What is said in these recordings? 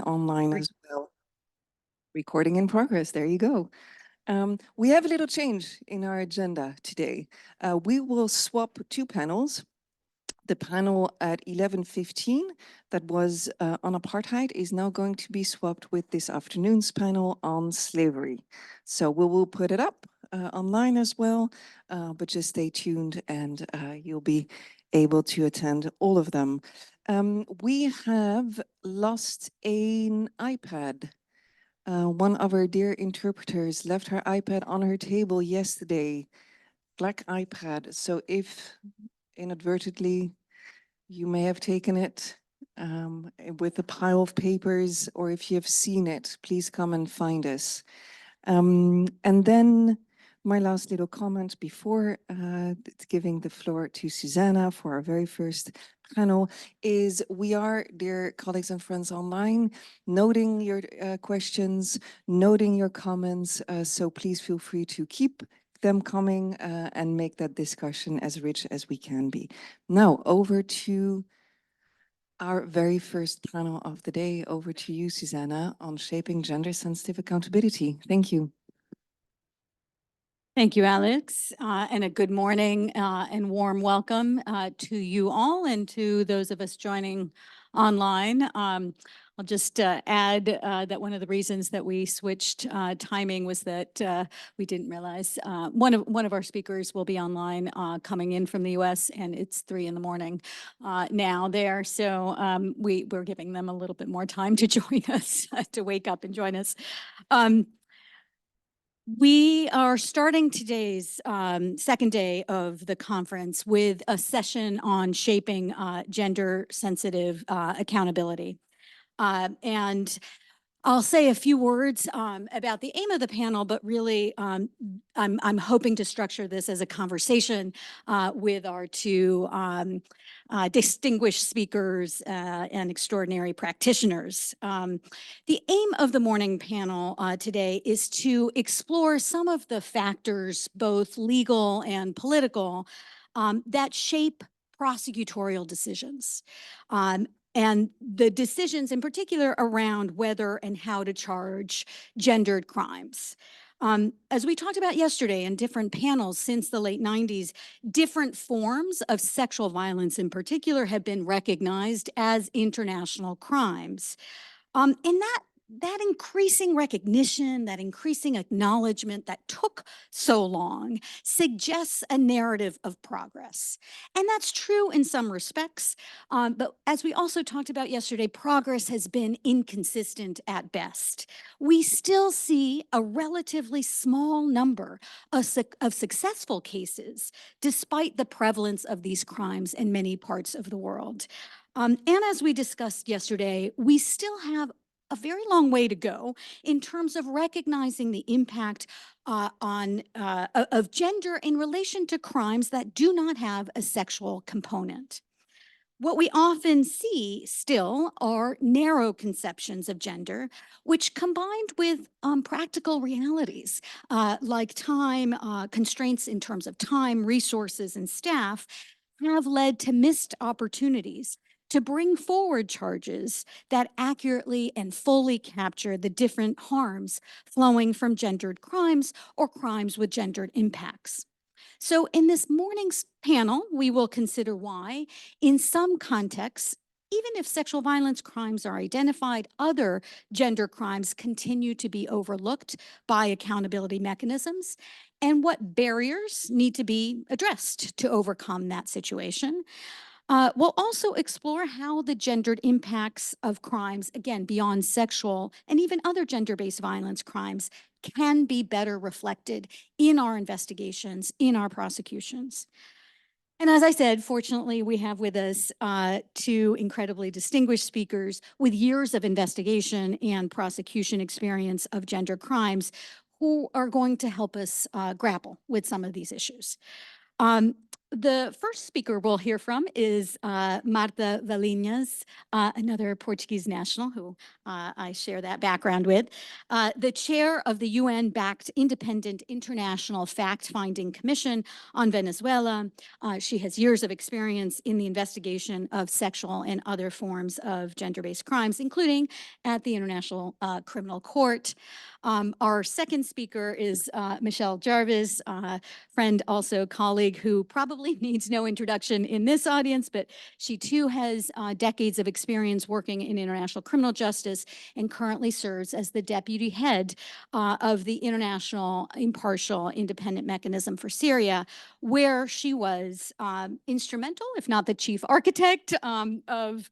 online as well. Recording in progress, there you go. We have a little change in our agenda today. We will swap two panels. The panel at 11:15 that was on apartheid is now going to be swapped with this afternoon's panel on slavery. So we will put it up online as well, but just stay tuned and you'll be able to attend all of them. We have lost an iPad. One of our dear interpreters left her iPad on her table yesterday, black iPad. So if inadvertently you may have taken it with a pile of papers, or if you have seen it, please come and find us. And then my last little comment before giving the floor to Susanna for our very first panel is we are, dear colleagues and friends online, noting your questions, noting your comments, so please feel free to keep them coming and make that discussion as rich as we can be. Now, over to our very first panel of the day. Over to you, Susanna, on shaping gender-sensitive accountability. Thank you. Thank you, Alex, and a good morning and warm welcome to you all and to those of us joining online. I'll just add that one of the reasons that we switched timing was that we didn't realize one of our speakers will be online coming in from the U.S. and it's 3 in the morning now there, so we're giving them a little bit more time to join us, to wake up and join us. We are starting today's second day of the conference with a session on shaping gender-sensitive accountability. And I'll say a few words about the aim of the panel, but really I'm hoping to structure this as a conversation with our two distinguished speakers and extraordinary practitioners. The aim of the morning panel today is to explore some of the factors, both legal and political, that shape prosecutorial decisions. And the decisions in particular around whether and how to charge gendered crimes. As we talked about yesterday in different panels since the late 90s, different forms of sexual violence in particular have been recognized as international crimes. And that increasing recognition, that increasing acknowledgement that took so long suggests a narrative of progress. And that's true in some respects. But as we also talked about yesterday, progress has been inconsistent at best. We still see a relatively small number of successful cases, despite the prevalence of these crimes in many parts of the world. And as we discussed yesterday, we still have a very long way to go in terms of recognizing the impact of gender in relation to crimes that do not have a sexual component. What we often see still are narrow conceptions of gender, which combined with practical realities like time, constraints in terms of time, resources, and staff, have led to missed opportunities to bring forward charges that accurately and fully capture the different harms flowing from gendered crimes or crimes with gendered impacts. So in this morning's panel, we will consider why, in some contexts, even if sexual violence crimes are identified, other gender crimes continue to be overlooked by accountability mechanisms, and what barriers need to be addressed to overcome that situation. We'll also explore how the gendered impacts of crimes, again, beyond sexual and even other gender-based violence crimes, can be better reflected in our investigations, in our prosecutions. And as I said, fortunately, we have with us two incredibly distinguished speakers with years of investigation and prosecution experience of gender crimes who are going to help us grapple with some of these issues. The first speaker we'll hear from is Marta Valinhas, another Portuguese national who I share that background with, the chair of the UN-backed Independent International Fact-Finding Commission on Venezuela. She has years of experience in the investigation of sexual and other forms of gender-based crimes, including at the International Criminal Court. Our second speaker is Michelle Jarvis, friend, also colleague, who probably needs no introduction in this audience, but she too has decades of experience working in international criminal justice and currently serves as the deputy head of the International Impartial Independent Mechanism for Syria, where she was instrumental, if not the chief architect, of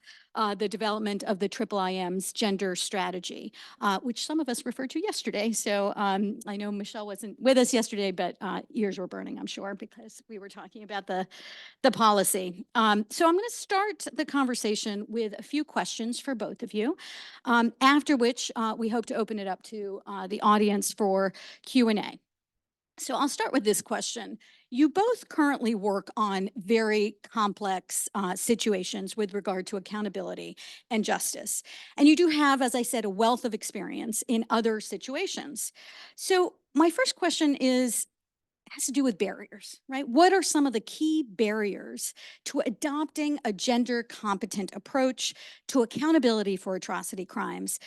the development of the IIIM's gender strategy, which some of us referred to yesterday. So I know Michelle wasn't with us yesterday, but ears were burning, I'm sure, because we were talking about the policy. So I'm going to start the conversation with a few questions for both of you, after which we hope to open it up to the audience for Q&A. So I'll start with this question. You both currently work on very complex situations with regard to accountability and justice. And you do have, as I said, a wealth of experience in other situations. So my first question has to do with barriers, right? What are some of the key barriers to adopting a gender competent approach to accountability for atrocity crimes,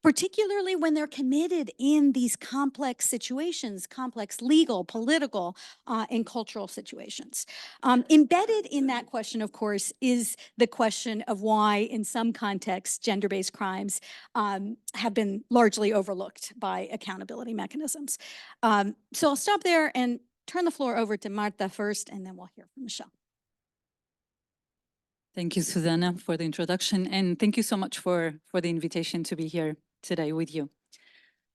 particularly when they're committed in these complex situations, complex legal, political, and cultural situations? Embedded in that question, of course, is the question of why, in some contexts, gender-based crimes have been largely overlooked by accountability mechanisms. So I'll stop there and turn the floor over to Marta first, and then we'll hear from Michelle. Thank you, Susanna, for the introduction, and thank you so much for the invitation to be here today with you.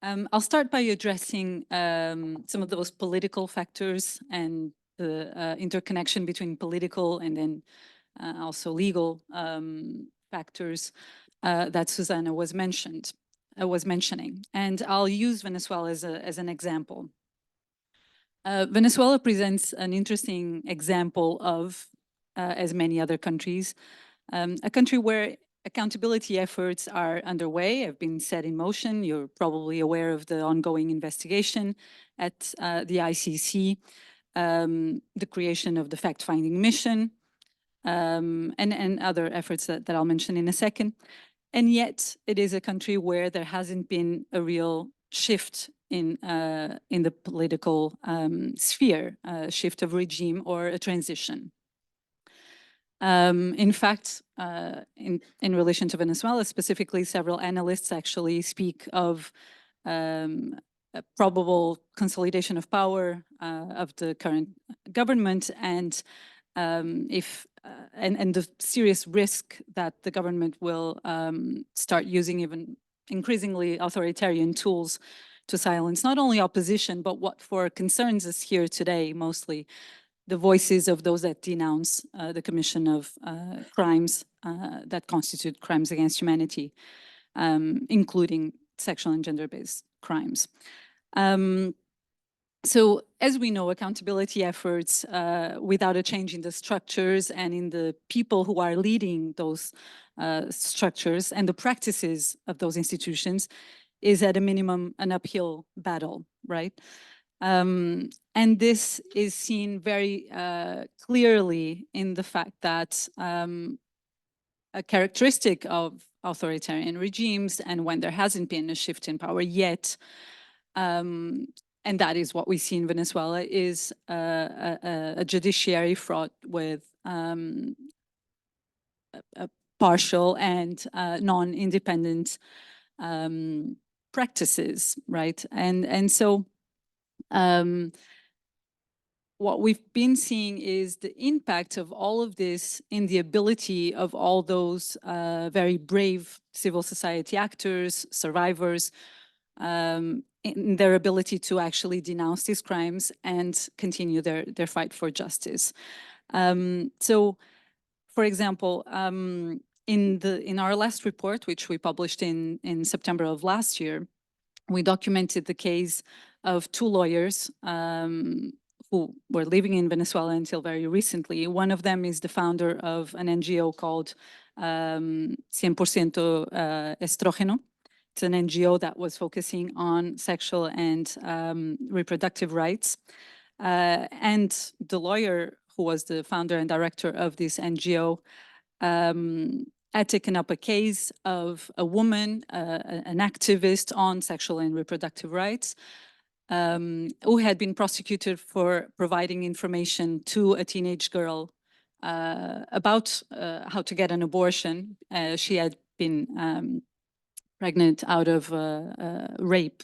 I'll start by addressing some of those political factors and the interconnection between political and then also legal factors that Susanna was mentioning. And I'll use Venezuela as an example. Venezuela presents an interesting example of, as many other countries, a country where accountability efforts are underway, have been set in motion. You're probably aware of the ongoing investigation at the ICC, the creation of the fact-finding mission, and other efforts that I'll mention in a second. And yet it is a country where there hasn't been a real shift in the political sphere, a shift of regime or a transition. In fact, in relation to Venezuela specifically, several analysts actually speak of a probable consolidation of power of the current government, and the serious risk that the government will start using even increasingly authoritarian tools to silence not only opposition, but what for concerns us here today, mostly the voices of those that denounce the commission of crimes that constitute crimes against humanity, including sexual and gender-based crimes. So as we know, accountability efforts without a change in the structures and in the people who are leading those structures and the practices of those institutions is at a minimum an uphill battle, right? And this is seen very clearly in the fact that a characteristic of authoritarian regimes, and when there hasn't been a shift in power yet, and that is what we see in Venezuela, is a judiciary fraught with a partial and non-independent practices, right? And so what we've been seeing is the impact of all of this in the ability of all those very brave civil society actors, survivors, in their ability to actually denounce these crimes and continue their fight for justice. So, for example, in our last report, which we published in September of last year, we documented the case of two lawyers who were living in Venezuela until very recently. One of them is the founder of an NGO called 100% Estrógeno. It's an NGO that was focusing on sexual and reproductive rights. And the lawyer who was the founder and director of this NGO had taken up a case of a woman, an activist on sexual and reproductive rights, who had been prosecuted for providing information to a teenage girl about how to get an abortion. She had been pregnant out of rape.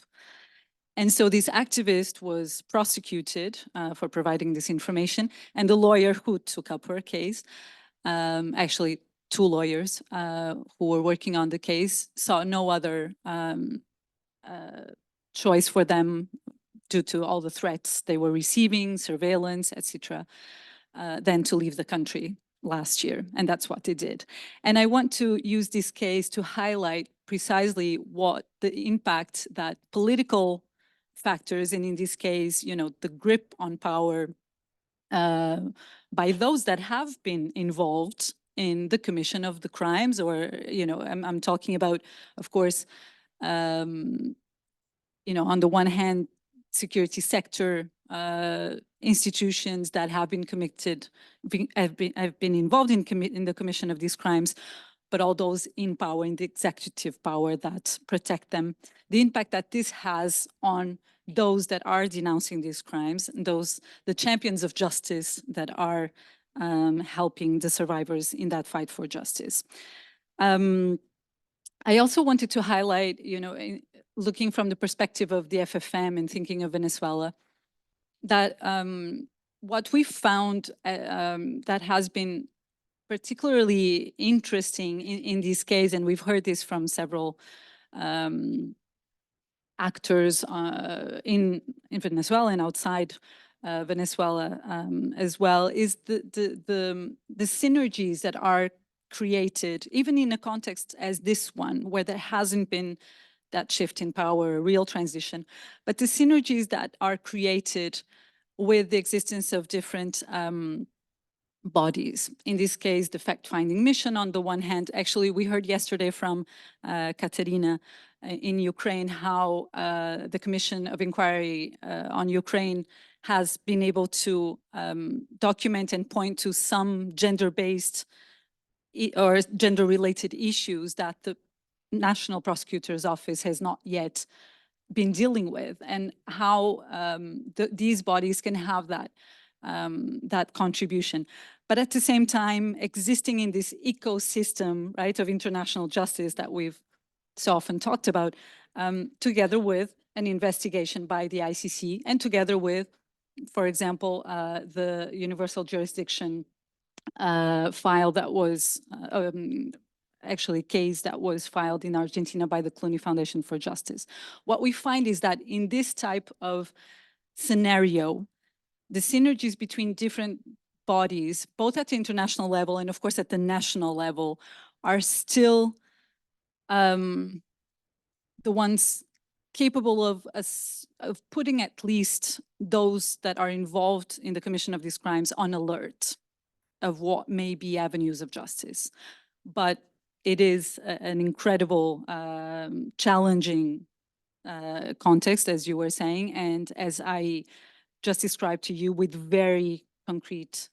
And so this activist was prosecuted for providing this information, and the lawyer who took up her case, actually two lawyers who were working on the case, saw no other choice for them due to all the threats they were receiving, surveillance, etc., than to leave the country last year. And that's what they did. And I want to use this case to highlight precisely what the impact that political factors, and in this case, you know, the grip on power by those that have been involved in the commission of the crimes, or, you know, I'm talking about, of course, you know, on the one hand, security sector institutions that have been have been involved in the commission of these crimes, but all those in power, in the executive power that protect them. The impact that this has on those that are denouncing these crimes, the champions of justice that are helping the survivors in that fight for justice. I also wanted to highlight, you know, looking from the perspective of the FFM and thinking of Venezuela, that what we found that has been particularly interesting in this case, and we've heard this from several actors in Venezuela and outside Venezuela as well, is the synergies that are created, even in a context as this one, where there hasn't been that shift in power, a real transition, but the synergies that are created with the existence of different bodies. In this case, the fact-finding mission on the one hand. Actually, we heard yesterday from Katerina in Ukraine how the Commission of Inquiry on Ukraine has been able to document and point to some gender-based or gender-related issues that the National Prosecutor's Office has not yet been dealing with, and how these bodies can have that that contribution. But at the same time, existing in this ecosystem, right, of international justice that we've so often talked about, together with an investigation by the ICC, and together with, for example, the universal jurisdiction file that was actually case that was filed in Argentina by the Clooney Foundation for Justice. What we find is that in this type of scenario, the synergies between different bodies, both at the international level and of course at the national level, are still the ones capable of putting at least those that are involved in the commission of these crimes on alert of what may be avenues of justice. But it is an incredible, challenging context, as you were saying, and as I just described to you, with very concrete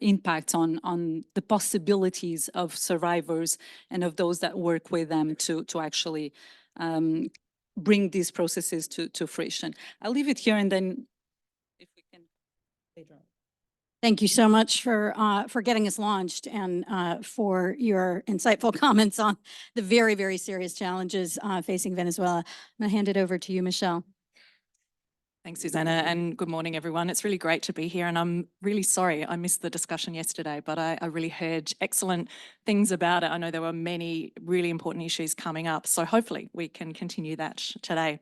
impacts on the possibilities of survivors and of those that work with them to actually bring these processes to fruition. I'll leave it here, and then if we can later on. Thank you so much for getting us launched, and for your insightful comments on the very, very serious challenges facing Venezuela. I'm going to hand it over to you, Michelle. Thanks, Susanna, and good morning, everyone. It's really great to be here, and I'm really sorry I missed the discussion yesterday, but I really heard excellent things about it. I know there were many really important issues coming up, so hopefully we can continue that today.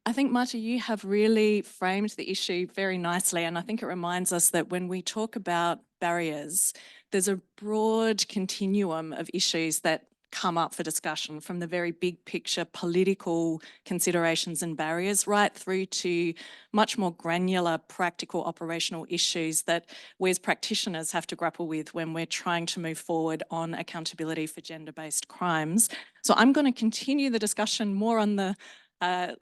I think, Marta, you have really framed the issue very nicely, and I think it reminds us that when we talk about barriers, there's a broad continuum of issues that come up for discussion, from the very big picture political considerations and barriers right through to much more granular practical operational issues that we as practitioners have to grapple with when we're trying to move forward on accountability for gender-based crimes. So I'm going to continue the discussion more on the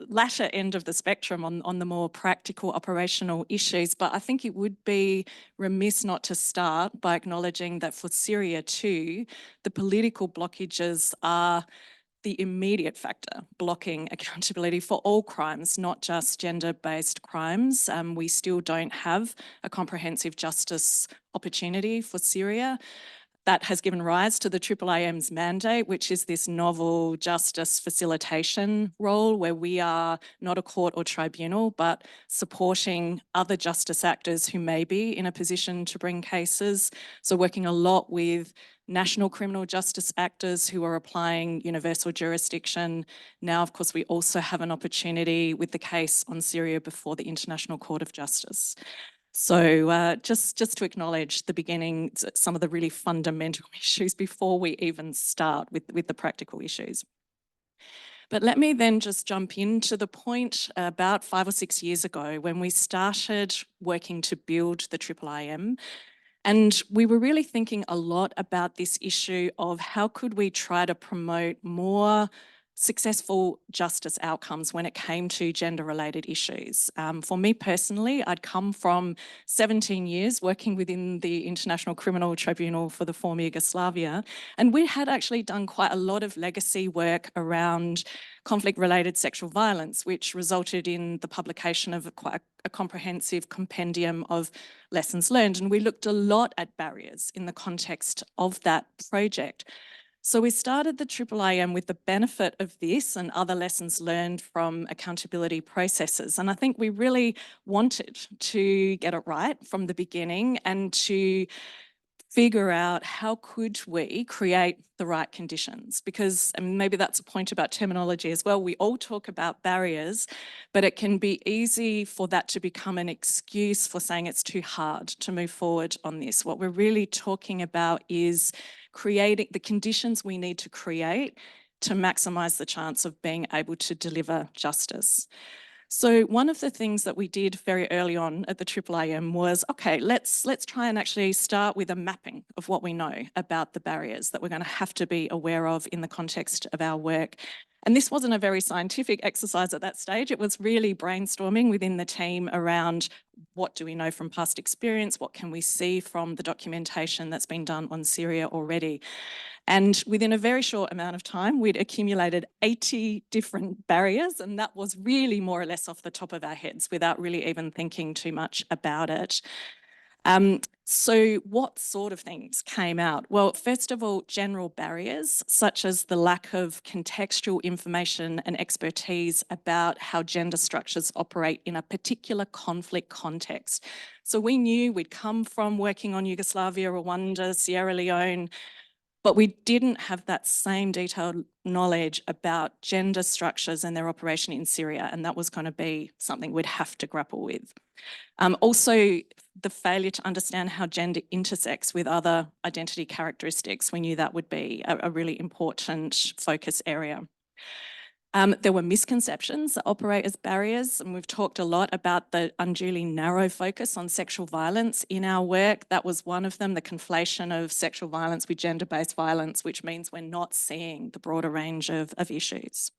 latter end of the spectrum on the more practical operational issues, but I think it would be remiss not to start by acknowledging that for Syria too, the political blockages are the immediate factor blocking accountability for all crimes, not just gender-based crimes. We still don't have a comprehensive justice opportunity for Syria. That has given rise to the IIIM's mandate, which is this novel justice facilitation role where we are not a court or tribunal, but supporting other justice actors who may be in a position to bring cases. So working a lot with national criminal justice actors who are applying universal jurisdiction. Now, of course, we also have an opportunity with the case on Syria before the International Court of Justice. So just to acknowledge the beginning, some of the really fundamental issues before we even start with the practical issues. But let me then just jump into the point about 5 or 6 years ago when we started working to build the IIIM. And we were really thinking a lot about this issue of how could we try to promote more successful justice outcomes when it came to gender-related issues. For me personally, I'd come from 17 years working within the International Criminal Tribunal for the former Yugoslavia, and we had actually done quite a lot of legacy work around conflict-related sexual violence, which resulted in the publication of quite a comprehensive compendium of lessons learned. And we looked a lot at barriers in the context of that project. So we started the IIIM with the benefit of this and other lessons learned from accountability processes. And I think we really wanted to get it right from the beginning and to figure out how could we create the right conditions, because maybe that's a point about terminology as well. We all talk about barriers, but it can be easy for that to become an excuse for saying it's too hard to move forward on this. What we're really talking about is creating the conditions we need to create to maximise the chance of being able to deliver justice. So one of the things that we did very early on at the IIIM was, okay, let's try and actually start with a mapping of what we know about the barriers that we're going to have to be aware of in the context of our work. And this wasn't a very scientific exercise at that stage. It was really brainstorming within the team around what do we know from past experience, what can we see from the documentation that's been done on Syria already. And within a very short amount of time, we'd accumulated 80 different barriers, and that was really more or less off the top of our heads without really even thinking too much about it. So what sort of things came out? Well, first of all, general barriers, such as the lack of contextual information and expertise about how gender structures operate in a particular conflict context. So we knew we'd come from working on Yugoslavia, Rwanda, Sierra Leone, but we didn't have that same detailed knowledge about gender structures and their operation in Syria, and that was going to be something we'd have to grapple with. Also, the failure to understand how gender intersects with other identity characteristics. We knew that would be a really important focus area. There were misconceptions that operate as barriers, and we've talked a lot about the unduly narrow focus on sexual violence in our work. That was one of them, the conflation of sexual violence with gender-based violence, which means we're not seeing the broader range of issues.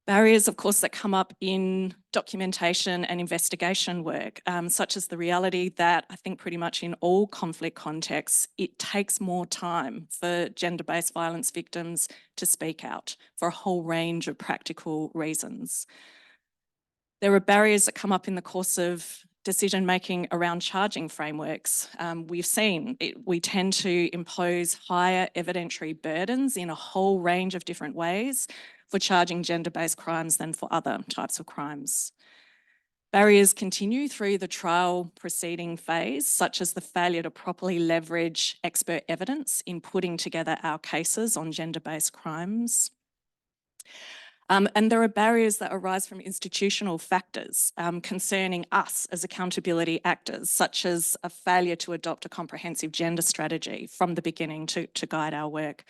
Barriers, of course, that come up in documentation and investigation work, such as the reality that I think pretty much in all conflict contexts, it takes more time for gender-based violence victims to speak out for a whole range of practical reasons. There are barriers that come up in the course of decision-making around charging frameworks. We've seen we tend to impose higher evidentiary burdens in a whole range of different ways for charging gender-based crimes than for other types of crimes. Barriers continue through the trial proceeding phase, such as the failure to properly leverage expert evidence in putting together our cases on gender-based crimes. And there are barriers that arise from institutional factors concerning us as accountability actors, such as a failure to adopt a comprehensive gender strategy from the beginning to guide our work.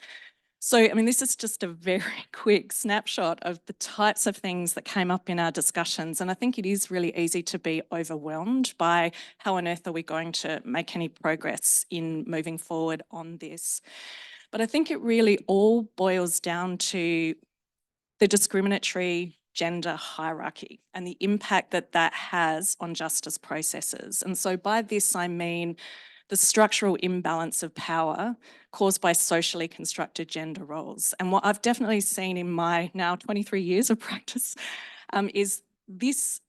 So, I mean, this is just a very quick snapshot of the types of things that came up in our discussions. And I think it is really easy to be overwhelmed by how on earth are we going to make any progress in moving forward on this. But I think it really all boils down to the discriminatory gender hierarchy and the impact that that has on justice processes. And so by this, I mean the structural imbalance of power caused by socially constructed gender roles. And what I've definitely seen in my now 23 years of practice is this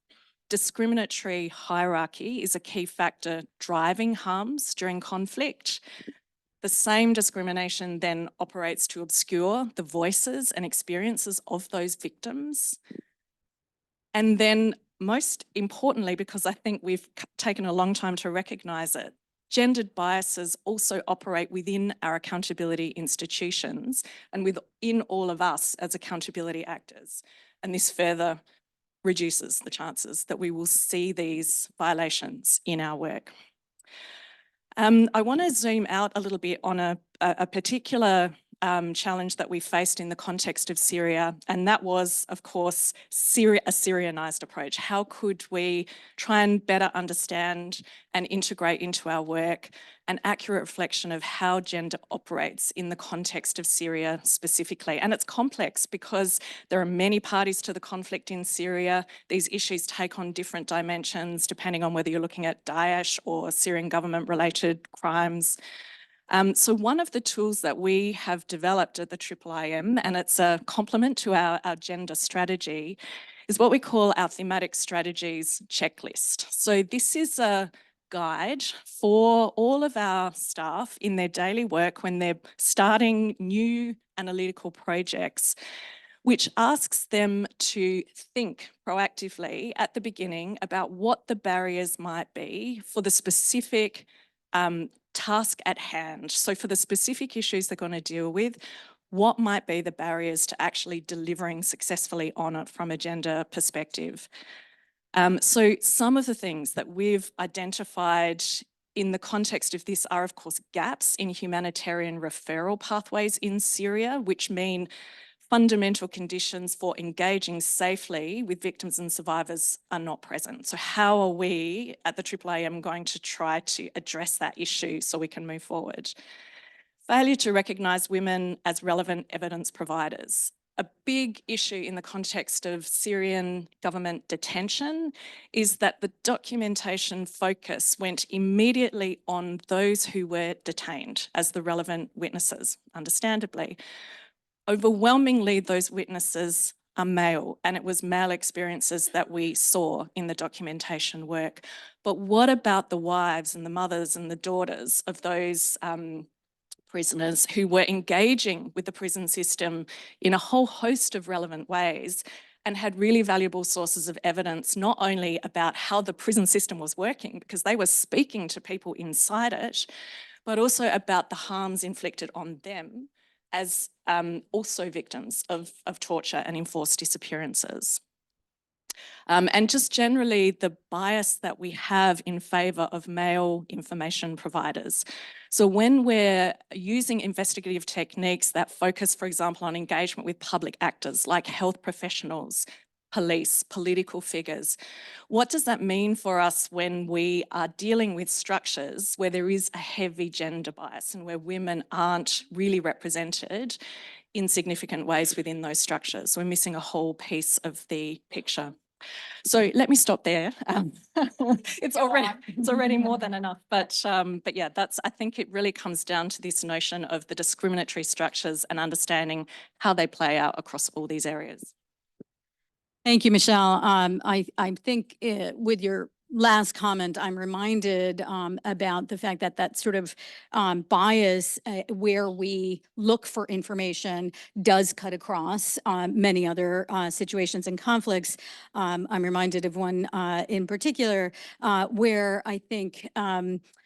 discriminatory hierarchy is a key factor driving harms during conflict. The same discrimination then operates to obscure the voices and experiences of those victims. And then most importantly, because I think we've taken a long time to recognise it, gendered biases also operate within our accountability institutions and within all of us as accountability actors. And this further reduces the chances that we will see these violations in our work. I want to zoom out a little bit on a particular challenge that we faced in the context of Syria, and that was, of course, a Syrianized approach. How could we try and better understand and integrate into our work an accurate reflection of how gender operates in the context of Syria specifically? And it's complex because there are many parties to the conflict in Syria. These issues take on different dimensions depending on whether you're looking at Daesh or Syrian government-related crimes. So one of the tools that we have developed at the IIIM, and it's a complement to our gender strategy, is what we call our thematic strategies checklist. So this is a guide for all of our staff in their daily work when they're starting new analytical projects, which asks them to think proactively at the beginning about what the barriers might be for the specific task at hand. So for the specific issues they're going to deal with, what might be the barriers to actually delivering successfully on it from a gender perspective? So some of the things that we've identified in the context of this are, of course, gaps in humanitarian referral pathways in Syria, which mean fundamental conditions for engaging safely with victims and survivors are not present. So how are we at the IIIM going to try to address that issue so we can move forward? Failure to recognise women as relevant evidence providers. A big issue in the context of Syrian government detention is that the documentation focus went immediately on those who were detained as the relevant witnesses, understandably. Overwhelmingly, those witnesses are male, and it was male experiences that we saw in the documentation work. But what about the wives and the mothers and the daughters of those prisoners who were engaging with the prison system in a whole host of relevant ways and had really valuable sources of evidence, not only about how the prison system was working, because they were speaking to people inside it, but also about the harms inflicted on them as also victims of torture and enforced disappearances. And just generally the bias that we have in favour of male information providers. So when we're using investigative techniques that focus, for example, on engagement with public actors like health professionals, police, political figures, what does that mean for us when we are dealing with structures where there is a heavy gender bias and where women aren't really represented in significant ways within those structures? We're missing a whole piece of the picture. So let me stop there. It's already more than enough, but yeah, I think it really comes down to this notion of the discriminatory structures and understanding how they play out across all these areas. Thank you, Michelle. I think with your last comment, I'm reminded about the fact that that sort of bias where we look for information does cut across many other situations and conflicts. I'm reminded of one in particular where I think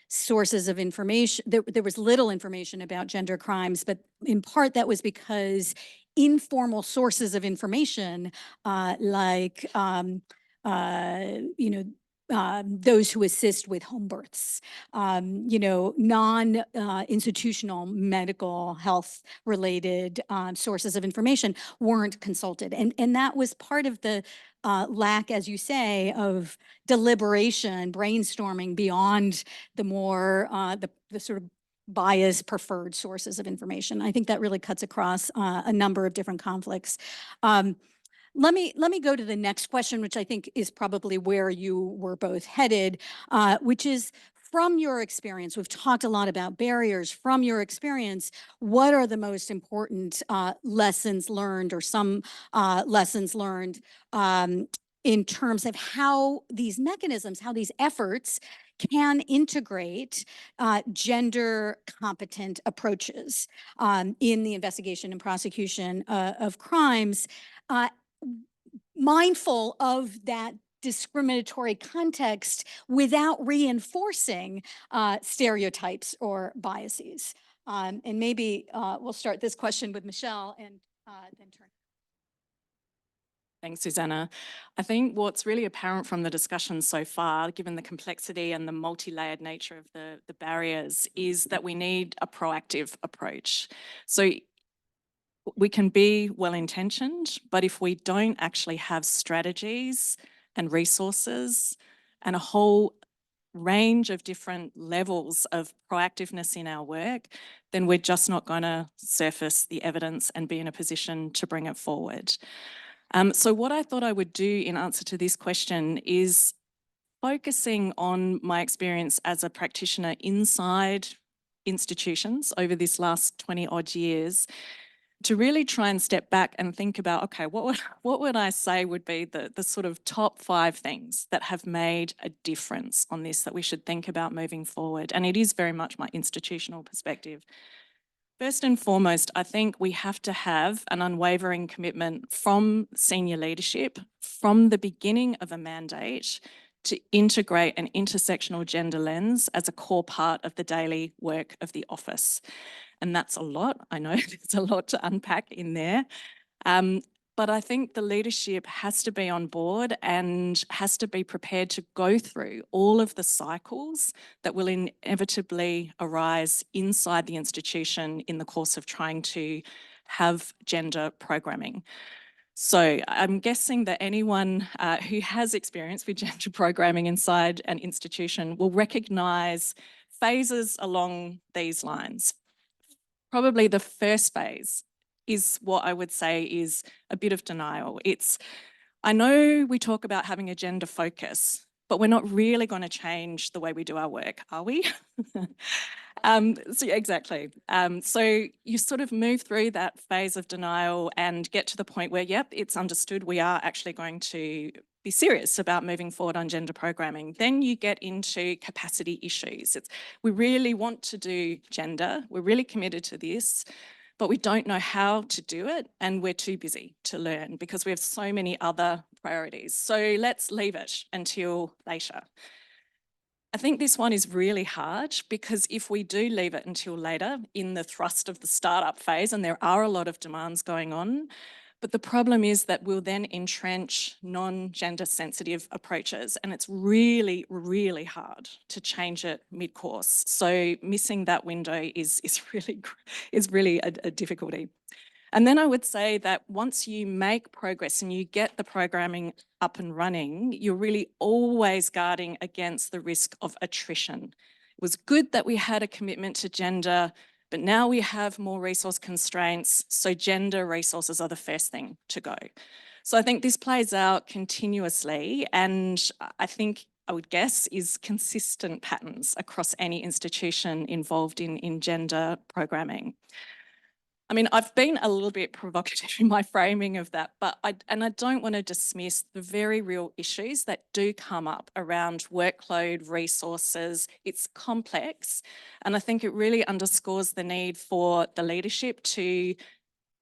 sources of information, there was little information about gender crimes, but in part that was because informal sources of information like, you know, those who assist with home births, non-institutional medical health related sources of information weren't consulted. And that was part of the lack, as you say, of deliberation, brainstorming beyond the more, the sort of bias preferred sources of information. I think that really cuts across a number of different conflicts. Let me go to the next question, which I think is probably where you were both headed, which is, from your experience, we've talked a lot about barriers. From your experience, what are the most important lessons learned, or some lessons learned in terms of how these mechanisms, how these efforts can integrate gender competent approaches in the investigation and prosecution of crimes, mindful of that discriminatory context without reinforcing stereotypes or biases? And maybe we'll start this question with Michelle and then turn. Thanks, Susanna. I think what's really apparent from the discussion so far, given the complexity and the multi-layered nature of the barriers, is that we need a proactive approach. So we can be well-intentioned, but if we don't actually have strategies and resources and a whole range of different levels of proactiveness in our work, then we're just not going to surface the evidence and be in a position to bring it forward. So what I thought I would do in answer to this question is focusing on my experience as a practitioner inside institutions over this last 20 odd years, to really try and step back and think about, okay, what would I say would be the sort of top 5 things that have made a difference on this that we should think about moving forward? And it is very much my institutional perspective. First and foremost, I think we have to have an unwavering commitment from senior leadership from the beginning of a mandate to integrate an intersectional gender lens as a core part of the daily work of the office. And that's a lot. I know there's a lot to unpack in there. But I think the leadership has to be on board and has to be prepared to go through all of the cycles that will inevitably arise inside the institution in the course of trying to have gender programming. So I'm guessing that anyone who has experience with gender programming inside an institution will recognise phases along these lines. Probably the first phase is what I would say is a bit of denial. I know we talk about having a gender focus, but we're not really going to change the way we do our work, are we? So exactly. So you sort of move through that phase of denial and get to the point where, yep, it's understood we are actually going to be serious about moving forward on gender programming. Then you get into capacity issues. We really want to do gender. We're really committed to this, but we don't know how to do it, and we're too busy to learn because we have so many other priorities. So let's leave it until later. I think this one is really hard because if we do leave it until later in the thrust of the startup phase, and there are a lot of demands going on, but the problem is that we'll then entrench non-gender sensitive approaches, and it's really, really hard to change it mid-course. So missing that window is really a difficulty. And then I would say that once you make progress and you get the programming up and running, you're really always guarding against the risk of attrition. It was good that we had a commitment to gender, but now we have more resource constraints, so gender resources are the first thing to go. So I think this plays out continuously, and I think I would guess is consistent patterns across any institution involved in gender programming. I mean, I've been a little bit provocative in my framing of that, but I don't want to dismiss the very real issues that do come up around workload, resources. It's complex, and I think it really underscores the need for the leadership to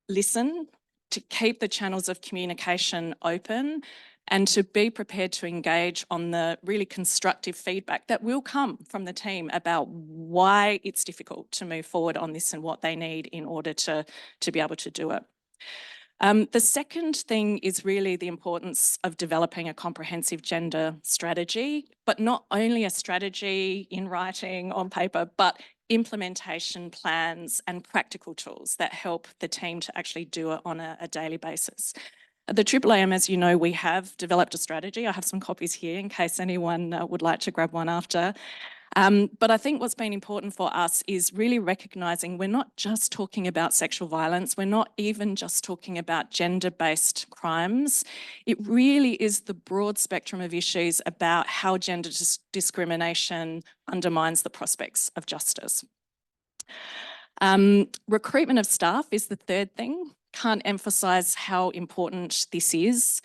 listen, to keep the channels of communication open, and to be prepared to engage on the really constructive feedback that will come from the team about why it's difficult to move forward on this and what they need in order to be able to do it. The second thing is really the importance of developing a comprehensive gender strategy, but not only a strategy in writing on paper, but implementation plans and practical tools that help the team to actually do it on a daily basis. At the AAAM, as you know, we have developed a strategy. I have some copies here in case anyone would like to grab one after. But I think what's been important for us is really recognising we're not just talking about sexual violence, we're not even just talking about gender-based crimes. It really is the broad spectrum of issues about how gender discrimination undermines the prospects of justice. Recruitment of staff is the third thing. Can't emphasise how important this is.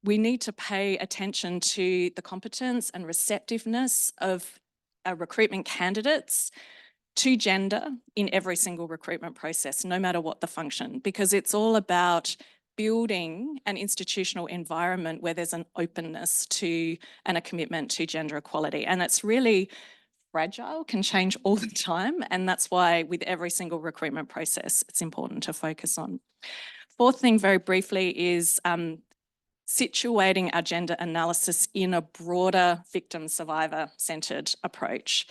We need to pay attention to the competence and receptiveness of recruitment candidates to gender in every single recruitment process, no matter what the function, because it's all about building an institutional environment where there's an openness to and a commitment to gender equality. And it's really fragile, can change all the time. And that's why with every single recruitment process, it's important to focus on. Fourth thing, very briefly, is situating our gender analysis in a broader victim survivor centred approach.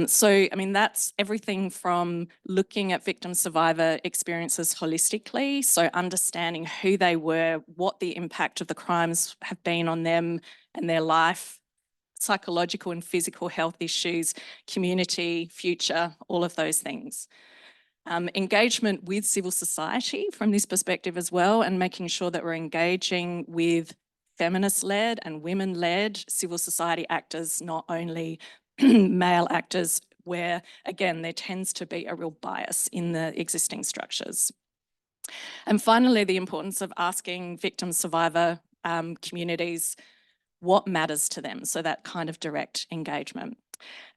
So, I mean, that's everything from looking at victim survivor experiences holistically, so understanding who they were, what the impact of the crimes have been on them and their life, psychological and physical health issues, community, future, all of those things. Engagement with civil society from this perspective as well, and making sure that we're engaging with feminist-led and women-led civil society actors, not only male actors, where, again, there tends to be a real bias in the existing structures. And finally, the importance of asking victim survivor communities what matters to them, so that kind of direct engagement.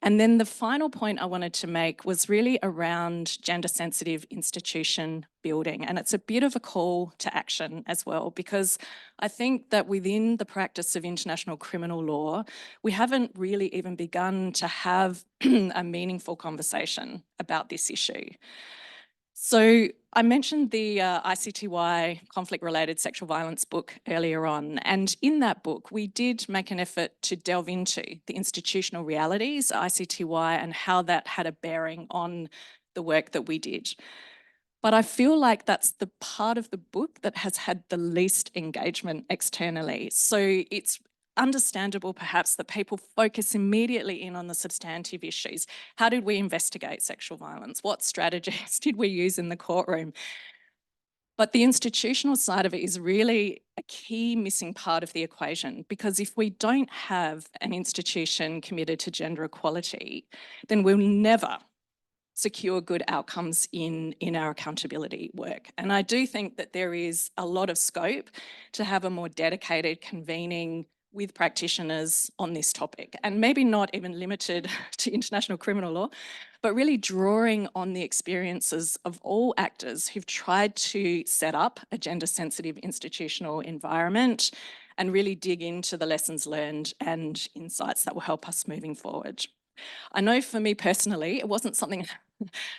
And then the final point I wanted to make was really around gender-sensitive institution building. And it's a bit of a call to action as well, because I think that within the practice of international criminal law, we haven't really even begun to have a meaningful conversation about this issue. So I mentioned the ICTY conflict-related sexual violence book earlier on, and in that book we did make an effort to delve into the institutional realities, ICTY, and how that had a bearing on the work that we did. But I feel like that's the part of the book that has had the least engagement externally. So it's understandable perhaps that people focus immediately in on the substantive issues. How did we investigate sexual violence? What strategies did we use in the courtroom? But the institutional side of it is really a key missing part of the equation, because if we don't have an institution committed to gender equality, then we'll never secure good outcomes in our accountability work. And I do think that there is a lot of scope to have a more dedicated convening with practitioners on this topic, and maybe not even limited to international criminal law, but really drawing on the experiences of all actors who've tried to set up a gender-sensitive institutional environment and really dig into the lessons learned and insights that will help us moving forward. I know for me personally, it wasn't something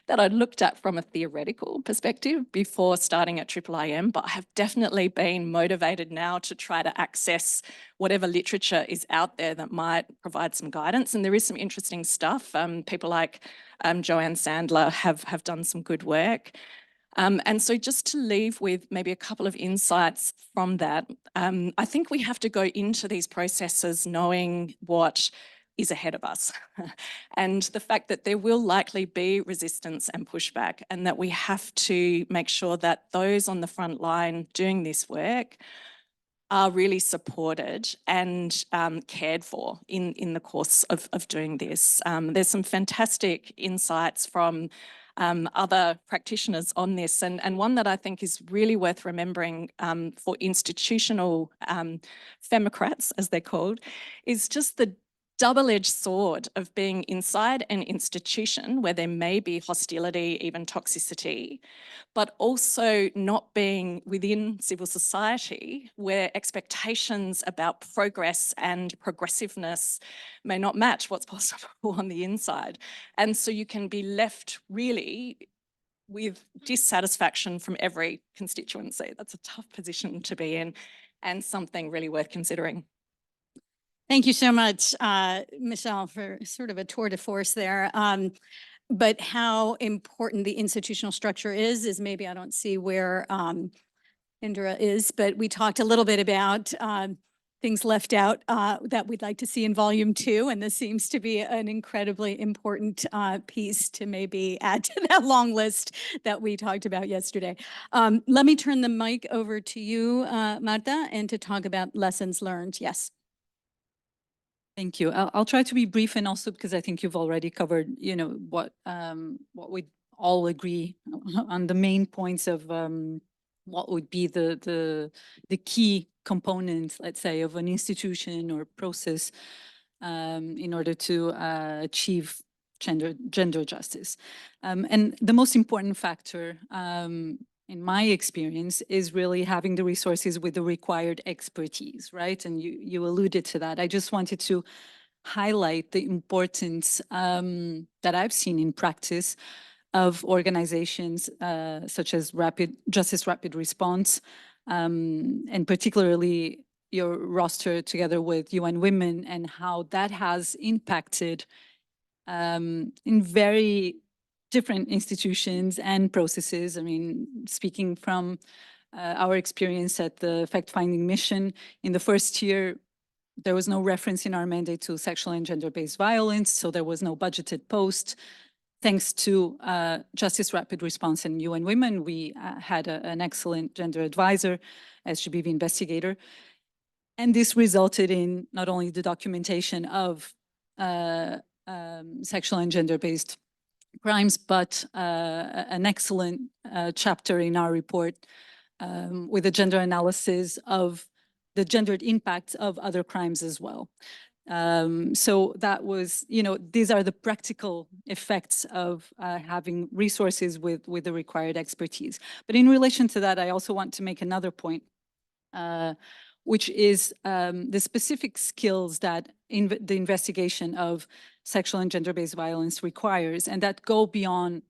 that I'd looked at from a theoretical perspective before starting at IIIM, but I have definitely been motivated now to try to access whatever literature is out there that might provide some guidance. And there is some interesting stuff. People like Joanne Sandler have done some good work. And so just to leave with maybe a couple of insights from that, I think we have to go into these processes knowing what is ahead of us and the fact that there will likely be resistance and pushback, and that we have to make sure that those on the front line doing this work are really supported and cared for in the course of doing this. There's some fantastic insights from other practitioners on this, and one that I think is really worth remembering for institutional femocrats, as they're called, is just the double-edged sword of being inside an institution where there may be hostility, even toxicity, but also not being within civil society where expectations about progress and progressiveness may not match what's possible on the inside. And so you can be left really with dissatisfaction from every constituency. That's a tough position to be in and something really worth considering. Thank you so much, Michelle, for sort of a tour de force there. But how important the institutional structure is maybe I don't see where Indra is, but we talked a little bit about things left out that we'd like to see in volume 2. And this seems to be an incredibly important piece to maybe add to that long list that we talked about yesterday. Let me turn the mic over to you, Marta, and to talk about lessons learned. Yes. Thank you. I'll try to be brief, and also because I think you've already covered, what we all agree on the main points of what would be the key components, let's say, of an institution or process in order to achieve gender justice. And the most important factor, in my experience, is really having the resources with the required expertise, right? And you alluded to that. I just wanted to highlight the importance that I've seen in practice of organizations such as Justice Rapid Response, and particularly your roster together with UN Women, and how that has impacted in very different institutions and processes. I mean, speaking from our experience at the fact-finding mission, in the first year, there was no reference in our mandate to sexual and gender-based violence, so there was no budgeted post. Thanks to Justice Rapid Response and UN Women, we had an excellent gender advisor, SGBV investigator. And this resulted in not only the documentation of sexual and gender-based crimes, but an excellent chapter in our report with a gender analysis of the gendered impacts of other crimes as well. So that was, these are the practical effects of having resources with the required expertise. But in relation to that, I also want to make another point, which is the specific skills that the investigation of sexual and gender-based violence requires, and that go beyond,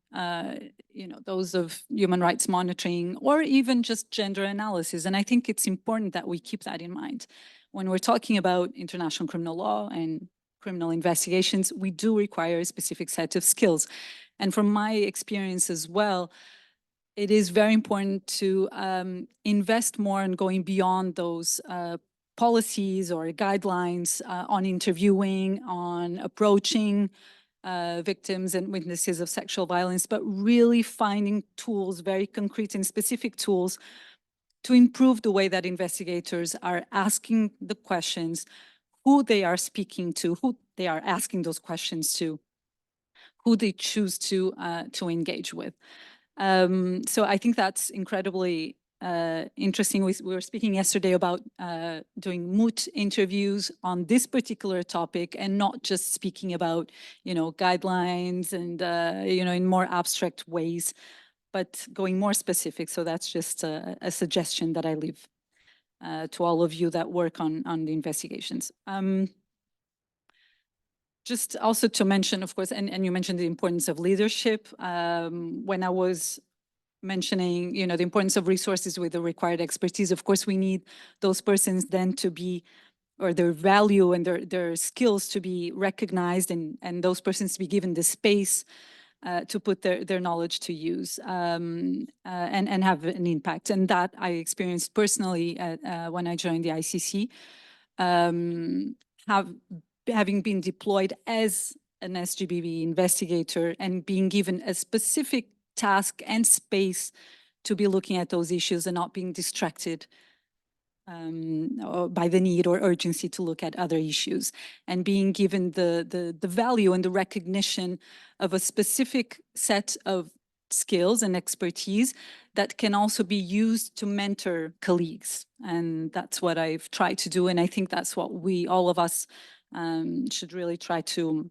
those of human rights monitoring or even just gender analysis. And I think it's important that we keep that in mind. When we're talking about international criminal law and criminal investigations, we do require a specific set of skills. And from my experience as well, it is very important to invest more in going beyond those policies or guidelines on interviewing, on approaching victims and witnesses of sexual violence, but really finding tools, very concrete and specific tools, to improve the way that investigators are asking the questions, who they are speaking to, who they are asking those questions to, who they choose to engage with. So I think that's incredibly interesting. We were speaking yesterday about doing moot interviews on this particular topic, and not just speaking about, guidelines and, in more abstract ways, but going more specific. So that's just a suggestion that I leave to all of you that work on the investigations. Just also to mention, of course, and you mentioned the importance of leadership. When I was mentioning, the importance of resources with the required expertise, of course, we need those persons then to be, or their value and their skills to be recognized, and those persons to be given the space to put their knowledge to use and have an impact. And that I experienced personally when I joined the ICC, having been deployed as an SGBV investigator and being given a specific task and space to be looking at those issues and not being distracted by the need or urgency to look at other issues, and being given the value and the recognition of a specific set of skills and expertise that can also be used to mentor colleagues. And that's what I've tried to do. And I think that's what all of us should really try to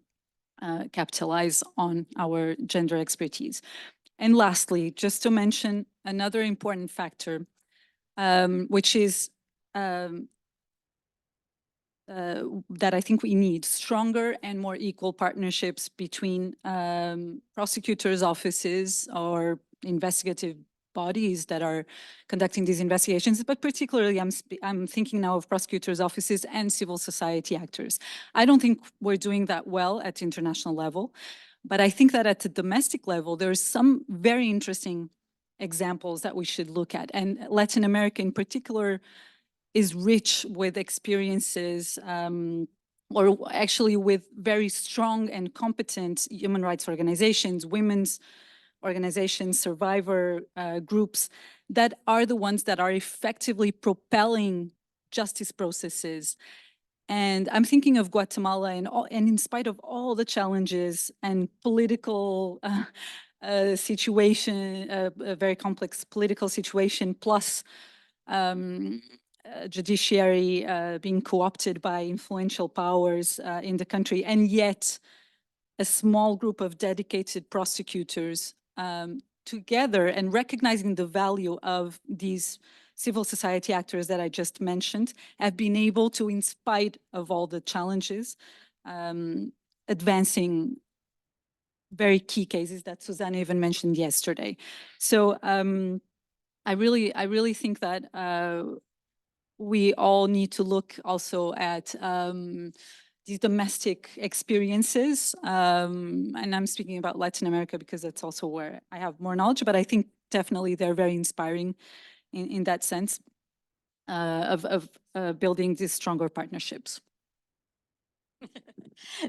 capitalize on, our gender expertise. And lastly, just to mention another important factor, which is that I think we need stronger and more equal partnerships between prosecutors' offices or investigative bodies that are conducting these investigations, but particularly I'm thinking now of prosecutors' offices and civil society actors. I don't think we're doing that well at the international level, but I think that at the domestic level, there's some very interesting examples that we should look at. And Latin America in particular is rich with experiences, or actually with very strong and competent human rights organizations, women's organizations, survivor groups, that are the ones that are effectively propelling justice processes. And I'm thinking of Guatemala, and in spite of all the challenges and political situation, a very complex political situation, plus judiciary being co-opted by influential powers in the country, and yet a small group of dedicated prosecutors together and recognizing the value of these civil society actors that I just mentioned, have been able to, in spite of all the challenges, advancing very key cases that Susanna even mentioned yesterday. So I really think that we all need to look also at these domestic experiences. And I'm speaking about Latin America because that's also where I have more knowledge, but I think definitely they're very inspiring in that sense of building these stronger partnerships.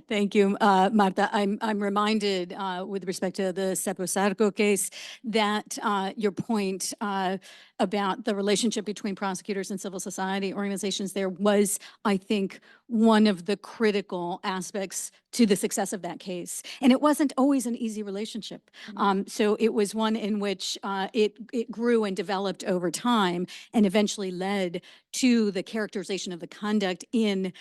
Thank you, Marta. I'm reminded with respect to the Cepo Sarco case that your point about the relationship between prosecutors and civil society organizations there was, I think, one of the critical aspects to the success of that case. And it wasn't always an easy relationship. So it was one in which it grew and developed over time and eventually led to the characterization of the conduct in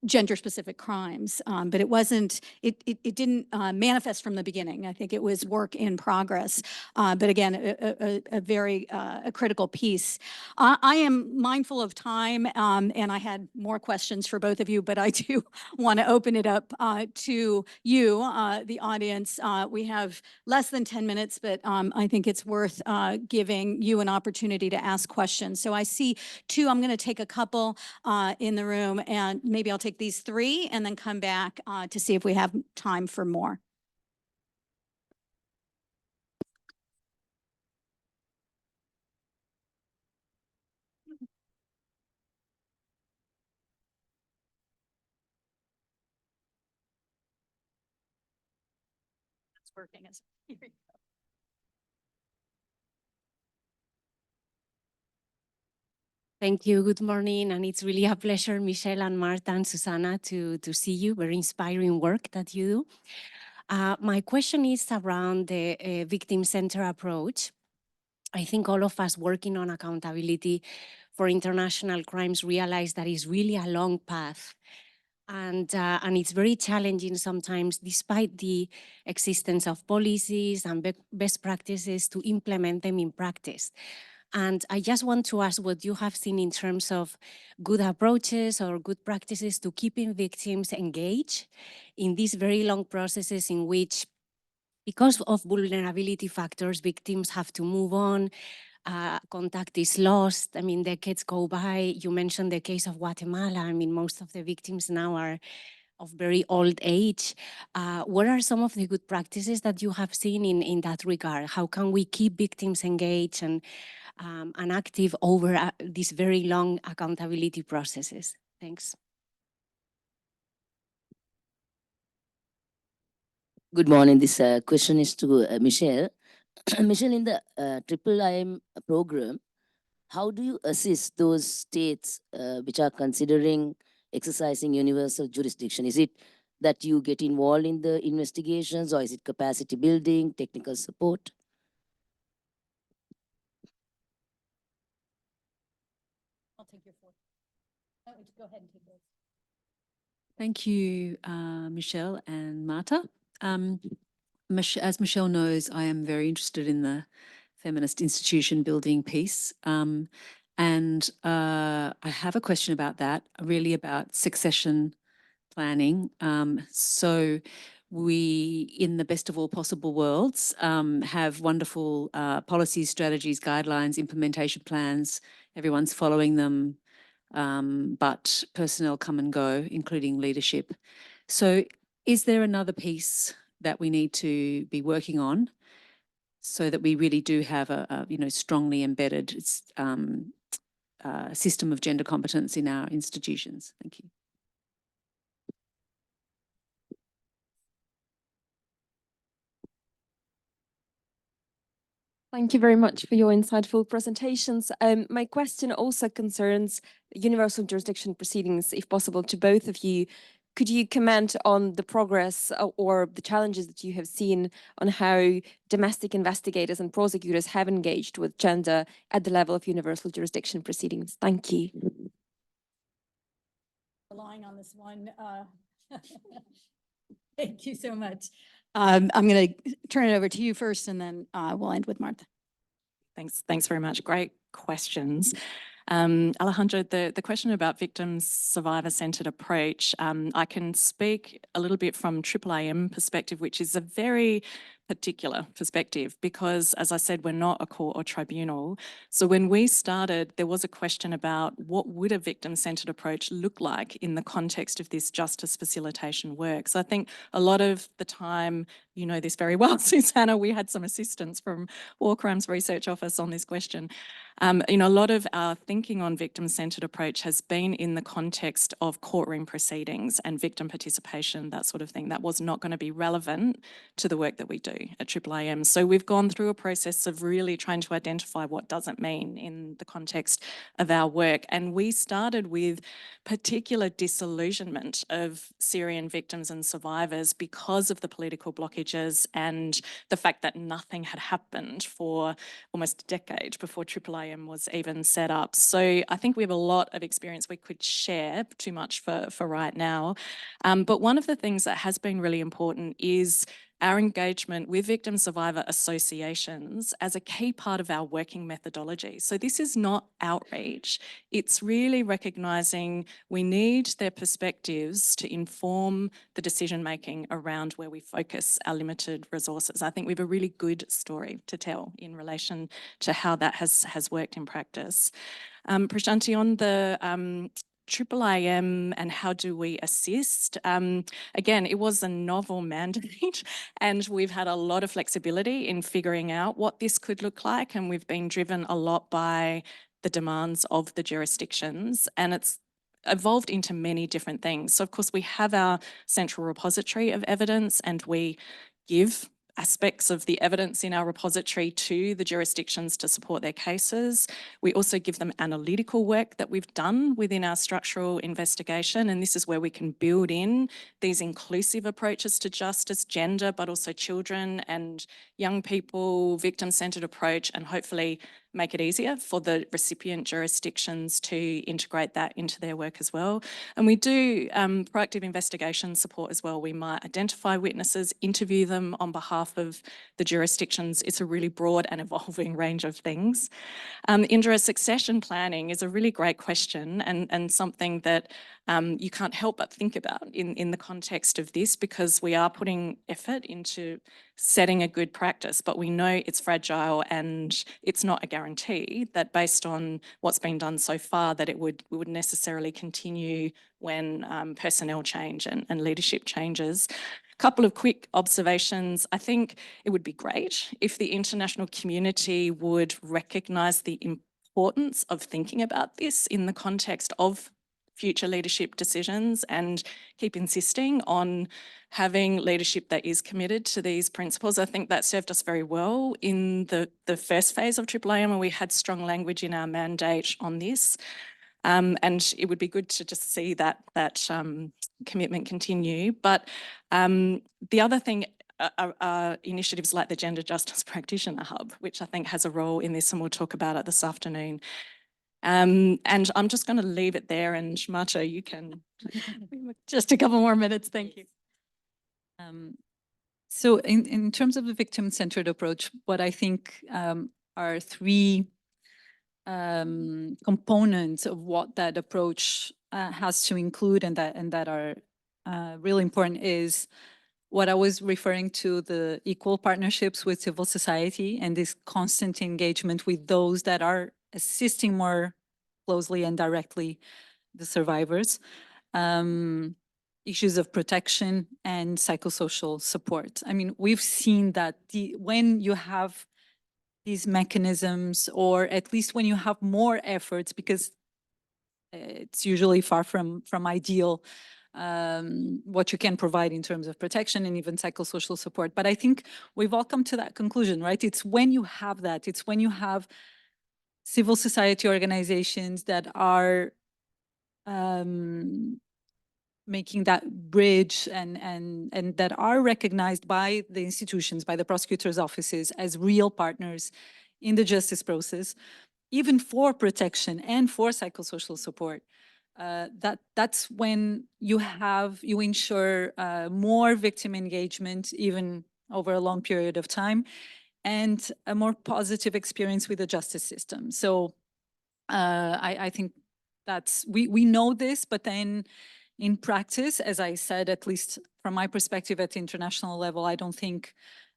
gender-specific crimes. But it wasn't, it didn't manifest from the beginning. I think it was work in progress. But again, a very critical piece. I am mindful of time, and I had more questions for both of you, but I do want to open it up to you, the audience. We have less than 10 minutes, but I think it's worth giving you an opportunity to ask questions. So I see two. I'm going to take a couple in the room, and maybe I'll take these three and then come back to see if we have time for more. It's working. Here we go. Thank you. Good morning. And it's really a pleasure, Michelle and Marta and Susanna, to see you. Very inspiring work that you do. My question is around the victim-centered approach. I think all of us working on accountability for international crimes realize that it's really a long path. And it's very challenging sometimes, despite the existence of policies and best practices, to implement them in practice. And I just want to ask what you have seen in terms of good approaches or good practices to keeping victims engaged in these very long processes in which, because of vulnerability factors, victims have to move on, contact is lost. I mean, decades go by. You mentioned the case of Guatemala. I mean, most of the victims now are of very old age. What are some of the good practices that you have seen in that regard? How can we keep victims engaged and active over these very long accountability processes? Thanks. Good morning. This question is to Michelle. Michelle, in the Triple IM program, how do you assist those states which are considering exercising universal jurisdiction? Is it that you get involved in the investigations, or is it capacity building, technical support? I'll take your fourth. Oh, go ahead and take those. Thank you, Michelle and Marta. As Michelle knows, I am very interested in the feminist institution building piece. And I have a question about that, really about succession planning. So we, in the best of all possible worlds, have wonderful policies, strategies, guidelines, implementation plans. Everyone's following them, but personnel come and go, including leadership. So is there another piece that we need to be working on so that we really do have a strongly embedded system of gender competence in our institutions? Thank you. Thank you very much for your insightful presentations. My question also concerns universal jurisdiction proceedings, if possible, to both of you. Could you comment on the progress or the challenges that you have seen on how domestic investigators and prosecutors have engaged with gender at the level of universal jurisdiction proceedings? Thank you. Relying on this one. Thank you so much. I'm going to turn it over to you first, and then we'll end with Martha. Thanks very much. Great questions. Alejandro, the question about victims survivor-centred approach, I can speak a little bit from IIIM perspective, which is a very particular perspective because, as I said, we're not a court or tribunal. So when we started, there was a question about what would a victim-centred approach look like in the context of this justice facilitation work. So I think a lot of the time, you know this very well, Susanna, we had some assistance from War Crimes Research Office on this question. A lot of our thinking on victim-centred approach has been in the context of courtroom proceedings and victim participation, that sort of thing. That was not going to be relevant to the work that we do at IIIM. So we've gone through a process of really trying to identify what does it mean in the context of our work. And we started with particular disillusionment of Syrian victims and survivors because of the political blockages and the fact that nothing had happened for almost a decade before IIIM was even set up. So I think we have a lot of experience we could share, too much for right now. But one of the things that has been really important is our engagement with victim survivor associations as a key part of our working methodology. So this is not outreach. It's really recognising we need their perspectives to inform the decision-making around where we focus our limited resources. I think we have a really good story to tell in relation to how that has worked in practice. Prashanti, on the IIIM and how do we assist? Again, it was a novel mandate and we've had a lot of flexibility in figuring out what this could look like, and we've been driven a lot by the demands of the jurisdictions, and it's evolved into many different things. So of course we have our central repository of evidence and we give aspects of the evidence in our repository to the jurisdictions to support their cases. We also give them analytical work that we've done within our structural investigation, and this is where we can build in these inclusive approaches to justice, gender, but also children and young people, victim-centred approach, and hopefully make it easier for the recipient jurisdictions to integrate that into their work as well. And we do proactive investigation support as well. We might identify witnesses, interview them on behalf of the jurisdictions. It's a really broad and evolving range of things. Indira, succession planning is a really great question and something that you can't help but think about in the context of this, because we are putting effort into setting a good practice, but we know it's fragile and it's not a guarantee that based on what's been done so far that it would necessarily continue when personnel change and leadership changes. Couple of quick observations. I think it would be great if the international community would recognise the importance of thinking about this in the context of future leadership decisions and keep insisting on having leadership that is committed to these principles. I think that served us very well in the first phase of IIIM, where we had strong language in our mandate on this. And it would be good to just see that commitment continue. But the other thing are initiatives like the Gender Justice Practitioner Hub, which I think has a role in this, and we'll talk about it this afternoon. And I'm just going to leave it there, and Marta, you can. Just a couple more minutes, thank you. So in terms of the victim-centered approach, what I think are three components of what that approach has to include and that are really important is what I was referring to, the equal partnerships with civil society and this constant engagement with those that are assisting more closely and directly the survivors. Issues of protection and psychosocial support. I mean, we've seen that when you have these mechanisms, or at least when you have more efforts, because it's usually far from ideal, what you can provide in terms of protection and even psychosocial support. But I think we've all come to that conclusion, right? It's when you have that, it's when you have civil society organizations that are making that bridge and that are recognized by the institutions, by the prosecutors' offices as real partners in the justice process, even for protection and for psychosocial support. That's when you ensure more victim engagement, even over a long period of time, and a more positive experience with the justice system. So I think we know this, but then in practice, as I said, at least from my perspective at the international level, I don't think,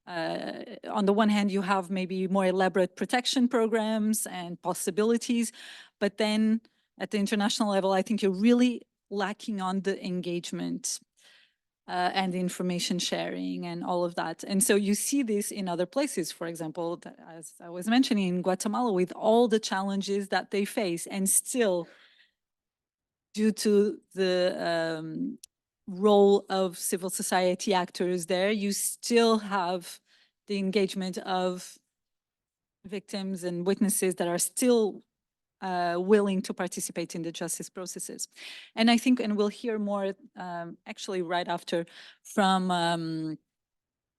on the one hand, you have maybe more elaborate protection programs and possibilities, but then at the international level, I think you're really lacking on the engagement and the information sharing and all of that. And so you see this in other places, for example, as I was mentioning, in Guatemala, with all the challenges that they face, and still, due to the role of civil society actors there, you still have the engagement of victims and witnesses that are still willing to participate in the justice processes. And I think, and we'll hear more actually right after from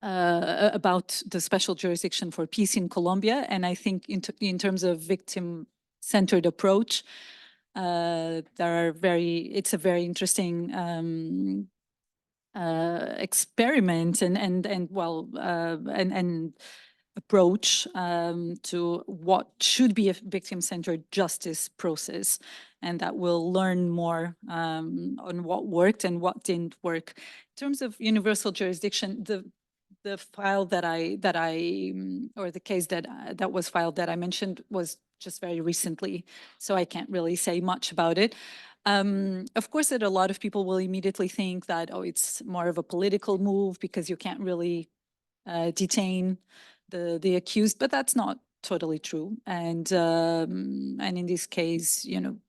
about the special jurisdiction for peace in Colombia. And I think in terms of victim-centered approach, it's a very interesting experiment and approach to what should be a victim-centered justice process, and that we'll learn more on what worked and what didn't work. In terms of universal jurisdiction, the file or the case that was filed that I mentioned was just very recently, so I can't really say much about it. Of course, that a lot of people will immediately think that, oh, it's more of a political move because you can't really detain the accused, but that's not totally true. And in this case, you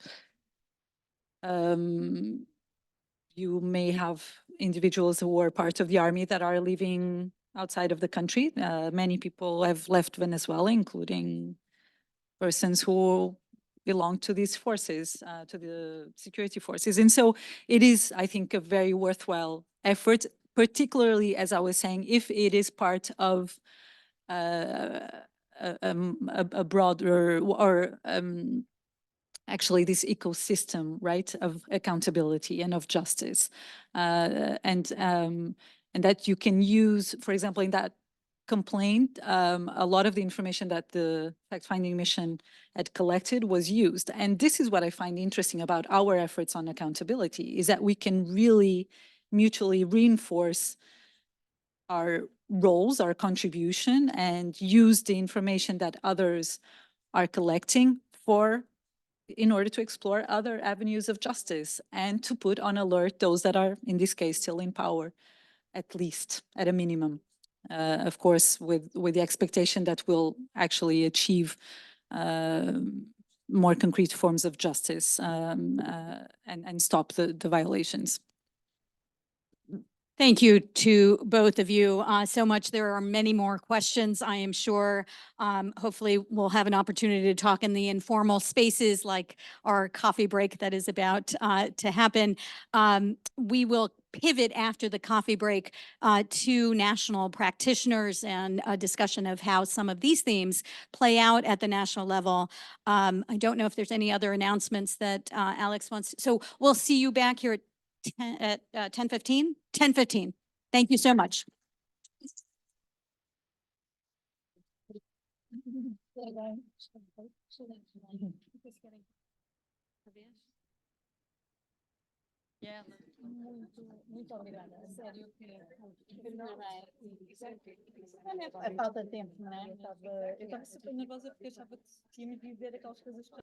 may have individuals who were part of the army that are living outside of the country. Many people have left Venezuela, including persons who belong to these forces, to the security forces. And so it is, I think, a very worthwhile effort, particularly, as I was saying, if it is part of a broader, or actually this ecosystem, right, of accountability and of justice. And that you can use, for example, in that complaint, a lot of the information that the fact-finding mission had collected was used. And this is what I find interesting about our efforts on accountability, is that we can really mutually reinforce our roles, our contribution, and use the information that others are collecting in order to explore other avenues of justice and to put on alert those that are, in this case, still in power, at least, at a minimum. Of course, with the expectation that we'll actually achieve more concrete forms of justice and stop the violations. Thank you to both of you so much. There are many more questions, I am sure. Hopefully, we'll have an opportunity to talk in the informal spaces like our coffee break that is about to happen. We will pivot after the coffee break to national practitioners and a discussion of how some of these themes play out at the national level. I don't know if there's any other announcements that Alex wants. So we'll see you back here at 10:15? 10:15. Thank you so much. Yeah. Muito obrigada. A sério que a falta de tempo, não é? Eu estava super nervosa porque achava que tínhamos de dizer aquelas coisas que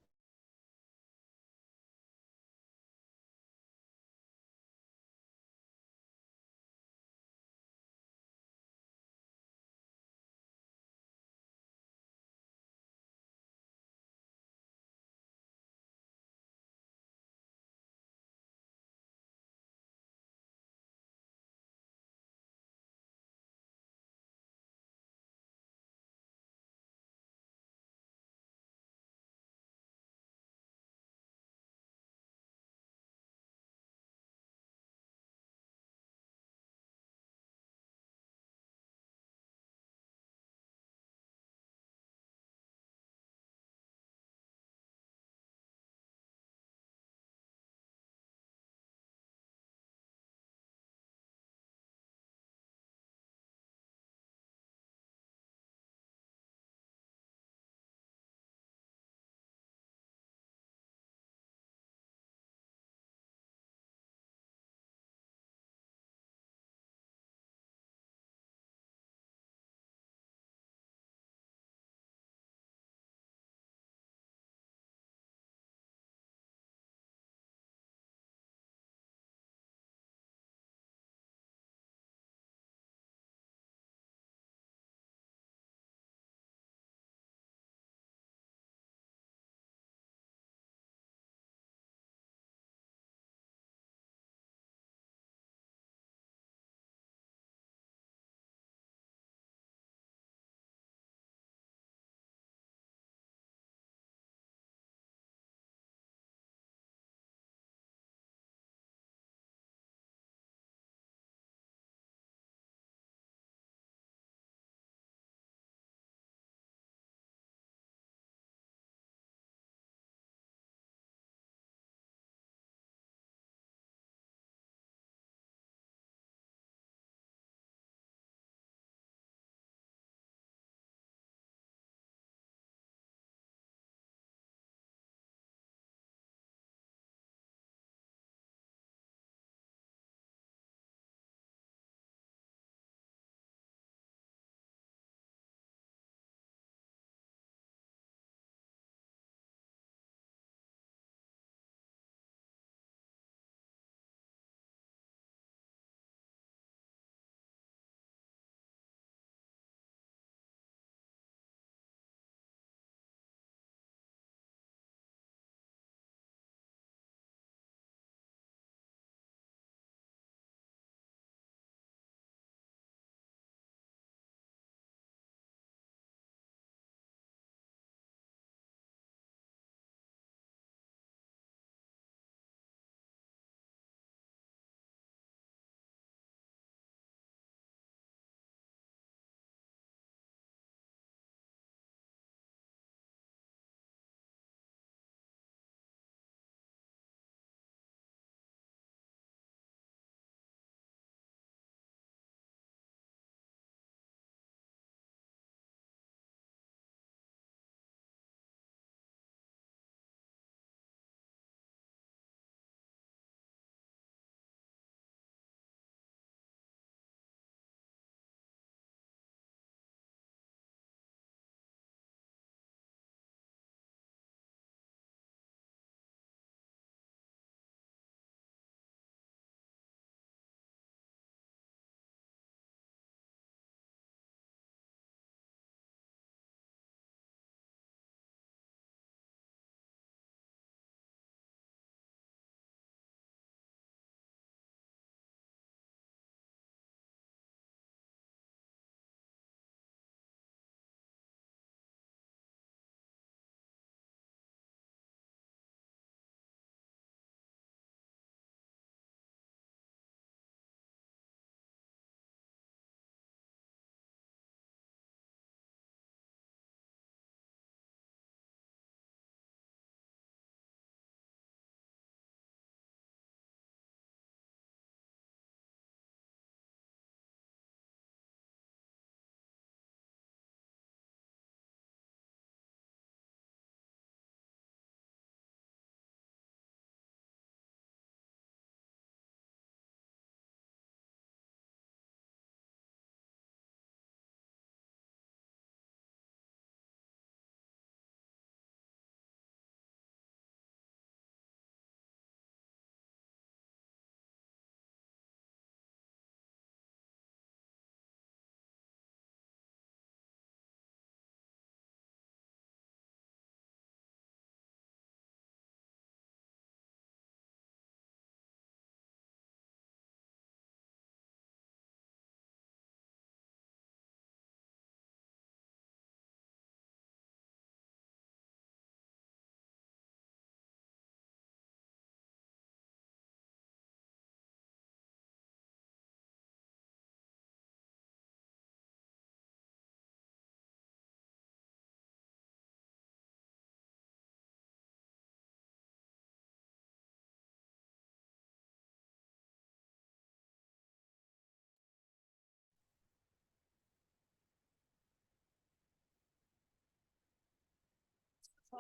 I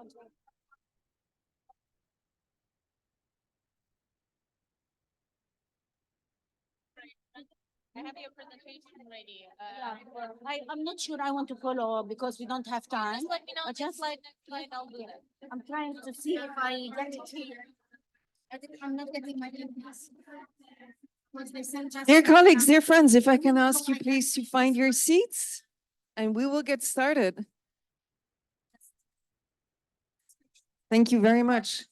have your presentation ready. I'm not sure I want to follow because we don't have time. Just let me know. But just slide, next slide, I'll do it. I'm trying to see if I get it here. I think I'm not getting my links. Dear colleagues, dear friends, if I can ask you please to find your seats and we will get started. Thank you very much.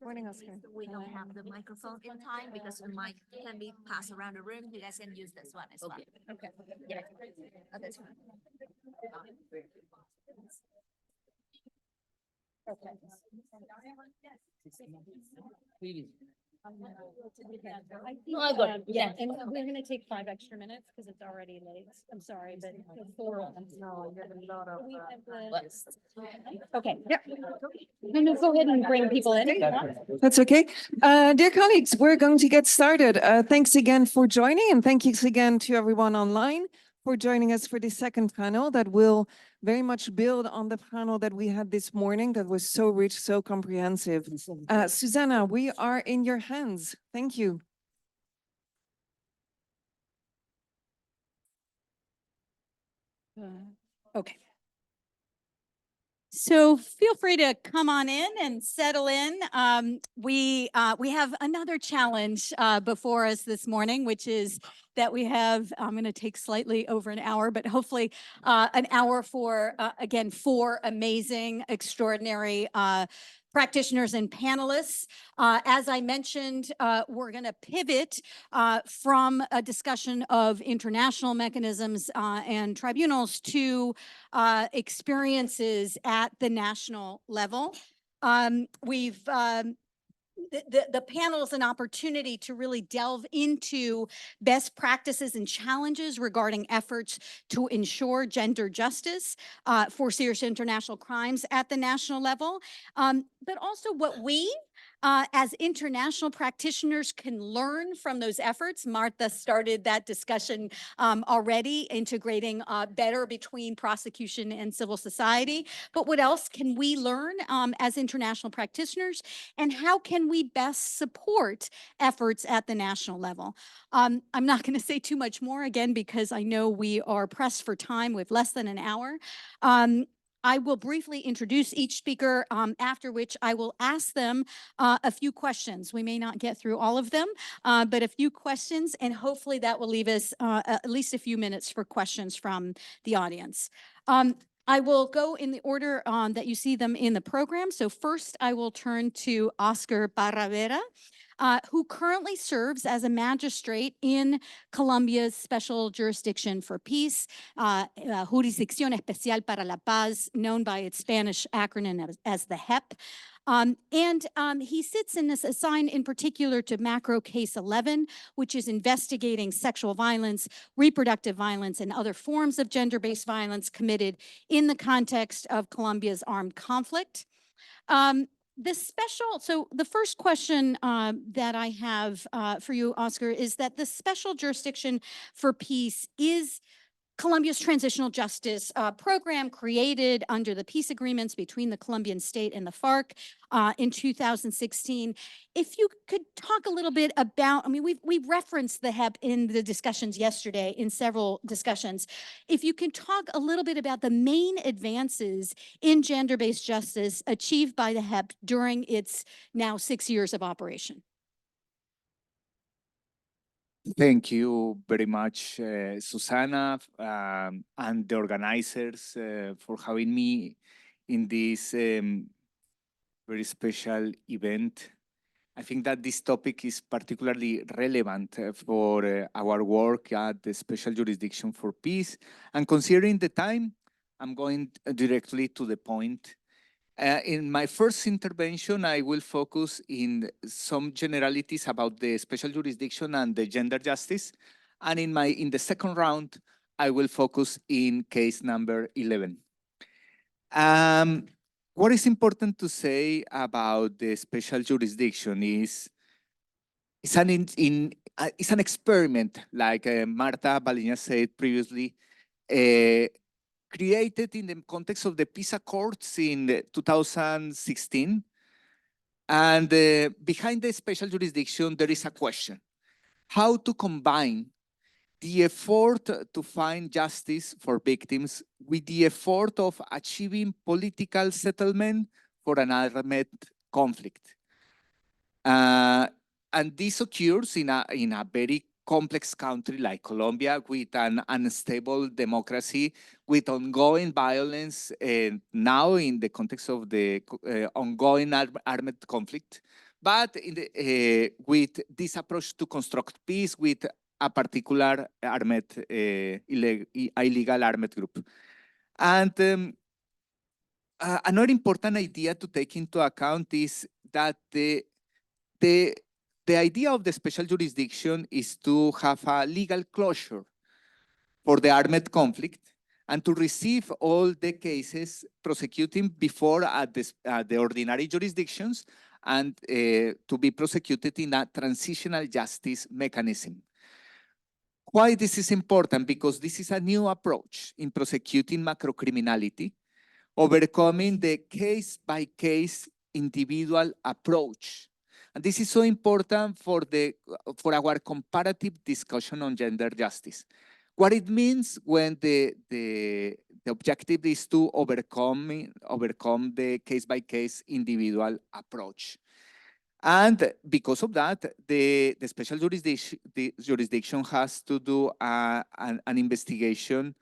Morning, Oscar. We don't have the microphone in time because the mic can be passed around the room. You guys can use this one as well. Okay. Yeah. Oh, that's fine. No, I got it. Yeah, and we're gonna take 5 extra minutes because it's already late. I'm sorry, but before. We have the- Okay, yeah. No, go ahead and bring people in. if you want. That's okay. Dear colleagues, we're going to get started. Thanks again for joining and thanks again to everyone online for joining us for the second panel that will very much build on the panel that we had this morning that was so rich, so comprehensive. Susanna, we are in your hands. Thank you. Okay. So feel free to come on in and settle in. We have another challenge before us this morning, which is that we have, I'm going to take slightly over an hour, but hopefully an hour for, again, 4 amazing, extraordinary practitioners and panelists. As I mentioned, we're going to pivot from a discussion of international mechanisms and tribunals to experiences at the national level. The panel is an opportunity to really delve into best practices and challenges regarding efforts to ensure gender justice for serious international crimes at the national level, but also what we as international practitioners can learn from those efforts. Martha started that discussion already, integrating better between prosecution and civil society. But what else can we learn as international practitioners, and how can we best support efforts at the national level? I'm not going to say too much more, again, because I know we are pressed for time with less than an hour. I will briefly introduce each speaker, after which I will ask them a few questions. We may not get through all of them, but a few questions, and hopefully that will leave us at least a few minutes for questions from the audience. I will go in the order that you see them in the program. So first, I will turn to Oscar Barravera, who currently serves as a magistrate in Colombia's Special Jurisdiction for Peace, Jurisdicción Especial para la Paz, known by its Spanish acronym as the HEP. He sits in this, assigned in particular to macro case 11, which is investigating sexual violence, reproductive violence, and other forms of gender-based violence committed in the context of Colombia's armed conflict. So the first question that I have for you, Oscar, is that the Special Jurisdiction for Peace is Colombia's transitional justice program created under the peace agreements between the Colombian state and the FARC in 2016. If you could talk a little bit about, I mean, we've referenced the HEP in the discussions yesterday in several discussions. If you can talk a little bit about the main advances in gender-based justice achieved by the HEP during its now 6 years of operation. Thank you very much, Susanna, and the organizers for having me in this very special event. I think that this topic is particularly relevant for our work at the Special Jurisdiction for Peace. And considering the time, I'm going directly to the point. In my first intervention, I will focus in some generalities about the special jurisdiction and the gender justice. And in the second round, I will focus in case number 11. What is important to say about the special jurisdiction is it's it's an experiment, like Marta Baliña said previously, created in the context of the peace accords in 2016. And behind the special jurisdiction, there is a question: how to combine the effort to find justice for victims with the effort of achieving political settlement for an armed conflict. And this occurs in a very complex country like Colombia, with an unstable democracy, with ongoing violence, and now in the context of the ongoing armed conflict, but with this approach to construct peace with a particular armed, illegal armed group. And another important idea to take into account is that the idea of the special jurisdiction is to have a legal closure for the armed conflict and to receive all the cases prosecuting before at the ordinary jurisdictions, and to be prosecuted in a transitional justice mechanism. Why this is important? Because this is a new approach in prosecuting macrocriminality, overcoming the case-by-case individual approach. And this is so important for our comparative discussion on gender justice. What it means when the objective is to overcome the case-by-case individual approach. And because of that, the special jurisdiction has to do an investigation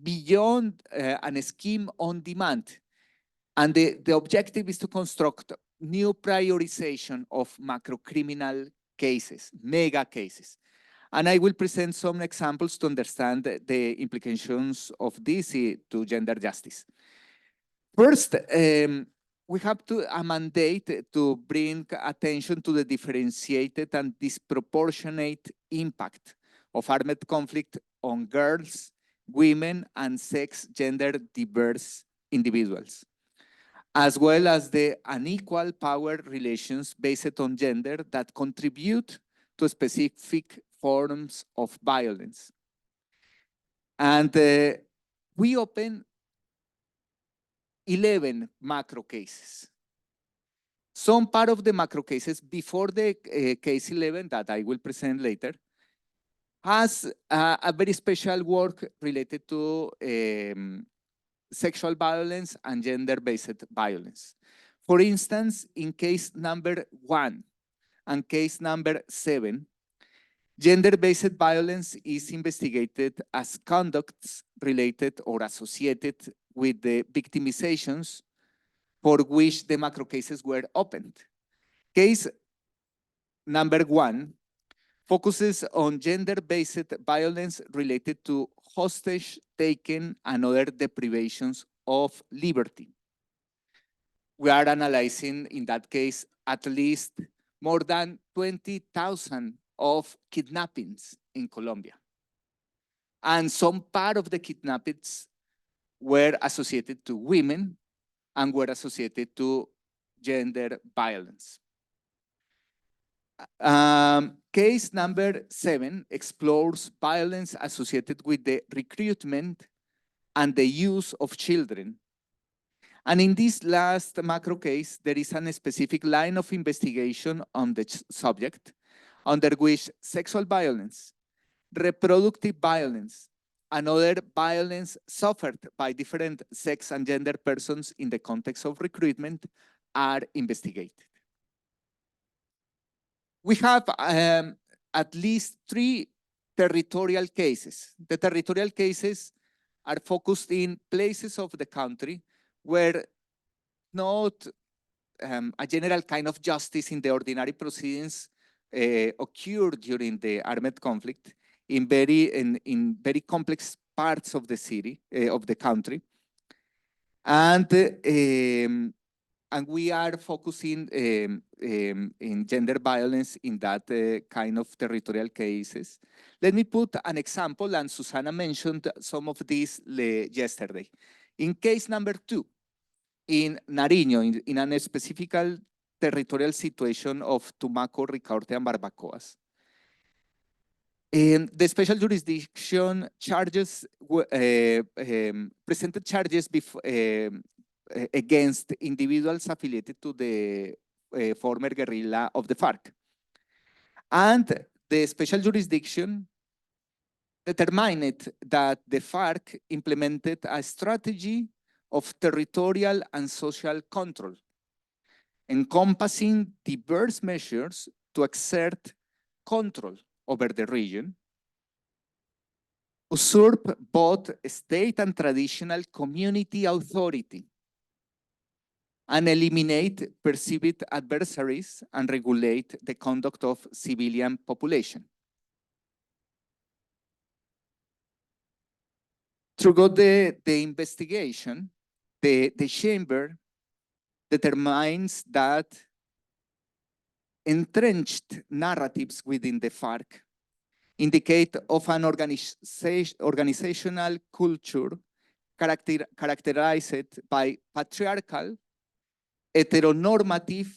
beyond an scheme on demand. And the objective is to construct new prioritization of macrocriminal cases, mega cases. And I will present some examples to understand the implications of this to gender justice. First, we have a mandate to bring attention to the differentiated and disproportionate impact of armed conflict on girls, women, and gender diverse individuals, as well as the unequal power relations based on gender that contribute to specific forms of violence. And we open 11 macro cases. Some part of the macro cases before the case 11 that I will present later has a very special work related to sexual violence and gender-based violence. For instance, in case number 1 and case number 7, gender-based violence is investigated as conducts related or associated with the victimizations for which the macro cases were opened. Case number 1 focuses on gender-based violence related to hostage taking and other deprivations of liberty. We are analyzing, in that case, at least more than 20,000 of kidnappings in Colombia. And some part of the kidnappings were associated to women and were associated to gender violence. Case number 7 explores violence associated with the recruitment and the use of children. And in this last macro case, there is a specific line of investigation on the subject, under which sexual violence, reproductive violence, and other violence suffered by different sex and gender persons in the context of recruitment are investigated. We have at least 3 territorial cases. The territorial cases are focused in places of the country where not a general kind of justice in the ordinary proceedings occurred during the armed conflict in very complex parts of the city, of the country. And we are focusing in gender violence in that kind of territorial cases. Let me put an example, and Susana mentioned some of these yesterday. In case number 2, in Nariño, in a specific territorial situation of Tumaco, Ricaurte, and Barbacoas. The special jurisdiction charges presented charges against individuals affiliated to the former guerrilla of the FARC. And the special jurisdiction determined that the FARC implemented a strategy of territorial and social control, encompassing diverse measures to exert control over the region, usurp both state and traditional community authority, and eliminate perceived adversaries and regulate the conduct of civilian population. Throughout the investigation, the chamber determines that entrenched narratives within the FARC indicate of an organizational culture characterized by patriarchal, heteronormative,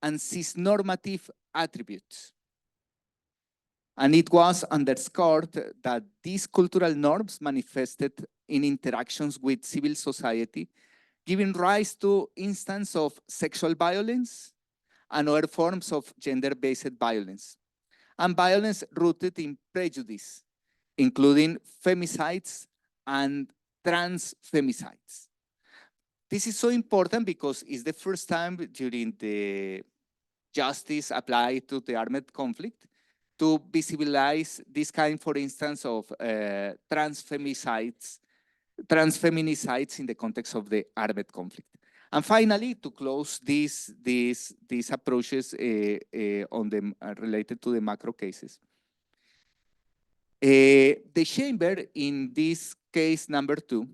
and cisnormative attributes. And it was underscored that these cultural norms manifested in interactions with civil society, giving rise to instances of sexual violence and other forms of gender-based violence, and violence rooted in prejudice, including femicides and trans femicides. This is so important because it's the first time during the justice applied to the armed conflict to visualize this kind, for instance, of trans feminicides in the context of the armed conflict. And finally, to close these approaches related to the macro cases, the chamber in this case number 2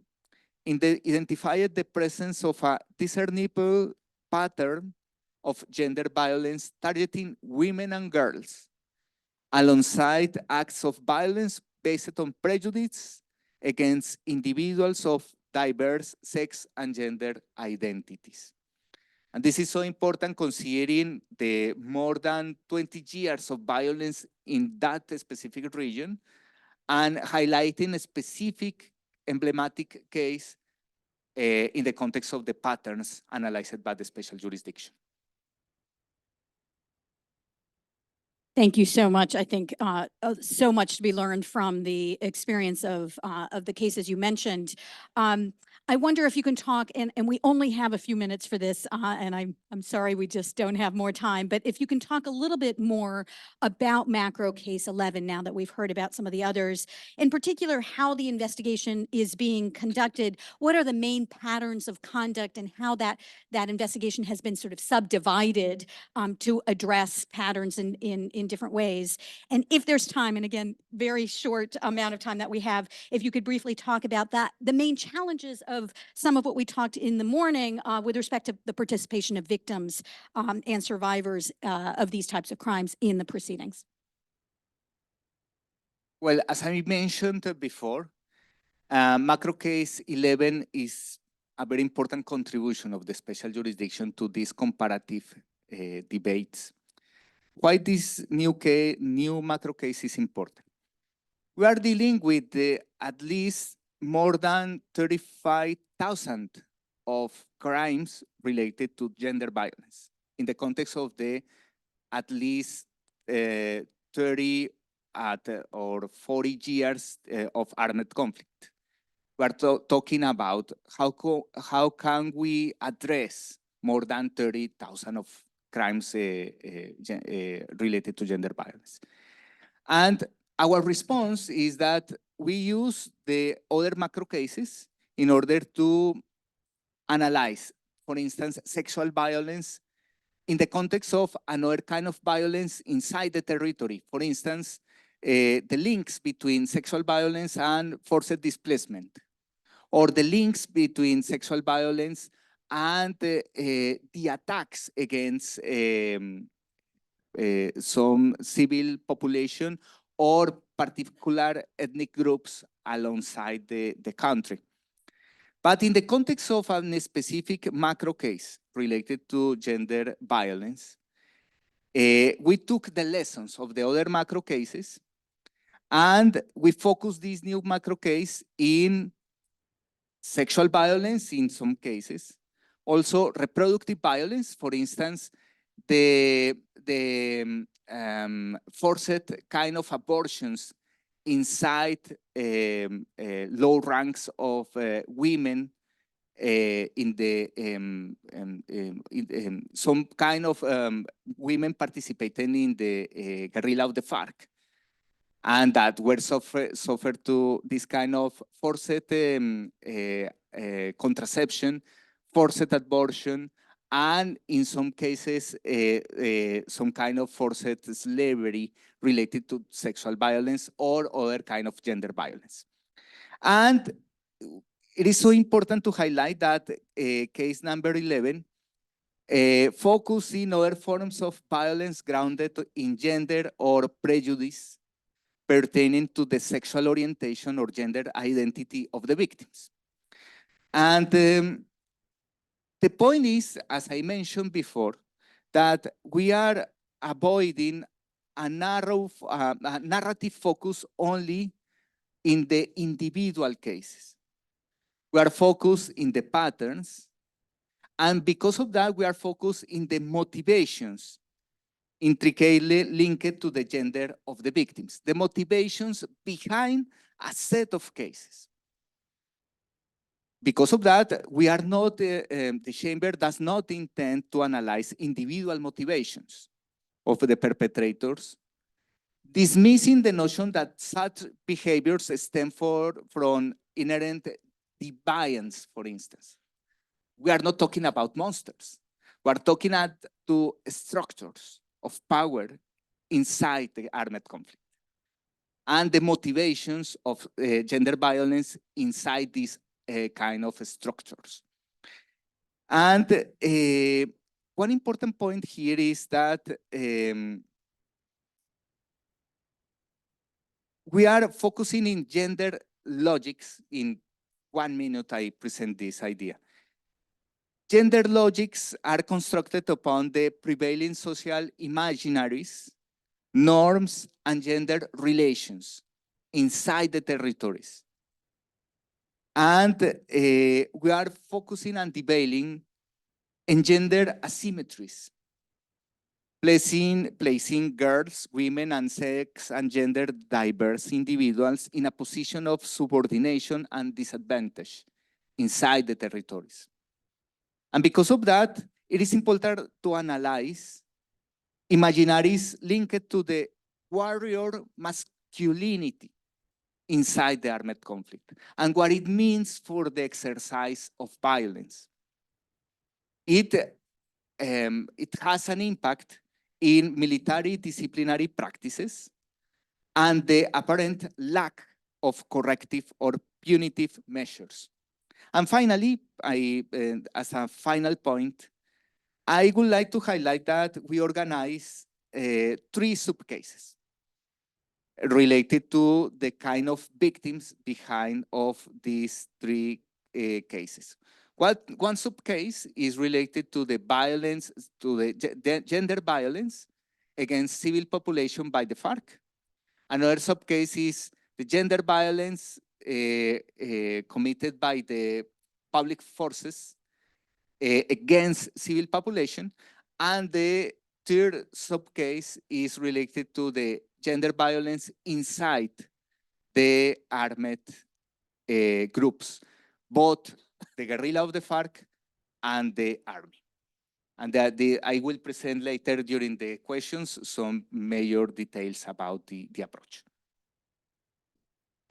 identified the presence of a discernible pattern of gender violence targeting women and girls, alongside acts of violence based on prejudice against individuals of diverse sex and gender identities. And this is so important considering the more than 20 years of violence in that specific region, and highlighting a specific emblematic case in the context of the patterns analyzed by the special jurisdiction. Thank you so much. I think so much to be learned from the experience of the cases you mentioned. I wonder if you can talk, and we only have a few minutes for this, and I'm sorry we just don't have more time, but if you can talk a little bit more about macro case 11 now that we've heard about some of the others, in particular how the investigation is being conducted, what are the main patterns of conduct, and how that investigation has been sort of subdivided to address patterns in different ways. And if there's time, and again, very short amount of time that we have, if you could briefly talk about that, the main challenges of some of what we talked in the morning with respect to the participation of victims and survivors of these types of crimes in the proceedings. Well, as I mentioned before, macro case 11 is a very important contribution of the special jurisdiction to these comparative debates. Why this new macro case is important? We are dealing with at least more than 35,000 of crimes related to gender violence in the context of the at least 30 or 40 years of armed conflict. We are talking about how can we address more than 30,000 of crimes related to gender violence. And our response is that we use the other macro cases in order to analyze, for instance, sexual violence in the context of another kind of violence inside the territory. For instance, the links between sexual violence and forced displacement, or the links between sexual violence and the attacks against some civil population or particular ethnic groups alongside the country. But in the context of a specific macro case, related to gender violence, we took the lessons of the other macro cases and we focused this new macro case in sexual violence in some cases, also reproductive violence, for instance, the forced kind of abortions inside low ranks of women in the some kind of women participating in the guerrilla of the FARC, and that were suffered to this kind of forced contraception, forced abortion, and in some cases, some kind of forced slavery related to sexual violence or other kind of gender violence. And it is so important to highlight that case number 11 focus in other forms of violence grounded in gender or prejudice pertaining to the sexual orientation or gender identity of the victims. And the point is, as I mentioned before, that we are avoiding a narrow narrative focus only in the individual cases. We are focused in the patterns, and because of that, we are focused in the motivations intricately linked to the gender of the victims, the motivations behind a set of cases. Because of that, we are not, the chamber does not intend to analyze individual motivations of the perpetrators, dismissing the notion that such behaviors stem from inherent deviance, for instance. We are not talking about monsters. We are talking to structures of power inside the armed conflict and the motivations of gender violence inside these kind of structures. And one important point here is that we are focusing in gender logics. In 1 minute, I present this idea. Gender logics are constructed upon the prevailing social imaginaries, norms, and gender relations inside the territories. And we are focusing on debating in gender asymmetries, placing girls, women, and sex and gender diverse individuals in a position of subordination and disadvantage inside the territories. And because of that, it is important to analyze imaginaries linked to the warrior masculinity inside the armed conflict and what it means for the exercise of violence. It has an impact in military disciplinary practices and the apparent lack of corrective or punitive measures. And finally, as a final point, I would like to highlight that we organize 3 subcases related to the kind of victims behind of these 3 cases. One subcase is related to the violence, to the gender violence against civil population by the FARC. Another subcase is the gender violence committed by the public forces against civil population. And the third subcase is related to the gender violence inside the armed groups, both the guerrilla of the FARC and the army. And I will present later during the questions some major details about the approach.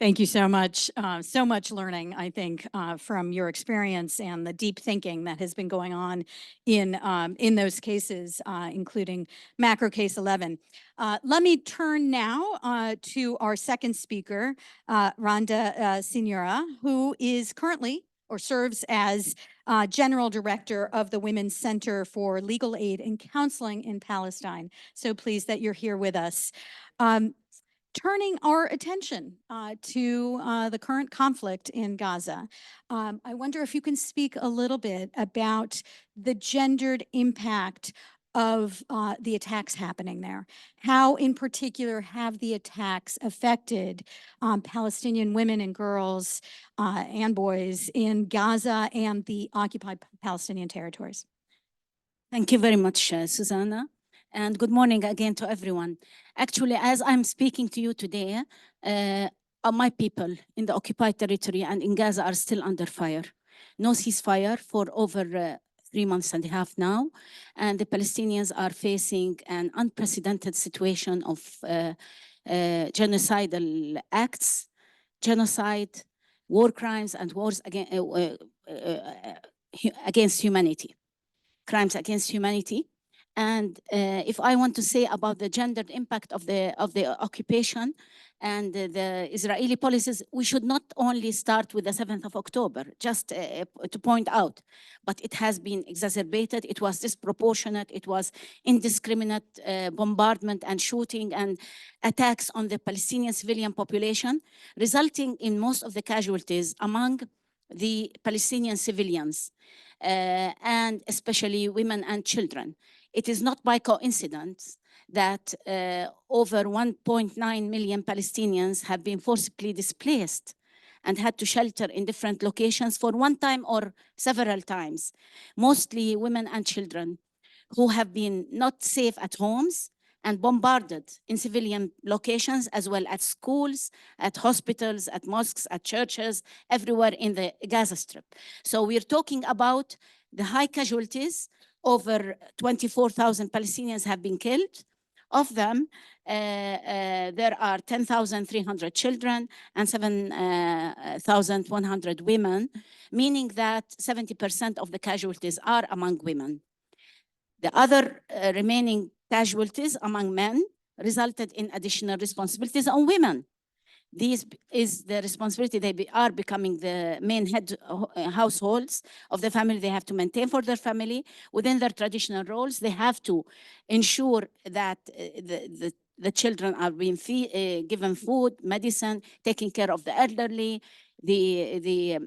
Thank you so much. So much learning, I think, from your experience and the deep thinking that has been going on in those cases, including macro case 11. Let me turn now to our second speaker, Rhonda Signora, who is currently or serves as General Director of the Women's Center for Legal Aid and Counseling in Palestine. So pleased that you're here with us. turning our attention to the current conflict in Gaza. I wonder if you can speak a little bit about the gendered impact of the attacks happening there. How in particular have the attacks affected Palestinian women and girls and boys in Gaza and the occupied Palestinian territories? Thank you very much, Susanna. And good morning again to everyone. Actually, as I'm speaking to you today, my people in the occupied territory and in Gaza are still under fire. No ceasefire for over 3 months and a half now. And the Palestinians are facing an unprecedented situation of genocidal acts, genocide, war crimes, and wars against humanity. Crimes against humanity. And if I want to say about the gendered impact of the occupation and the Israeli policies, we should not only start with the 7th of October, just to point out, but it has been exacerbated. It was disproportionate. It was indiscriminate bombardment and shooting and attacks on the Palestinian civilian population, resulting in most of the casualties among the Palestinian civilians. And especially women and children. It is not by coincidence that over 1.9 million Palestinians have been forcibly displaced and had to shelter in different locations for one time or several times, mostly women and children who have been not safe at homes and bombarded in civilian locations, as well as schools, at hospitals, at mosques, at churches, everywhere in the Gaza Strip. So we're talking about the high casualties. Over 24,000 Palestinians have been killed. Of them, there are 10,300 children and 7,100 women, meaning that 70% of the casualties are among women. The other remaining casualties among men resulted in additional responsibilities on women. This is the responsibility. They are becoming the main head households of the family. They have to maintain for their family within their traditional roles. They have to ensure that the children are being given food, medicine, taking care of the elderly, the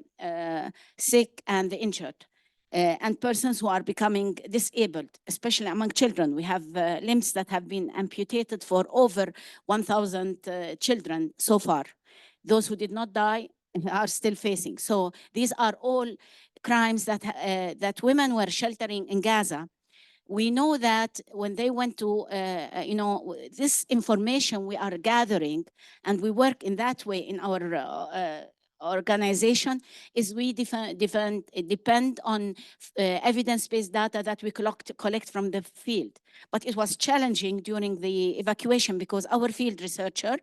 sick and the injured. And persons who are becoming disabled, especially among children. We have limbs that have been amputated for over 1,000 children so far. Those who did not die are still facing. So these are all crimes that, that women were sheltering in Gaza. We know that when they went to, this information we are gathering, and we work in that way in our organization, is we depend on evidence-based data that we collect from the field. But it was challenging during the evacuation because our field researcher,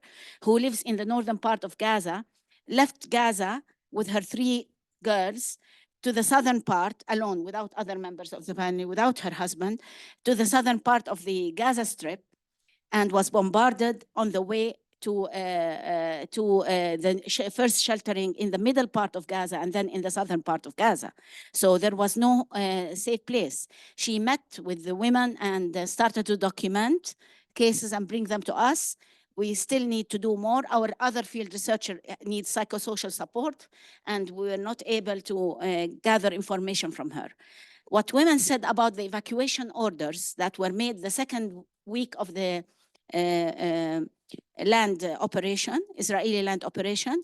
who lives in the northern part of Gaza, left Gaza with her 3 girls to the southern part alone, without other members of the family, without her husband, to the southern part of the Gaza Strip, and was bombarded on the way to the first sheltering in the middle part of Gaza and then in the southern part of Gaza. So there was no safe place. She met with the women and started to document cases and bring them to us. We still need to do more. Our other field researcher needs psychosocial support, and we were not able to gather information from her. What women said about the evacuation orders that were made the second week of the land operation, Israeli land operation,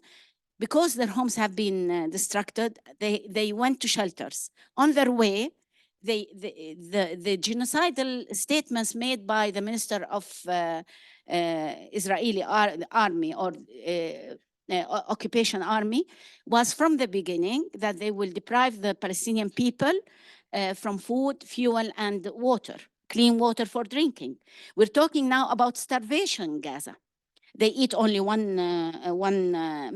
because their homes have been destructed, they went to shelters. On their way, the genocidal statements made by the Minister of Israeli army or occupation army was from the beginning that they will deprive the Palestinian people from food, fuel, and water, clean water for drinking. We're talking now about starvation in Gaza. They eat only one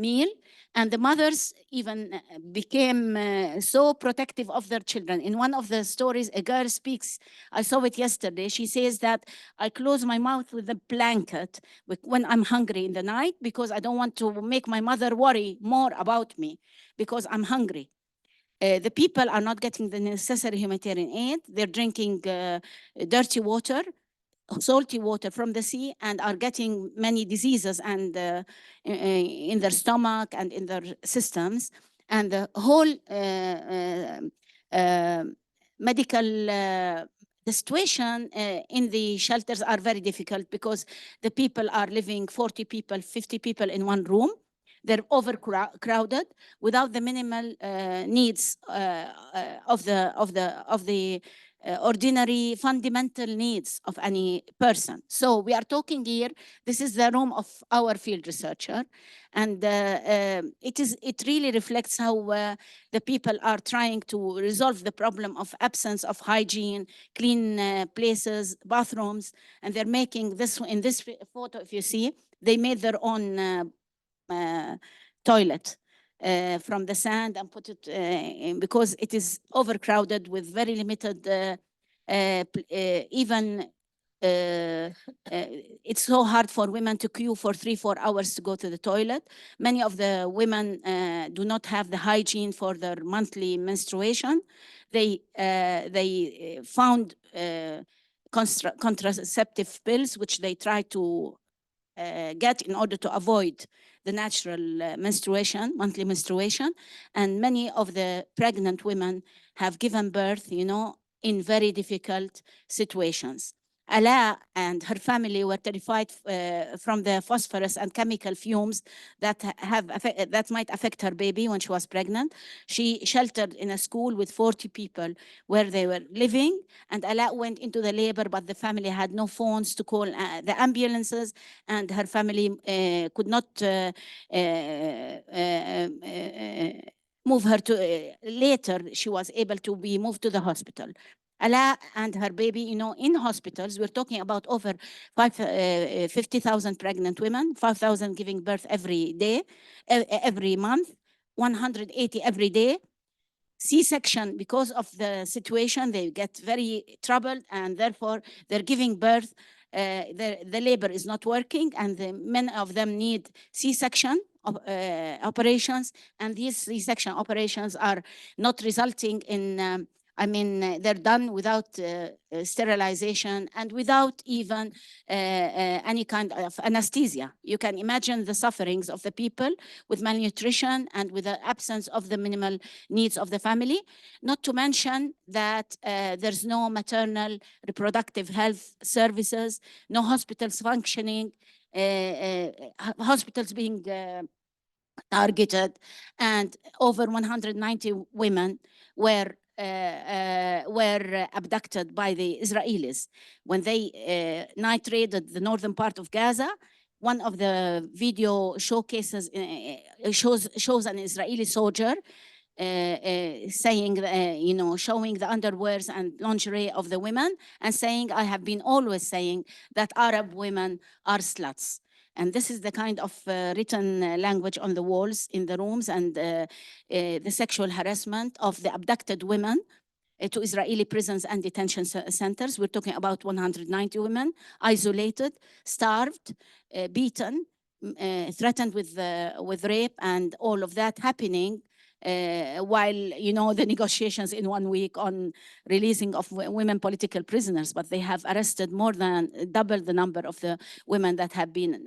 meal, and the mothers even became so protective of their children. In one of the stories, a girl speaks, I saw it yesterday, she says that I close my mouth with a blanket when I'm hungry in the night because I don't want to make my mother worry more about me because I'm hungry. The people are not getting the necessary humanitarian aid. They're drinking dirty water. salty water from the sea and are getting many diseases and in their stomach and in their systems. And the whole medical the situation in the shelters are very difficult because the people are living 40 people, 50 people in one room. They're overcrowded without the minimal needs of the ordinary fundamental needs of any person. So we are talking here, this is the room of our field researcher, and it really reflects how the people are trying to resolve the problem of absence of hygiene, clean places, bathrooms, and they're making this, in this photo, if you see, they made their own toilet from the sand and put it in, because it is overcrowded with very limited even it's so hard for women to queue for 3-4 hours to go to the toilet. Many of the women do not have the hygiene for their monthly menstruation. They found contraceptive pills, which they try to get in order to avoid the natural menstruation, monthly menstruation. And many of the pregnant women have given birth, you know, in very difficult situations. Ala and her family were terrified from the phosphorus and chemical fumes that might affect her baby when she was pregnant. She sheltered in a school with 40 people where they were living, and Ala went into the labor, but the family had no phones to call the ambulances, and her family could not move her to, later she was able to be moved to the hospital. Ala and her baby, you know, in hospitals, we're talking about over 50,000 pregnant women, 5,000 giving birth every day, every month, 180 every day. C-section, because of the situation, they get very troubled, and therefore they're giving birth. The labor is not working, and many of them need C-section operations, and these C-section operations are not resulting in they're done without sterilization and without even any kind of anesthesia. You can imagine the sufferings of the people with malnutrition and with the absence of the minimal needs of the family. Not to mention that there's no maternal reproductive health services, no hospitals functioning, hospitals being targeted, and over 190 women were abducted by the Israelis. When they night raided the northern part of Gaza, one of the video showcases shows an Israeli soldier saying, you know, showing the underwears and lingerie of the women and saying, I have been always saying that Arab women are sluts. And this is the kind of written language on the walls in the rooms, and the sexual harassment of the abducted women to Israeli prisons and detention centers. We're talking about 190 women, isolated, starved, beaten, threatened with rape, and all of that happening while, you know, the negotiations in 1 week on releasing of women political prisoners, but they have arrested more than double the number of the women that have been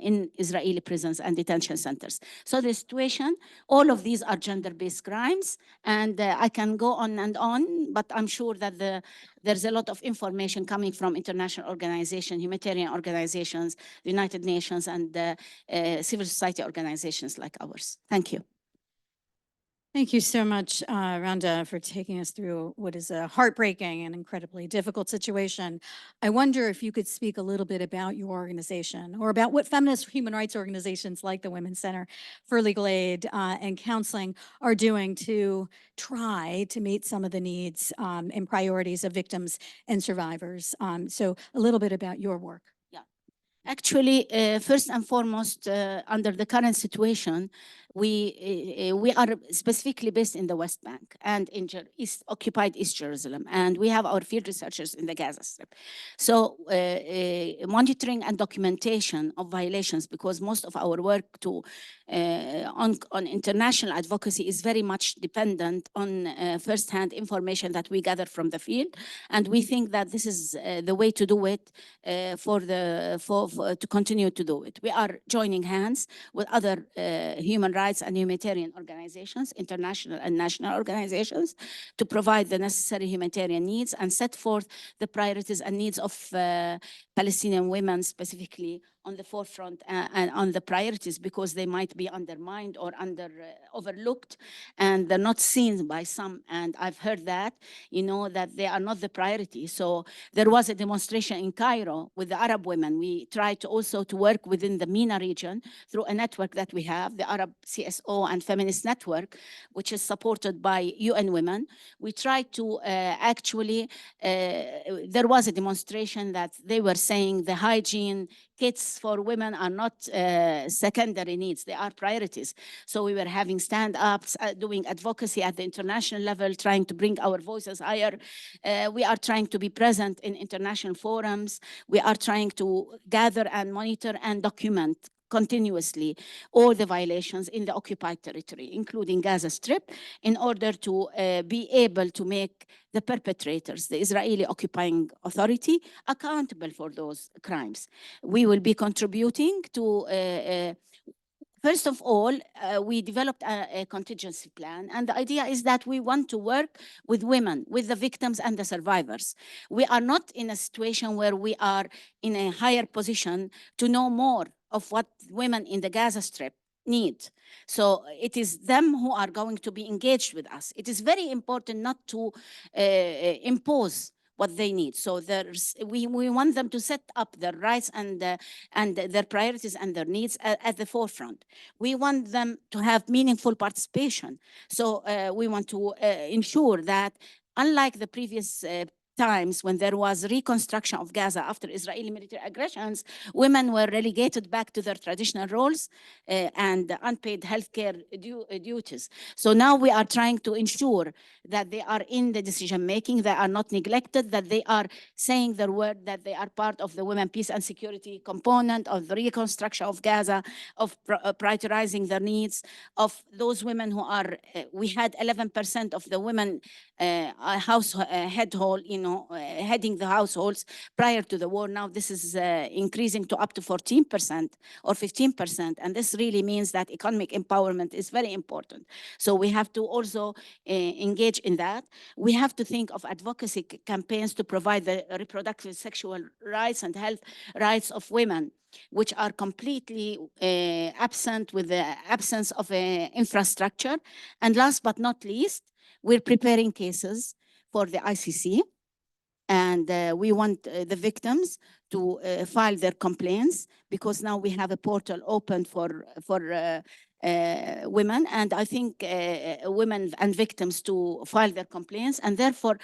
in Israeli prisons and detention centers. So the situation, all of these are gender-based crimes, and I can go on and on, but I'm sure that there's a lot of information coming from international organizations, humanitarian organizations, the United Nations, and civil society organizations like ours. Thank you. Thank you so much, Randa, for taking us through what is a heartbreaking and incredibly difficult situation. I wonder if you could speak a little bit about your organization, or about what feminist human rights organizations like the Women's Center for Legal Aid and Counseling are doing to try to meet some of the needs and priorities of victims and survivors. So a little bit about your work. Actually, first and foremost, under the current situation, we are specifically based in the West Bank and in occupied East Jerusalem, and we have our field researchers in the Gaza Strip. So monitoring and documentation of violations, because most of our work on international advocacy is very much dependent on first-hand information that we gather from the field, and we think that this is the way to do it to continue to do it. We are joining hands with other human rights and humanitarian organizations, international and national organizations, to provide the necessary humanitarian needs and set forth the priorities and needs of Palestinian women specifically on the forefront and on the priorities, because they might be undermined or overlooked, and they're not seen by some. And I've heard that, that they are not the priority. So there was a demonstration in Cairo with the Arab women. We tried to also to work within the MENA region through a network that we have, the Arab CSO and Feminist Network, which is supported by UN Women. We tried to there was a demonstration that they were saying the hygiene kits for women are not secondary needs, they are priorities. So we were having stand-ups, doing advocacy at the international level, trying to bring our voices higher. We are trying to be present in international forums. We are trying to gather and monitor and document continuously all the violations in the occupied territory, including Gaza Strip, in order to be able to make the perpetrators, the Israeli occupying authority, accountable for those crimes. We will be contributing to first of all, we developed a contingency plan, and the idea is that we want to work with women, with the victims and the survivors. We are not in a situation where we are in a higher position to know more of what women in the Gaza Strip need. So it is them who are going to be engaged with us. It is very important not to impose what they need. So we want them to set up their rights and their priorities and their needs at the forefront. We want them to have meaningful participation. So we want to ensure that, unlike the previous times when there was reconstruction of Gaza after Israeli military aggressions, women were relegated back to their traditional roles and unpaid healthcare duties. So now we are trying to ensure that they are in the decision-making, they are not neglected, that they are saying their word, that they are part of the women peace and security component of the reconstruction of Gaza, of prioritizing their needs, of those women who are, we had 11% of the women heading the households prior to the war. Now this is increasing to up to 14% or 15%. And this really means that economic empowerment is very important. So we have to also engage in that. We have to think of advocacy campaigns to provide the reproductive sexual rights and health rights of women, which are completely absent with the absence of infrastructure. And last but not least, we're preparing cases for the ICC, and we want the victims to file their complaints, because now we have a portal open for women, and I think women and victims to file their complaints, and therefore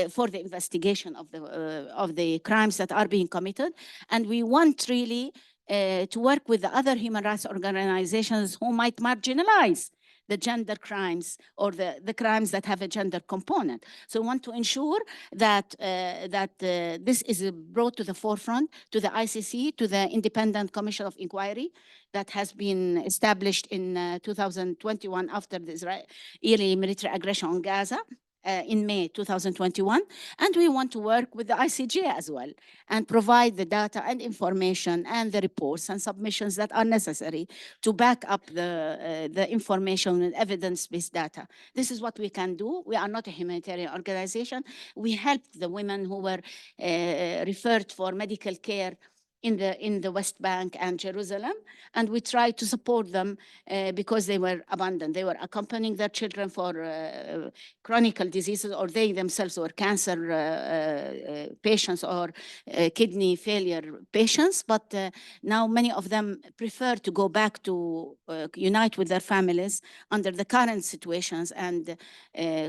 for the investigation of the crimes that are being committed. And we want really to work with the other human rights organizations who might marginalize the gender crimes or the crimes that have a gender component. So we want to ensure that this is brought to the forefront, to the ICC, to the Independent Commission of Inquiry that has been established in 2021 after the Israeli military aggression on Gaza. In May 2021, and we want to work with the ICJ as well and provide the data and information and the reports and submissions that are necessary to back up the information and evidence-based data. This is what we can do. We are not a humanitarian organization. We help the women who were referred for medical care in the West Bank and Jerusalem, and we try to support them because they were abandoned. They were accompanying their children for chronic diseases, or they themselves were cancer patients or kidney failure patients, but now many of them prefer to go back to unite with their families under the current situations and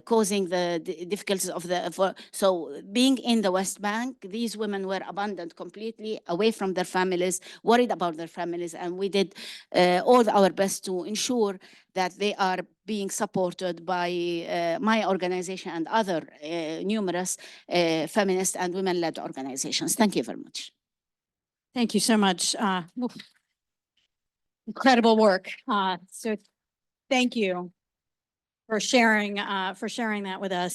causing the difficulties of so being in the West Bank, these women were abandoned completely away from their families, worried about their families, and we did all our best to ensure that they are being supported by my organization and other numerous feminist and women-led organizations. Thank you very much. Thank you so much. Oof. Incredible work. So thank you for sharing that with us.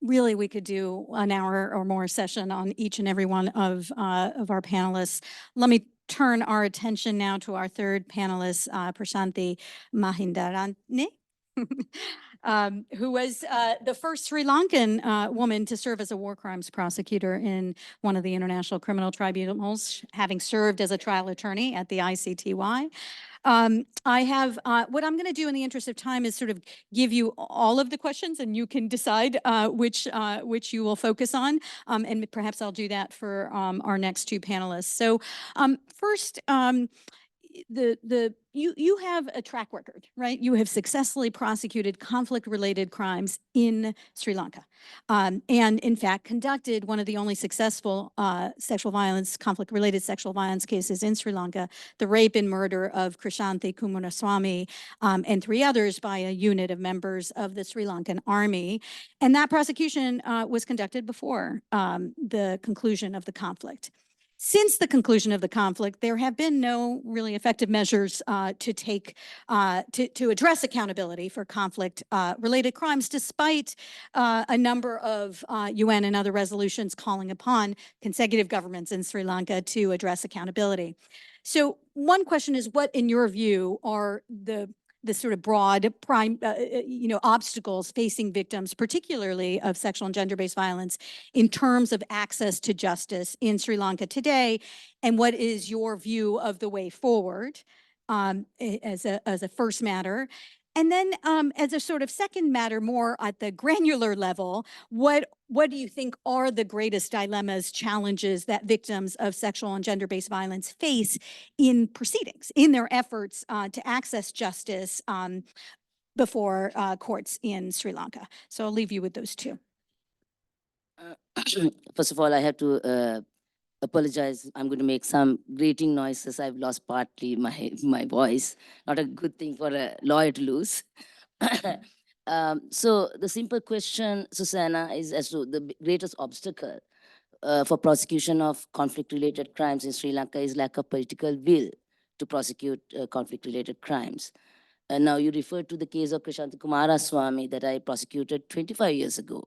Really, we could do an hour or more session on each and every one of our panelists. Let me turn our attention now to our third panelist, Prashanthi Mahindarane. Who was the first Sri Lankan woman to serve as a war crimes prosecutor in one of the international criminal tribunals, having served as a trial attorney at the ICTY. I have, what I'm going to do in the interest of time is sort of give you all of the questions, and you can decide which you will focus on. And perhaps I'll do that for our next two panelists. So first, you have a track record, right? You have successfully prosecuted conflict-related crimes in Sri Lanka, and in fact conducted one of the only successful conflict-related sexual violence cases in Sri Lanka, the rape and murder of Krishanthi Kumaraswamy and 3 others by a unit of members of the Sri Lankan army. And that prosecution was conducted before the conclusion of the conflict. Since the conclusion of the conflict, there have been no really effective measures to address accountability for conflict-related crimes, despite a number of UN and other resolutions calling upon consecutive governments in Sri Lanka to address accountability. So one question is, what, in your view, are the sort of broad obstacles facing victims, particularly of sexual and gender-based violence, in terms of access to justice in Sri Lanka today? And what is your view of the way forward as a first matter? And then as a sort of second matter, more at the granular level, what do you think are the greatest dilemmas, challenges that victims of sexual and gender-based violence face in proceedings, in their efforts to access justice before courts in Sri Lanka? So I'll leave you with those two. First of all, I have to apologize. I'm going to make some grating noises. I've lost partly my voice. Not a good thing for a lawyer to lose. So the simple question, Susanna, is as to the greatest obstacle for prosecution of conflict-related crimes in Sri Lanka is lack of political will to prosecute conflict-related crimes. Now, you referred to the case of Krishanthi Kumaraswamy that I prosecuted 25 years ago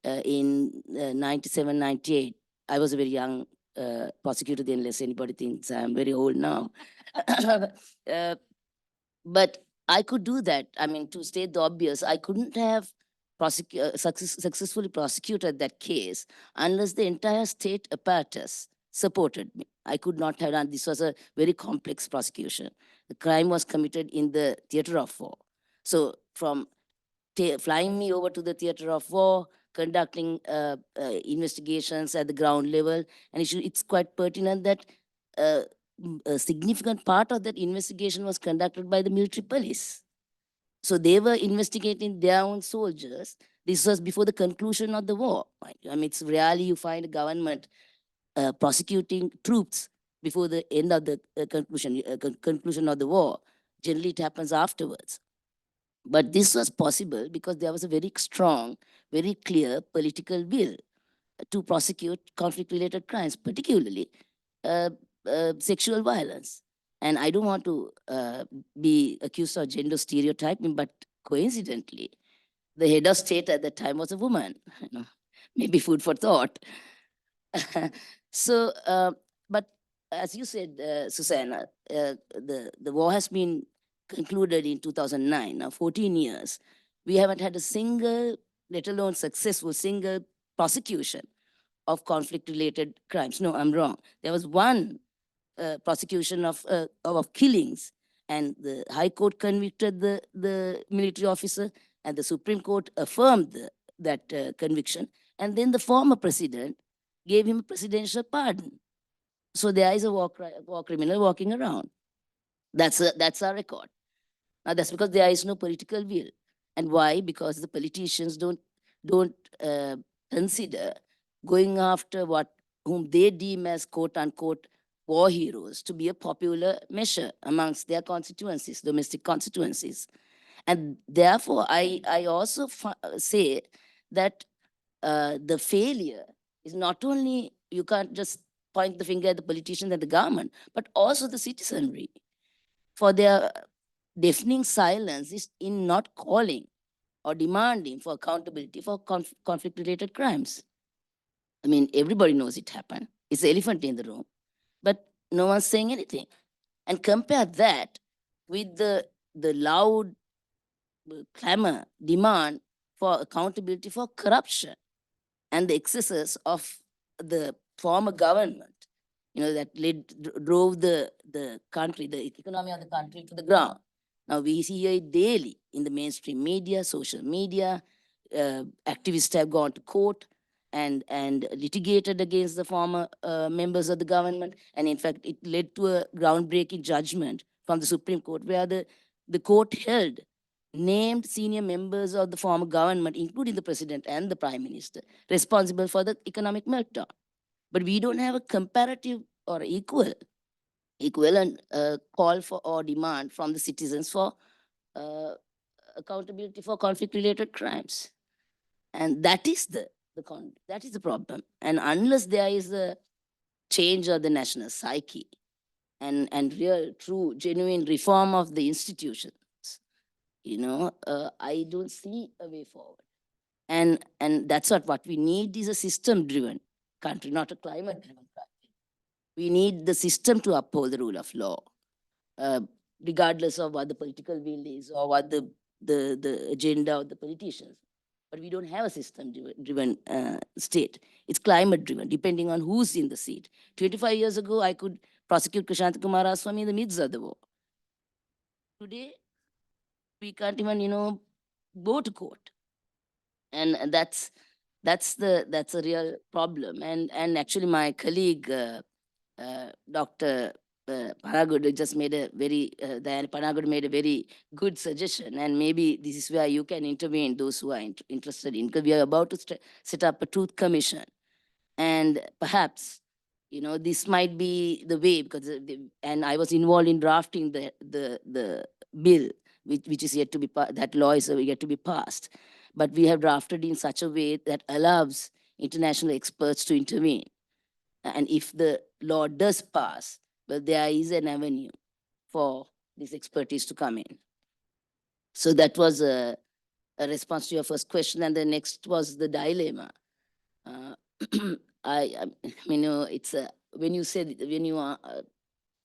in 97, 98. I was a very young prosecutor then, unless anybody thinks I'm very old now. But I could do that. I mean, to state the obvious, I couldn't have successfully prosecuted that case unless the entire state apparatus supported me. I could not have done. This was a very complex prosecution. The crime was committed in the theater of war. So from flying me over to the theater of war, conducting investigations at the ground level, and it's quite pertinent that a significant part of that investigation was conducted by the military police. So they were investigating their own soldiers. This was before the conclusion of the war. I mean, it's rarely you find a government prosecuting troops before the end of the conclusion of the war. Generally, it happens afterwards. But this was possible because there was a very strong, very clear political will to prosecute conflict-related crimes, particularly sexual violence. And I don't want to be accused of gender stereotyping, but coincidentally, the head of state at the time was a woman. Maybe food for thought. So, but as you said, Susanna, the war has been concluded in 2009, now 14 years. We haven't had a single, let alone successful single prosecution of conflict-related crimes. No, I'm wrong. There was one prosecution of killings, and the High Court convicted the military officer, and the Supreme Court affirmed that conviction. And then the former president gave him a presidential pardon. So there is a war criminal walking around. That's our record. Now that's because there is no political will. And why? Because the politicians don't consider going after whom they deem as quote unquote war heroes to be a popular measure amongst their constituencies, domestic constituencies. And therefore, I also say that the failure is not only, you can't just point the finger at the politicians and the government, but also the citizenry for their deafening silence is in not calling or demanding for accountability for conflict-related crimes. I mean, everybody knows it happened. It's the elephant in the room, but no one's saying anything. And compare that with the loud clamor, demand for accountability for corruption and the excesses of the former government, that drove the country, the economy of the country to the ground. Now we see it daily in the mainstream media, social media. Activists have gone to court and litigated against the former members of the government. And in fact, it led to a groundbreaking judgment from the Supreme Court where the court held named senior members of the former government, including the president and the prime minister, responsible for the economic meltdown. But we don't have a comparative or equivalent call for or demand from the citizens for accountability for conflict-related crimes. And that is the problem. And unless there is a change of the national psyche and real, true, genuine reform of the institutions, I don't see a way forward. And that's what we need is a system-driven country, not a climate-driven country. We need the system to uphold the rule of law, regardless of what the political will is or what the agenda of the politicians. But we don't have a system-driven state. It's climate-driven, depending on who's in the seat. 25 years ago, I could prosecute Krishant Kumaraswamy in the midst of the war. Today, we can't even, go to court. And that's a real problem. And actually, my colleague, Dr. Panagud just made a very, Diana Panagud made a very good suggestion. And maybe this is where you can intervene, those who are interested in, because we are about to set up a truth commission. And perhaps, this might be the way, because, and I was involved in drafting the bill, which is yet to be, that law is yet to be passed. But we have drafted in such a way that allows international experts to intervene. And if the law does pass, well, there is an avenue for this expertise to come in. So that was a response to your first question. And the next was the dilemma. It's when you said, when you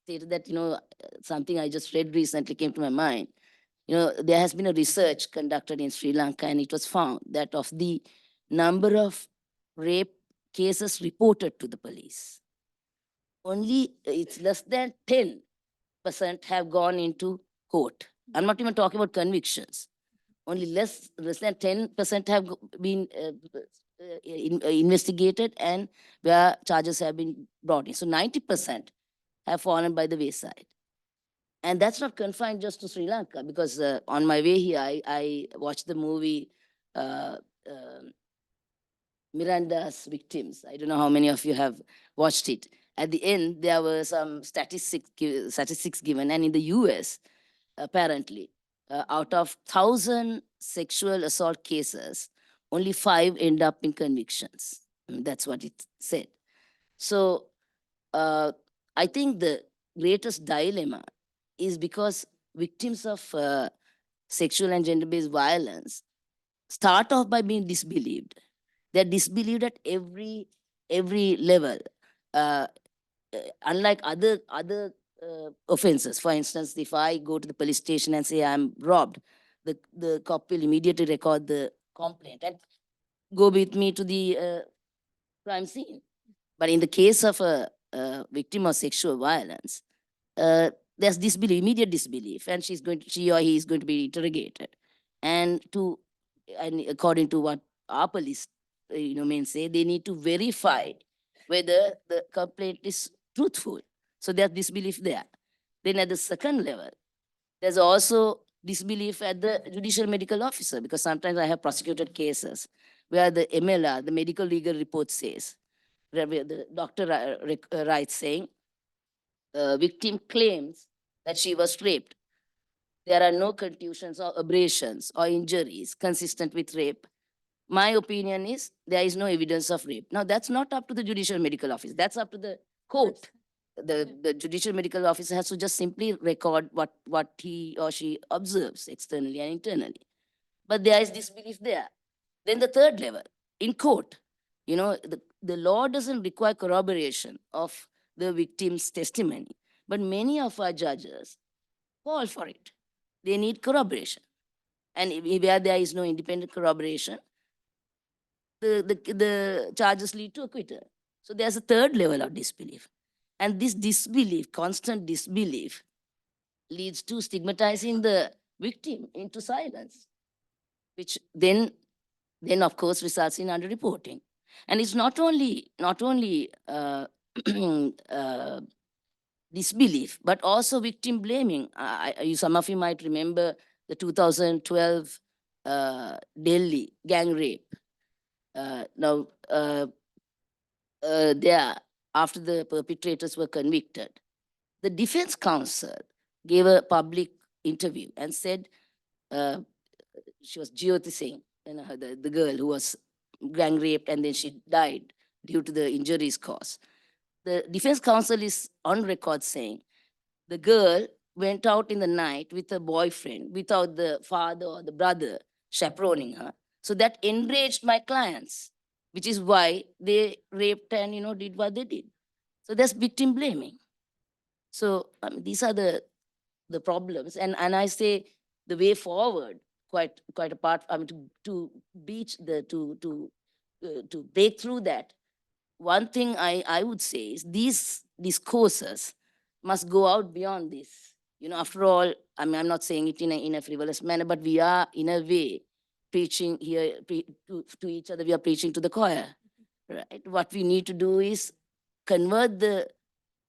stated that, something I just read recently came to my mind. There has been a research conducted in Sri Lanka, and it was found that of the number of rape cases reported to the police, only it's less than 10% have gone into court. I'm not even talking about convictions. Only less than 10% have been investigated and where charges have been brought in. So 90% have fallen by the wayside. And that's not confined just to Sri Lanka, because on my way here, I watched the movie Miranda's Victims. I don't know how many of you have watched it. At the end, there were some statistics given, and in the US, apparently, out of 1,000 sexual assault cases, only 5 end up in convictions. That's what it said. So I think the greatest dilemma is because victims of sexual and gender-based violence start off by being disbelieved. They're disbelieved at every level. Unlike other offenses, for instance, if I go to the police station and say I'm robbed, the cop will immediately record the complaint and go with me to the crime scene. But in the case of a victim of sexual violence, there's disbelief, immediate disbelief, and she or he is going to be interrogated. And according to what our police men say, they need to verify whether the complaint is truthful. So there's disbelief there. Then at the second level, there's also disbelief at the judicial medical officer, because sometimes I have prosecuted cases where the MLR, the medical legal report says, where the doctor writes saying, victim claims that she was raped, there are no contusions or abrasions or injuries consistent with rape, my opinion is there is no evidence of rape. Now, that's not up to the judicial medical office. That's up to the court. The judicial medical officer has to just simply record what he or she observes externally and internally. But there is disbelief there. Then the third level, in court, the law doesn't require corroboration of the victim's testimony, but many of our judges call for it. They need corroboration. And where there is no independent corroboration, the charges lead to acquittal. So there's a third level of disbelief. And this disbelief, constant disbelief, leads to stigmatizing the victim into silence, which then of course results in underreporting. And it's not only disbelief, but also victim blaming. Some of you might remember the 2012 Delhi gang rape. There, after the perpetrators were convicted, the defense counsel gave a public interview and said, she was Jyoti Singh, the girl who was gang raped and then she died due to the injuries caused. The defense counsel is on record saying the girl went out in the night with a boyfriend without the father or the brother chaperoning her. So that enraged my clients, which is why they raped and did what they did. So that's victim blaming. So these are the problems, and I say the way forward, quite apart. To break through that. One thing I would say is these discourses must go out beyond this. After all, I'm not saying it in a frivolous manner, but we are in a way preaching here to each other. We are preaching to the choir, right? What we need to do is convert the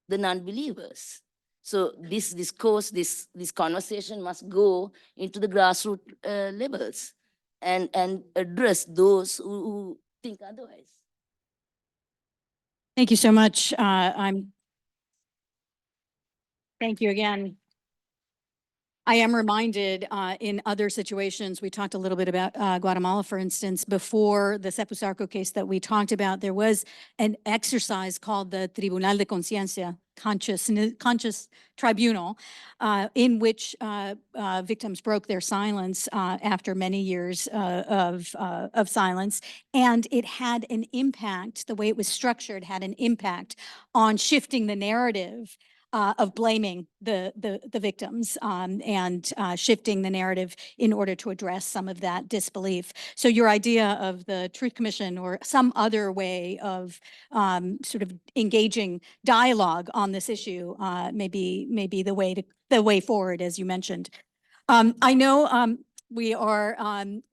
non-believers. So this discourse, this conversation must go into the grassroots levels and address those who think otherwise. Thank you so much. Thank you again. I am reminded in other situations, we talked a little bit about Guatemala, for instance, before the Sepusarco case that we talked about, there was an exercise called the Tribunal de Conciencia, conscious tribunal, in which victims broke their silence after many years of silence. And it had an impact, the way it was structured had an impact on shifting the narrative of blaming the victims and shifting the narrative in order to address some of that disbelief. So your idea of the Truth Commission or some other way of sort of engaging dialogue on this issue may be the way forward, as you mentioned. I know we are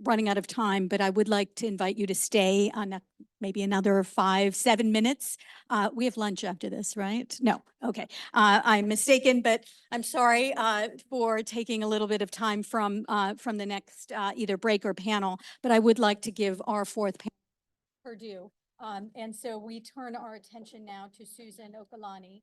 running out of time, but I would like to invite you to stay on maybe another 5-7 minutes. We have lunch after this, right? No, okay. I'm mistaken, but I'm sorry for taking a little bit of time from the next either break or panel, but I would like to give our fourth panel her due. And so we turn our attention now to Susan Okolani,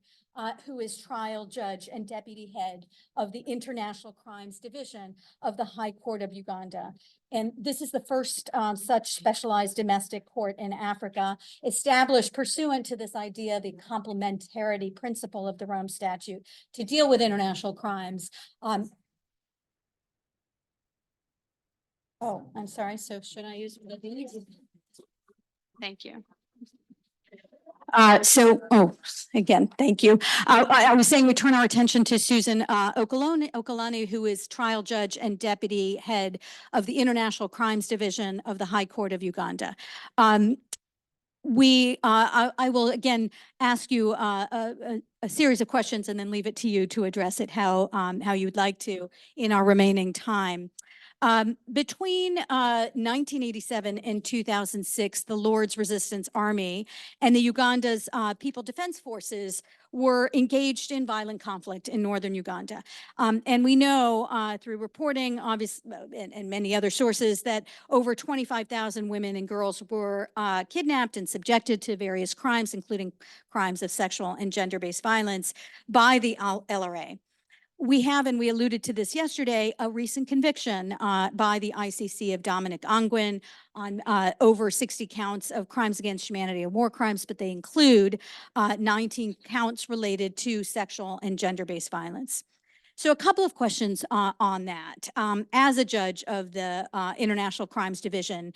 who is trial judge and deputy head of the International Crimes Division of the High Court of Uganda. And this is the first such specialized domestic court in Africa, established pursuant to this idea, the complementarity principle of the Rome Statute, to deal with international crimes. Oh, I'm sorry. So should I use these? Thank you. Again, thank you. I was saying we turn our attention to Susan Okolani, who is trial judge and deputy head of the International Crimes Division of the High Court of Uganda. I will again ask you a series of questions and then leave it to you to address it how you would like to in our remaining time. Between 1987 and 2006, the Lord's Resistance Army and the Uganda's People Defense Forces were engaged in violent conflict in northern Uganda. And we know through reporting, and many other sources, that over 25,000 women and girls were kidnapped and subjected to various crimes, including crimes of sexual and gender-based violence by the LRA. We have, and we alluded to this yesterday, a recent conviction by the ICC of Dominic Ongwen on over 60 counts of crimes against humanity and war crimes, but they include 19 counts related to sexual and gender-based violence. So a couple of questions on that. As a judge of the International Crimes Division,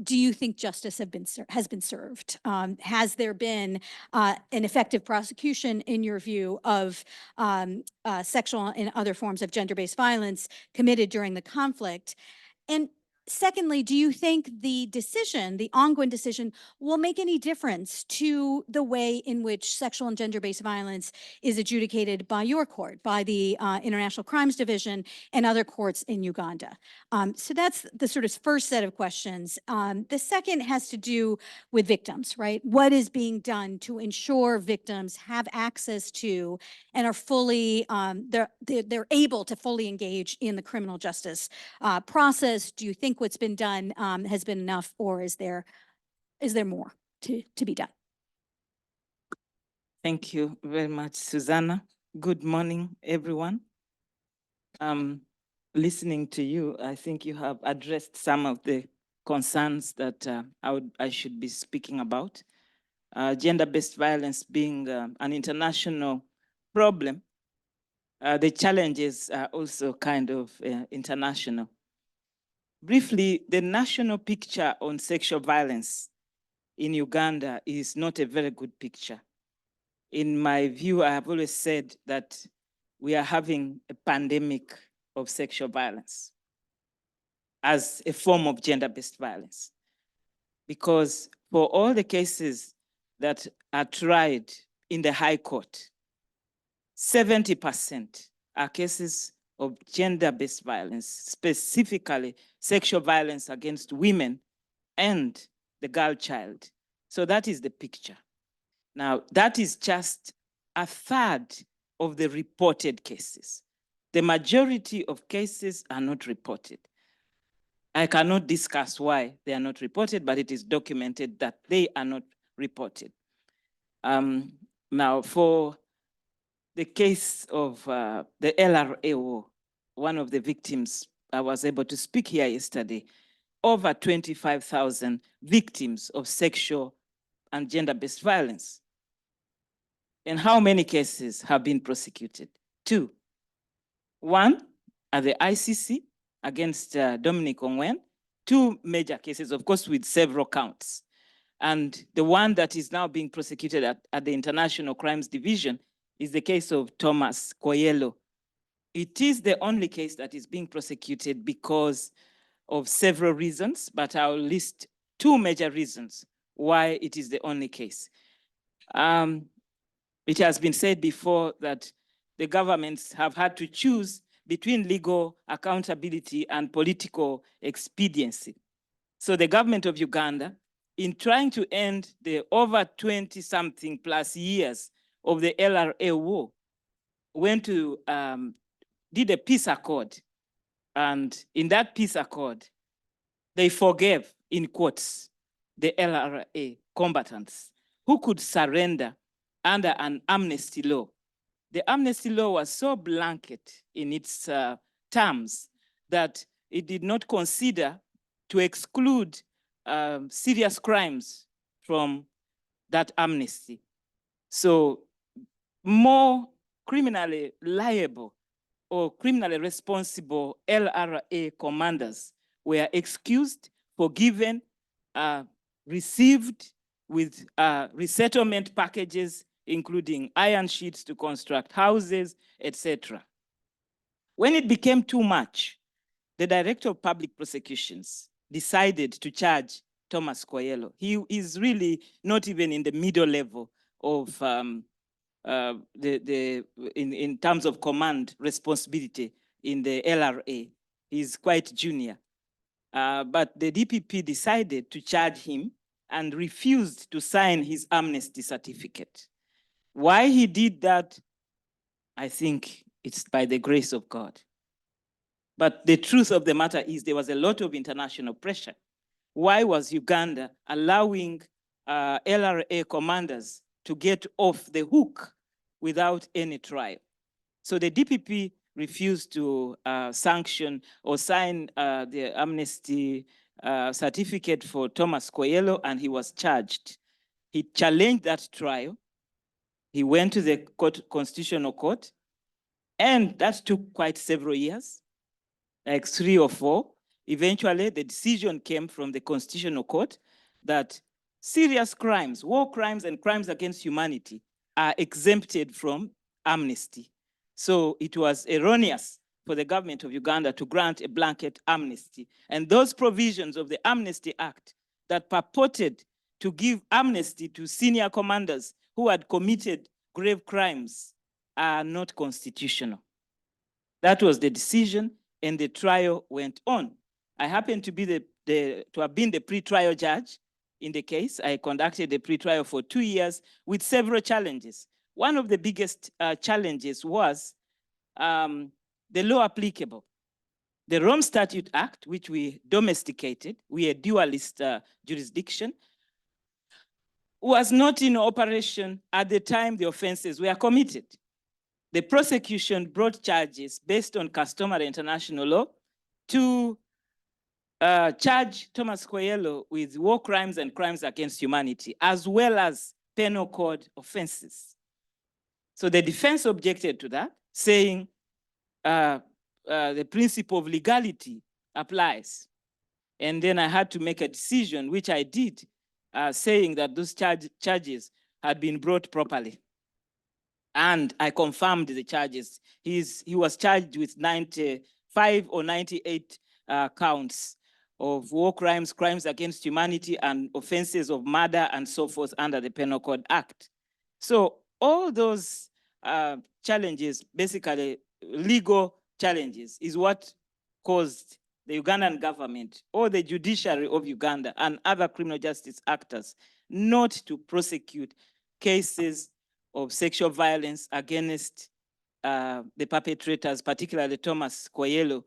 do you think justice has been served? Has there been an effective prosecution, in your view, of sexual and other forms of gender-based violence committed during the conflict? And secondly, do you think the decision, the Ongwen decision, will make any difference to the way in which sexual and gender-based violence is adjudicated by your court, by the International Crimes Division and other courts in Uganda? So that's the sort of first set of questions. The second has to do with victims, right? What is being done to ensure victims have access to and are fully, they're able to fully engage in the criminal justice process? Do you think what's been done has been enough, or is there more to be done? Thank you very much, Susanna. Good morning, everyone. Listening to you, I think you have addressed some of the concerns that I should be speaking about. Gender-based violence being an international problem, the challenges are also kind of international. Briefly, the national picture on sexual violence in Uganda is not a very good picture. In my view, I have always said that we are having a pandemic of sexual violence as a form of gender-based violence. Because for all the cases that are tried in the High Court, 70% are cases of gender-based violence, specifically sexual violence against women and the girl child. So that is the picture. Now, that is just a third of the reported cases. The majority of cases are not reported. I cannot discuss why they are not reported, but it is documented that they are not reported. Now, for the case of the LRA war, one of the victims, I was able to speak here yesterday, over 25,000 victims of sexual and gender-based violence. And how many cases have been prosecuted? 2. One at the ICC against Dominic Ongwen, 2 major cases, of course, with several counts. And the one that is now being prosecuted at the International Crimes Division is the case of Thomas Koyelo. It is the only case that is being prosecuted because of several reasons, but I'll list 2 major reasons why it is the only case. It has been said before that the governments have had to choose between legal accountability and political expediency. So the government of Uganda, in trying to end the over 20-something plus years of the LRA war, went to, did a peace accord. And in that peace accord, they forgave, in quotes, the LRA combatants who could surrender under an amnesty law. The amnesty law was so blanket in its terms that it did not consider to exclude serious crimes from that amnesty. So more criminally liable or criminally responsible LRA commanders were excused, forgiven, received with resettlement packages, including iron sheets to construct houses, etc. When it became too much, the Director of Public Prosecutions decided to charge Thomas Koyelo. He is really not even in the middle level of in terms of command responsibility in the LRA. He's quite junior. But the DPP decided to charge him and refused to sign his amnesty certificate. Why he did that, I think it's by the grace of God. But the truth of the matter is there was a lot of international pressure. Why was Uganda allowing LRA commanders to get off the hook without any trial? So the DPP refused to sanction or sign the amnesty certificate for Thomas Koyelo, and he was charged. He challenged that trial. He went to the Constitutional Court, and that took quite several years, like 3 or 4. Eventually, the decision came from the Constitutional Court that serious crimes, war crimes and crimes against humanity are exempted from amnesty. So it was erroneous for the government of Uganda to grant a blanket amnesty. And those provisions of the Amnesty Act that purported to give amnesty to senior commanders who had committed grave crimes are not constitutional. That was the decision, and the trial went on. I happened to be to have been the pre-trial judge in the case. I conducted the pre-trial for 2 years with several challenges. One of the biggest challenges was the law applicable. The Rome Statute Act, which we domesticated, we a dualist jurisdiction, was not in operation at the time the offenses were committed. The prosecution brought charges based on customary international law to charge Thomas Koyelo with war crimes and crimes against humanity, as well as penal code offenses. So the defense objected to that, saying the principle of legality applies. And then I had to make a decision, which I did, saying that those charges had been brought properly. And I confirmed the charges. He was charged with 95 or 98 counts of war crimes, crimes against humanity, and offenses of murder and so forth under the Penal Code Act. So all those challenges, basically legal challenges, is what caused the Ugandan government or the judiciary of Uganda and other criminal justice actors not to prosecute cases of sexual violence against the perpetrators, particularly Thomas Koyelo,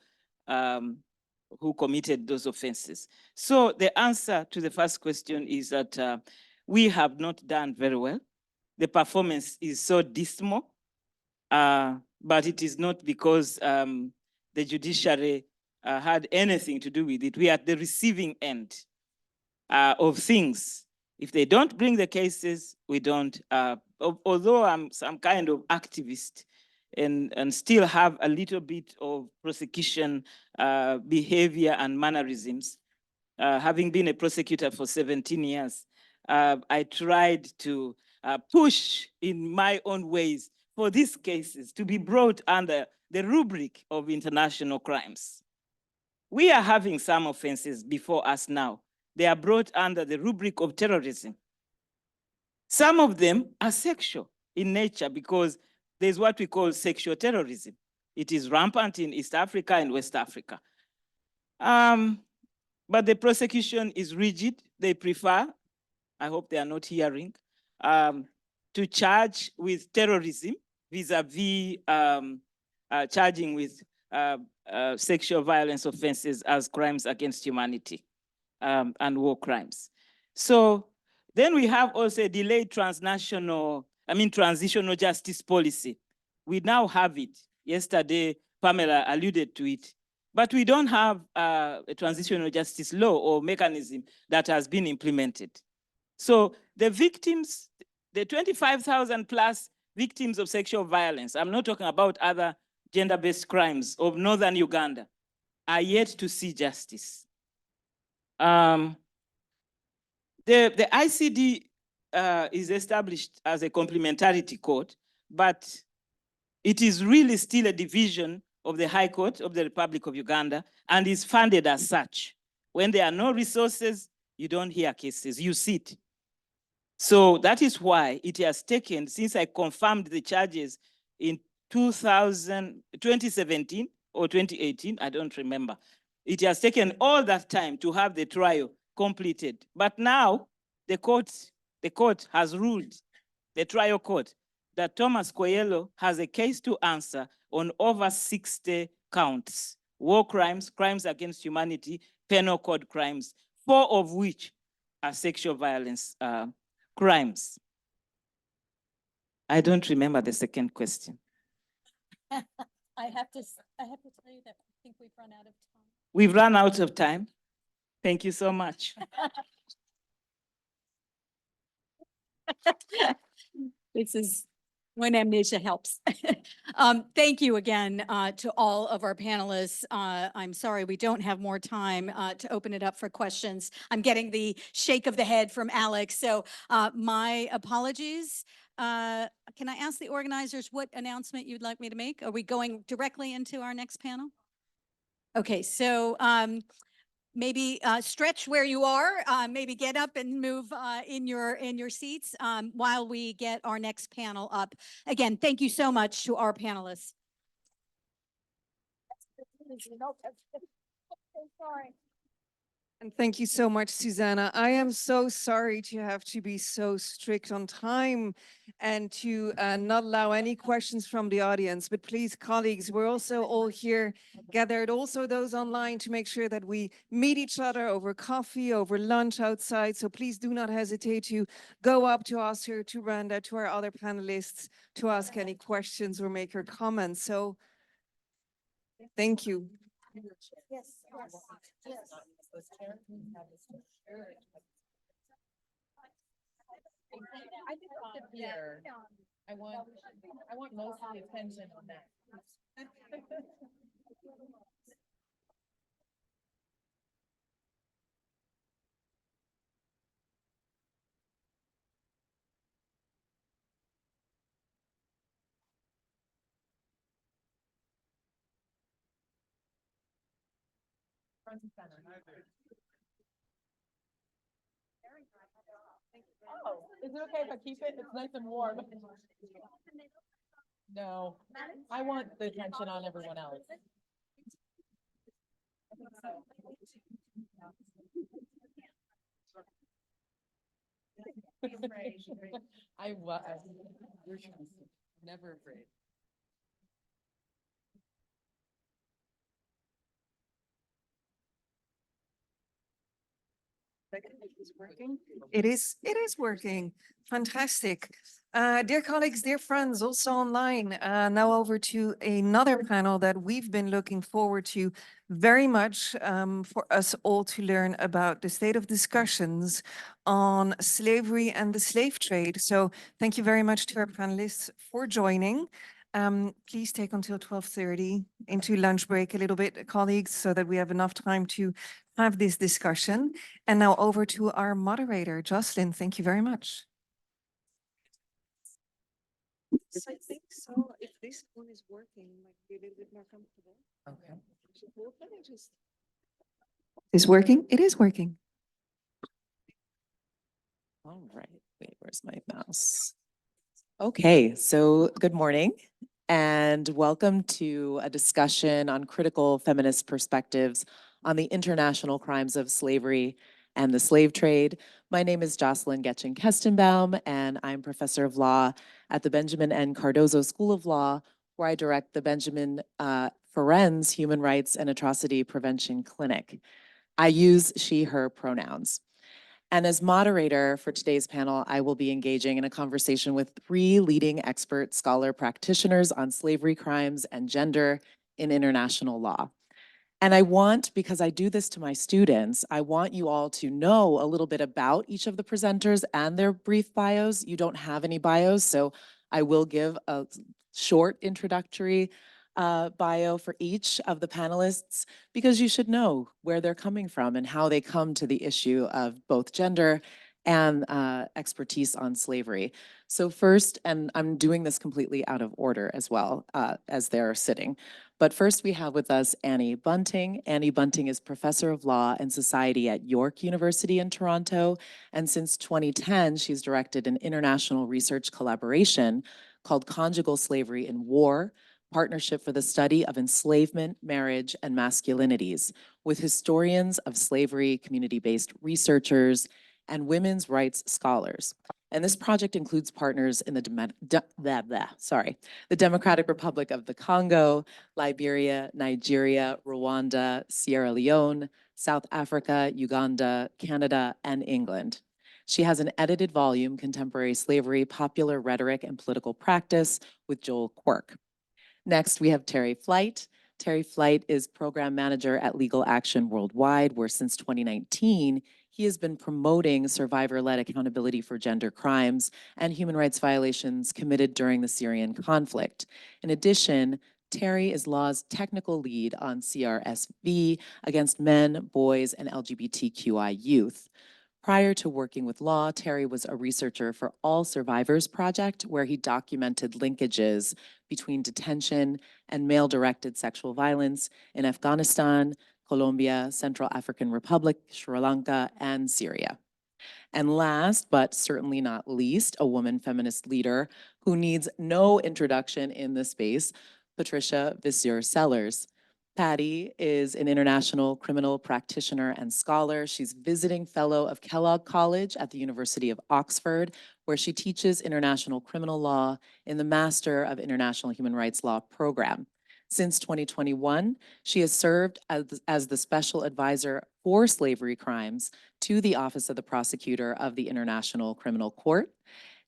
who committed those offenses. So the answer to the first question is that we have not done very well. The performance is so dismal, but it is not because the judiciary had anything to do with it. We are at the receiving end of things. If they don't bring the cases, we don't. Although I'm some kind of activist and still have a little bit of prosecution behavior and mannerisms, having been a prosecutor for 17 years, I tried to push in my own ways for these cases to be brought under the rubric of international crimes. We are having some offenses before us now. They are brought under the rubric of terrorism. Some of them are sexual in nature because there's what we call sexual terrorism. It is rampant in East Africa and West Africa. But the prosecution is rigid. They prefer, I hope they are not hearing, to charge with terrorism vis-a-vis charging with sexual violence offenses as crimes against humanity and war crimes. So then we have also a delayed transitional justice policy. We now have it. Yesterday, Pamela alluded to it. But we don't have a transitional justice law or mechanism that has been implemented. So the victims, the 25,000 plus victims of sexual violence, I'm not talking about other gender-based crimes of northern Uganda, are yet to see justice. The ICD is established as a complementarity court, but it is really still a division of the High Court of the Republic of Uganda and is funded as such. When there are no resources, you don't hear cases, you sit. So that is why it has taken, since I confirmed the charges in 2017 or 2018, I don't remember. It has taken all that time to have the trial completed. But now the court has ruled, the trial court, that Thomas Coelho has a case to answer on over 60 counts: war crimes, crimes against humanity, penal code crimes, 4 of which are sexual violence crimes. I don't remember the second question. I have to tell you that I think we've run out of time. We've run out of time. Thank you so much. This is when amnesia helps. Thank you again to all of our panelists. I'm sorry we don't have more time to open it up for questions. I'm getting the shake of the head from Alex, so my apologies. Can I ask the organizers what announcement you'd like me to make? Are we going directly into our next panel? Okay, so maybe stretch where you are, maybe get up and move in your seats while we get our next panel up. Again, thank you so much to our panelists. Sorry. And thank you so much, Susanna. I am so sorry to have to be so strict on time and to not allow any questions from the audience. But please, colleagues, we're also all here gathered, also those online, to make sure that we meet each other over coffee, over lunch outside. So please do not hesitate to go up to us here, to Randa, to our other panelists, to ask any questions or make your comments. So thank you. Yes. I think here. I want most of the attention on that. Front and center. Oh, is it okay if I keep it? It's nice and warm. No, I want the attention on everyone else. I was never afraid. Is working? It is working. Fantastic. Dear colleagues, dear friends, also online, now over to another panel that we've been looking forward to very much for us all to learn about the state of discussions on slavery and the slave trade. So thank you very much to our panelists for joining. Please take until 12:30 into lunch break a little bit, colleagues, so that we have enough time to have this discussion. And now over to our moderator, Jocelyn. Thank you very much. I think so. If this one is working, might be a little bit more comfortable. Okay. Is working? It is working. All right. Wait, where's my mouse? Okay, so good morning and welcome to a discussion on critical feminist perspectives on the international crimes of slavery and the slave trade. My name is Jocelyn Getchen-Kestenbaum, and I'm professor of law at the Benjamin N. Cardozo School of Law, where I direct the Benjamin Ferencz Human Rights and Atrocity Prevention Clinic. I use she, her pronouns. And as moderator for today's panel, I will be engaging in a conversation with 3 leading expert scholar practitioners on slavery crimes and gender in international law. And I want, because I do this to my students, I want you all to know a little bit about each of the presenters and their brief bios. You don't have any bios, so I will give a short introductory bio for each of the panelists, because you should know where they're coming from and how they come to the issue of both gender and expertise on slavery. So first, and I'm doing this completely out of order as well as they're sitting, but first we have with us Annie Bunting. Annie Bunting is professor of law and society at York University in Toronto, and since 2010, she's directed an international research collaboration called Conjugal Slavery in War, Partnership for the Study of Enslavement, Marriage, and Masculinities, with historians of slavery, community-based researchers, and women's rights scholars. And this project includes partners in the Democratic Republic of the Congo, Liberia, Nigeria, Rwanda, Sierra Leone, South Africa, Uganda, Canada, and England. She has an edited volume, Contemporary Slavery, Popular Rhetoric, and Political Practice, with Joel Quirk. Next, we have Terry Flight. Terry Flight is Program Manager at Legal Action Worldwide, where since 2019, he has been promoting survivor-led accountability for gender crimes and human rights violations committed during the Syrian conflict. In addition, Terry is Law's technical lead on CRSV against men, boys, and LGBTQI youth. Prior to working with Law, Terry was a researcher for All Survivors Project, where he documented linkages between detention and male-directed sexual violence in Afghanistan, Colombia, Central African Republic, Sri Lanka, and Syria. And last, but certainly not least, a woman feminist leader who needs no introduction in this space, Patricia Vissier-Sellers. Patty is an international criminal practitioner and scholar. She's visiting fellow of Kellogg College at the University of Oxford, where she teaches international criminal law in the Master of International Human Rights Law program. Since 2021, she has served as the special advisor for slavery crimes to the Office of the Prosecutor of the International Criminal Court.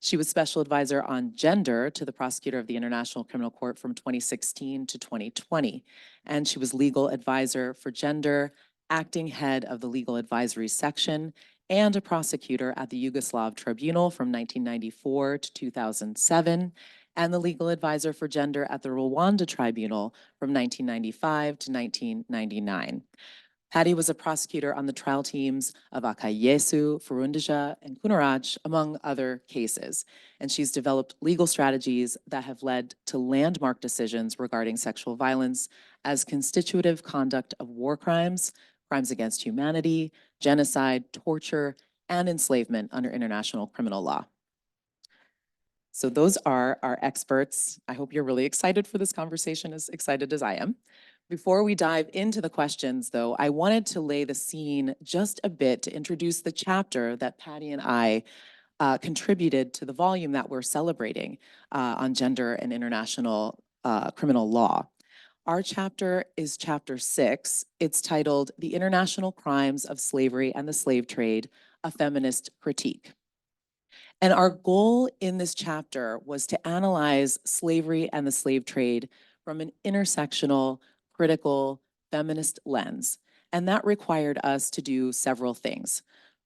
She was special advisor on gender to the prosecutor of the International Criminal Court from 2016 to 2020. And she was legal advisor for gender, acting head of the legal advisory section, and a prosecutor at the Yugoslav Tribunal from 1994 to 2007, and the legal advisor for gender at the Rwanda Tribunal from 1995 to 1999. Patty was a prosecutor on the trial teams of Akayesu, Furundija, and Kunaraj, among other cases. And she's developed legal strategies that have led to landmark decisions regarding sexual violence as constitutive conduct of war crimes, crimes against humanity, genocide, torture, and enslavement under international criminal law. So those are our experts. I hope you're really excited for this conversation, as excited as I am. Before we dive into the questions, though, I wanted to lay the scene just a bit to introduce the chapter that Patty and I contributed to the volume that we're celebrating on gender and international criminal law. Our chapter is chapter 6. It's titled The International Crimes of Slavery and the Slave Trade, A Feminist Critique. And our goal in this chapter was to analyze slavery and the slave trade from an intersectional, critical, feminist lens. And that required us to do several things.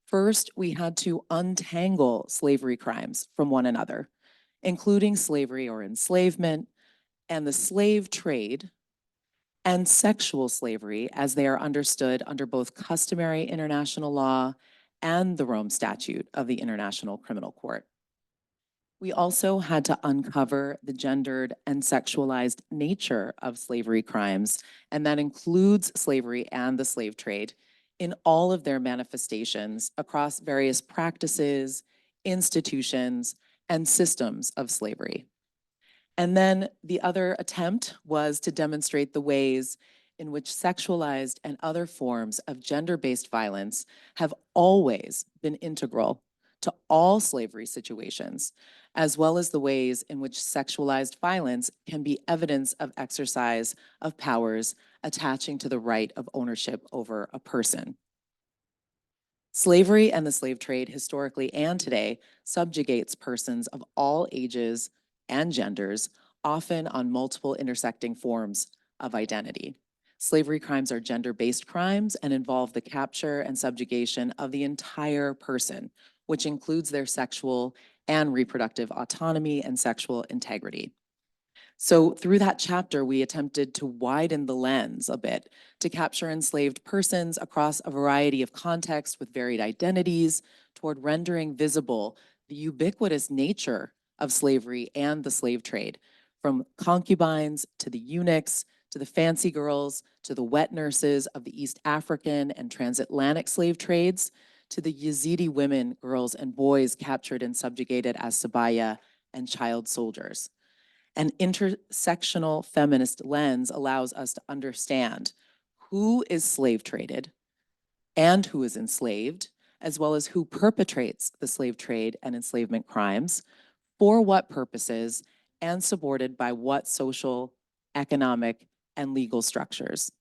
First, we had to untangle slavery crimes from one another, including slavery or enslavement, and the slave trade, and sexual slavery as they are understood under both customary international law and the Rome Statute of the International Criminal Court. We also had to uncover the gendered and sexualized nature of slavery crimes, and that includes slavery and the slave trade in all of their manifestations across various practices, institutions, and systems of slavery. And then the other attempt was to demonstrate the ways in which sexualized and other forms of gender-based violence have always been integral to all slavery situations, as well as the ways in which sexualized violence can be evidence of exercise of powers attaching to the right of ownership over a person. Slavery and the slave trade, historically and today, subjugates persons of all ages and genders, often on multiple intersecting forms of identity. Slavery crimes are gender-based crimes and involve the capture and subjugation of the entire person, which includes their sexual and reproductive autonomy and sexual integrity. So through that chapter, we attempted to widen the lens a bit to capture enslaved persons across a variety of contexts with varied identities toward rendering visible the ubiquitous nature of slavery and the slave trade, from concubines to the eunuchs, to the fancy girls, to the wet nurses of the East African and transatlantic slave trades, to the Yazidi women, girls, and boys captured and subjugated as sabaya and child soldiers. An intersectional feminist lens allows us to understand who is slave traded and who is enslaved, as well as who perpetrates the slave trade and enslavement crimes, for what purposes, and supported by what social, economic, and legal structures.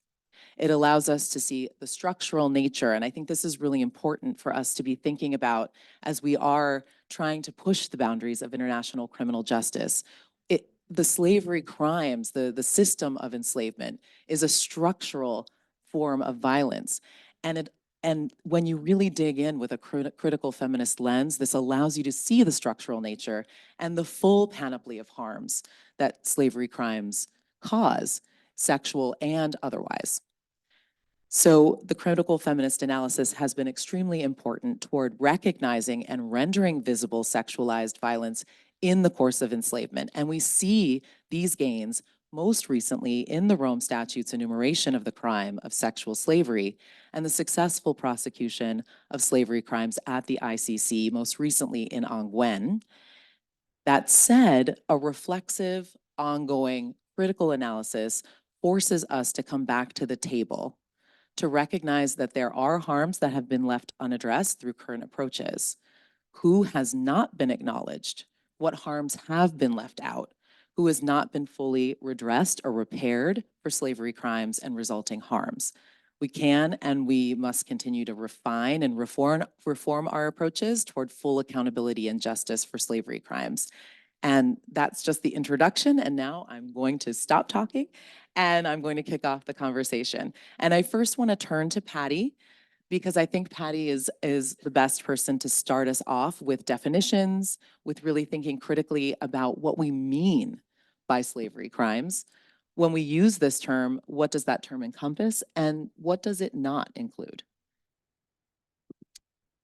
It allows us to see the structural nature, and I think this is really important for us to be thinking about as we are trying to push the boundaries of international criminal justice. The slavery crimes, the system of enslavement is a structural form of violence. And when you really dig in with a critical feminist lens, this allows you to see the structural nature and the full panoply of harms that slavery crimes cause, sexual and otherwise. So the critical feminist analysis has been extremely important toward recognizing and rendering visible sexualized violence in the course of enslavement. And we see these gains most recently in the Rome Statute's enumeration of the crime of sexual slavery and the successful prosecution of slavery crimes at the ICC, most recently in Angwen. That said, a reflexive, ongoing, critical analysis forces us to come back to the table, to recognize that there are harms that have been left unaddressed through current approaches. Who has not been acknowledged? What harms have been left out? Who has not been fully redressed or repaired for slavery crimes and resulting harms? We can and we must continue to refine and reform our approaches toward full accountability and justice for slavery crimes. And that's just the introduction. And now I'm going to stop talking and I'm going to kick off the conversation. And I first want to turn to Patty, because I think Patty is the best person to start us off with definitions, with really thinking critically about what we mean by slavery crimes. When we use this term, what does that term encompass and what does it not include?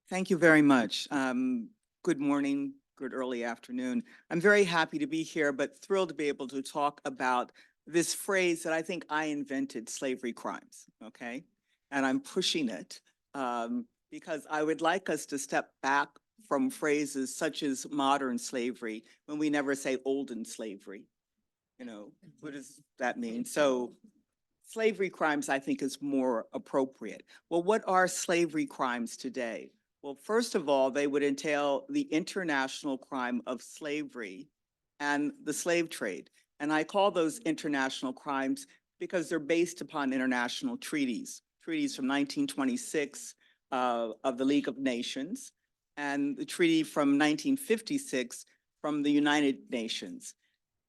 Thank you very much. Good morning, good early afternoon. I'm very happy to be here, but thrilled to be able to talk about this phrase that I think I invented, slavery crimes, okay? And I'm pushing it because I would like us to step back from phrases such as modern slavery when we never say olden slavery. You know, what does that mean? So slavery crimes, I think, is more appropriate. Well, what are slavery crimes today? Well, first of all, they would entail the international crime of slavery and the slave trade. And I call those international crimes because they're based upon international treaties from 1926 of the League of Nations and the treaty from 1956 from the United Nations.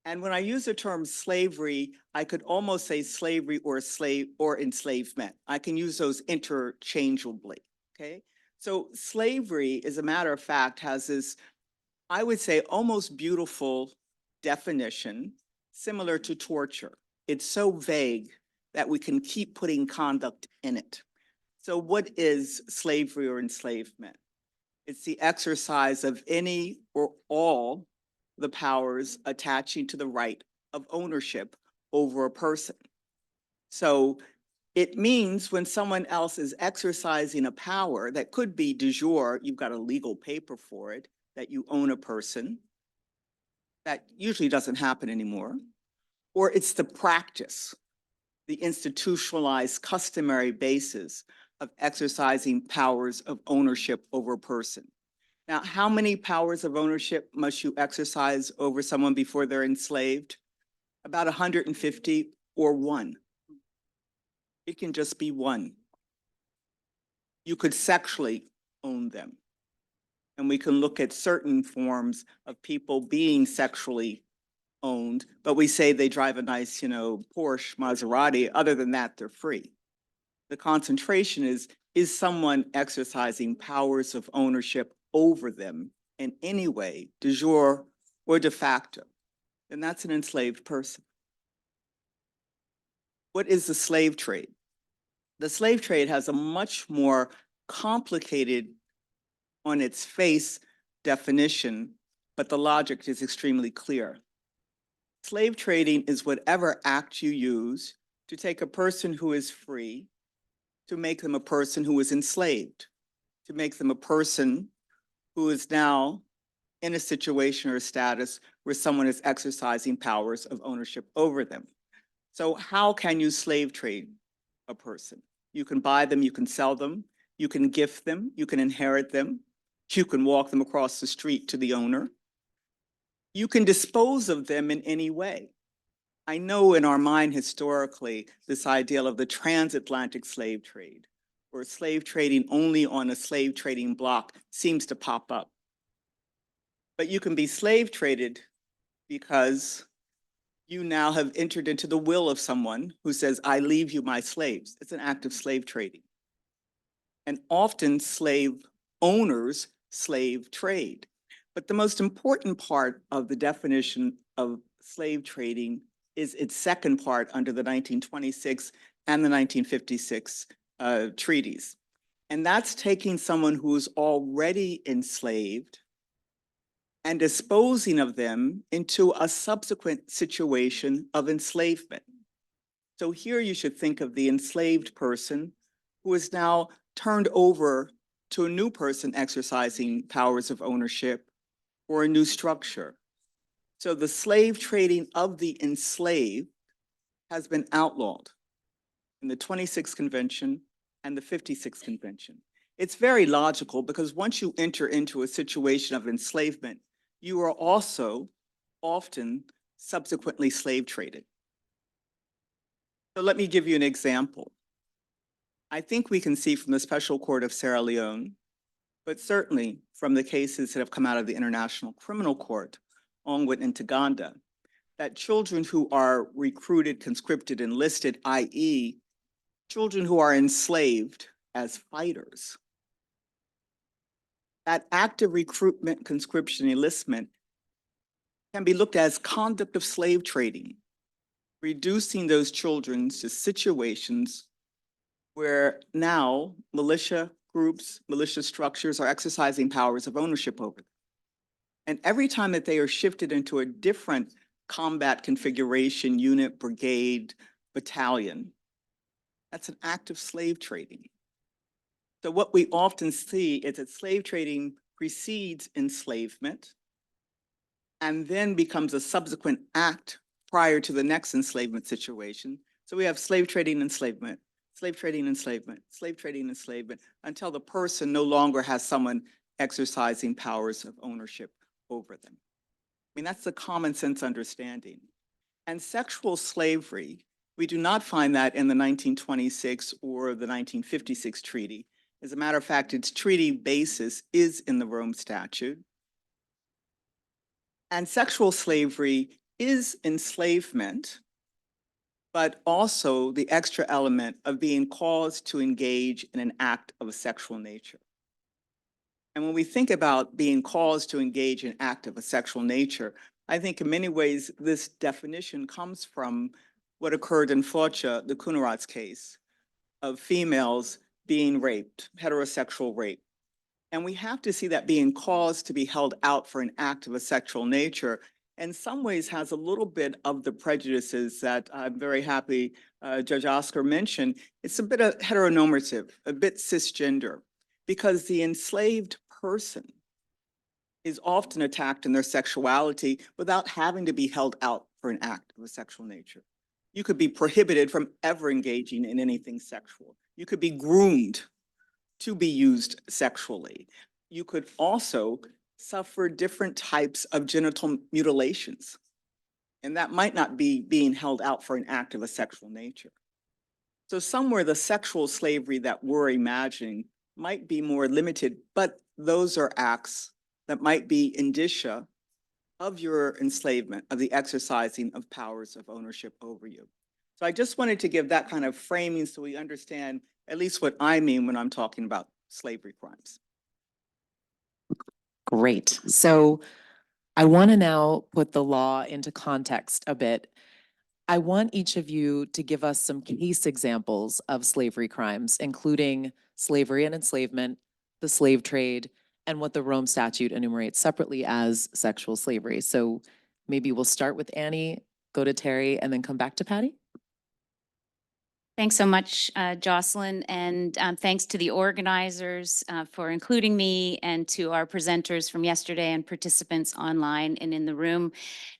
And when I use the term slavery, I could almost say slavery or enslavement. I can use those interchangeably, okay? So slavery, as a matter of fact, has this, I would say, almost beautiful definition, similar to torture. It's so vague that we can keep putting conduct in it. So what is slavery or enslavement? It's the exercise of any or all the powers attaching to the right of ownership over a person. So it means when someone else is exercising a power that could be de jure, you've got a legal paper for it, that you own a person. That usually doesn't happen anymore. Or it's the practice, the institutionalized customary basis of exercising powers of ownership over a person. Now, how many powers of ownership must you exercise over someone before they're enslaved? About 150 or one. It can just be one. You could sexually own them. And we can look at certain forms of people being sexually owned, but we say they drive a nice, Porsche, Maserati. Other than that, they're free. The concentration is someone exercising powers of ownership over them in any way, de jure or de facto, then that's an enslaved person. What is the slave trade? The slave trade has a much more complicated on its face definition, but the logic is extremely clear. Slave trading is whatever act you use to take a person who is free to make them a person who is enslaved, to make them a person who is now in a situation or status where someone is exercising powers of ownership over them. So how can you slave trade a person? You can buy them, you can sell them, you can gift them, you can inherit them, you can walk them across the street to the owner. You can dispose of them in any way. I know in our mind historically, this ideal of the transatlantic slave trade, or slave trading only on a slave trading block, seems to pop up. But you can be slave traded because you now have entered into the will of someone who says, I leave you my slaves. It's an act of slave trading. And often slave owners slave trade. But the most important part of the definition of slave trading is its second part under the 1926 and the 1956 treaties. And that's taking someone who's already enslaved and disposing of them into a subsequent situation of enslavement. So here you should think of the enslaved person who is now turned over to a new person exercising powers of ownership or a new structure. So the slave trading of the enslaved has been outlawed in the 26th Convention and the 56th Convention. It's very logical because once you enter into a situation of enslavement, you are also often subsequently slave traded. So let me give you an example. I think we can see from the Special Court of Sierra Leone, but certainly from the cases that have come out of the International Criminal Court, Ongwit and Taganda, that children who are recruited, conscripted, enlisted, i.e., children who are enslaved as fighters, that active recruitment, conscription, enlistment can be looked at as conduct of slave trading, reducing those children to situations where now militia groups, militia structures are exercising powers of ownership over them. And every time that they are shifted into a different combat configuration, unit, brigade, battalion, that's an act of slave trading. So what we often see is that slave trading precedes enslavement and then becomes a subsequent act prior to the next enslavement situation. So we have slave trading, enslavement, slave trading, enslavement, slave trading, enslavement, until the person no longer has someone exercising powers of ownership over them. I mean, that's the common sense understanding. And sexual slavery, we do not find that in the 1926 or the 1956 treaty. As a matter of fact, its treaty basis is in the Rome Statute. And sexual slavery is enslavement, but also the extra element of being caused to engage in an act of a sexual nature. And when we think about being caused to engage in an act of a sexual nature, I think in many ways this definition comes from what occurred in Focha, the Kunarat's case, of females being raped, heterosexual rape. And we have to see that being caused to be held out for an act of a sexual nature in some ways has a little bit of the prejudices that I'm very happy Judge Oscar mentioned. It's a bit of heteronormative, a bit cisgender, because the enslaved person is often attacked in their sexuality without having to be held out for an act of a sexual nature. You could be prohibited from ever engaging in anything sexual. You could be groomed to be used sexually. You could also suffer different types of genital mutilations. And that might not be being held out for an act of a sexual nature. So somewhere the sexual slavery that we're imagining might be more limited, but those are acts that might be indicia of your enslavement, of the exercising of powers of ownership over you. So I just wanted to give that kind of framing so we understand at least what I mean when I'm talking about slavery crimes. Great. So I want to now put the law into context a bit. I want each of you to give us some case examples of slavery crimes, including slavery and enslavement, the slave trade, and what the Rome Statute enumerates separately as sexual slavery. So maybe we'll start with Annie, go to Terry, and then come back to Patty. Thanks so much, Jocelyn, and thanks to the organizers for including me and to our presenters from yesterday and participants online and in the room.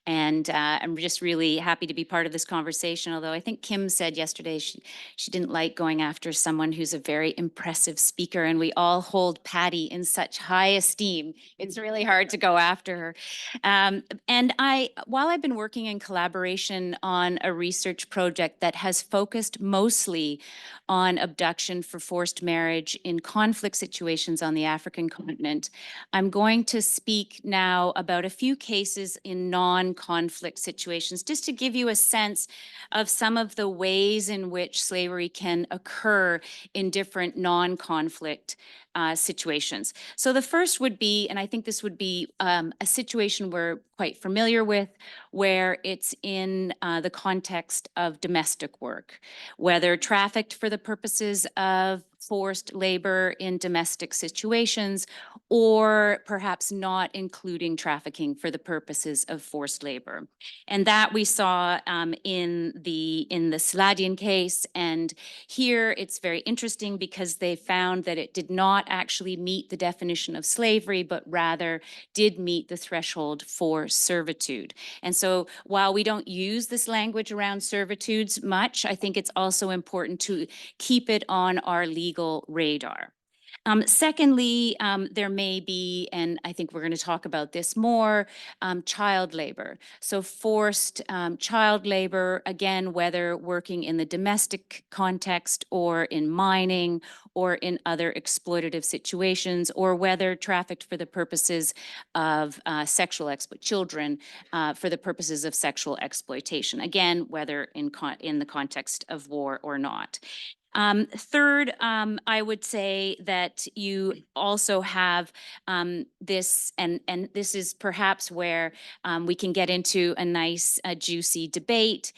And I'm just really happy to be part of this conversation, although I think Kim said yesterday she didn't like going after someone who's a very impressive speaker, and we all hold Patty in such high esteem. It's really hard to go after her. And while I've been working in collaboration on a research project that has focused mostly on abduction for forced marriage in conflict situations on the African continent, I'm going to speak now about a few cases in non-conflict situations, just to give you a sense of some of the ways in which slavery can occur in different non-conflict situations. So the first would be, and I think this would be a situation we're quite familiar with, where it's in the context of domestic work, whether trafficked for the purposes of forced labor in domestic situations, or perhaps not including trafficking for the purposes of forced labor. And that we saw in the Sladian case. And here it's very interesting because they found that it did not actually meet the definition of slavery, but rather did meet the threshold for servitude. And so while we don't use this language around servitudes much, I think it's also important to keep it on our legal radar. Secondly, there may be, and I think we're going to talk about this more, child labor. So forced child labor, again, whether working in the domestic context or in mining or in other exploitative situations, or whether trafficked for the purposes of children for the purposes of sexual exploitation. Again, whether in the context of war or not. Third, I would say that you also have this, and this is perhaps where we can get into a nice, juicy debate,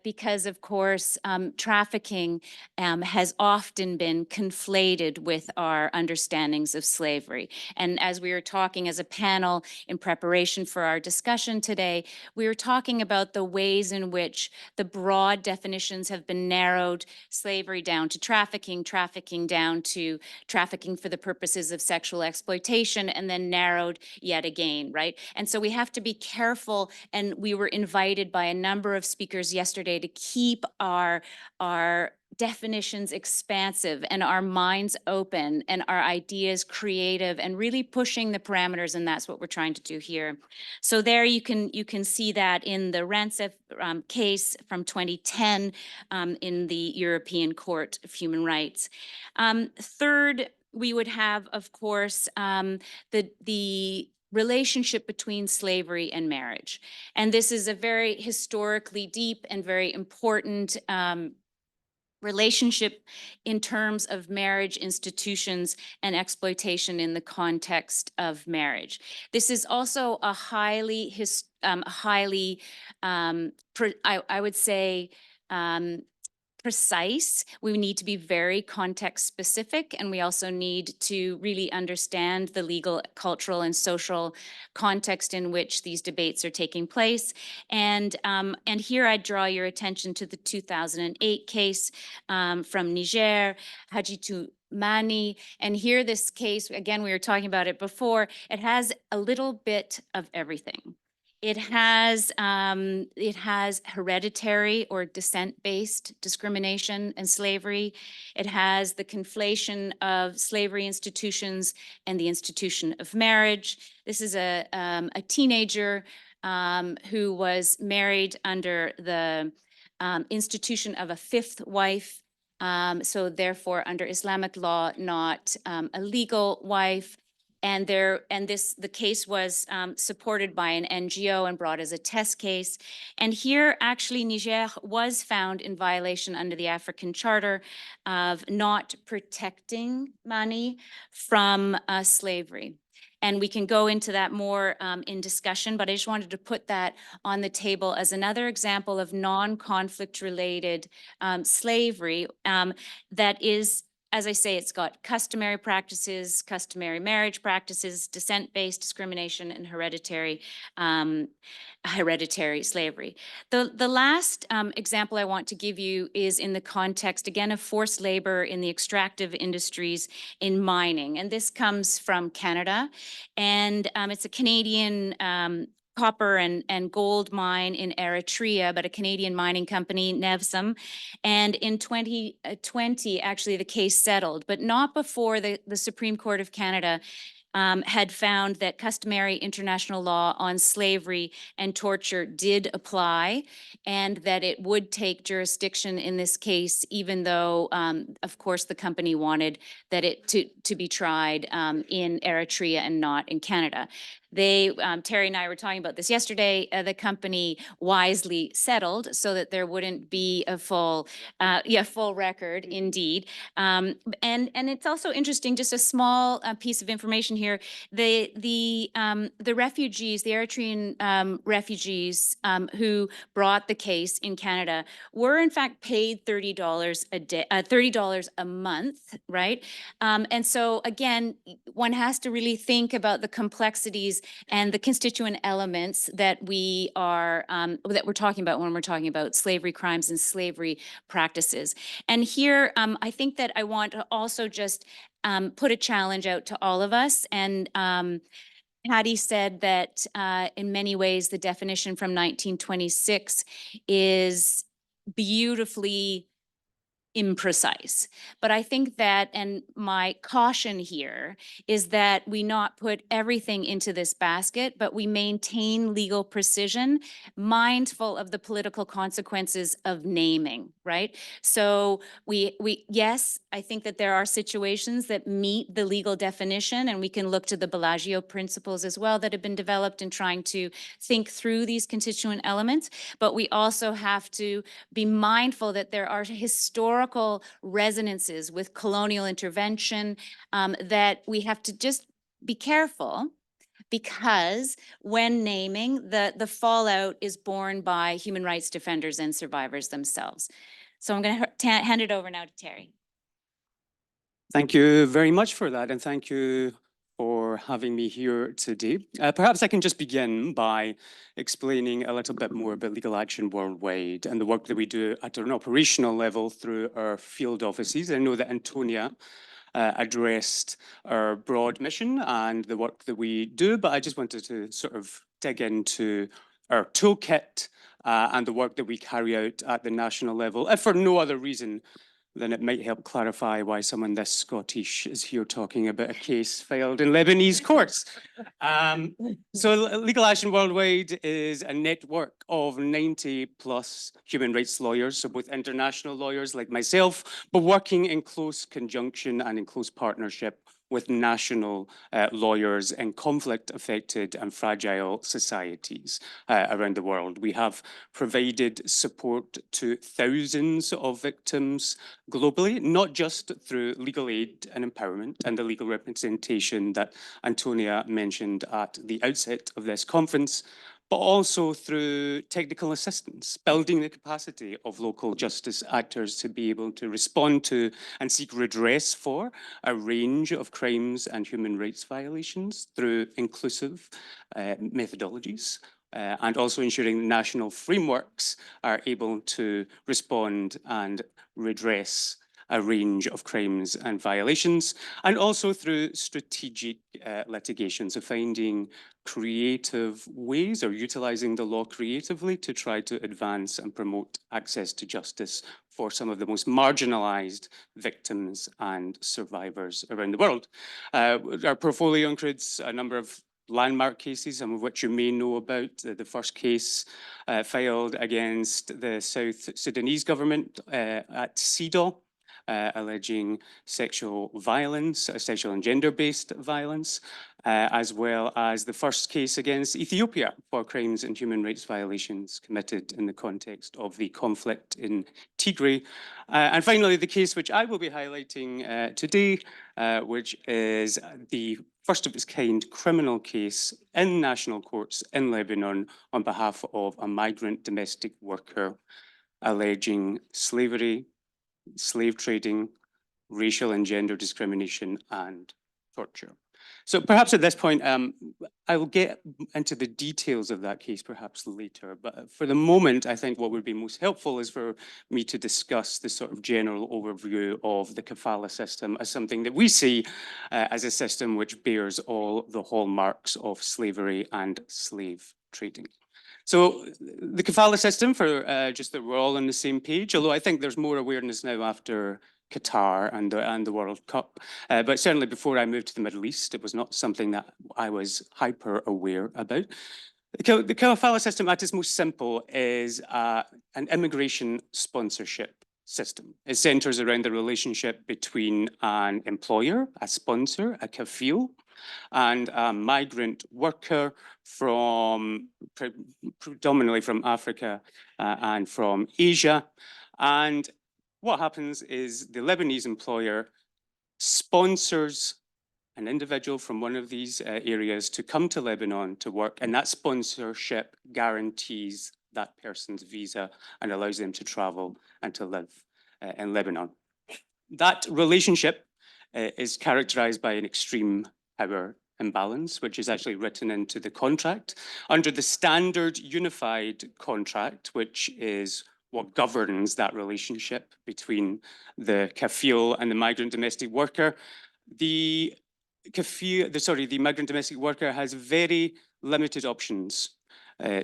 because of course, trafficking has often been conflated with our understandings of slavery. And as we were talking as a panel in preparation for our discussion today, we were talking about the ways in which the broad definitions have been narrowed, slavery down to trafficking, trafficking down to trafficking for the purposes of sexual exploitation, and then narrowed yet again, right? And so we have to be careful, and we were invited by a number of speakers yesterday to keep our definitions expansive and our minds open and our ideas creative and really pushing the parameters, and that's what we're trying to do here. So there you can see that in the Rancef case from 2010 in the European Court of Human Rights. Third, we would have, of course, the relationship between slavery and marriage. And this is a very historically deep and very important relationship in terms of marriage institutions and exploitation in the context of marriage. This is also a highly, I would say, precise. We need to be very context specific, and we also need to really understand the legal, cultural, and social context in which these debates are taking place. And here I draw your attention to the 2008 case from Niger, Hadjitou Mani. And here this case, again, we were talking about it before, it has a little bit of everything. It has hereditary or descent-based discrimination and slavery. It has the conflation of slavery institutions and the institution of marriage. This is a teenager who was married under the institution of a fifth wife. So therefore, under Islamic law, not a legal wife. And the case was supported by an NGO and brought as a test case. And here, actually, Niger was found in violation under the African Charter of not protecting Mani from slavery. And we can go into that more in discussion, but I just wanted to put that on the table as another example of non-conflict related slavery that is as I say, it's got customary practices, customary marriage practices, descent-based discrimination, and hereditary slavery. The last example I want to give you is in the context, again, of forced labor in the extractive industries in mining. And this comes from Canada. And it's a Canadian copper and gold mine in Eritrea, but a Canadian mining company, Nevsum. And in 2020, actually, the case settled, but not before the Supreme Court of Canada had found that customary international law on slavery and torture did apply, and that it would take jurisdiction in this case, even though, of course, the company wanted that it to be tried in Eritrea and not in Canada. Terry and I were talking about this yesterday. The company wisely settled so that there wouldn't be a full record, indeed. And it's also interesting, just a small piece of information here. The refugees, the Eritrean refugees who brought the case in Canada were in fact paid $30 a day, $30 a month, right? And so again, one has to really think about the complexities and the constituent elements that we're talking about when we're talking about slavery crimes and slavery practices. And here, I think that I want to also just put a challenge out to all of us. And Patty said that in many ways, the definition from 1926 is beautifully imprecise. But I think that, and my caution here is that we not put everything into this basket, but we maintain legal precision, mindful of the political consequences of naming, right? So yes, I think that there are situations that meet the legal definition, and we can look to the Bellagio principles as well that have been developed in trying to think through these constituent elements. But we also have to be mindful that there are historical resonances with colonial intervention, that we have to just be careful, because when naming, the fallout is borne by human rights defenders and survivors themselves. So I'm going to hand it over now to Terry. Thank you very much for that, and thank you for having me here today. Perhaps I can just begin by explaining a little bit more about Legal Action Worldwide and the work that we do at an operational level through our field offices. I know that Antonia addressed our broad mission and the work that we do, but I just wanted to sort of dig into our toolkit and the work that we carry out at the national level, if for no other reason then it might help clarify why someone this Scottish is here talking about a case filed in Lebanese courts. So Legal Action Worldwide is a network of 90 plus human rights lawyers, so both international lawyers like myself, but working in close conjunction and in close partnership with national lawyers in conflict-affected and fragile societies around the world. We have provided support to thousands of victims globally, not just through legal aid and empowerment and the legal representation that Antonia mentioned at the outset of this conference, but also through technical assistance, building the capacity of local justice actors to be able to respond to and seek redress for a range of crimes and human rights violations through inclusive methodologies, and also ensuring national frameworks are able to respond and redress a range of crimes and violations, and also through strategic litigation, so finding creative ways or utilizing the law creatively to try to advance and promote access to justice for some of the most marginalized victims and survivors around the world. Our portfolio includes a number of landmark cases, some of which you may know about. The first case filed against the South Sudanese government at CEDAW, alleging sexual violence, sexual and gender-based violence, as well as the first case against Ethiopia for crimes and human rights violations committed in the context of the conflict in Tigray. And finally, the case which I will be highlighting today, which is the first of its kind criminal case in national courts in Lebanon on behalf of a migrant domestic worker alleging slavery, slave trading, racial and gender discrimination and torture. So perhaps at this point, I will get into the details of that case perhaps later. But for the moment, I think what would be most helpful is for me to discuss the sort of general overview of the kafala system as something that we see as a system which bears all the hallmarks of slavery and slave trading. So the kafala system, for just that we're all on the same page, although I think there's more awareness now after Qatar and the World Cup. But certainly before I moved to the Middle East, it was not something that I was hyper aware about. The kafala system at its most simple is an immigration sponsorship system. It centers around the relationship between an employer, a sponsor, a kafil, and a migrant worker from predominantly from Africa and from Asia. And what happens is the Lebanese employer sponsors an individual from one of these areas to come to Lebanon to work, and that sponsorship guarantees that person's visa and allows them to travel and to live in Lebanon. That relationship is characterized by an extreme power imbalance, which is actually written into the contract. Under the standard unified contract, which is what governs that relationship between the kafil and the migrant domestic worker, the migrant domestic worker has very limited options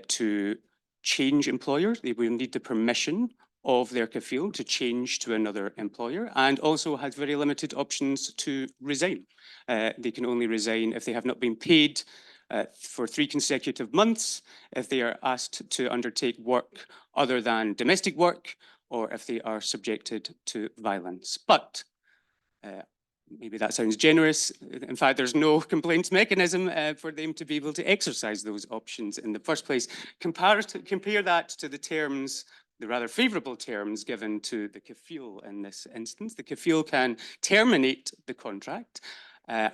to change employer. They will need the permission of their kafil to change to another employer, and also has very limited options to resign. They can only resign if they have not been paid for 3 consecutive months, if they are asked to undertake work other than domestic work, or if they are subjected to violence. But maybe that sounds generous. In fact, there's no complaints mechanism for them to be able to exercise those options in the first place. Compare that to the terms, the rather favorable terms given to the kafil in this instance. The kafil can terminate the contract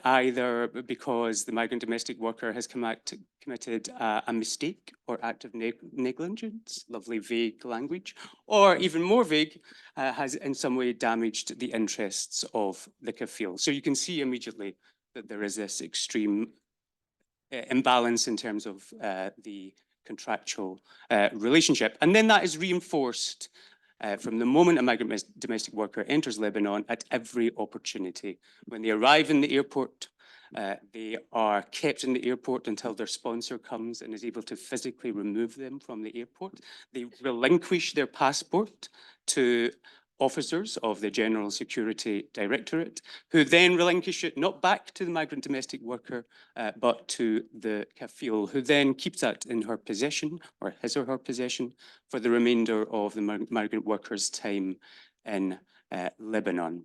either because the migrant domestic worker has committed a mistake or act of negligence, lovely vague language, or even more vague, has in some way damaged the interests of the kafil. So you can see immediately that there is this extreme imbalance in terms of the contractual relationship. And then that is reinforced from the moment a migrant domestic worker enters Lebanon at every opportunity. When they arrive in the airport, they are kept in the airport until their sponsor comes and is able to physically remove them from the airport. They relinquish their passport to officers of the General Security Directorate, who then relinquish it not back to the migrant domestic worker, but to the kafil, who then keeps that in her possession, or his or her possession, for the remainder of the migrant worker's time in Lebanon.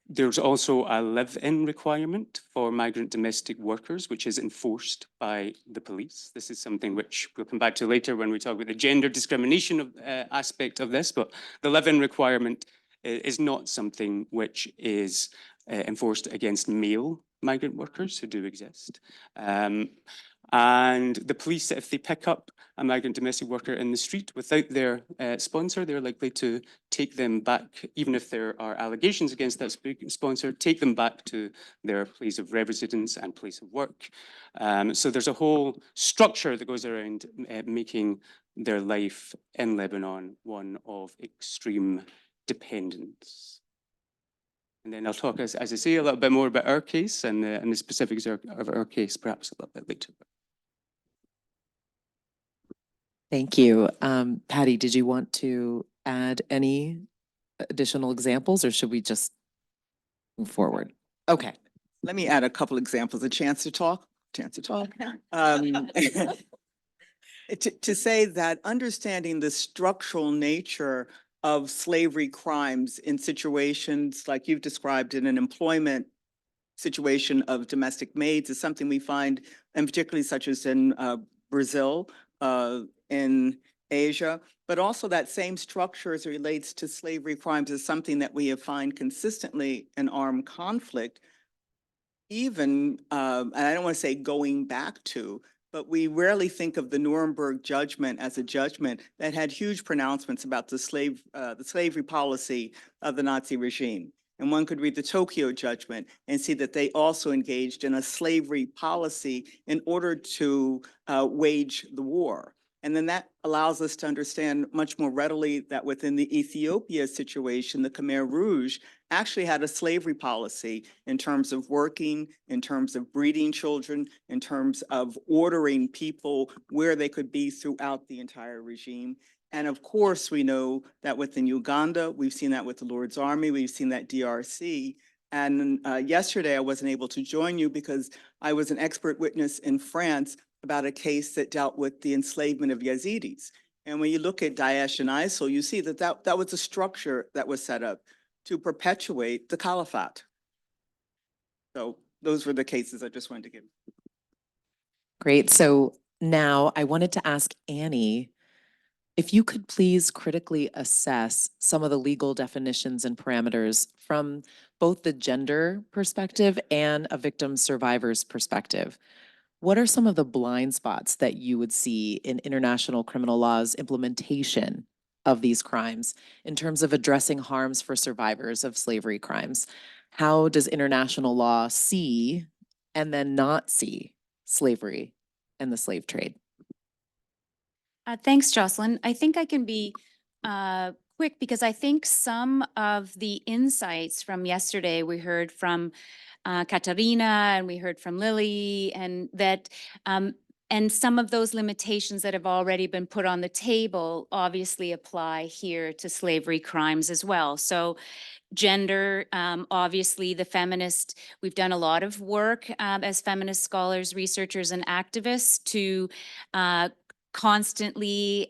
There's also a live-in requirement for migrant domestic workers, which is enforced by the police. This is something which we'll come back to later when we talk about the gender discrimination aspect of this, but the live-in requirement is not something which is enforced against male migrant workers who do exist. And the police, if they pick up a migrant domestic worker in the street without their sponsor, they're likely to take them back, even if there are allegations against that sponsor, take them back to their place of residence and place of work. So there's a whole structure that goes around making their life in Lebanon one of extreme dependence. And then I'll talk, as I say, a little bit more about our case and the specifics of our case, perhaps a little bit later. Thank you. Patty, did you want to add any additional examples, or should we just move forward? Okay. Let me add a couple examples. A chance to talk. To say that understanding the structural nature of slavery crimes in situations like you've described in an employment situation of domestic maids is something we find, and particularly such as in Brazil, in Asia, but also that same structure as it relates to slavery crimes is something that we have found consistently in armed conflict, even, and I don't want to say going back to, but we rarely think of the Nuremberg judgment as a judgment that had huge pronouncements about the slavery policy of the Nazi regime. And one could read the Tokyo judgment and see that they also engaged in a slavery policy in order to wage the war. And then that allows us to understand much more readily that within the Ethiopia situation, the Khmer Rouge actually had a slavery policy in terms of working, in terms of breeding children, in terms of ordering people where they could be throughout the entire regime. And of course, we know that within Uganda, we've seen that with the Lord's Army, we've seen that DRC. And yesterday, I wasn't able to join you because I was an expert witness in France about a case that dealt with the enslavement of Yazidis. And when you look at Daesh and ISIL, you see that that was a structure that was set up to perpetuate the caliphate. So those were the cases I just wanted to give. Great. So now I wanted to ask Annie, if you could please critically assess some of the legal definitions and parameters from both the gender perspective and a victim survivor's perspective. What are some of the blind spots that you would see in international criminal law's implementation of these crimes in terms of addressing harms for survivors of slavery crimes? How does international law see and then not see slavery and the slave trade? Thanks, Jocelyn. I think I can be quick because I think some of the insights from yesterday we heard from Katarina and we heard from Lily, and that and some of those limitations that have already been put on the table obviously apply here to slavery crimes as well. So gender, obviously the feminist, we've done a lot of work as feminist scholars, researchers, and activists to constantly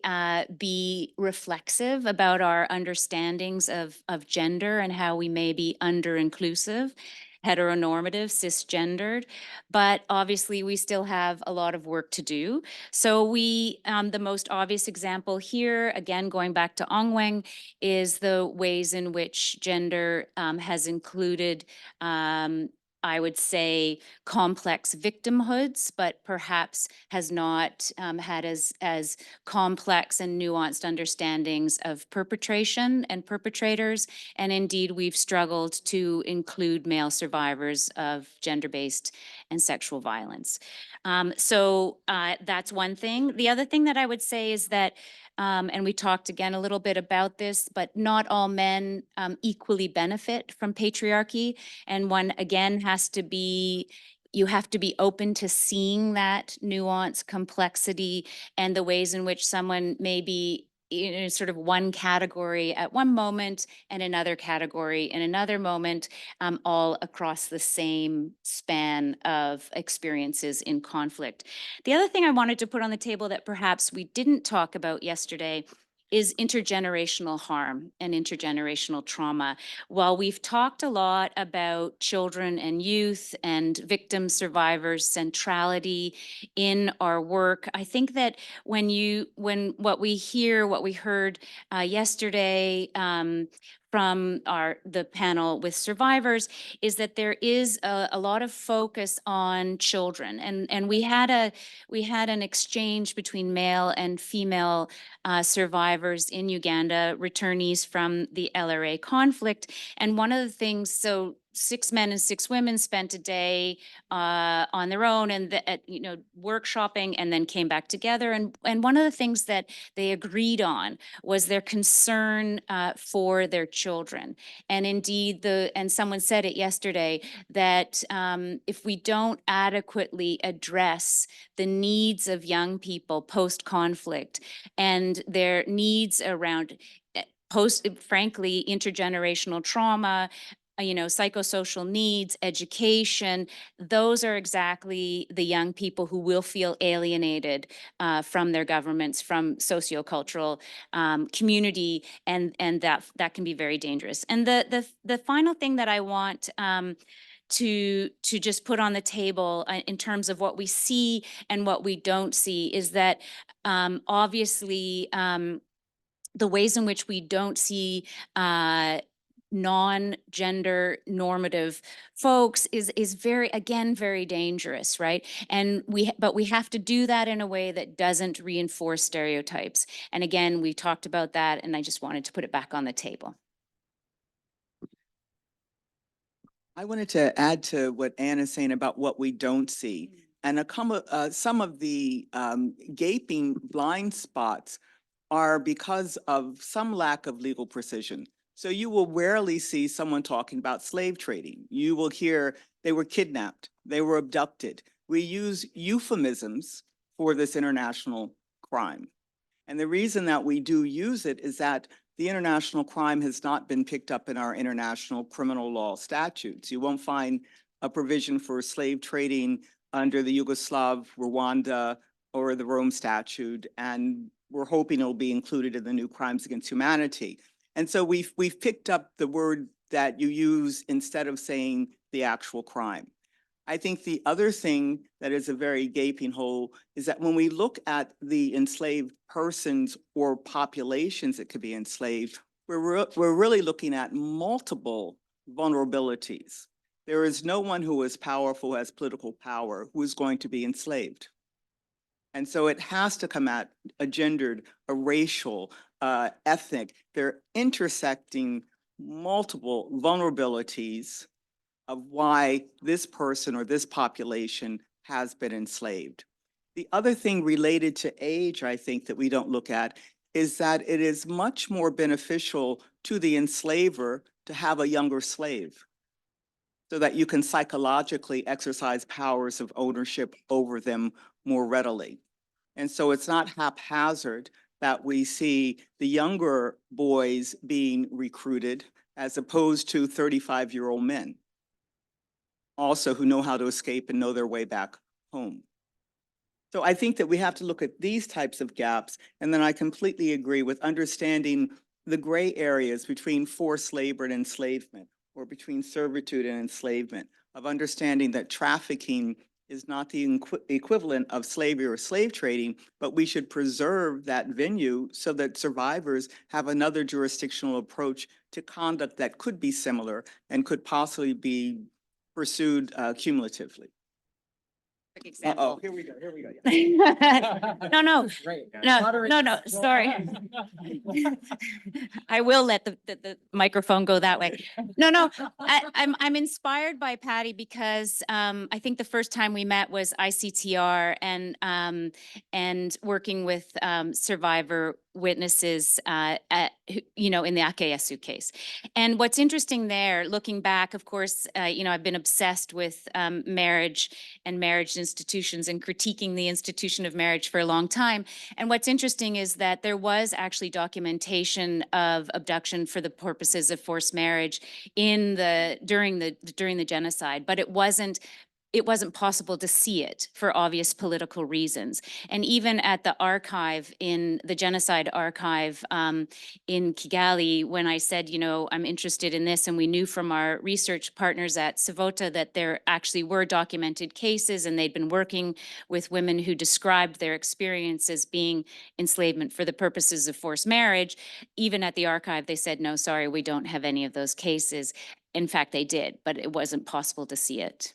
be reflexive about our understandings of gender and how we may be under-inclusive, heteronormative, cisgendered, but obviously we still have a lot of work to do. So we, the most obvious example here, again, going back to Ongweng, is the ways in which gender has included I would say complex victimhoods, but perhaps has not had as complex and nuanced understandings of perpetration and perpetrators. And indeed, we've struggled to include male survivors of gender-based and sexual violence. So that's one thing. The other thing that I would say is that and we talked again a little bit about this, but not all men equally benefit from patriarchy. And one, again, has to be, you have to be open to seeing that nuance, complexity, and the ways in which someone may be in sort of one category at one moment and another category in another moment, all across the same span of experiences in conflict. The other thing I wanted to put on the table that perhaps we didn't talk about yesterday is intergenerational harm and intergenerational trauma. While we've talked a lot about children and youth and victim survivors' centrality in our work, I think that when what we hear, what we heard yesterday from the panel with survivors is that there is a lot of focus on children, and we had an exchange between male and female survivors in Uganda, returnees from the LRA conflict. And one of the things, so 6 men and 6 women spent a day on their own and workshopping, and then came back together. And one of the things that they agreed on was their concern for their children. And indeed, and someone said it yesterday, that if we don't adequately address the needs of young people post-conflict and their needs around frankly, intergenerational trauma, psychosocial needs, education, those are exactly the young people who will feel alienated from their governments, from sociocultural community, and that can be very dangerous. And the final thing that I want to just put on the table in terms of what we see and what we don't see is that obviously the ways in which we don't see non-gender normative folks is very, again, very dangerous, right? And but we have to do that in a way that doesn't reinforce stereotypes. And again, we talked about that, and I just wanted to put it back on the table. I wanted to add to what Anne is saying about what we don't see. And some of the gaping blind spots are because of some lack of legal precision. So you will rarely see someone talking about slave trading. You will hear they were kidnapped, they were abducted. We use euphemisms for this international crime. And the reason that we do use it is that the international crime has not been picked up in our international criminal law statutes. You won't find a provision for slave trading under the Yugoslav, Rwanda, or the Rome Statute, and we're hoping it'll be included in the new crimes against humanity. And so we've picked up the word that you use instead of saying the actual crime. I think the other thing that is a very gaping hole is that when we look at the enslaved persons or populations that could be enslaved, we're really looking at multiple vulnerabilities. There is no one who is powerful, who has political power, who is going to be enslaved. And so it has to come at a gendered, a racial, ethnic. They're intersecting multiple vulnerabilities of why this person or this population has been enslaved. The other thing related to age, I think, that we don't look at is that it is much more beneficial to the enslaver to have a younger slave so that you can psychologically exercise powers of ownership over them more readily. And so it's not haphazard that we see the younger boys being recruited as opposed to 35-year-old men also who know how to escape and know their way back home. So I think that we have to look at these types of gaps, and then I completely agree with understanding the gray areas between forced labor and enslavement, or between servitude and enslavement, of understanding that trafficking is not the equivalent of slavery or slave trading, but we should preserve that venue so that survivors have another jurisdictional approach to conduct that could be similar and could possibly be pursued cumulatively. Example. Here we go. No, sorry. I will let the microphone go that way. No, I'm inspired by Patty because I think the first time we met was ICTR and working with survivor witnesses in the Akeyesu case. And what's interesting there, looking back, of course, I've been obsessed with marriage and marriage institutions and critiquing the institution of marriage for a long time. And what's interesting is that there was actually documentation of abduction for the purposes of forced marriage during the genocide, but it wasn't possible to see it for obvious political reasons. And even at the archive, in the genocide archive in Kigali, when I said, I'm interested in this, and we knew from our research partners at Savota that there actually were documented cases, and they'd been working with women who described their experience as being enslavement for the purposes of forced marriage. Even at the archive, they said, no, sorry, we don't have any of those cases. In fact, they did, but it wasn't possible to see it.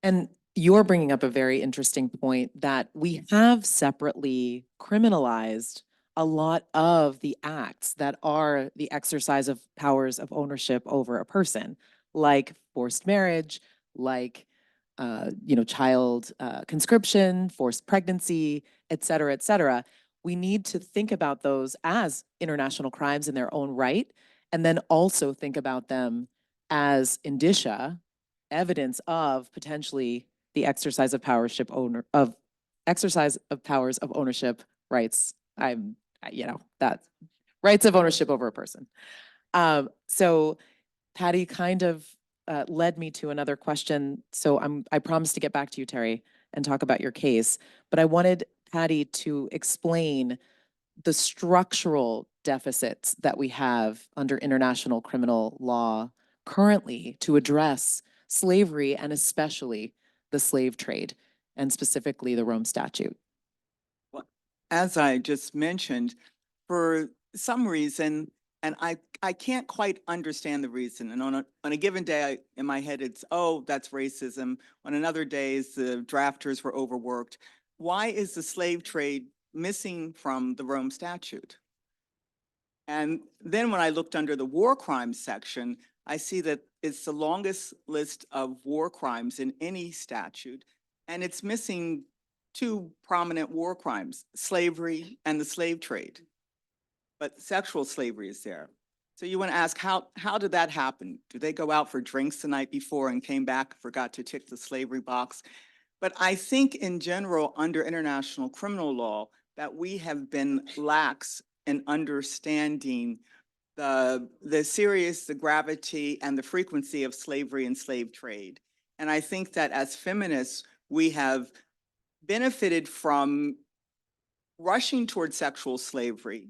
And you're bringing up a very interesting point that we have separately criminalized a lot of the acts that are the exercise of powers of ownership over a person, like forced marriage, like child conscription, forced pregnancy, et cetera, et cetera. We need to think about those as international crimes in their own right, and then also think about them as indicia, evidence of potentially the exercise of powers of ownership rights. That rights of ownership over a person. So Patty kind of led me to another question. So I promised to get back to you, Terry, and talk about your case. But I wanted Patty to explain the structural deficits that we have under international criminal law currently to address slavery, and especially the slave trade, and specifically the Rome Statute. Well, as I just mentioned, for some reason, and I can't quite understand the reason. And on a given day, in my head, it's, oh, that's racism. On another day, the drafters were overworked. Why is the slave trade missing from the Rome Statute? And then when I looked under the war crimes section, I see that it's the longest list of war crimes in any statute, and it's missing two prominent war crimes, slavery and the slave trade. But sexual slavery is there. So you want to ask, how did that happen? Do they go out for drinks the night before and came back, forgot to tick the slavery box? But I think in general, under international criminal law, that we have been lax in understanding the serious, the gravity, and the frequency of slavery and slave trade. And I think that as feminists, we have benefited from rushing towards sexual slavery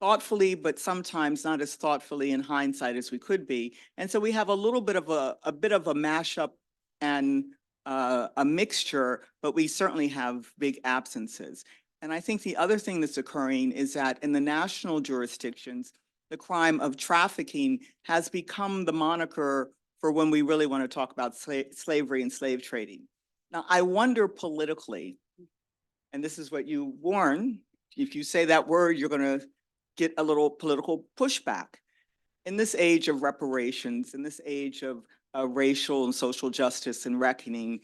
thoughtfully, but sometimes not as thoughtfully in hindsight as we could be. And so we have a little bit of a mashup and a mixture, but we certainly have big absences. And I think the other thing that's occurring is that in the national jurisdictions, the crime of trafficking has become the moniker for when we really want to talk about slavery and slave trading. Now, I wonder politically, and this is what you warn, if you say that word, you're going to get a little political pushback. In this age of reparations, in this age of racial and social justice and reckoning,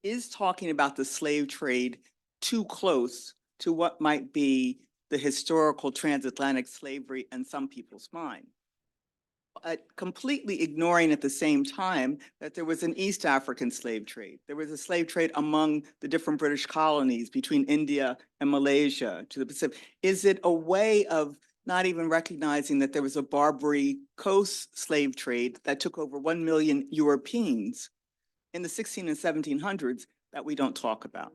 is talking about the slave trade too close to what might be the historical transatlantic slavery in some people's mind? Completely ignoring at the same time that there was an East African slave trade. There was a slave trade among the different British colonies between India and Malaysia to the Pacific. Is it a way of not even recognizing that there was a Barbary Coast slave trade that took over 1 million Europeans in the 16 and 1700s that we don't talk about?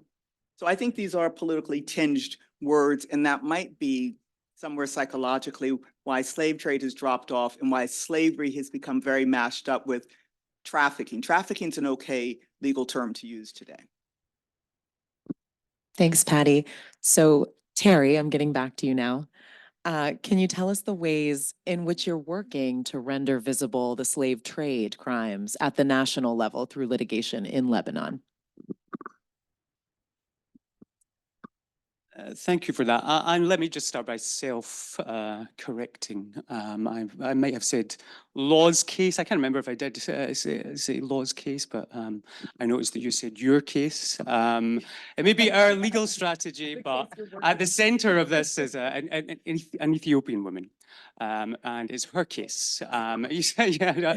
So I think these are politically tinged words, and that might be somewhere psychologically why slave trade has dropped off and why slavery has become very mashed up with trafficking. Trafficking is an okay legal term to use today. Thanks, Patty. So Terry, I'm getting back to you now. Can you tell us the ways in which you're working to render visible the slave trade crimes at the national level through litigation in Lebanon? Thank you for that. And let me just start by self-correcting. I might have said Law's case. I can't remember if I did say Law's case, but I noticed that you said your case. It may be our legal strategy, but at the center of this is an Ethiopian woman. And it's her case. Yeah,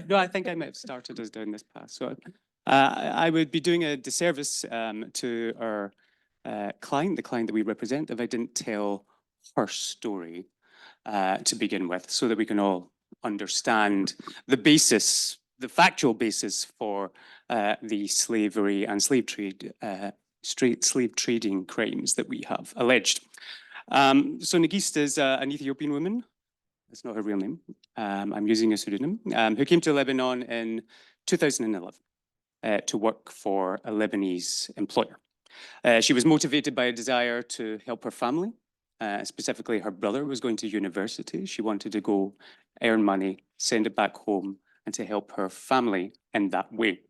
no, I think I might have started us down this path. So I would be doing a disservice to our client, the client that we represent, if I didn't tell her story to begin with, so that we can all understand the basis, the factual basis for the slavery and slave trade, slave trading crimes that we have alleged. So Nagist is an Ethiopian woman. That's not her real name. I'm using a pseudonym, who came to Lebanon in 2011 to work for a Lebanese employer. She was motivated by a desire to help her family. Specifically, her brother was going to university. She wanted to go earn money, send it back home, and to help her family in that way.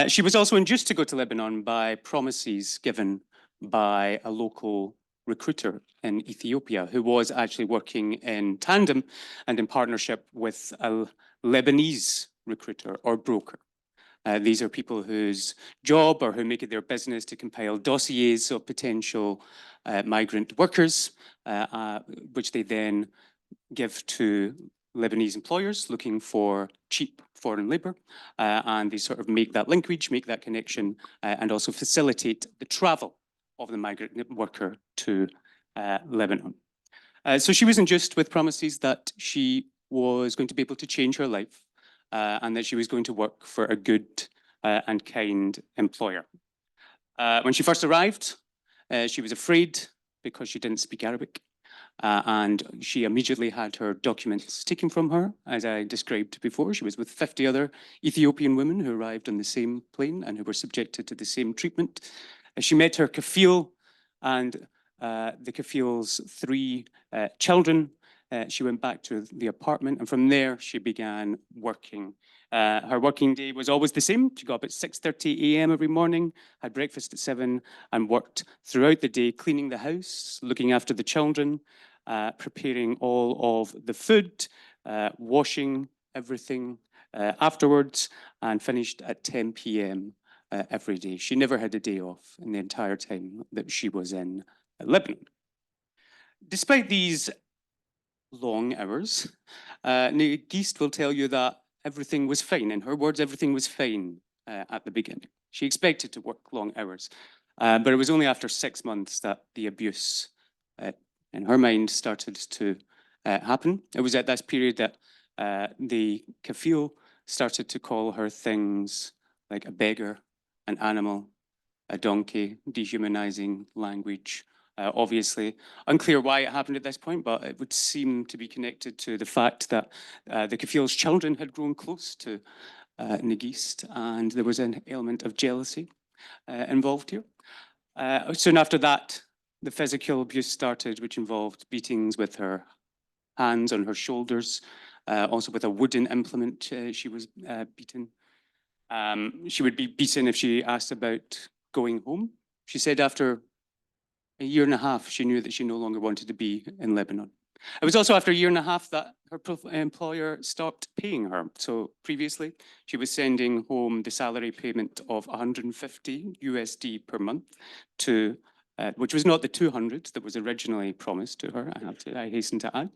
She was also induced to go to Lebanon by promises given by a local recruiter in Ethiopia who was actually working in tandem and in partnership with a Lebanese recruiter or broker. These are people whose job or who make it their business to compile dossiers of potential migrant workers, which they then give to Lebanese employers looking for cheap foreign labor. And they sort of make that linkage, make that connection, and also facilitate the travel of the migrant worker to Lebanon. So she was induced with promises that she was going to be able to change her life, and that she was going to work for a good and kind employer. When she first arrived, she was afraid because she didn't speak Arabic, and she immediately had her documents taken from her, as I described before. She was with 50 other Ethiopian women who arrived on the same plane and who were subjected to the same treatment. She met her kafil and the kafil's 3 children. She went back to the apartment, and from there she began working. Her working day was always the same. She got up at 6:30 a.m. every morning, had breakfast at 7, and worked throughout the day, cleaning the house, looking after the children, preparing all of the food, washing, everything afterwards and finished at 10 p.m. Every day. She never had a day off in the entire time that she was in Lebanon. Despite these long hours, Nagist will tell you that everything was fine. In her words, everything was fine at the beginning. She expected to work long hours, but it was only after 6 months that the abuse, in her mind, started to happen. It was at this period that the kafil started to call her things like a beggar, an animal, a donkey, dehumanizing language. Obviously, unclear why it happened at this point, but it would seem to be connected to the fact that the kafil's children had grown close to Nagist, and there was an element of jealousy involved here. Soon after that, the physical abuse started, which involved beatings with her hands on her shoulders, also with a wooden implement she was beaten. She would be beaten if she asked about going home. She said after a year and a half, she knew that she no longer wanted to be in Lebanon. It was also after a year and a half that her employer stopped paying her. So previously, she was sending home the salary payment of 150 USD per month to, which was not the 200 that was originally promised to her, I hasten to add.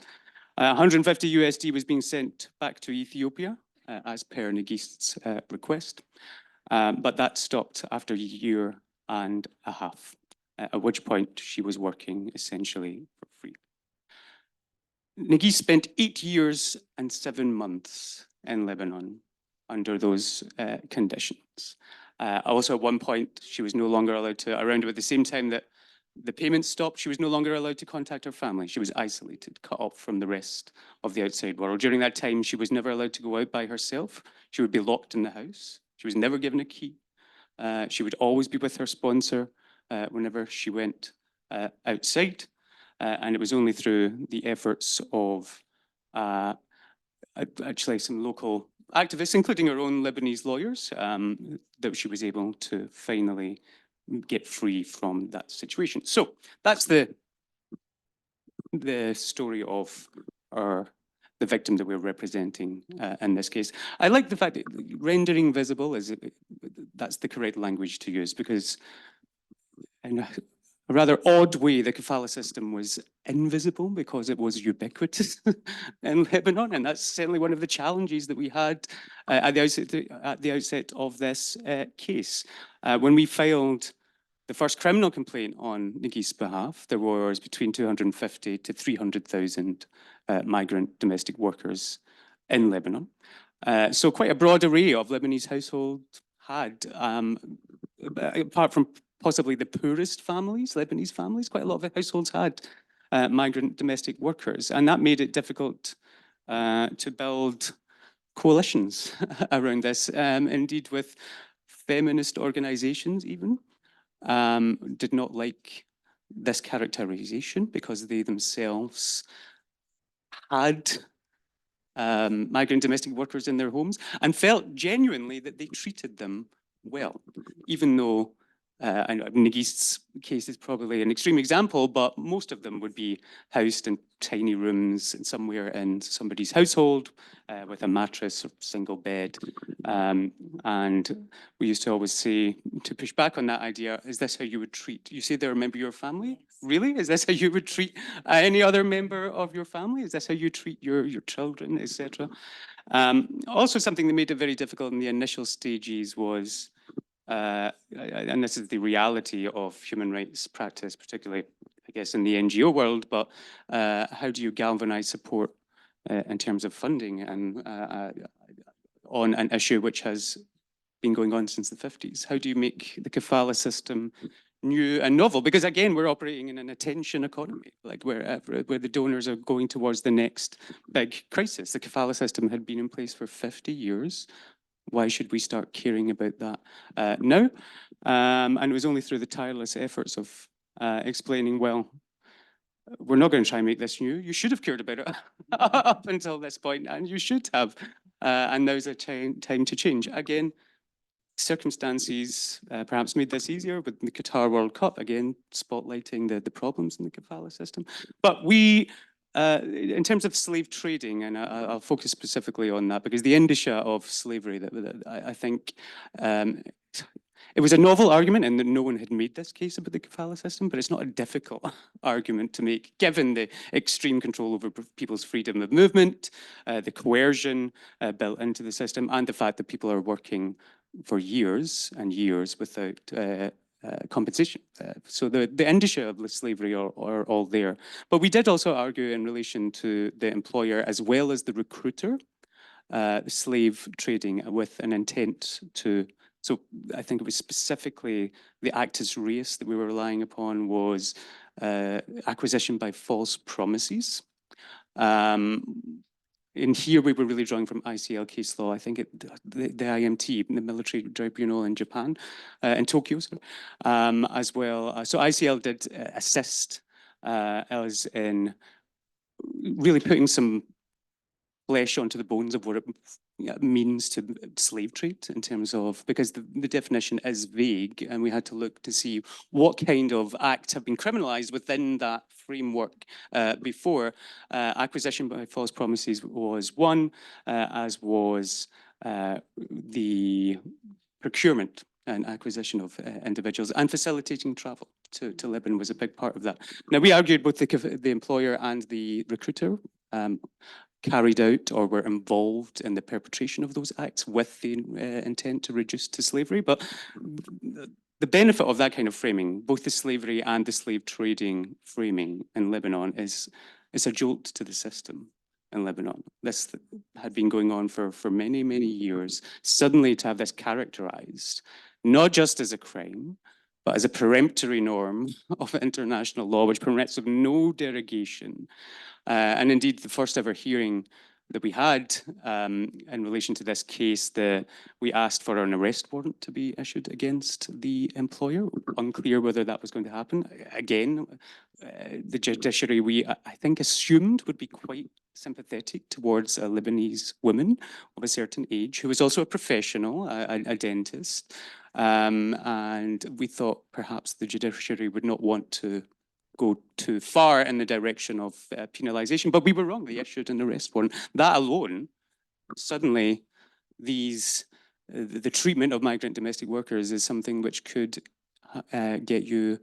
150 USD was being sent back to Ethiopia as per Nagist's request, but that stopped after a year and a half, at which point she was working essentially for free. Nagist spent 8 years and 7 months in Lebanon under those conditions. Also, at one point, she was no longer allowed to, around about the same time that the payments stopped, she was no longer allowed to contact her family. She was isolated, cut off from the rest of the outside world. During that time, she was never allowed to go out by herself. She would be locked in the house. She was never given a key. She would always be with her sponsor whenever she went outside. And it was only through the efforts of actually some local activists, including her own Lebanese lawyers, that she was able to finally get free from that situation. So that's the story of the victim that we're representing in this case. I like the fact that rendering visible that's the correct language to use, because in a rather odd way, the kafala system was invisible because it was ubiquitous in Lebanon, and that's certainly one of the challenges that we had at the outset of this case. When we filed the first criminal complaint on Nagist's behalf, there was between 250 to 300,000 migrant domestic workers in Lebanon. So quite a broad array of Lebanese households had, apart from possibly the poorest families, Lebanese families, quite a lot of households had migrant domestic workers. And that made it difficult to build coalitions around this, indeed with feminist organizations even. Did not like this characterization because they themselves had migrant domestic workers in their homes and felt genuinely that they treated them well, even though I know Nagist's case is probably an extreme example, but most of them would be housed in tiny rooms and somewhere in somebody's household with a mattress or single bed. And we used to always say, to push back on that idea, is this how you would treat, you say they're a member of your family? Really? Is this how you would treat any other member of your family? Is this how you treat your children, etc.? Also, something that made it very difficult in the initial stages was, and this is the reality of human rights practice, particularly, I guess, in the NGO world, but how do you galvanize support in terms of funding and on an issue which has been going on since the 50s? How do you make the kafala system new and novel? Because again, we're operating in an attention economy, like where the donors are going towards the next big crisis. The kafala system had been in place for 50 years. Why should we start caring about that now? And it was only through the tireless efforts of explaining, well, we're not going to try and make this new. You should have cared about it up until this point, and you should have. And now's a time to change. Again, circumstances perhaps made this easier with the Qatar World Cup, again, spotlighting the problems in the kafala system. But we in terms of slave trading, and I'll focus specifically on that because the indicia of slavery that I think it was a novel argument and that no one had made this case about the kafala system, but it's not a difficult argument to make given the extreme control over people's freedom of movement, the coercion built into the system, and the fact that people are working for years and years without compensation. So the indicia of slavery are all there. But we did also argue in relation to the employer as well as the recruiter, slave trading with an intent to, so I think it was specifically the actus reus that we were relying upon was acquisition by false promises. In here, we were really drawing from ICL case law. I think the IMT, the military tribunal in Japan, in Tokyo, as well. So ICL did assist us in really putting some flesh onto the bones of what it means to slave trade in terms of, because the definition is vague and we had to look to see what kind of acts have been criminalized within that framework before. Acquisition by false promises was one, as was the procurement and acquisition of individuals and facilitating travel to Lebanon was a big part of that. Now we argued both the employer and the recruiter carried out or were involved in the perpetration of those acts with the intent to reduce to slavery. But the benefit of that kind of framing, both the slavery and the slave trading framing in Lebanon is a jolt to the system in Lebanon. This had been going on for many, many years. Suddenly to have this characterized, not just as a crime, but as a peremptory norm of international law, which permits of no derogation. And indeed, the first ever hearing that we had in relation to this case, we asked for an arrest warrant to be issued against the employer. Unclear whether that was going to happen. Again, the judiciary, I think, assumed would be quite sympathetic towards a Lebanese woman of a certain age who was also a professional, a dentist. And we thought perhaps the judiciary would not want to go too far in the direction of penalization, but we were wrong. They issued an arrest warrant. That alone, suddenly, the treatment of migrant domestic workers is something which could get you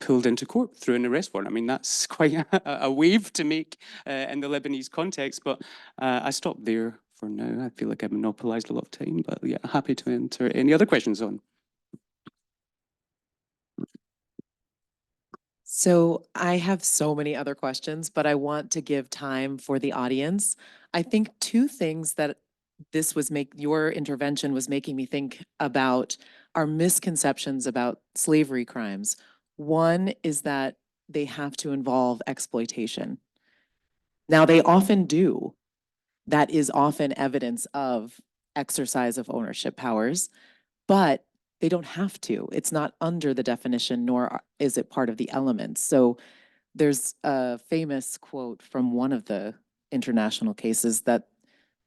pulled into court through an arrest warrant. I mean, that's quite a wave to make in the Lebanese context, but I stopped there for now. I feel like I've monopolized a lot of time, but yeah, happy to enter any other questions on. So I have so many other questions, but I want to give time for the audience. I think two things that your intervention was making me think about are misconceptions about slavery crimes. One is that they have to involve exploitation. Now, they often do. That is often evidence of exercise of ownership powers, but they don't have to. It's not under the definition, nor is it part of the elements. So there's a famous quote from one of the international cases that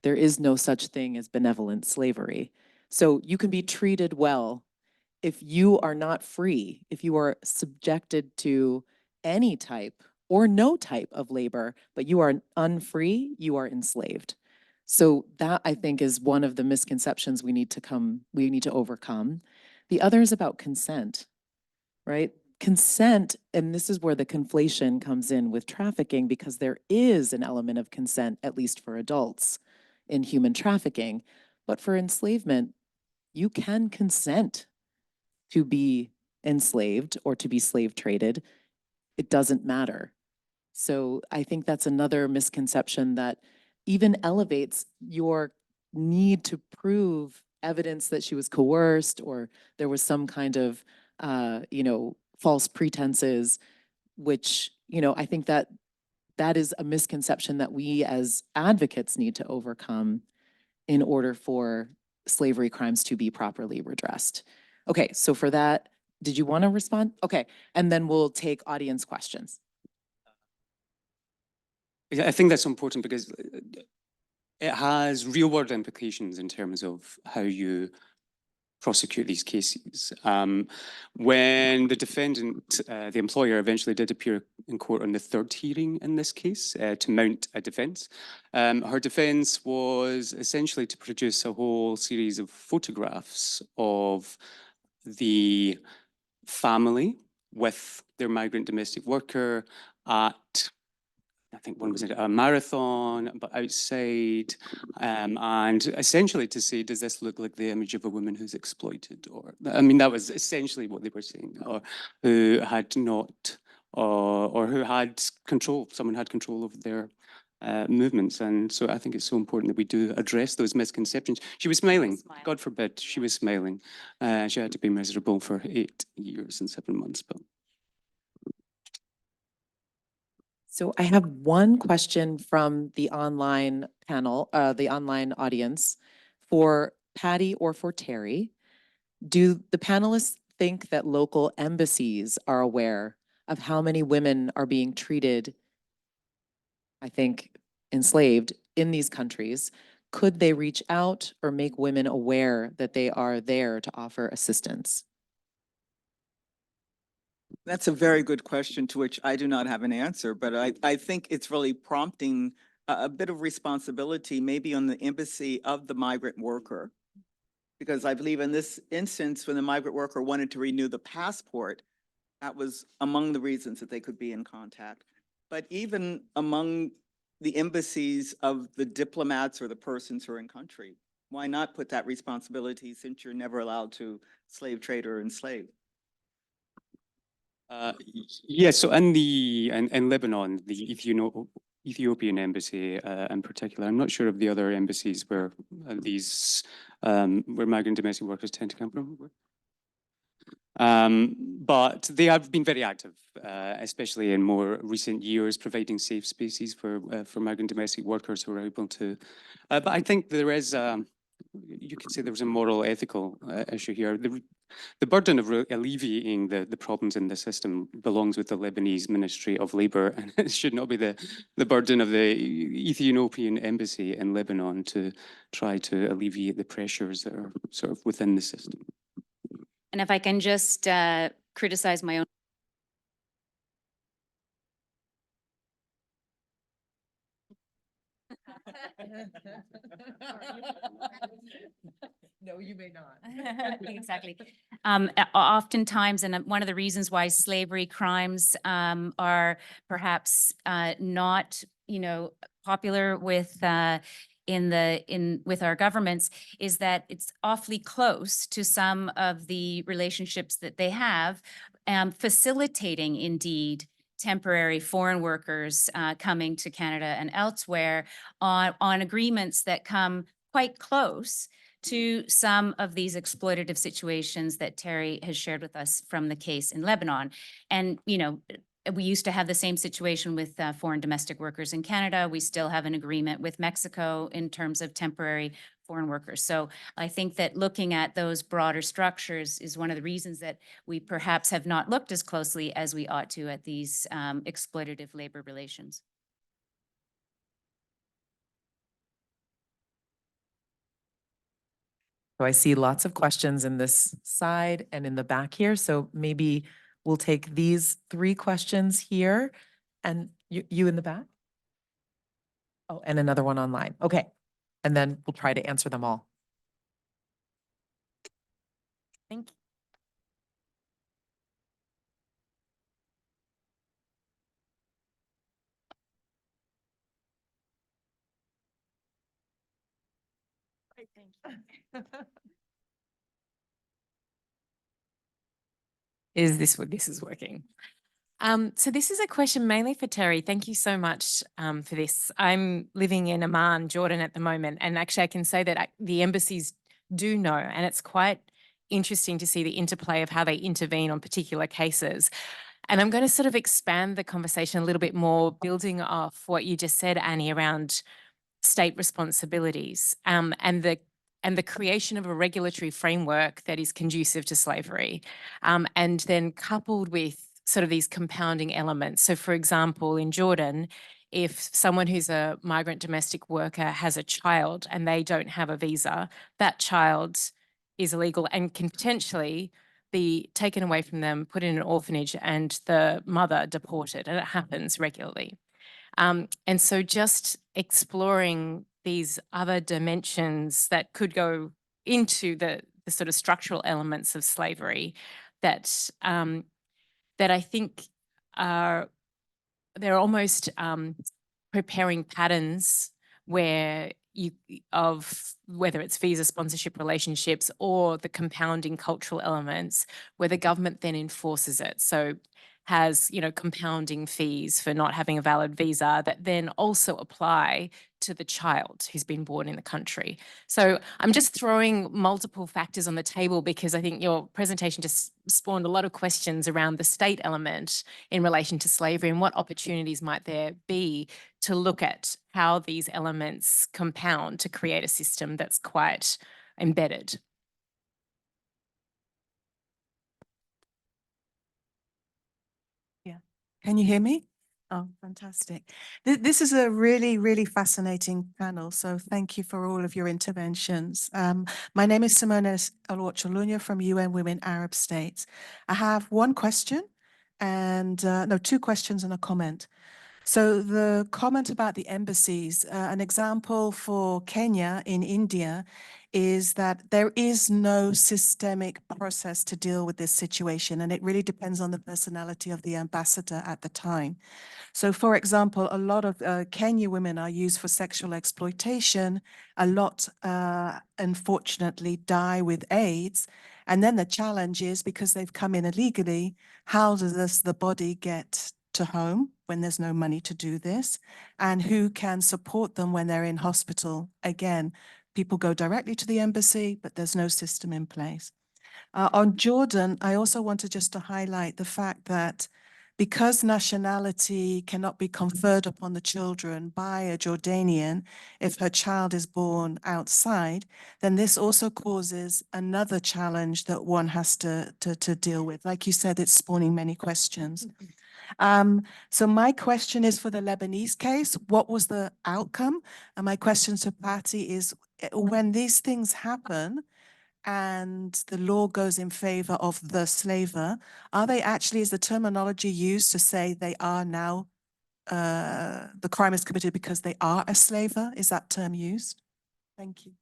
there is no such thing as benevolent slavery. So you can be treated well if you are not free, if you are subjected to any type or no type of labor, but you are unfree, you are enslaved. So that, I think, is one of the misconceptions we need to overcome. The other is about consent, right? Consent, and this is where the conflation comes in with trafficking, because there is an element of consent, at least for adults, in human trafficking. But for enslavement, you can consent to be enslaved or to be slave traded. It doesn't matter. So I think that's another misconception that even elevates your need to prove evidence that she was coerced or there was some kind of, false pretenses, which, I think that is a misconception that we as advocates need to overcome in order for slavery crimes to be properly redressed. Okay, so for that, did you want to respond? Okay, and then we'll take audience questions. I think that's important because it has real world implications in terms of how you prosecute these cases. When the defendant, the employer, eventually did appear in court on the third hearing in this case to mount a defence, her defence was essentially to produce a whole series of photographs of the family with their migrant domestic worker at, I think one was at a marathon, but outside, and essentially to say, does this look like the image of a woman who's exploited? Or, I mean, that was essentially what they were saying, or who had not, or who had control, someone had control of their movements. And so I think it's so important that we do address those misconceptions. She was smiling, God forbid, she was smiling. She had to be miserable for 8 years and 7 months, but. So I have one question from the online panel, the online audience for Patty or for Terry. Do the panelists think that local embassies are aware of how many women are being treated, I think, enslaved in these countries? Could they reach out or make women aware that they are there to offer assistance? That's a very good question to which I do not have an answer, but I think it's really prompting a bit of responsibility maybe on the embassy of the migrant worker. Because I believe in this instance, when the migrant worker wanted to renew the passport, that was among the reasons that they could be in contact. But even among the embassies of the diplomats or the persons who are in country, why not put that responsibility since you're never allowed to slave trade or enslave? Yes, so in Lebanon, the Ethiopian embassy in particular, I'm not sure of the other embassies where these where migrant domestic workers tend to come from. But they have been very active, especially in more recent years, providing safe spaces for migrant domestic workers who are able to. But I think there is, you could say there was a moral, ethical issue here. The burden of alleviating the problems in the system belongs with the Lebanese Ministry of Labour, and it should not be the burden of the Ethiopian embassy in Lebanon to try to alleviate the pressures that are sort of within the system. And if I can just criticize my own. No, you may not. Exactly. Oftentimes, and one of the reasons why slavery crimes are perhaps not, popular with with our governments is that it's awfully close to some of the relationships that they have, facilitating indeed temporary foreign workers coming to Canada and elsewhere on agreements that come quite close to some of these exploitative situations that Terry has shared with us from the case in Lebanon. And, we used to have the same situation with foreign domestic workers in Canada. We still have an agreement with Mexico in terms of temporary foreign workers. So I think that looking at those broader structures is one of the reasons that we perhaps have not looked as closely as we ought to at these exploitative labor relations. So I see lots of questions in this side and in the back here. So maybe we'll take these 3 questions here and you in the back. Oh, and another one online. Okay. And then we'll try to answer them all. Thank you. This is working. So this is a question mainly for Terry. Thank you so much for this. I'm living in Amman, Jordan at the moment, and actually I can say that the embassies do know, and it's quite interesting to see the interplay of how they intervene on particular cases. And I'm going to sort of expand the conversation a little bit more, building off what you just said, Annie, around state responsibilities and the creation of a regulatory framework that is conducive to slavery, and then coupled with sort of these compounding elements. So for example, in Jordan, if someone who's a migrant domestic worker has a child and they don't have a visa, that child is illegal and can potentially be taken away from them, put in an orphanage, and the mother deported, and it happens regularly. And so just exploring these other dimensions that could go into the sort of structural elements of slavery that that I think are they're almost preparing patterns where of whether it's visa sponsorship relationships or the compounding cultural elements where the government then enforces it. So has, compounding fees for not having a valid visa that then also apply to the child who's been born in the country. So I'm just throwing multiple factors on the table because I think your presentation just spawned a lot of questions around the state element in relation to slavery and what opportunities might there be to look at how these elements compound to create a system that's quite embedded. Yeah. Can you hear me? Oh, fantastic. This is a really, really fascinating panel. So thank you for all of your interventions. My name is Simona Alwacholunya from UN Women Arab States. I have one question and, no, two questions and a comment. So the comment about the embassies, an example for Kenya in India is that there is no systemic process to deal with this situation, and it really depends on the personality of the ambassador at the time. So for example, a lot of Kenya women are used for sexual exploitation. A lot, unfortunately, die with AIDS. And then the challenge is, because they've come in illegally, how does the body get to home when there's no money to do this? And who can support them when they're in hospital? Again, people go directly to the embassy, but there's no system in place. On Jordan, I also wanted just to highlight the fact that because nationality cannot be conferred upon the children by a Jordanian if her child is born outside, then this also causes another challenge that one has to deal with. Like you said, it's spawning many questions. So my question is for the Lebanese case, what was the outcome? And my question to Patty is, when these things happen, and the law goes in favor of the slaver, are they actually, is the terminology used to say they are now, the crime is committed because they are a slaver? Is that term used? Thank you.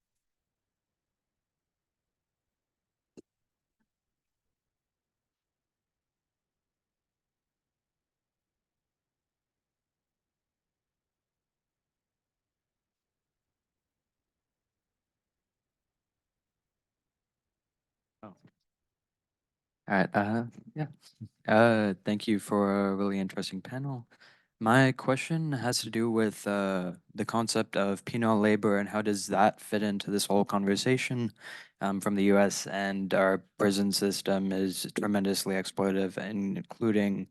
All right. Yeah. Thank you for a really interesting panel. My question has to do with the concept of penal labor and how does that fit into this whole conversation from the US, and our prison system is tremendously exploitive, including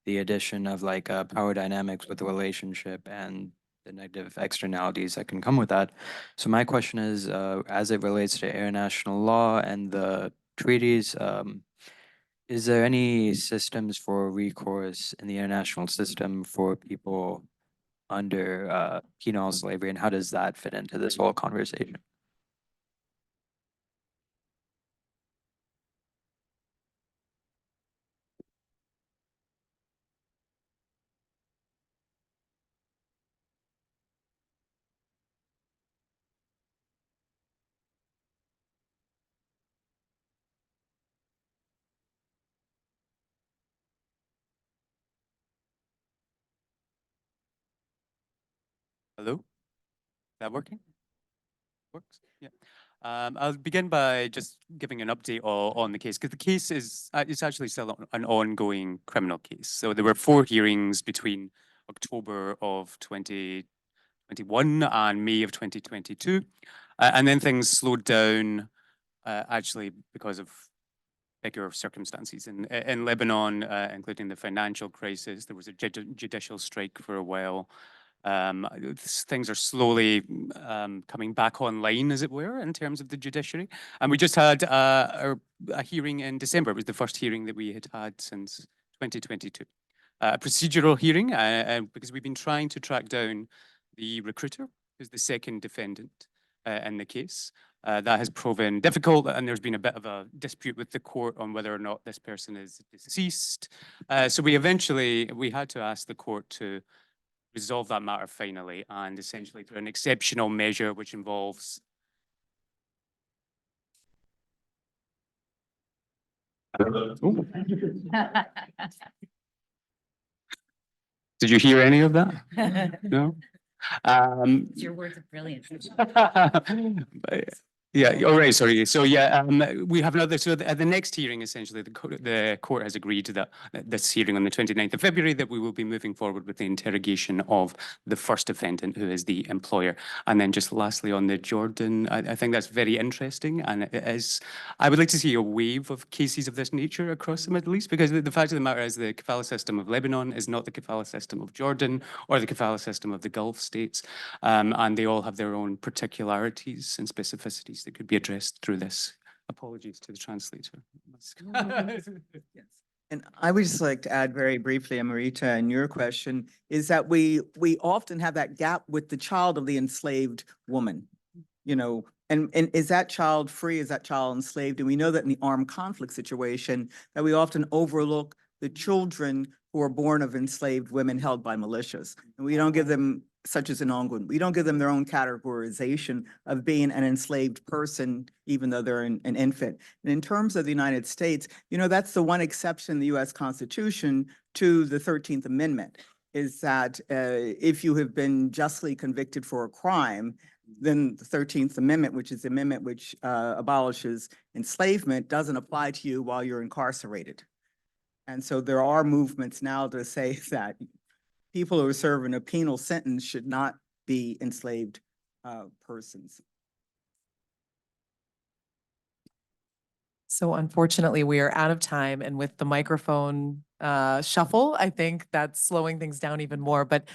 the addition of like power dynamics with the relationship and the negative externalities that can come with that. So my question is, as it relates to international law and the treaties, is there any systems for recourse in the international system for people under penal slavery, and how does that fit into this whole conversation? Hello? That working? Works? Yeah. I'll begin by just giving an update on the case, because the case is it's actually still an ongoing criminal case. So there were 4 hearings between October of 2021 and May of 2022. And then things slowed down actually because of bigger circumstances in Lebanon, including the financial crisis. There was a judicial strike for a while. Things are slowly coming back online, as it were, in terms of the judiciary. And we just had a hearing in December. It was the first hearing that we had since 2022. A procedural hearing, because we've been trying to track down the recruiter, who's the second defendant. in the case. That has proven difficult, and there's been a bit of a dispute with the court on whether or not this person is deceased. So we had to ask the court to resolve that matter finally, and essentially through an exceptional measure, which involves Did you hear any of that? No? Your words of brilliance. Yeah, all right, sorry. So yeah, we have another, so at the next hearing, essentially, the court has agreed that this hearing on the 29th of February, that we will be moving forward with the interrogation of the first defendant, who is the employer. And then just lastly on the Jordan, I think that's very interesting. And it is, I would like to see a wave of cases of this nature across the Middle East, because the fact of the matter is the kafala system of Lebanon is not the kafala system of Jordan or the kafala system of the Gulf states. And they all have their own particularities and specificities that could be addressed through this. Apologies to the translator. And I would just like to add very briefly, Amrita, and your question is that we often have that gap with the child of the enslaved woman, you know, and is that child free? Is that child enslaved? And we know that in the armed conflict situation that we often overlook the children who are born of enslaved women held by militias. And we don't give them, such as in Ongun, we don't give them their own categorization of being an enslaved person, even though they're an infant. And in terms of the United States, you know, that's the one exception in the US Constitution to the 13th Amendment, is that if you have been justly convicted for a crime, then the 13th Amendment, which is the amendment which abolishes enslavement, doesn't apply to you while you're incarcerated. And so there are movements now to say that people who are serving a penal sentence should not be enslaved persons. So unfortunately, we are out of time, and with the microphone shuffle, I think that's slowing things down even more. But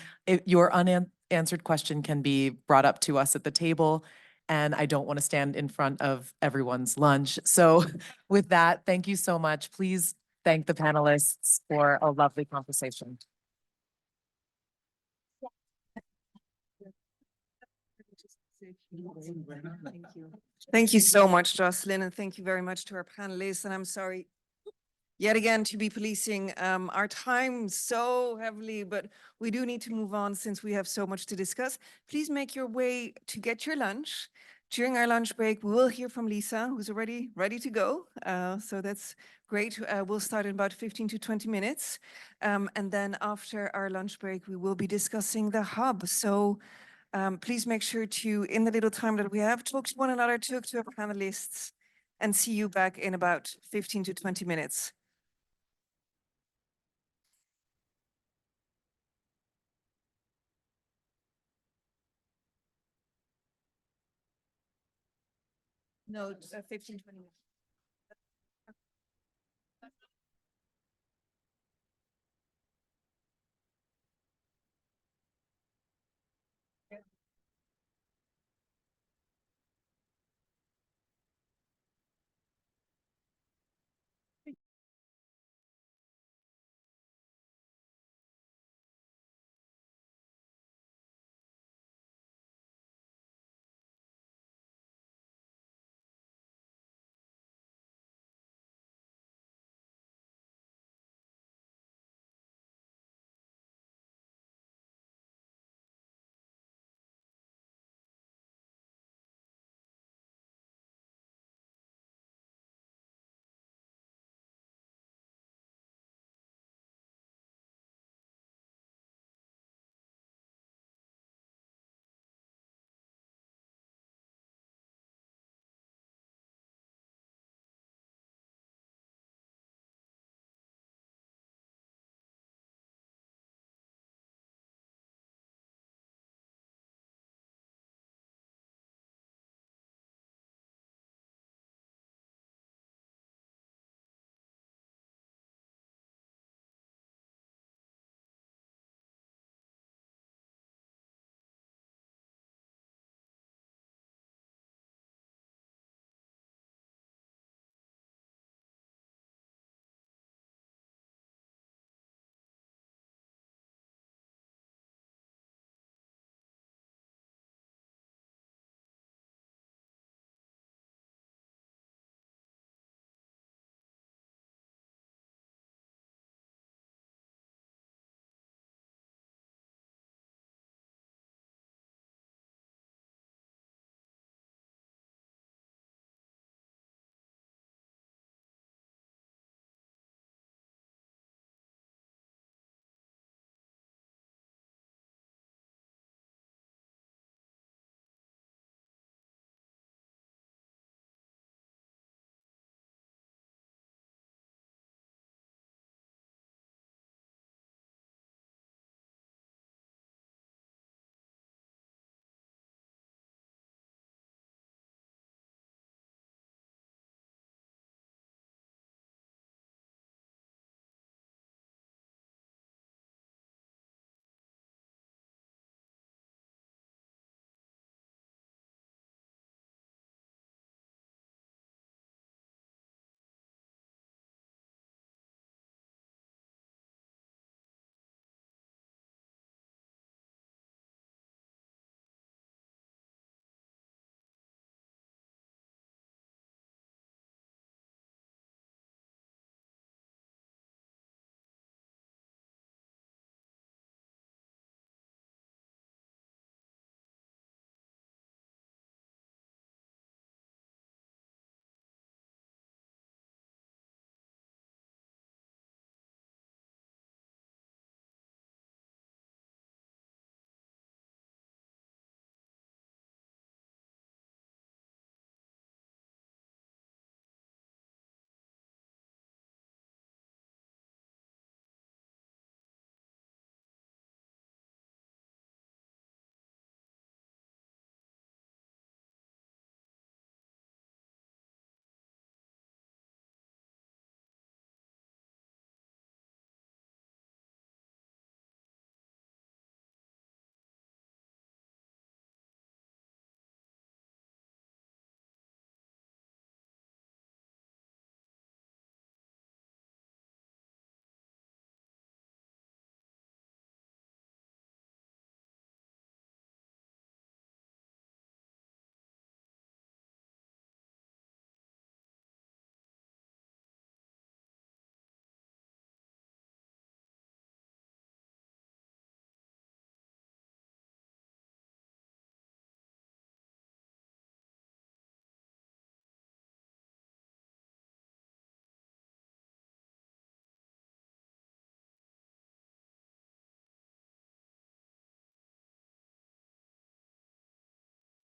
your unanswered question can be brought up to us at the table, and I don't want to stand in front of everyone's lunch. So with that, thank you so much. Please thank the panelists for a lovely conversation. Thank you. Thank you so much, Jocelyn, and thank you very much to our panelists. And I'm sorry yet again to be policing our time so heavily, but we do need to move on since we have so much to discuss. Please make your way to get your lunch. During our lunch break, we will hear from Lisa, who's already ready to go. So that's great. We'll start in about 15 to 20 minutes. And then after our lunch break, we will be discussing the hub. So please make sure to, in the little time that we have, talk to one another, talk to our panelists, and see you back in about 15 to 20 minutes. No, 15, 20 minutes.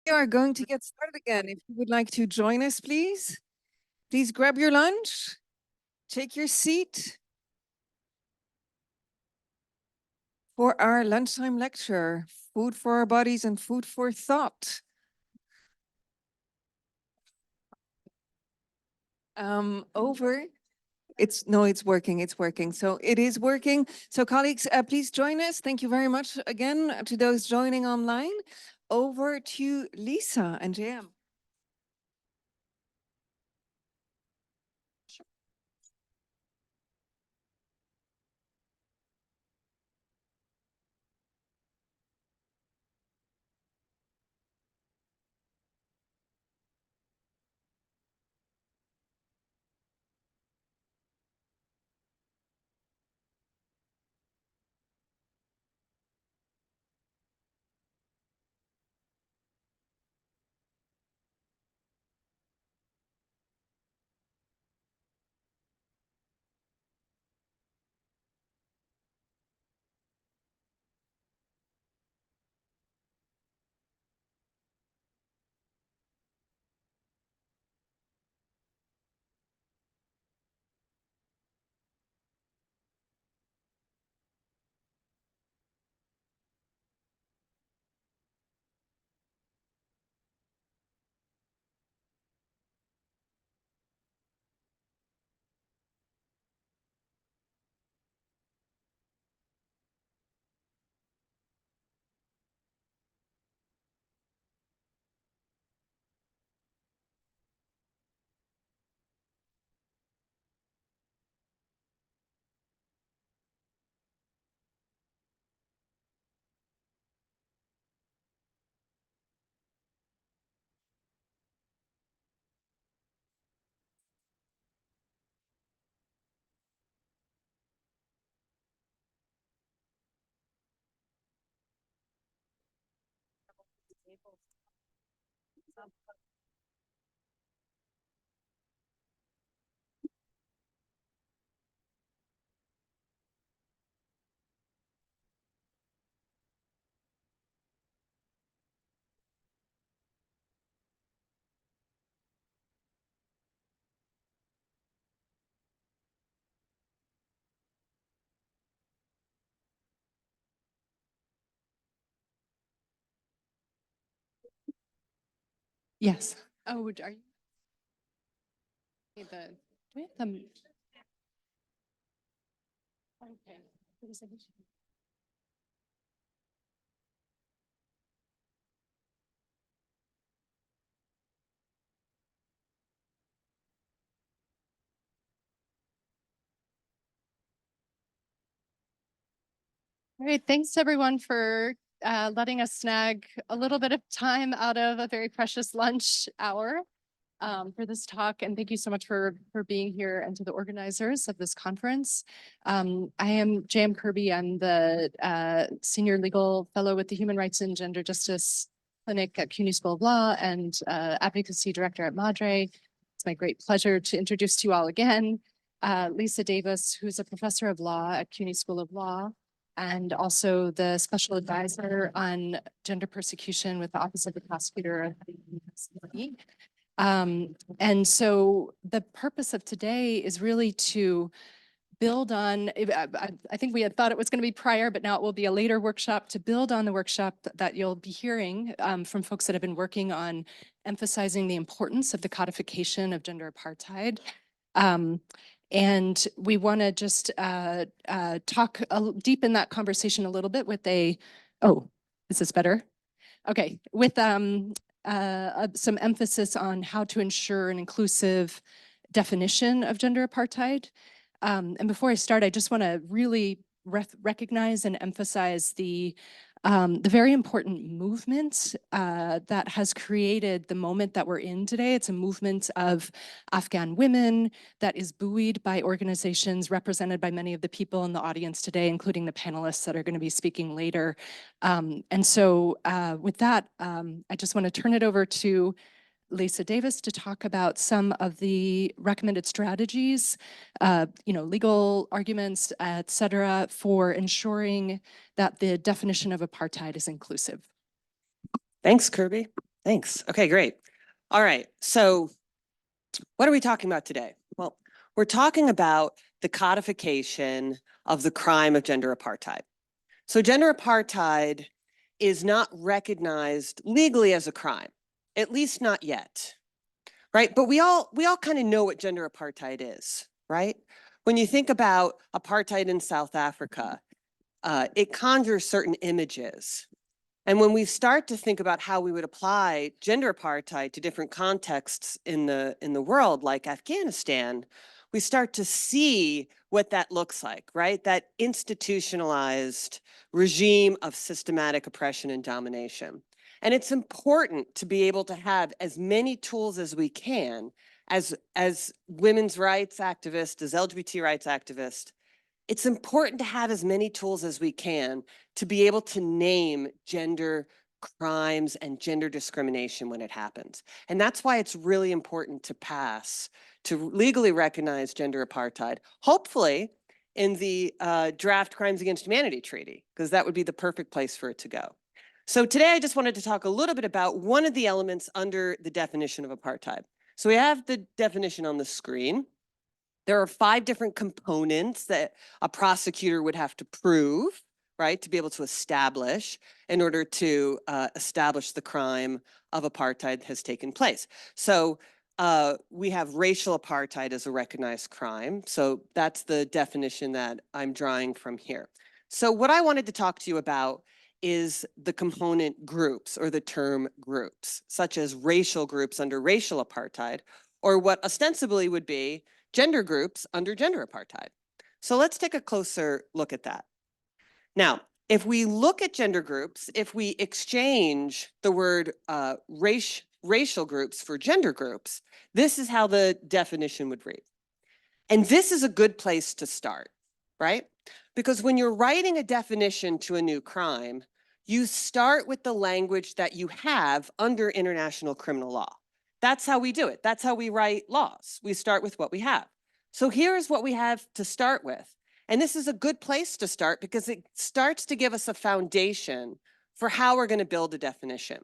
We are going to get started again. If you would like to join us, please grab your lunch, take your seat for our lunchtime lecture, Food for Our Bodies and Food for Thought. It's working. So it is working. So colleagues, please join us. Thank you very much again to those joining online. Over to Lisa and JM. Yes. Oh, are you? Do we have them? Okay. Great. Thanks everyone for letting us snag a little bit of time out of a very precious lunch hour for this talk. And thank you so much for being here and to the organizers of this conference. I am J.M. Kirby. I'm the Senior Legal Fellow with the Human Rights and Gender Justice Clinic at CUNY School of Law and Advocacy Director at Madre. It's my great pleasure to introduce to you all again Lisa Davis, who's a professor of law at CUNY School of Law, and also the special advisor on gender persecution with the Office of the Prosecutor at the University. And so the purpose of today is really to build on, I think we had thought it was going to be prior, but now it will be a later workshop to build on the workshop that you'll be hearing from folks that have been working on emphasizing the importance of the codification of gender apartheid. And we want to just talk deep in that conversation a little bit with is this better? Okay, with some emphasis on how to ensure an inclusive definition of gender apartheid. And before I start, I just want to really recognize and emphasize the very important movement that has created the moment that we're in today. It's a movement of Afghan women that is buoyed by organizations represented by many of the people in the audience today, including the panelists that are going to be speaking later. And so with that, I just want to turn it over to Lisa Davis to talk about some of the recommended strategies, legal arguments, et cetera, for ensuring that the definition of apartheid is inclusive. Thanks, Kirby. Thanks. Okay, great. All right, so what are we talking about today? Well, we're talking about the codification of the crime of gender apartheid. So gender apartheid is not recognized legally as a crime, at least not yet, right? But we all kind of know what gender apartheid is, right? When you think about apartheid in South Africa, it conjures certain images. And when we start to think about how we would apply gender apartheid to different contexts in the world, like Afghanistan, we start to see what that looks like, right? That institutionalized regime of systematic oppression and domination. And it's important to be able to have as many tools as we can as women's rights activists, as LGBT rights activists. It's important to have as many tools as we can to be able to name gender crimes and gender discrimination when it happens. And that's why it's really important to pass, to legally recognize gender apartheid, hopefully in the draft Crimes Against Humanity Treaty, because that would be the perfect place for it to go. So today I just wanted to talk a little bit about one of the elements under the definition of apartheid. So we have the definition on the screen. There are 5 different components that a prosecutor would have to prove, right, to be able to establish in order to establish the crime of apartheid has taken place. So we have racial apartheid as a recognized crime. So that's the definition that I'm drawing from here. So what I wanted to talk to you about is the component groups or the term groups, such as racial groups under racial apartheid, or what ostensibly would be gender groups under gender apartheid. So let's take a closer look at that. Now, if we look at gender groups, if we exchange the word racial groups for gender groups, this is how the definition would read. And this is a good place to start, right? Because when you're writing a definition to a new crime, you start with the language that you have under international criminal law. That's how we do it. That's how we write laws. We start with what we have. So here's what we have to start with. And this is a good place to start because it starts to give us a foundation for how we're going to build a definition.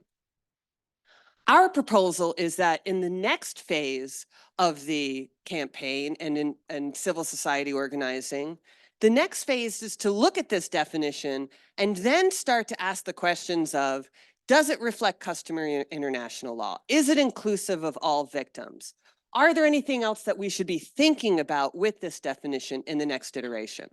Our proposal is that in the next phase of the campaign and in civil society organizing, the next phase is to look at this definition and then start to ask the questions of, does it reflect customary international law? Is it inclusive of all victims? Are there anything else that we should be thinking about with this definition in the next iteration?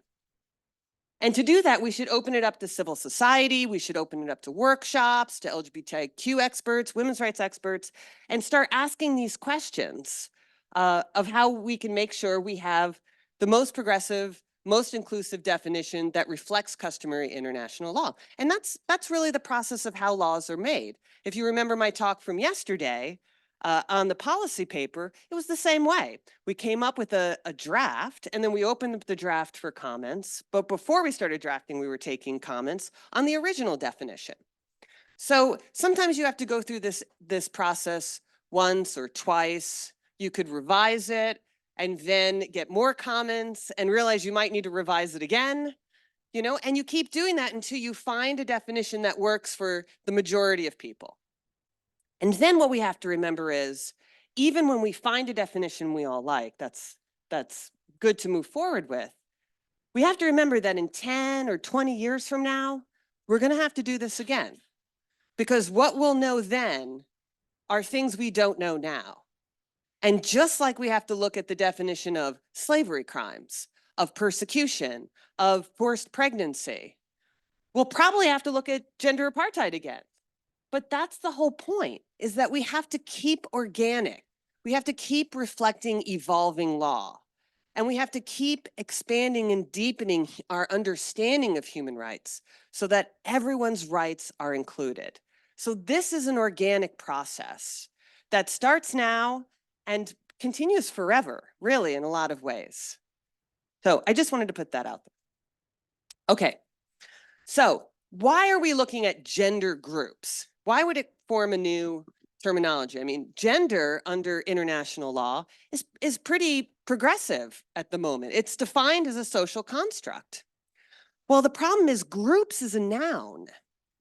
And to do that, we should open it up to civil society. We should open it up to workshops, to LGBTQ experts, women's rights experts, and start asking these questions of how we can make sure we have the most progressive, most inclusive definition that reflects customary international law. And that's really the process of how laws are made. If you remember my talk from yesterday, on the policy paper, it was the same way. We came up with a draft and then we opened up the draft for comments. But before we started drafting, we were taking comments on the original definition. So sometimes you have to go through this process once or twice. You could revise it and then get more comments and realize you might need to revise it again, and you keep doing that until you find a definition that works for the majority of people. And then what we have to remember is, even when we find a definition we all like, that's good to move forward with, we have to remember that in 10 or 20 years from now, we're going to have to do this again. Because what we'll know then are things we don't know now. And just like we have to look at the definition of slavery crimes, of persecution, of forced pregnancy, we'll probably have to look at gender apartheid again. But that's the whole point, is that we have to keep organic. We have to keep reflecting evolving law. And we have to keep expanding and deepening our understanding of human rights so that everyone's rights are included. So this is an organic process that starts now and continues forever, really, in a lot of ways. So I just wanted to put that out there. Okay, so why are we looking at gender groups? Why would it form a new terminology? I mean, gender under international law is pretty progressive at the moment. It's defined as a social construct. Well, the problem is groups is a noun.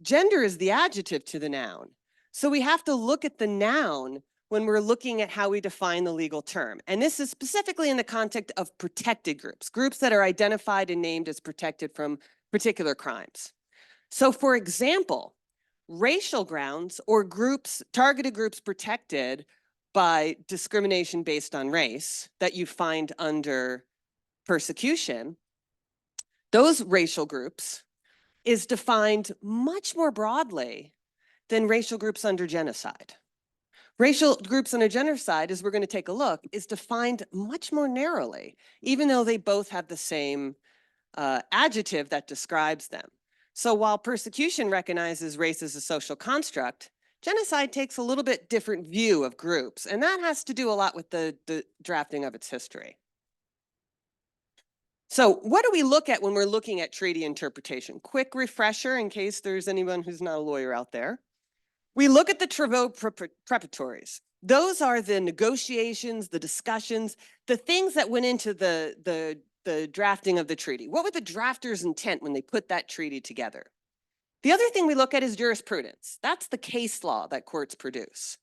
Gender is the adjective to the noun. So we have to look at the noun when we're looking at how we define the legal term. And this is specifically in the context of protected groups, groups that are identified and named as protected from particular crimes. So for example, racial grounds or groups, targeted groups protected by discrimination based on race that you find under persecution, those racial groups is defined much more broadly than racial groups under genocide. Racial groups under genocide, as we're going to take a look, is defined much more narrowly, even though they both have the same adjective that describes them. So while persecution recognizes race as a social construct, genocide takes a little bit different view of groups, and that has to do a lot with the drafting of its history. So what do we look at when we're looking at treaty interpretation? Quick refresher in case there's anyone who's not a lawyer out there. We look at the travaux preparatories. Those are the negotiations, the discussions, the things that went into the drafting of the treaty. What were the drafters' intent when they put that treaty together? The other thing we look at is jurisprudence. That's the case law that courts produce.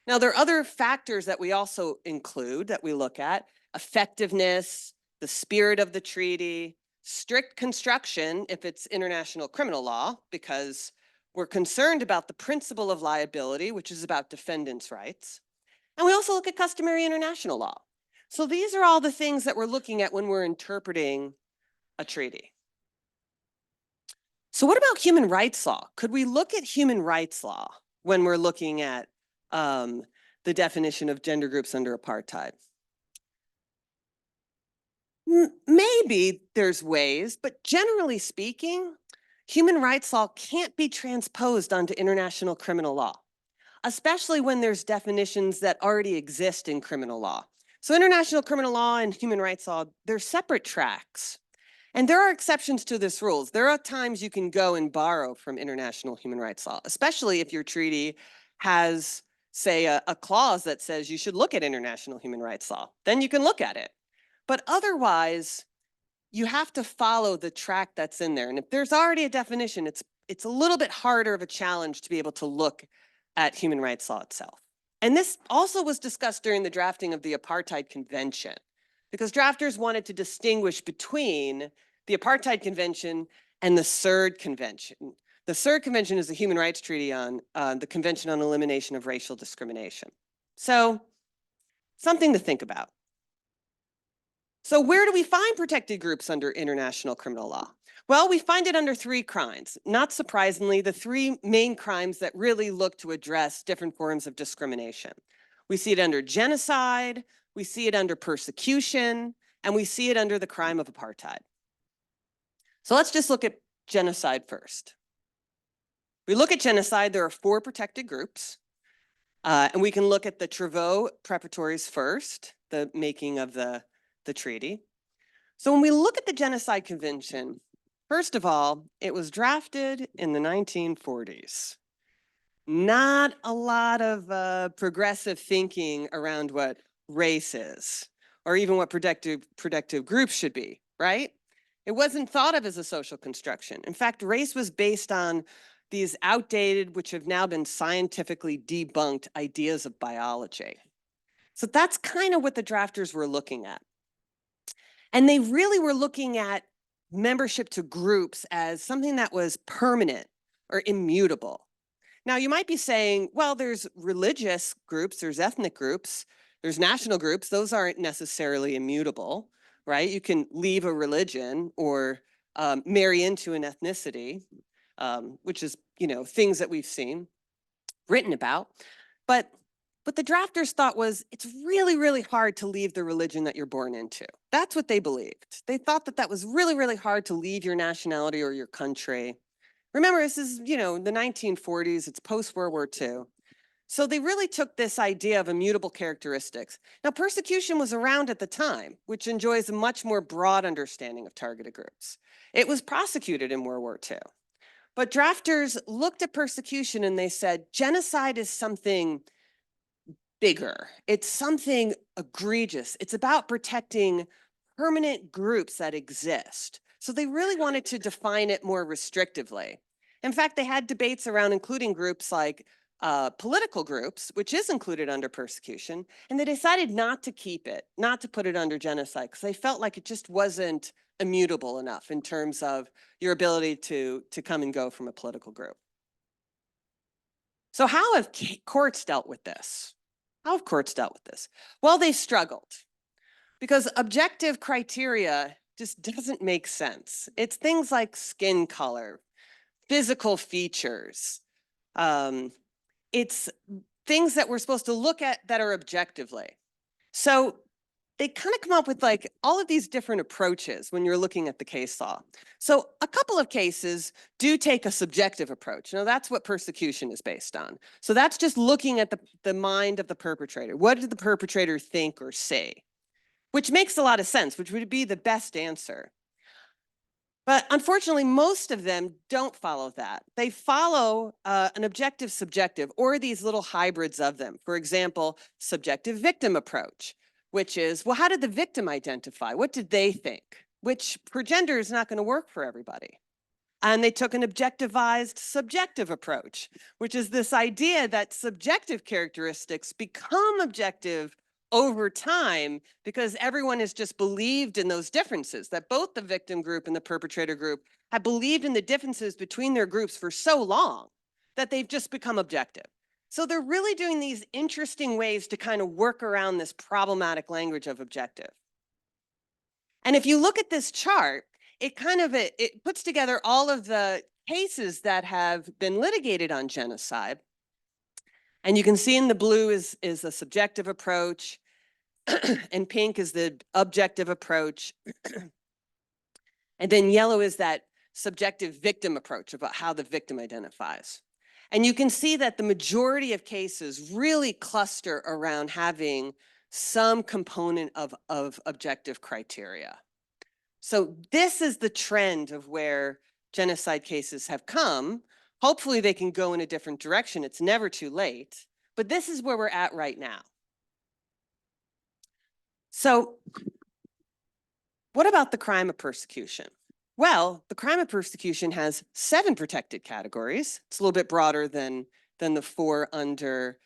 Now, there are other factors that we also include that we look at: effectiveness, the spirit of the treaty, strict construction if it's international criminal law, because we're concerned about the principle of liability, which is about defendants' rights. And we also look at customary international law. So these are all the things that we're looking at when we're interpreting a treaty. So what about human rights law? Could we look at human rights law when we're looking at the definition of gender groups under apartheid? Maybe there's ways, but generally speaking, human rights law can't be transposed onto international criminal law, especially when there's definitions that already exist in criminal law. So international criminal law and human rights law, they're separate tracks. And there are exceptions to this rules. There are times you can go and borrow from international human rights law, especially if your treaty has, say, a clause that says you should look at international human rights law. Then you can look at it. But otherwise, you have to follow the track that's in there. And if there's already a definition, it's a little bit harder of a challenge to be able to look at human rights law itself. And this also was discussed during the drafting of the Apartheid Convention, because drafters wanted to distinguish between the Apartheid Convention and the CERD Convention. The CERD Convention is the human rights treaty on the Convention on Elimination of Racial Discrimination. So, something to think about. So where do we find protected groups under international criminal law? Well, we find it under 3 crimes. Not surprisingly, the 3 main crimes that really look to address different forms of discrimination. We see it under genocide, we see it under persecution, and we see it under the crime of apartheid. So let's just look at genocide first. We look at genocide, there are 4 protected groups, and we can look at the travaux preparatories first, the making of the treaty. So when we look at the Genocide Convention, first of all, it was drafted in the 1940s. Not a lot of progressive thinking around what race is, or even what protective groups should be, right? It wasn't thought of as a social construction. In fact, race was based on these outdated, which have now been scientifically debunked, ideas of biology. So that's kind of what the drafters were looking at. And they really were looking at membership to groups as something that was permanent or immutable. Now, you might be saying, well, there's religious groups, there's ethnic groups, there's national groups. Those aren't necessarily immutable, right? You can leave a religion or marry into an ethnicity, which is, things that we've seen written about. But what the drafters thought was, it's really, really hard to leave the religion that you're born into. That's what they believed. They thought that that was really, really hard to leave your nationality or your country. Remember, this is, the 1940s, it's post-World War II. So they really took this idea of immutable characteristics. Now, persecution was around at the time, which enjoys a much more broad understanding of targeted groups. It was prosecuted in World War II. But drafters looked at persecution and they said, genocide is something bigger. It's something egregious. It's about protecting permanent groups that exist. So they really wanted to define it more restrictively. In fact, they had debates around including groups like political groups, which is included under persecution, and they decided not to keep it, not to put it under genocide, because they felt like it just wasn't immutable enough in terms of your ability to come and go from a political group. So how have courts dealt with this? How have courts dealt with this? Well, they struggled because objective criteria just doesn't make sense. It's things like skin color, physical features. It's things that we're supposed to look at that are objectively. So they kind of come up with like all of these different approaches when you're looking at the case law. So a couple of cases do take a subjective approach. Now that's what persecution is based on. So that's just looking at the mind of the perpetrator. What did the perpetrator think or say? Which makes a lot of sense, which would be the best answer. But unfortunately, most of them don't follow that. They follow an objective subjective or these little hybrids of them. For example, subjective victim approach, which is, well, how did the victim identify? What did they think? Which for gender is not going to work for everybody. And they took an objectivized subjective approach, which is this idea that subjective characteristics become objective over time because everyone has just believed in those differences, that both the victim group and the perpetrator group have believed in the differences between their groups for so long that they've just become objective. So they're really doing these interesting ways to kind of work around this problematic language of objective. And if you look at this chart, it kind of, it puts together all of the cases that have been litigated on genocide. And you can see in the blue is a subjective approach, and pink is the objective approach. And then yellow is that subjective victim approach about how the victim identifies. And you can see that the majority of cases really cluster around having some component of objective criteria. So this is the trend of where genocide cases have come. Hopefully they can go in a different direction. It's never too late, but this is where we're at right now. So what about the crime of persecution? Well, the crime of persecution has 7 protected categories. It's a little bit broader than the 4 under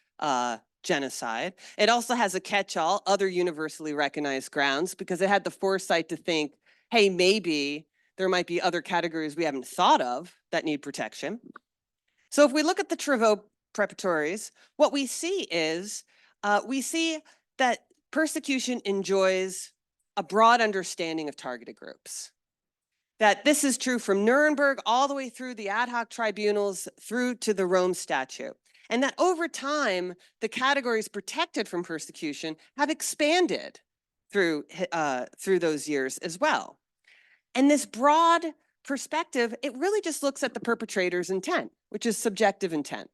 genocide. It also has a catch-all, other universally recognized grounds, because it had the foresight to think, hey, maybe there might be other categories we haven't thought of that need protection. So if we look at the Trevaux preparatories, what we see is, we see that persecution enjoys a broad understanding of targeted groups. That this is true from Nuremberg all the way through the ad hoc tribunals through to the Rome Statute. And that over time, the categories protected from persecution have expanded through those years as well. And this broad perspective, it really just looks at the perpetrator's intent, which is subjective intent.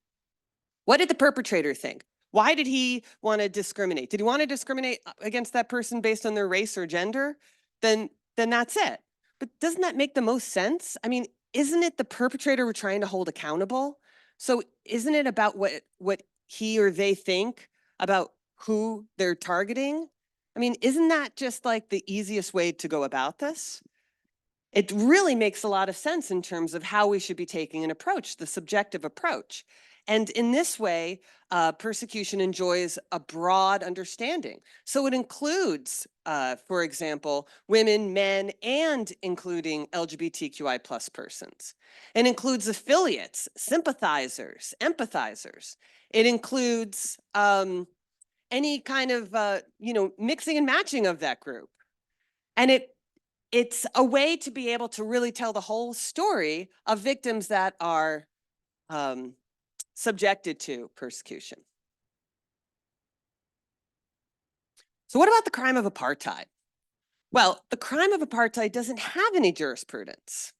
What did the perpetrator think? Why did he want to discriminate? Did he want to discriminate against that person based on their race or gender? Then that's it. But doesn't that make the most sense? I mean, isn't it the perpetrator we're trying to hold accountable? So isn't it about what he or they think about who they're targeting? I mean, isn't that just like the easiest way to go about this? It really makes a lot of sense in terms of how we should be taking an approach, the subjective approach. And in this way, persecution enjoys a broad understanding. So it includes, for example, women, men, and including LGBTQI plus persons. It includes affiliates, sympathizers, empathizers. It includes any kind of, mixing and matching of that group. And it's a way to be able to really tell the whole story of victims that are subjected to persecution. So what about the crime of apartheid? Well, the crime of apartheid doesn't have any jurisprudence.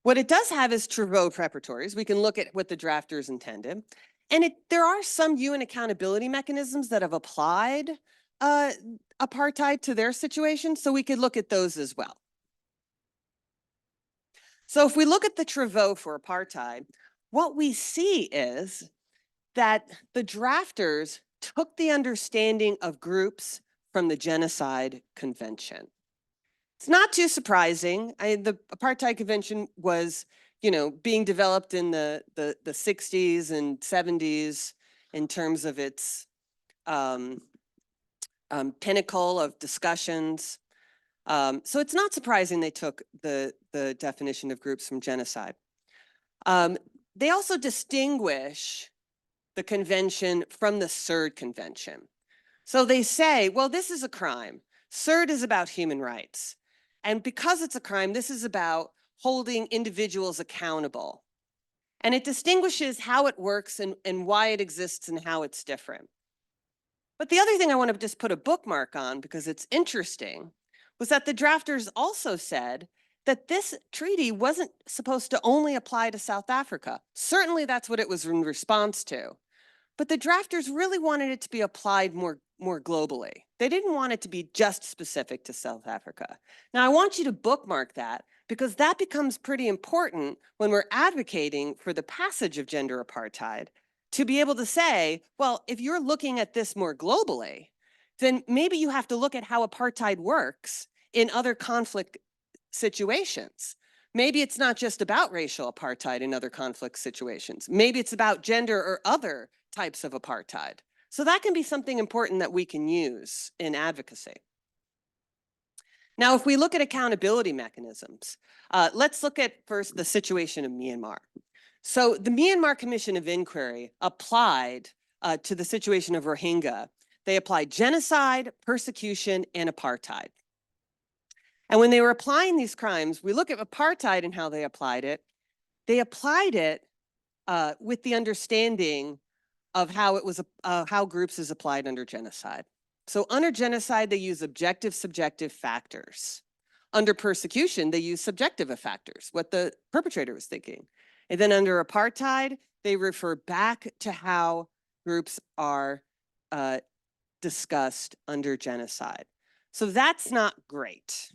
What it does have is Trevaux preparatories. We can look at what the drafters intended. And there are some UN accountability mechanisms that have applied apartheid to their situation, so we could look at those as well. So if we look at the Trevaux for apartheid, what we see is that the drafters took the understanding of groups from the Genocide Convention. It's not too surprising. The Apartheid Convention was being developed in the 60s and 70s in terms of its pinnacle of discussions. So it's not surprising they took the definition of groups from genocide. They also distinguish the convention from the CERD convention. So they say, well, this is a crime. CERD is about human rights. And because it's a crime, this is about holding individuals accountable. And it distinguishes how it works and why it exists and how it's different. But the other thing I want to just put a bookmark on, because it's interesting, was that the drafters also said that this treaty wasn't supposed to only apply to South Africa. Certainly that's what it was in response to. But the drafters really wanted it to be applied more globally. They didn't want it to be just specific to South Africa. Now, I want you to bookmark that, because that becomes pretty important when we're advocating for the passage of gender apartheid, to be able to say, well, if you're looking at this more globally, then maybe you have to look at how apartheid works in other conflict situations. Maybe it's not just about racial apartheid in other conflict situations. Maybe it's about gender or other types of apartheid. So that can be something important that we can use in advocacy. Now, if we look at accountability mechanisms, let's look at first the situation of Myanmar. So the Myanmar Commission of Inquiry applied to the situation of Rohingya. They applied genocide, persecution, and apartheid. And when they were applying these crimes, we look at apartheid and how they applied it. They applied it with the understanding of how it was how groups is applied under genocide. So under genocide, they use objective, subjective factors. Under persecution, they use subjective factors, what the perpetrator was thinking. And then under apartheid, they refer back to how groups are discussed under genocide. So that's not great.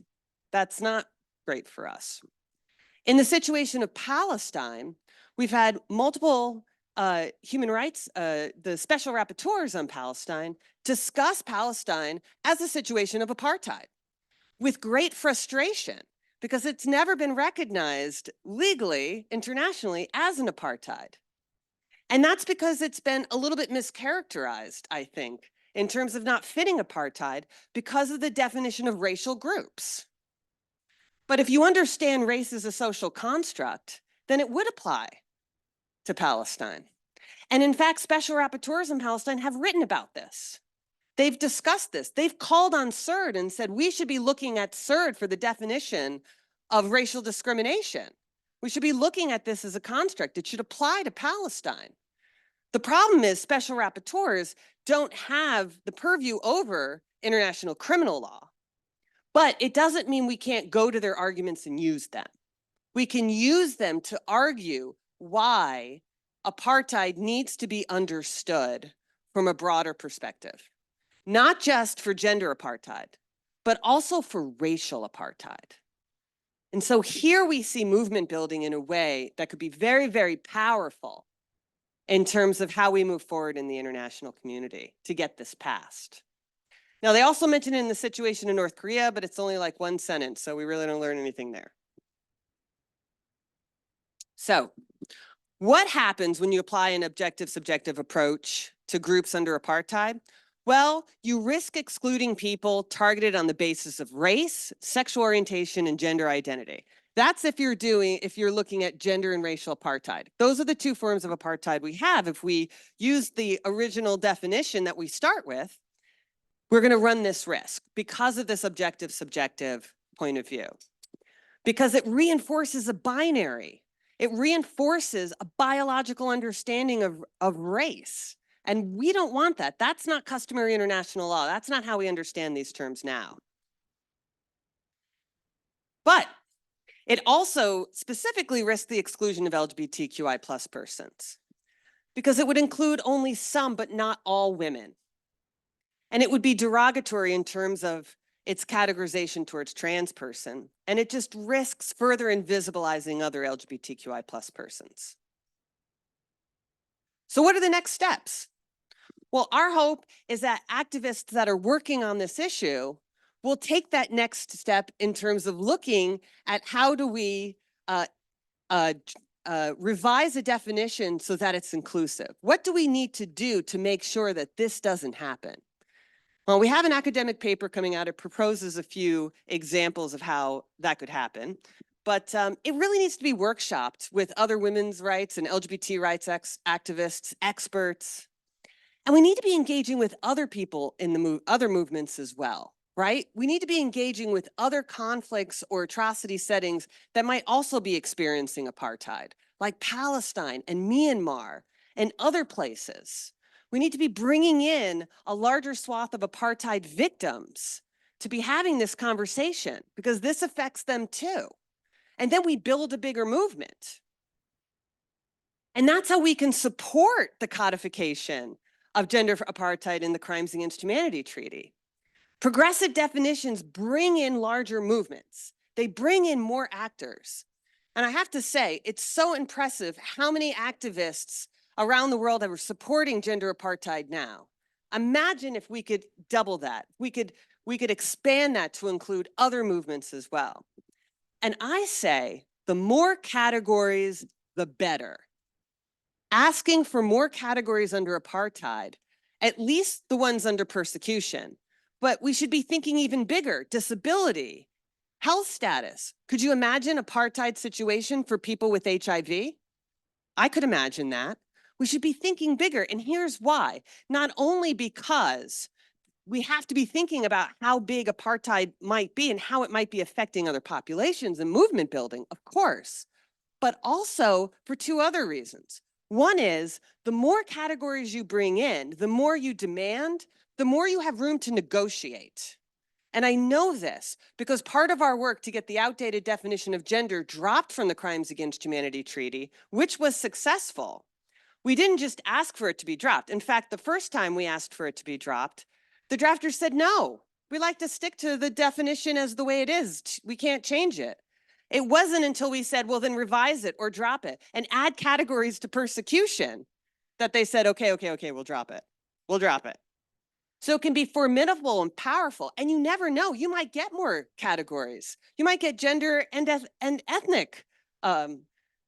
That's not great for us. In the situation of Palestine, we've had multiple human rights, the special rapporteurs on Palestine, discuss Palestine as a situation of apartheid with great frustration, because it's never been recognized legally, internationally, as an apartheid. And that's because it's been a little bit mischaracterized, I think, in terms of not fitting apartheid because of the definition of racial groups. But if you understand race as a social construct, then it would apply to Palestine. And in fact, special rapporteurs in Palestine have written about this. They've discussed this. They've called on CERD and said, we should be looking at CERD for the definition of racial discrimination. We should be looking at this as a construct. It should apply to Palestine. The problem is special rapporteurs don't have the purview over international criminal law. But it doesn't mean we can't go to their arguments and use them. We can use them to argue why apartheid needs to be understood from a broader perspective, not just for gender apartheid, but also for racial apartheid. And so here we see movement building in a way that could be very, very powerful in terms of how we move forward in the international community to get this passed. Now, they also mentioned in the situation in North Korea, but it's only like one sentence, so we really don't learn anything there. So what happens when you apply an objective-subjective approach to groups under apartheid? Well, you risk excluding people targeted on the basis of race, sexual orientation, and gender identity. That's if you're looking at gender and racial apartheid. Those are the two forms of apartheid we have. If we use the original definition that we start with, we're going to run this risk because of this objective-subjective point of view. Because it reinforces a binary. It reinforces a biological understanding of race. And we don't want that. That's not customary international law. That's not how we understand these terms now. But it also specifically risks the exclusion of LGBTQI+ persons, because it would include only some, but not all women. And it would be derogatory in terms of its categorization towards trans person, and it just risks further invisibilizing other LGBTQI+ persons. So what are the next steps? Well, our hope is that activists that are working on this issue will take that next step in terms of looking at how do we revise a definition so that it's inclusive? What do we need to do to make sure that this doesn't happen? Well, we have an academic paper coming out. It proposes a few examples of how that could happen. But it really needs to be workshopped with other women's rights and LGBT rights activists, experts. And we need to be engaging with other people in the other movements as well, right? We need to be engaging with other conflicts or atrocity settings that might also be experiencing apartheid, like Palestine and Myanmar and other places. We need to be bringing in a larger swath of apartheid victims to be having this conversation because this affects them too. And then we build a bigger movement. And that's how we can support the codification of gender apartheid in the Crimes Against Humanity Treaty. Progressive definitions bring in larger movements. They bring in more actors. And I have to say, it's so impressive how many activists around the world are supporting gender apartheid now. Imagine if we could double that. We could expand that to include other movements as well. And I say, the more categories, the better. Asking for more categories under apartheid, at least the ones under persecution, but we should be thinking even bigger, disability, health status. Could you imagine apartheid situation for people with HIV? I could imagine that. We should be thinking bigger, and here's why. Not only because we have to be thinking about how big apartheid might be and how it might be affecting other populations and movement building, of course, but also for two other reasons. One is the more categories you bring in, the more you demand, the more you have room to negotiate. And I know this because part of our work to get the outdated definition of gender dropped from the Crimes Against Humanity Treaty, which was successful. We didn't just ask for it to be dropped. In fact, the first time we asked for it to be dropped, the drafters said, no, we like to stick to the definition as the way it is. We can't change it. It wasn't until we said, well, then revise it or drop it and add categories to persecution that they said, okay, we'll drop it. We'll drop it. So it can be formidable and powerful. And you never know, you might get more categories. You might get gender and ethnic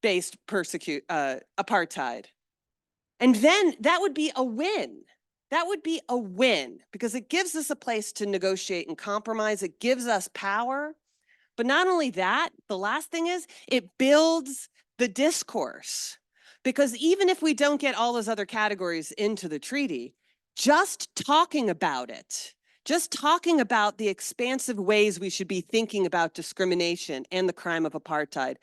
based apartheid. And then that would be a win. That would be a win because it gives us a place to negotiate and compromise. It gives us power. But not only that, the last thing is it builds the discourse. Because even if we don't get all those other categories into the treaty, just talking about it, just talking about the expansive ways we should be thinking about discrimination and the crime of apartheid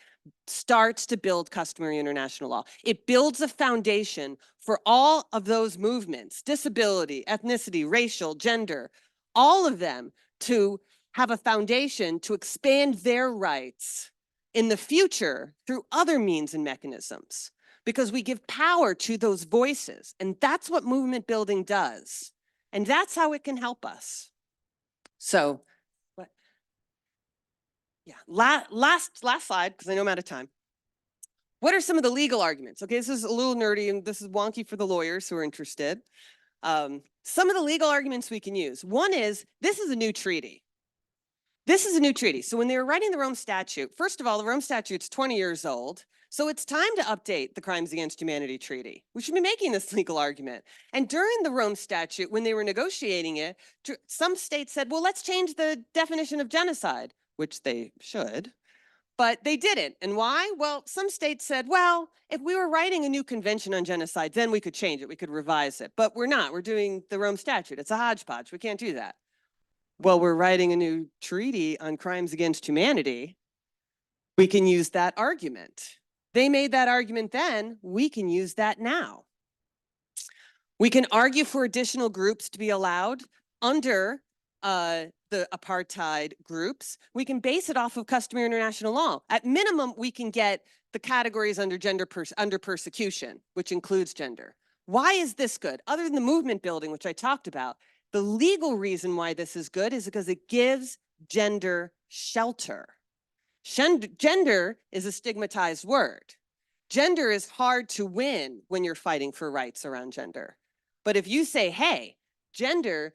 starts to build customary international law. It builds a foundation for all of those movements, disability, ethnicity, racial, gender, all of them to have a foundation to expand their rights in the future through other means and mechanisms, because we give power to those voices. And that's what movement building does. And that's how it can help us. So, yeah, last slide, because I know I'm out of time. What are some of the legal arguments? Okay, this is a little nerdy and this is wonky for the lawyers who are interested. Some of the legal arguments we can use. One is, this is a new treaty. This is a new treaty. So when they were writing the Rome Statute, first of all, the Rome Statute's 20 years old. So it's time to update the Crimes Against Humanity Treaty. We should be making this legal argument. And during the Rome Statute, when they were negotiating it, some states said, well, let's change the definition of genocide, which they should, but they didn't. And why? Well, some states said, well, if we were writing a new convention on genocide, then we could change it, we could revise it, but we're not. We're doing the Rome Statute. It's a hodgepodge. We can't do that. Well, we're writing a new treaty on crimes against humanity. We can use that argument. They made that argument then, we can use that now. We can argue for additional groups to be allowed under the apartheid groups. We can base it off of customary international law. At minimum, we can get the categories under under persecution, which includes gender. Why is this good? Other than the movement building, which I talked about, the legal reason why this is good is because it gives gender shelter. Gender is a stigmatized word. Gender is hard to win when you're fighting for rights around gender. But if you say, hey, gender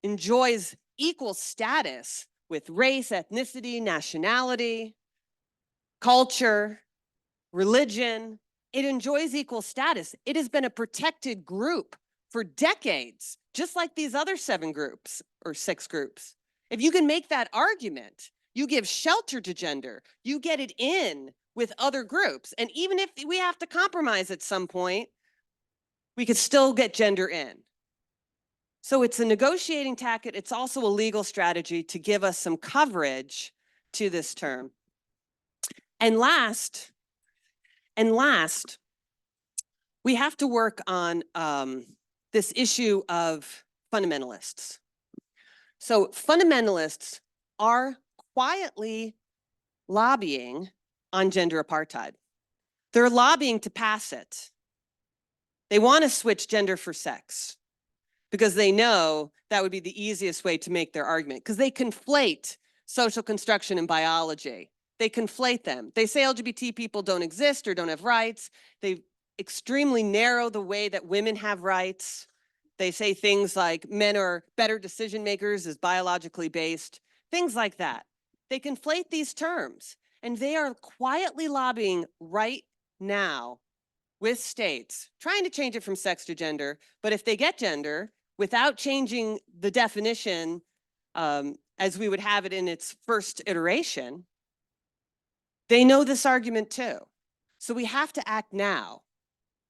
enjoys equal status with race, ethnicity, nationality, culture, religion. It enjoys equal status. It has been a protected group for decades, just like these other 7 groups or 6 groups. If you can make that argument, you give shelter to gender, you get it in with other groups. And even if we have to compromise at some point, we could still get gender in. So it's a negotiating tactic. It's also a legal strategy to give us some coverage to this term. And last, we have to work on this issue of fundamentalists. So fundamentalists are quietly lobbying on gender apartheid. They're lobbying to pass it. They want to switch gender for sex because they know that would be the easiest way to make their argument, because they conflate social construction and biology. They conflate them. They say LGBT people don't exist or don't have rights. They extremely narrow the way that women have rights. They say things like men are better decision makers is biologically based, things like that. They conflate these terms, and they are quietly lobbying right now with states, trying to change it from sex to gender. But if they get gender, without changing the definition as we would have it in its first iteration, they know this argument too. So we have to act now.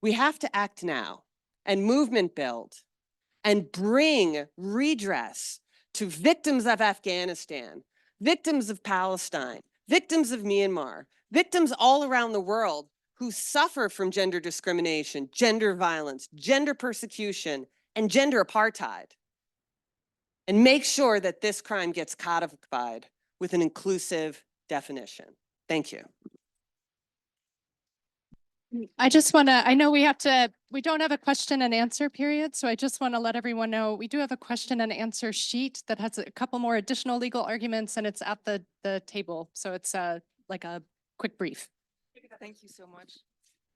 We have to act now and movement build and bring redress to victims of Afghanistan, victims of Palestine, victims of Myanmar, victims all around the world who suffer from gender discrimination, gender violence, gender persecution, and gender apartheid. And make sure that this crime gets codified with an inclusive definition. Thank you. I just want to, I know we don't have a question and answer period, so I just want to let everyone know we do have a question and answer sheet that has a couple more additional legal arguments, and it's at the table. So it's like a quick brief. Thank you so much.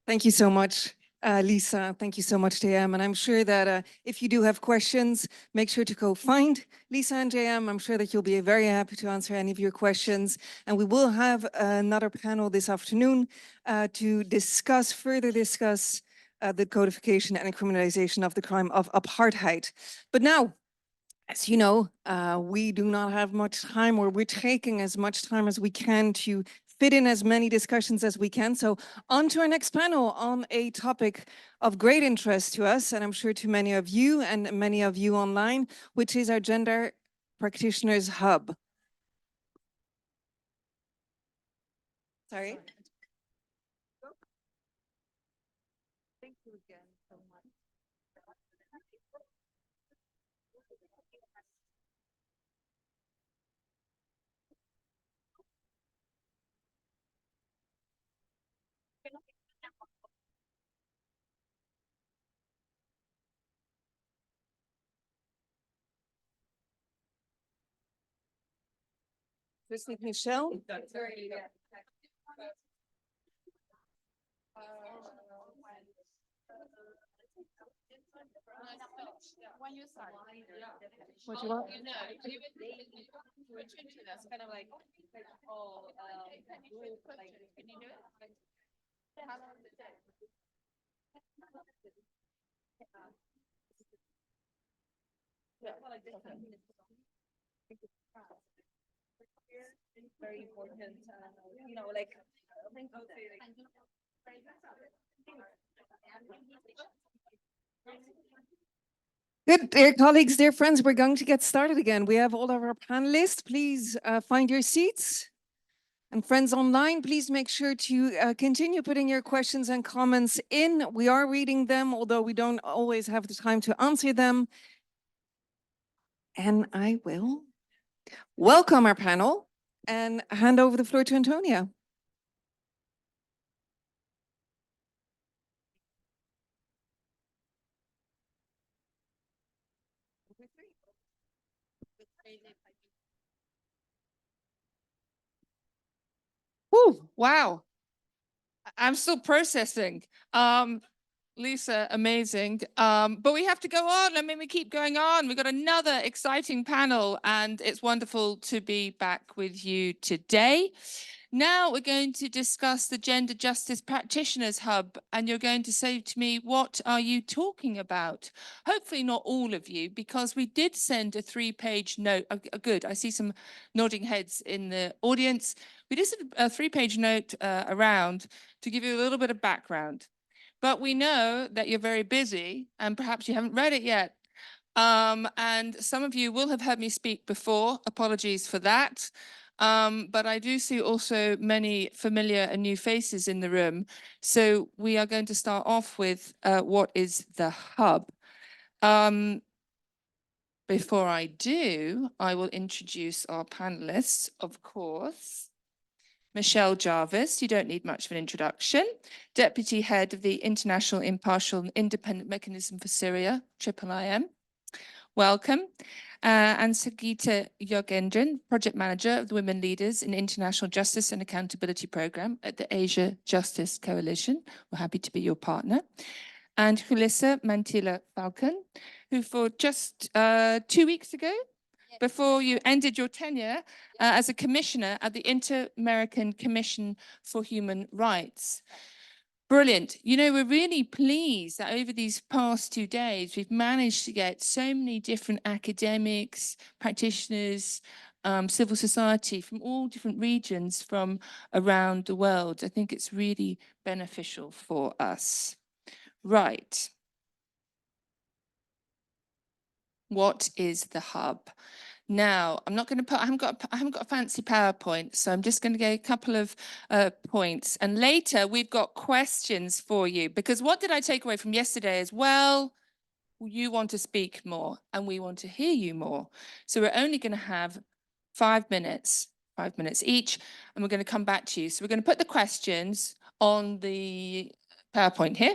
Thank you so much, Lisa. Thank you so much, JM. And I'm sure that if you do have questions, make sure to go find Lisa and JM. I'm sure that you'll be very happy to answer any of your questions. And we will have another panel this afternoon to further discuss the codification and criminalization of the crime of apartheid. But now, as you know, we do not have much time, or we're taking as much time as we can to fit in as many discussions as we can. So on to our next panel on a topic of great interest to us, and I'm sure to many of you and many of you online, which is our Gender Practitioners Hub. Sorry? Thank you again so much. This is Michelle. What do you want? Very important, you know, like. Good, dear colleagues, dear friends, we're going to get started again. We have all of our panelists. Please find your seats. And friends online, please make sure to continue putting your questions and comments in. We are reading them, although we don't always have the time to answer them. And I will welcome our panel and hand over the floor to Antonia. Whew, wow. I'm still processing. Lisa, amazing. But we have to go on. I mean, we keep going on. We've got another exciting panel, and it's wonderful to be back with you today. Now we're going to discuss the Gender Justice Practitioners Hub, and you're going to say to me, what are you talking about? Hopefully not all of you, because we did send a 3-page note. Good, I see some nodding heads in the audience. We did send a 3-page note around to give you a little bit of background. But we know that you're very busy and perhaps you haven't read it yet. And some of you will have heard me speak before. Apologies for that. But I do see also many familiar and new faces in the room. So we are going to start off with what is the hub. Before I do, I will introduce our panelists, of course. Michelle Jarvis, you don't need much of an introduction, Deputy Head of the International Impartial and Independent Mechanism for Syria, IIIM. Welcome. And Sagita Yogendran, Project Manager of the Women Leaders in International Justice and Accountability Programme at the Asia Justice Coalition. We're happy to be your partner. And Julissa Mantilla Falcon, who for just 2 weeks ago, before you ended your tenure as a commissioner at the Inter-American Commission for Human Rights. Brilliant. You know, we're really pleased that over these past 2 days, we've managed to get so many different academics, practitioners, civil society from all different regions from around the world. I think it's really beneficial for us. Right. What is the hub? Now, I'm not going to put, I haven't got a fancy PowerPoint, so I'm just going to go a couple of points. And later we've got questions for you, because what did I take away from yesterday as well? You want to speak more and we want to hear you more. So we're only going to have 5 minutes each, and we're going to come back to you. So we're going to put the questions on the PowerPoint here,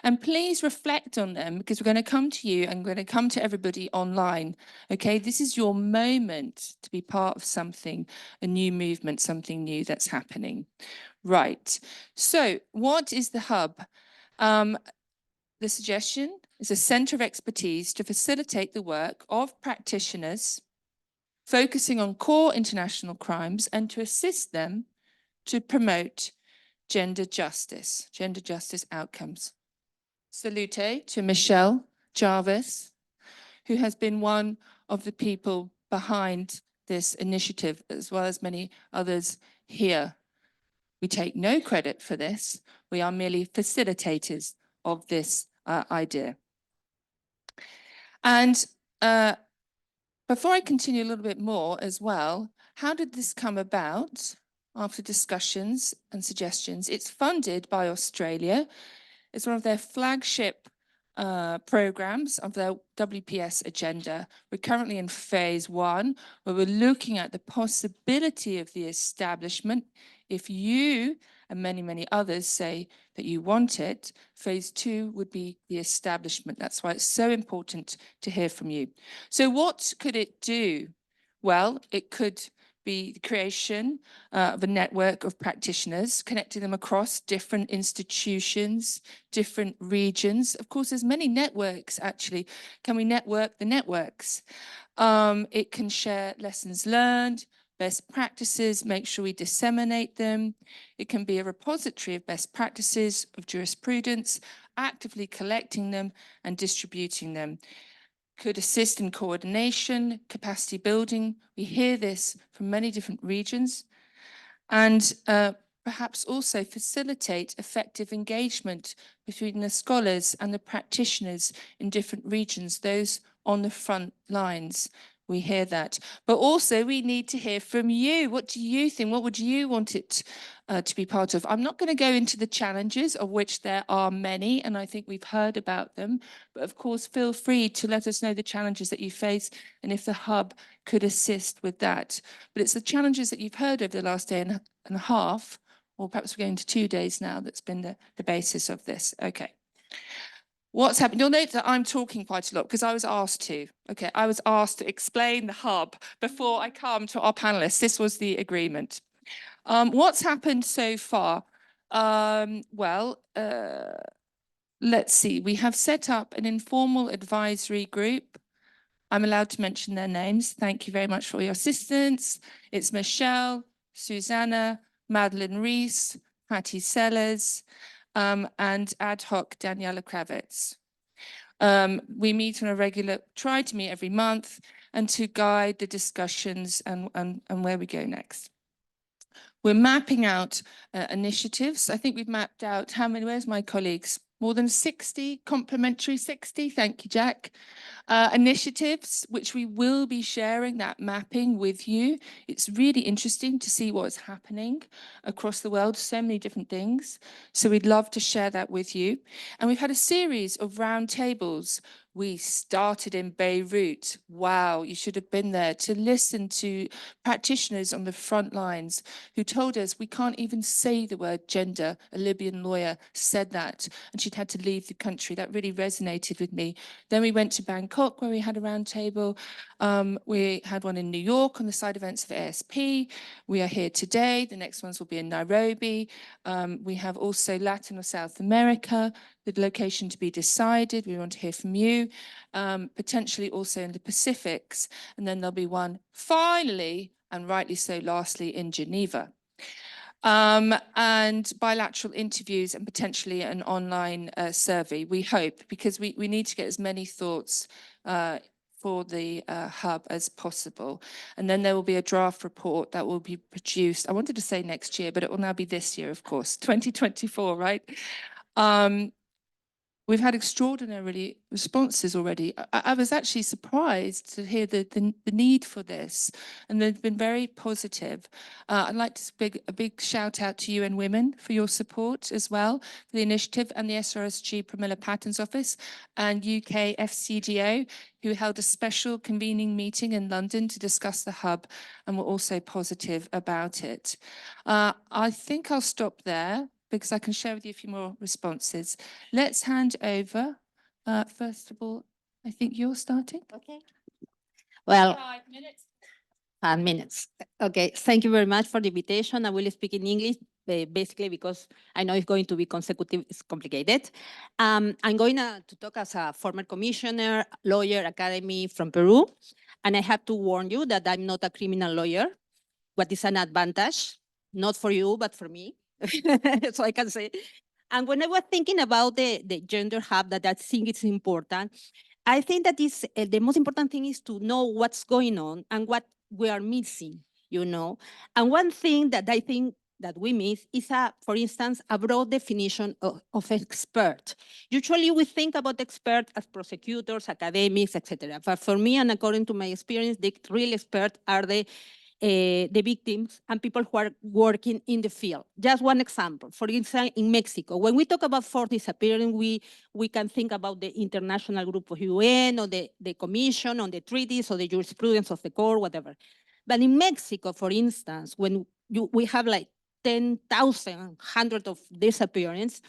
and please reflect on them, because we're going to come to you and we're going to come to everybody online. Okay, this is your moment to be part of something, a new movement, something new that's happening. Right. So what is the hub? The suggestion is a center of expertise to facilitate the work of practitioners focusing on core international crimes and to assist them to promote gender justice outcomes. Salute to Michelle Jarvis, who has been one of the people behind this initiative, as well as many others here. We take no credit for this. We are merely facilitators of this idea. And before I continue a little bit more as well, how did this come about? After discussions and suggestions, it's funded by Australia. It's one of their flagship programs of their WPS agenda. We're currently in phase 1, where we're looking at the possibility of the establishment. If you and many, many others say that you want it, phase 2 would be the establishment. That's why it's so important to hear from you. So what could it do? Well, it could be the creation of a network of practitioners, connecting them across different institutions, different regions. Of course, there's many networks, actually. Can we network the networks? It can share lessons learned, best practices, make sure we disseminate them. It can be a repository of best practices, of jurisprudence, actively collecting them and distributing them. Could assist in coordination, capacity building. We hear this from many different regions. And perhaps also facilitate effective engagement between the scholars and the practitioners in different regions, those on the front lines. We hear that. But also we need to hear from you. What do you think? What would you want it to be part of? I'm not going to go into the challenges, of which there are many, and I think we've heard about them. But of course, feel free to let us know the challenges that you face and if the hub could assist with that. But it's the challenges that you've heard over the last day and a half, or perhaps we're going to 2 days now, that's been the basis of this. Okay. What's happened? You'll note that I'm talking quite a lot because I was asked to. Okay, I was asked to explain the hub before I come to our panelists. This was the agreement. What's happened so far? let's see, we have set up an informal advisory group. I'm allowed to mention their names. Thank you very much for your assistance. It's Michelle, Susanna, Madeline Rees, Patty Sellers, and ad hoc Daniela Kravitz. We meet on a regular, try to meet every month and to guide the discussions and where we go next. We're mapping out initiatives. I think we've mapped out how many, where's my colleagues? More than 60, complementary 60, thank you, Jack. Initiatives, which we will be sharing that mapping with you. It's really interesting to see what's happening across the world, so many different things. So we'd love to share that with you. And we've had a series of roundtables. We started in Beirut. Wow, you should have been there to listen to practitioners on the front lines who told us we can't even say the word gender. A Libyan lawyer said that, and she'd had to leave the country. That really resonated with me. Then we went to Bangkok, where we had a roundtable. We had one in New York on the side events of ASP. We are here today. The next ones will be in Nairobi. We have also Latin or South America, the location to be decided. We want to hear from you. Potentially also in the Pacifics. And then there'll be one finally, and rightly so, lastly, in Geneva. And bilateral interviews and potentially an online survey, we hope, because we need to get as many thoughts for the hub as possible. And then there will be a draft report that will be produced. I wanted to say next year, but it will now be this year, of course, 2024, right? We've had extraordinary responses already. I was actually surprised to hear the need for this, and they've been very positive. I'd like to speak a big shout out to UN Women for your support as well, for the initiative, and the SRSG Pramila Patton's office and UK FCDO, who held a special convening meeting in London to discuss the hub and were also positive about it. I think I'll stop there, because I can share with you a few more responses. Let's hand over. First of all, I think you're starting. Okay. Well, 5 minutes. 5 minutes. Okay, thank you very much for the invitation. I will speak in English, basically because I know it's going to be consecutive, it's complicated. I'm going to talk as a former commissioner, lawyer, academy from Peru. And I have to warn you that I'm not a criminal lawyer. What is an advantage? Not for you, but for me. So I can say. And when I was thinking about the gender hub, that I think it's important, I think that is the most important thing is to know what's going on and what we are missing, you know. And one thing that I think that we miss is, for instance, a broad definition of expert. Usually we think about experts as prosecutors, academics, etc. But for me, and according to my experience, the real experts are the victims and people who are working in the field. Just one example, for instance, in Mexico, when we talk about forced disappearance, we can think about the international group of UN or the commission on the treaties or the jurisprudence of the court, whatever. But in Mexico, for instance, when we have like 10,000, hundreds of disappearances,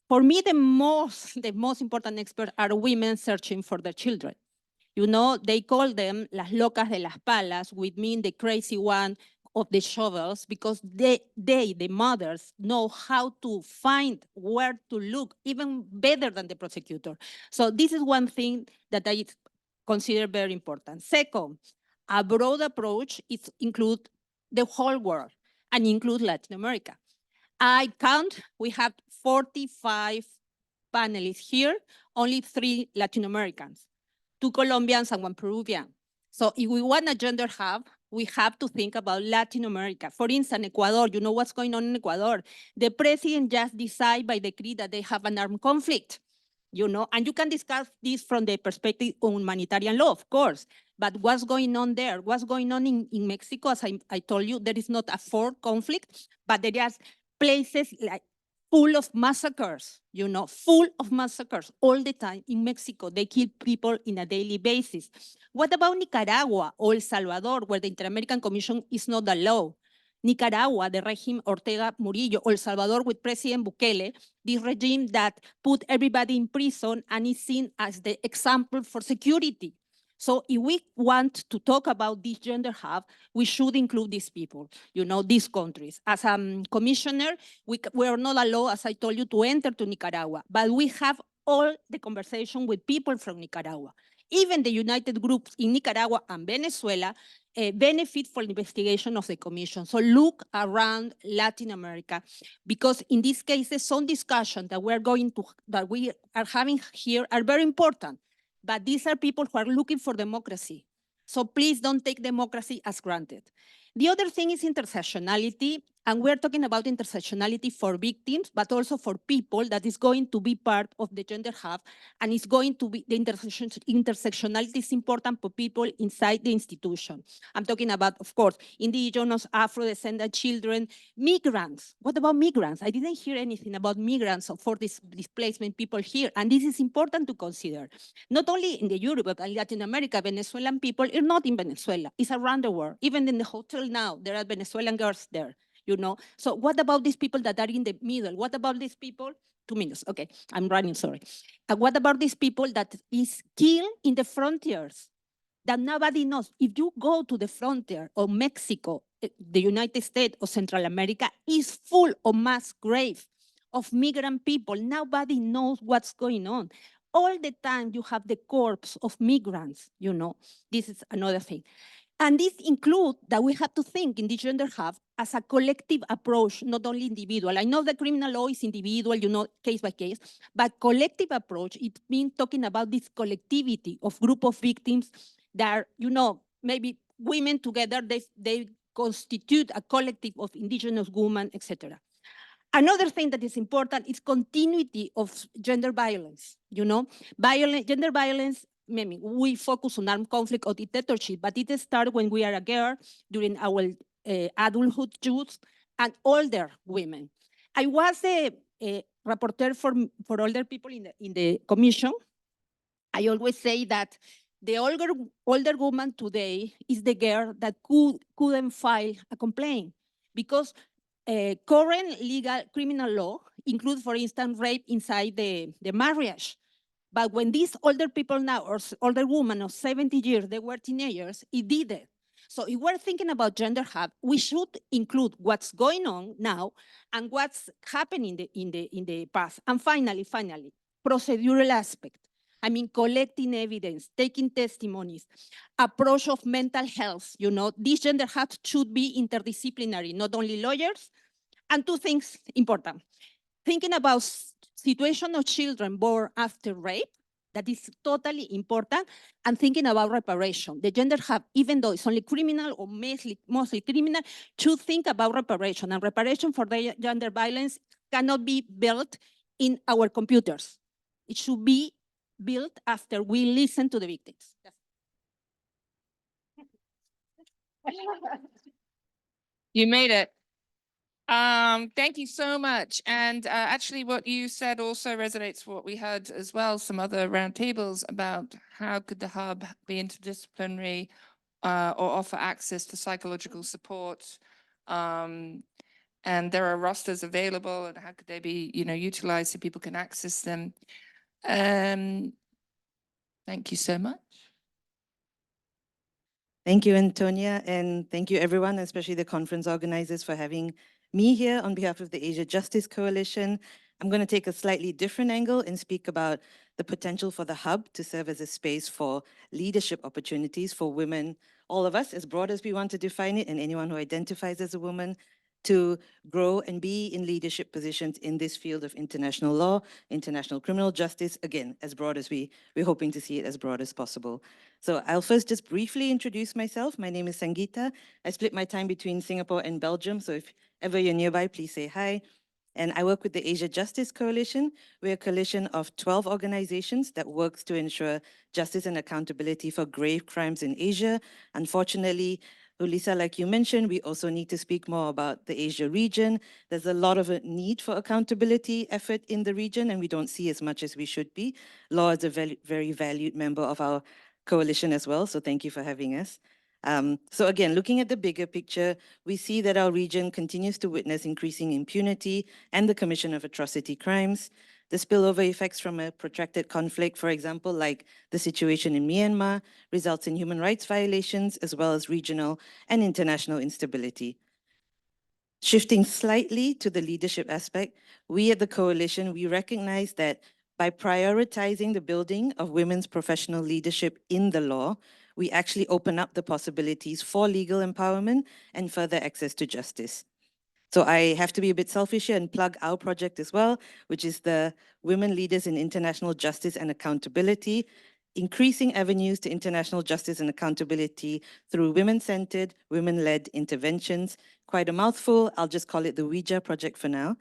for me, the most important experts are women searching for their children. You know, they call them las locas de las palas, which mean the crazy one of the shovels, because the mothers, know how to find where to look, even better than the prosecutor. So this is one thing that I consider very important. Second, a broad approach is include the whole world and include Latin America. I count, we have 45 panelists here, only 3 Latin Americans. 2 Colombians and 1 Peruvian. So if we want a gender hub, we have to think about Latin America. For instance, Ecuador, you know what's going on in Ecuador. The president just decided by decree that they have an armed conflict, you know, and you can discuss this from the perspective of humanitarian law, of course, but what's going on there? What's going on in Mexico? As I told you, there is not a forced conflict, but there are places like full of massacres, you know, full of massacres all the time in Mexico. They kill people on a daily basis. What about Nicaragua or El Salvador, where the Inter-American Commission is not allowed? Nicaragua, the regime Ortega Murillo, or El Salvador with President Bukele, this regime that put everybody in prison and is seen as the example for security. So if we want to talk about this gender hub, we should include these people, you know, these countries. As a commissioner, we are not allowed, as I told you, to enter to Nicaragua, but we have all the conversation with people from Nicaragua. Even the united groups in Nicaragua and Venezuela benefit from investigation of the commission. So look around Latin America, because in these cases, some discussion that we are having here are very important. But these are people who are looking for democracy. So please don't take democracy as granted. The other thing is intersectionality, and we're talking about intersectionality for victims, but also for people that is going to be part of the gender hub, and it's going to be, the intersectionality is important for people inside the institution. I'm talking about, of course, indigenous, Afro-descendant children, migrants. What about migrants? I didn't hear anything about migrants or for this displacement people here, and this is important to consider. Not only in the Europe, but in Latin America, Venezuelan people are not in Venezuela, it's around the world. Even in the hotel now, there are Venezuelan girls there, you know? So what about these people that are in the middle? What about these people? 2 minutes, okay, I'm running, sorry. What about these people that is killed in the frontiers that nobody knows? If you go to the frontier of Mexico, the United States or Central America is full of mass graves of migrant people. Nobody knows what's going on. All the time you have the corpse of migrants, you know, this is another thing. And this includes that we have to think in the gender hub as a collective approach, not only individual. I know the criminal law is individual, you know, case by case, but collective approach, it means talking about this collectivity of group of victims that are, you know, maybe women together, they constitute a collective of indigenous women, etc. Another thing that is important is continuity of gender violence, you know, gender violence. Maybe we focus on armed conflict or dictatorship, but it starts when we are a girl, during our adulthood youth, and older women. I was a rapporteur for older people in the commission. I always say that the older woman today is the girl that couldn't file a complaint, because current legal criminal law includes, for instance, rape inside the marriage. But when these older people now, or older women of 70 years, they were teenagers, it did it. So if we're thinking about gender hub, we should include what's going on now and what's happening in the past. And finally, procedural aspect. I mean, collecting evidence, taking testimonies, approach of mental health. You know, these gender hubs should be interdisciplinary, not only lawyers. And two things important. Thinking about situation of children born after rape, that is totally important, and thinking about reparation. The gender hub, even though it's only criminal or mostly criminal, should think about reparation. And reparation for the gender violence cannot be built in our computers. It should be built after we listen to the victims. You made it. Thank you so much. And actually what you said also resonates with what we heard as well, some other roundtables about how could the hub be interdisciplinary or offer access to psychological support. And there are rosters available, and how could they be, you know, utilized so people can access them. Thank you so much. Thank you, Antonia, and thank you everyone, especially the conference organizers, for having me here on behalf of the Asia Justice Coalition. I'm going to take a slightly different angle and speak about the potential for the hub to serve as a space for leadership opportunities for women, all of us, as broad as we want to define it, and anyone who identifies as a woman, to grow and be in leadership positions in this field of international law, international criminal justice, again, as broad as we're hoping to see it as broad as possible. So I'll first just briefly introduce myself. My name is Sangeeta. I split my time between Singapore and Belgium, so if ever you're nearby, please say hi. And I work with the Asia Justice Coalition. We're a coalition of 12 organizations that works to ensure justice and accountability for grave crimes in Asia. Unfortunately, Ulisa, like you mentioned, we also need to speak more about the Asia region. There's a lot of a need for accountability effort in the region, and we don't see as much as we should be. Law is a very valued member of our coalition as well, so thank you for having us. So again, looking at the bigger picture, we see that our region continues to witness increasing impunity and the commission of atrocity crimes. The spillover effects from a protracted conflict, for example, like the situation in Myanmar, results in human rights violations, as well as regional and international instability. Shifting slightly to the leadership aspect, we at the coalition, we recognize that by prioritizing the building of women's professional leadership in the law, we actually open up the possibilities for legal empowerment and further access to justice. So I have to be a bit selfish here and plug our project as well, which is the Women Leaders in International Justice and Accountability, increasing avenues to international justice and accountability through women-centered, women-led interventions. Quite a mouthful, I'll just call it the Ouija project for now.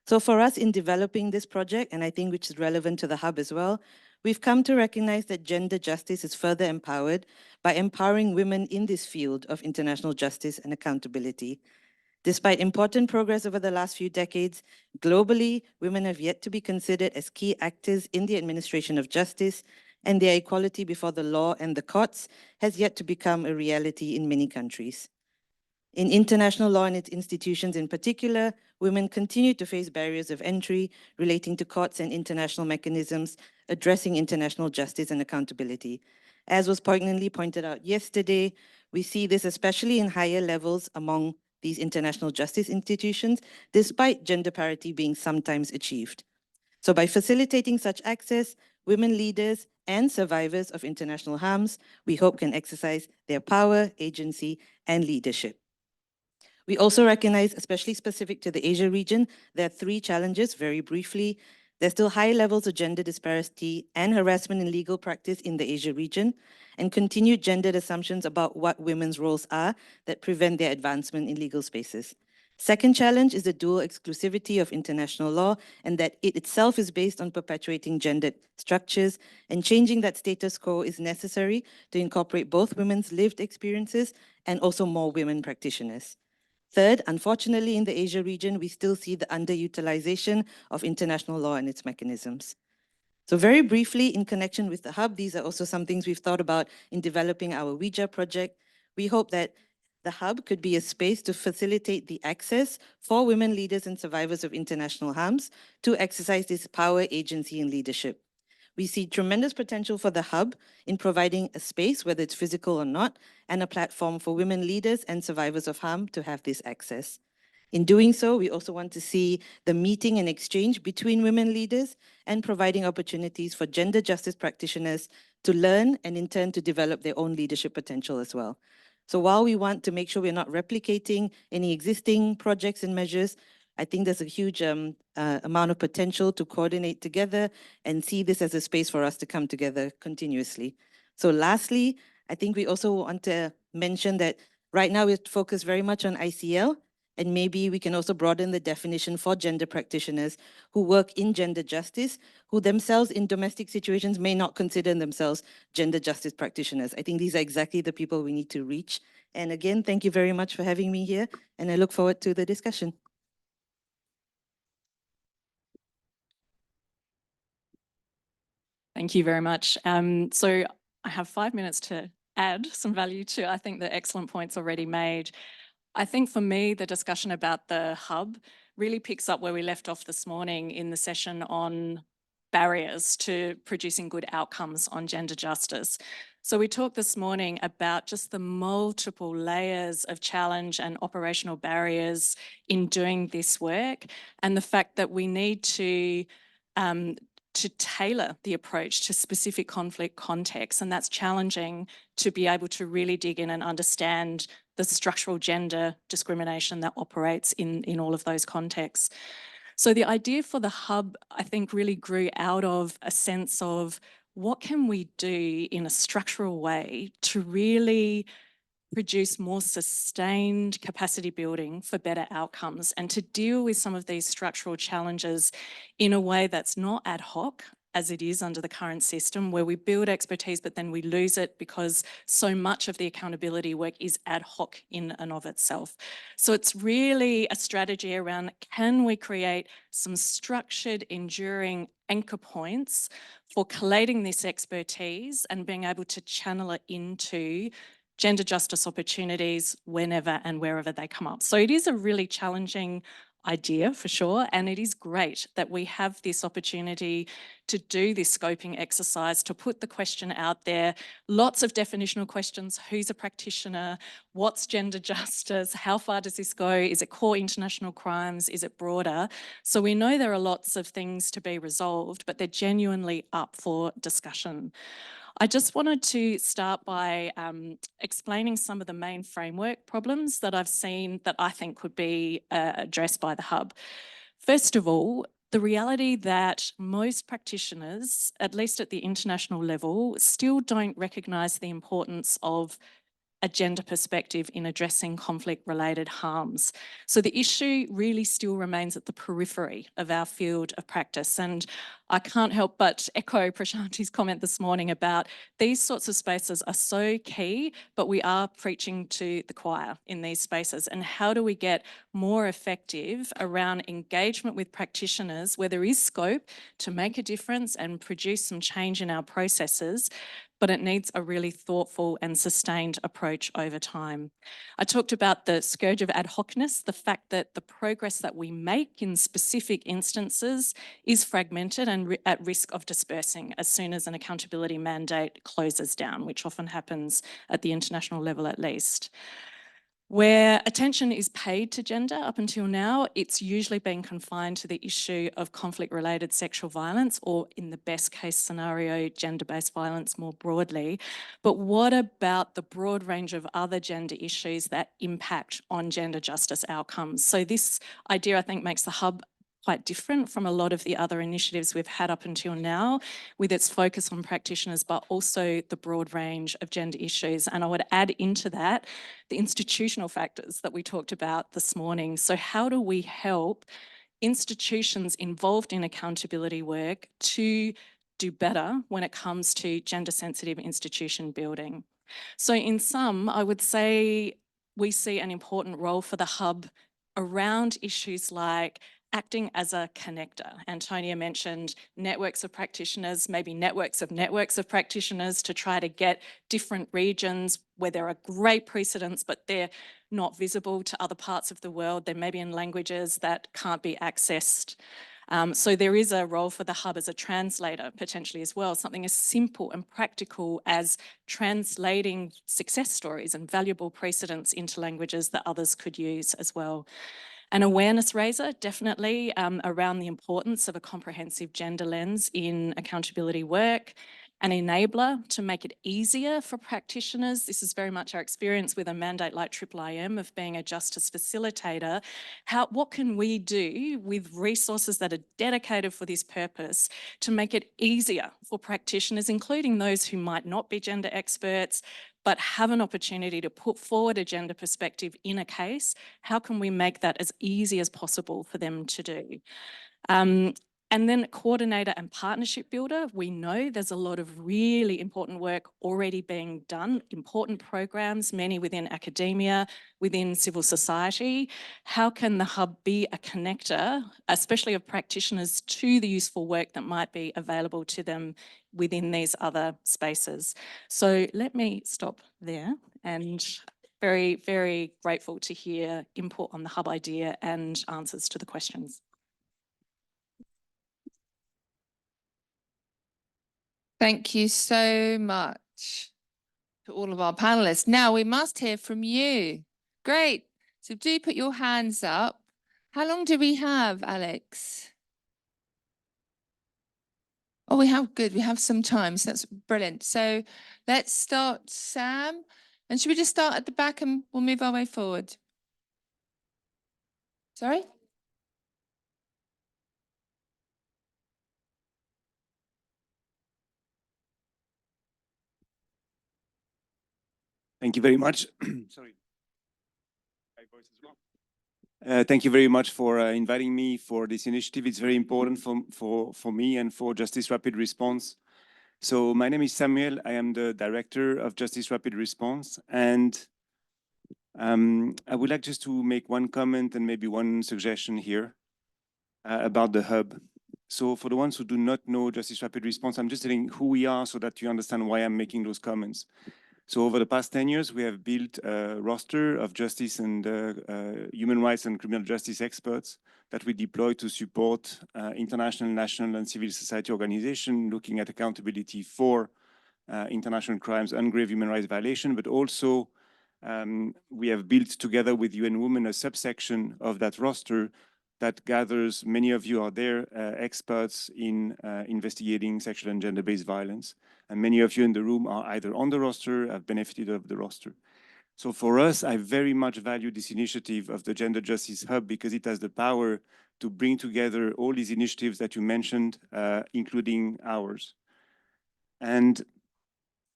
So for us in developing this project, and I think which is relevant to the hub as well, we've come to recognize that gender justice is further empowered by empowering women in this field of international justice and accountability. Despite important progress over the last few decades, globally, women have yet to be considered as key actors in the administration of justice, and their equality before the law and the courts has yet to become a reality in many countries. In international law and its institutions in particular, women continue to face barriers of entry relating to courts and international mechanisms addressing international justice and accountability. As was poignantly pointed out yesterday, we see this especially in higher levels among these international justice institutions, despite gender parity being sometimes achieved. So by facilitating such access, women leaders and survivors of international harms, we hope can exercise their power, agency, and leadership. We also recognize, especially specific to the Asia region, there are 3 challenges, very briefly. There's still high levels of gender disparity and harassment in legal practice in the Asia region, and continued gendered assumptions about what women's roles are that prevent their advancement in legal spaces. Second challenge is the dual exclusivity of international law, and that it itself is based on perpetuating gendered structures, and changing that status quo is necessary to incorporate both women's lived experiences and also more women practitioners. Third, unfortunately, in the Asia region, we still see the underutilization of international law and its mechanisms. So very briefly, in connection with the hub, these are also some things we've thought about in developing our Ouija project. We hope that the hub could be a space to facilitate the access for women leaders and survivors of international harms to exercise this power, agency, and leadership. We see tremendous potential for the hub in providing a space, whether it's physical or not, and a platform for women leaders and survivors of harm to have this access. In doing so, we also want to see the meeting and exchange between women leaders and providing opportunities for gender justice practitioners to learn and in turn to develop their own leadership potential as well. So while we want to make sure we're not replicating any existing projects and measures, I think there's a huge amount of potential to coordinate together and see this as a space for us to come together continuously. So lastly, I think we also want to mention that right now we're focused very much on ICL, and maybe we can also broaden the definition for gender practitioners who work in gender justice, who themselves in domestic situations may not consider themselves gender justice practitioners. I think these are exactly the people we need to reach. And again, thank you very much for having me here, and I look forward to the discussion. Thank you very much. So I have 5 minutes to add some value to, I think, the excellent points already made. I think for me, the discussion about the hub really picks up where we left off this morning in the session on barriers to producing good outcomes on gender justice. So we talked this morning about just the multiple layers of challenge and operational barriers in doing this work, and the fact that we need to tailor the approach to specific conflict contexts. And that's challenging to be able to really dig in and understand the structural gender discrimination that operates in all of those contexts. So the idea for the hub, I think, really grew out of a sense of what can we do in a structural way to really produce more sustained capacity building for better outcomes, and to deal with some of these structural challenges in a way that's not ad hoc, as it is under the current system, where we build expertise but then we lose it because so much of the accountability work is ad hoc in and of itself. So it's really a strategy around, can we create some structured, enduring anchor points for collating this expertise and being able to channel it into gender justice opportunities whenever and wherever they come up. So it is a really challenging idea for sure. And it is great that we have this opportunity to do this scoping exercise, to put the question out there, lots of definitional questions. Who's a practitioner? What's gender justice? How far does this go? Is it core international crimes? Is it broader? So we know there are lots of things to be resolved, but they're genuinely up for discussion. I just wanted to start by explaining some of the main framework problems that I've seen that I think could be addressed by the Hub. First of all, the reality that most practitioners, at least at the international level, still don't recognise the importance of a gender perspective in addressing conflict-related harms. So the issue really still remains at the periphery of our field of practice. And I can't help but echo Prashanti's comment this morning about these sorts of spaces are so key, but we are preaching to the choir in these spaces. And how do we get more effective around engagement with practitioners where there is scope to make a difference and produce some change in our processes, but it needs a really thoughtful and sustained approach over time. I talked about the scourge of ad hocness, the fact that the progress that we make in specific instances is fragmented and at risk of dispersing as soon as an accountability mandate closes down, which often happens at the international level at least. Where attention is paid to gender up until now, it's usually been confined to the issue of conflict-related sexual violence, or in the best case scenario, gender-based violence more broadly. But what about the broad range of other gender issues that impact on gender justice outcomes? So this idea, I think, makes the Hub quite different from a lot of the other initiatives we've had up until now, with its focus on practitioners, but also the broad range of gender issues. And I would add into that the institutional factors that we talked about this morning. So how do we help institutions involved in accountability work to do better when it comes to gender sensitive institution building? So in sum, I would say we see an important role for the Hub around issues like acting as a connector. Antonia mentioned networks of practitioners, maybe networks of practitioners to try to get different regions where there are great precedents, but they're not visible to other parts of the world. They may be in languages that can't be accessed. So there is a role for the Hub as a translator potentially as well, something as simple and practical as translating success stories and valuable precedents into languages that others could use as well. An awareness raiser, definitely, around the importance of a comprehensive gender lens in accountability work. An enabler to make it easier for practitioners. This is very much our experience with a mandate like IIIM of being a justice facilitator. What can we do with resources that are dedicated for this purpose to make it easier for practitioners, including those who might not be gender experts, but have an opportunity to put forward a gender perspective in a case? How can we make that as easy as possible for them to do? And then coordinator and partnership builder, we know there's a lot of really important work already being done, important programs, many within academia, within civil society. How can the Hub be a connector, especially of practitioners, to the useful work that might be available to them within these other spaces? So let me stop there, and very, very grateful to hear input on the Hub idea and answers to the questions. Thank you so much to all of our panelists. Now we must hear from you. Great. So do put your hands up. How long do we have, Alex? Oh, we have good. We have some time. So that's brilliant. So let's start, Sam. And should we just start at the back and we'll move our way forward? Sorry? Thank you very much. Sorry. My voice as well. Thank you very much for inviting me for this initiative. It's very important for me and for Justice Rapid Response. So my name is Samuel. I am the director of Justice Rapid Response. And I would like just to make one comment and maybe one suggestion here about the Hub. So for the ones who do not know Justice Rapid Response, I'm just telling who we are so that you understand why I'm making those comments. So over the past 10 years, we have built a roster of justice and human rights and criminal justice experts that we deploy to support international, national, and civil society organizations looking at accountability for international crimes and grave human rights violation, but also we have built together with UN Women a subsection of that roster that gathers, many of you are there, experts in investigating sexual and gender-based violence. And many of you in the room are either on the roster, have benefited of the roster. So for us, I very much value this initiative of the Gender Justice Hub because it has the power to bring together all these initiatives that you mentioned, including ours. And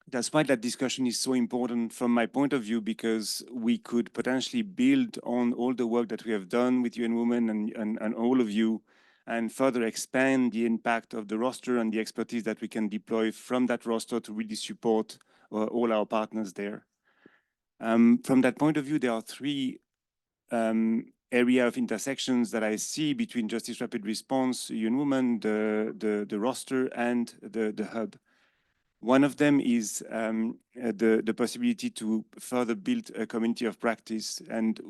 that's why that discussion is so important from my point of view, because we could potentially build on all the work that we have done with UN Women and all of you, and further expand the impact of the roster and the expertise that we can deploy from that roster to really support all our partners there. From that point of view, there are three area of intersections that I see between Justice Rapid Response, UN Women, the roster, and the hub. One of them is the possibility to further build a community of practice. And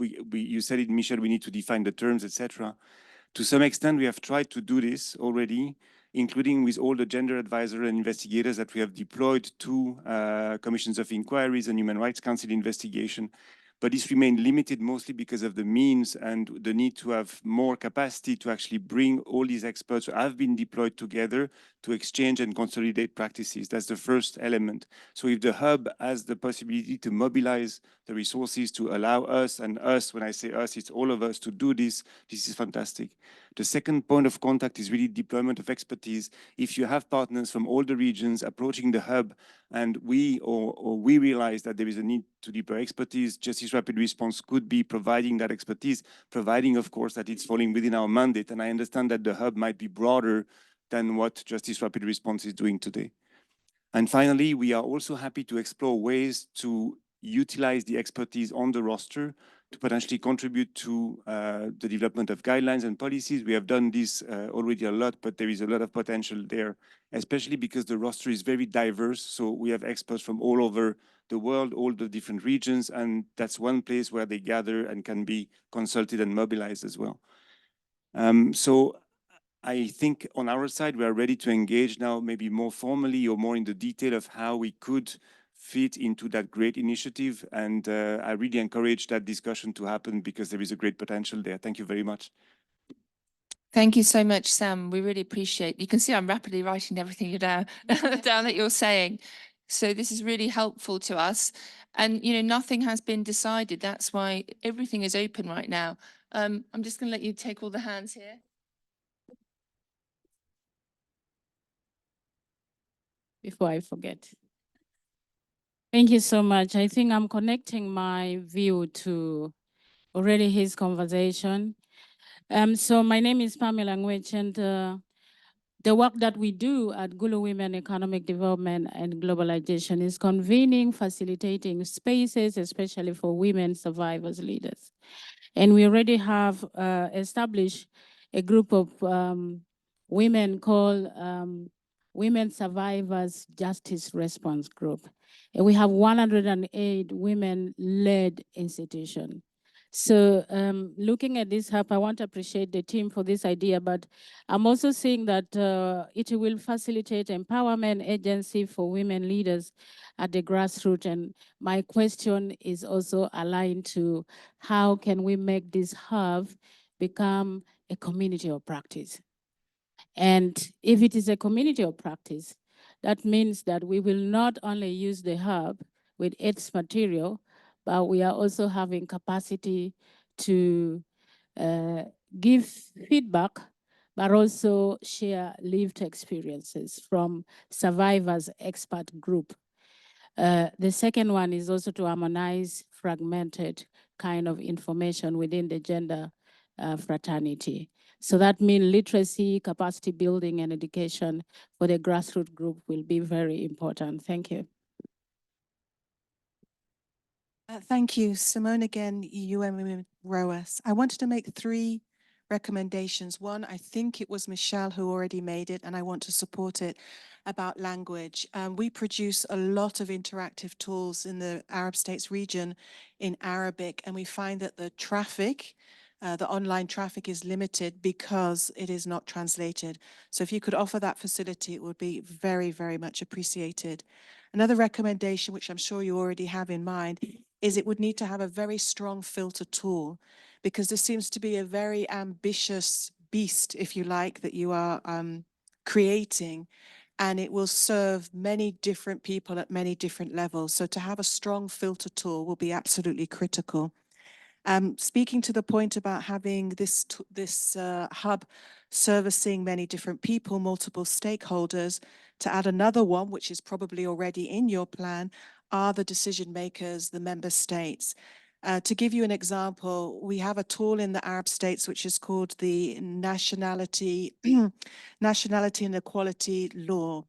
you said it, Michelle, we need to define the terms, etc. To some extent, we have tried to do this already, including with all the gender advisors and investigators that we have deployed to commissions of inquiries and Human Rights Council investigation. But this remained limited mostly because of the means and the need to have more capacity to actually bring all these experts who have been deployed together to exchange and consolidate practices. That's the first element. So if the hub has the possibility to mobilize the resources to allow us, and us, when I say us, it's all of us, to do this, this is fantastic. The second point of contact is really deployment of expertise. If you have partners from all the regions approaching the hub, and we realize that there is a need to deploy expertise, Justice Rapid Response could be providing that expertise, providing, of course, that it's falling within our mandate. And I understand that the hub might be broader than what Justice Rapid Response is doing today. And finally, we are also happy to explore ways to utilize the expertise on the roster to potentially contribute to the development of guidelines and policies. We have done this already a lot, but there is a lot of potential there, especially because the roster is very diverse. So we have experts from all over the world, all the different regions, and that's one place where they gather and can be consulted and mobilized as well. So I think on our side, we are ready to engage now, maybe more formally or more in the detail of how we could fit into that great initiative. And I really encourage that discussion to happen because there is a great potential there. Thank you very much. Thank you so much, Sam. We really appreciate. You can see I'm rapidly writing everything you down that you're saying. So this is really helpful to us. And, you know, nothing has been decided. That's why everything is open right now. I'm just going to let you take all the hands here. Before I forget. Thank you so much. I think I'm connecting my view to already his conversation. So my name is Pamela Ngwech, and the work that we do at Gulu Women Economic Development and Globalization is convening, facilitating spaces, especially for women survivors leaders. And we already have established a group of women called Women Survivors Justice Response Group. And we have 108 women-led institutions. So looking at this hub, I want to appreciate the team for this idea, but I'm also seeing that it will facilitate empowerment agency for women leaders at the grassroots. And my question is also aligned to how can we make this hub become a community of practice? And if it is a community of practice, that means that we will not only use the hub with its material, but we are also having capacity to give feedback, but also share lived experiences from survivors expert group. The second one is also to harmonize fragmented kind of information within the gender fraternity. So that means literacy, capacity building, and education for the grassroots group will be very important. Thank you. Thank you. Simone again, UN Women ROAS. I wanted to make 3 recommendations. One, I think it was Michelle who already made it, and I want to support it, about language. We produce a lot of interactive tools in the Arab States region in Arabic, and we find that the traffic, the online traffic is limited because it is not translated. So if you could offer that facility, it would be very, very much appreciated. Another recommendation, which I'm sure you already have in mind, is it would need to have a very strong filter tool, because there seems to be a very ambitious beast, if you like, that you are creating, and it will serve many different people at many different levels. So to have a strong filter tool will be absolutely critical. Speaking to the point about having this hub servicing many different people, multiple stakeholders, to add another one, which is probably already in your plan, are the decision makers, the member states. To give you an example, we have a tool in the Arab states which is called the Nationality and Equality Law.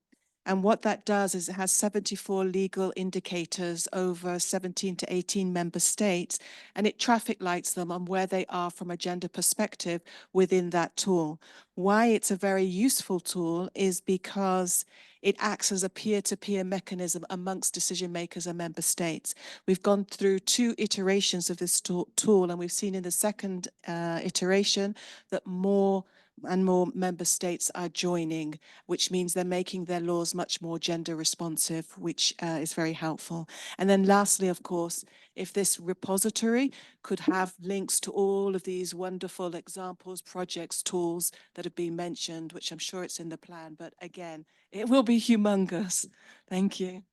And what that does is it has 74 legal indicators over 17 to 18 member states, and it traffic lights them on where they are from a gender perspective within that tool. Why it's a very useful tool is because it acts as a peer-to-peer mechanism amongst decision makers and member states. We've gone through 2 iterations of this tool, and we've seen in the second iteration that more and more member states are joining, which means they're making their laws much more gender responsive, which is very helpful. And then lastly, of course, if this repository could have links to all of these wonderful examples, projects, tools that have been mentioned, which I'm sure it's in the plan, but again, it will be humongous. Thank you.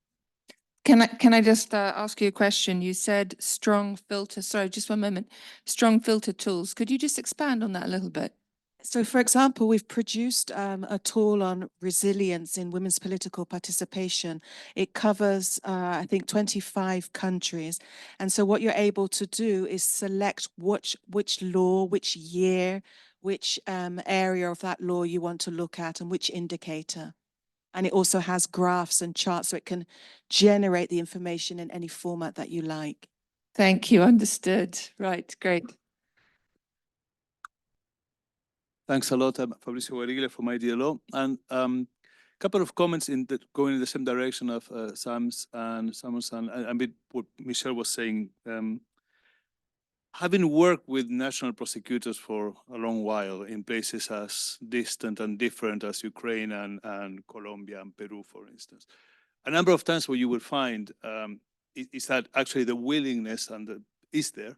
Can I just ask you a question? You said strong filter, sorry, just one moment. Strong filter tools. Could you just expand on that a little bit? So, for example, we've produced a tool on resilience in women's political participation. It covers, I think, 25 countries. And so what you're able to do is select which law, which year, which area of that law you want to look at and which indicator. And it also has graphs and charts, so it can generate the information in any format that you like. Thank you, understood. Right, great. Thanks a lot. I'm Fabrizio Guariglia from IDLO. And a couple of comments going in the same direction of Sam's and Samuel's and a bit what Michelle was saying. Having worked with national prosecutors for a long while in places as distant and different as Ukraine and Colombia and Peru, for instance, a number of times what you will find is that actually the willingness is there.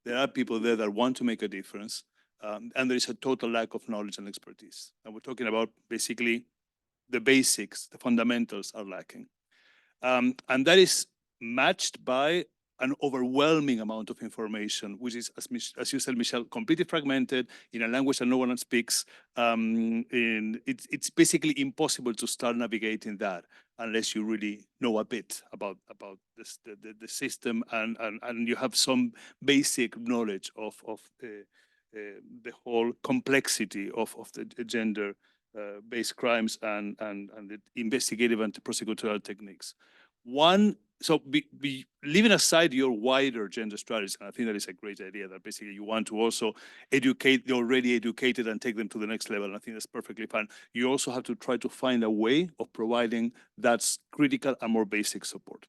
There are people there that want to make a difference. And there is a total lack of knowledge and expertise. And we're talking about basically the basics, the fundamentals are lacking. And that is matched by an overwhelming amount of information, which is, as you said, Michelle, completely fragmented in a language that no one speaks. It's basically impossible to start navigating that unless you really know a bit about the system and you have some basic knowledge of the whole complexity of the gender-based crimes and the investigative and prosecutorial techniques. So leaving aside your wider gender strategies, and I think that is a great idea, that basically you want to also educate the already educated and take them to the next level, and I think that's perfectly fine. You also have to try to find a way of providing that critical and more basic support.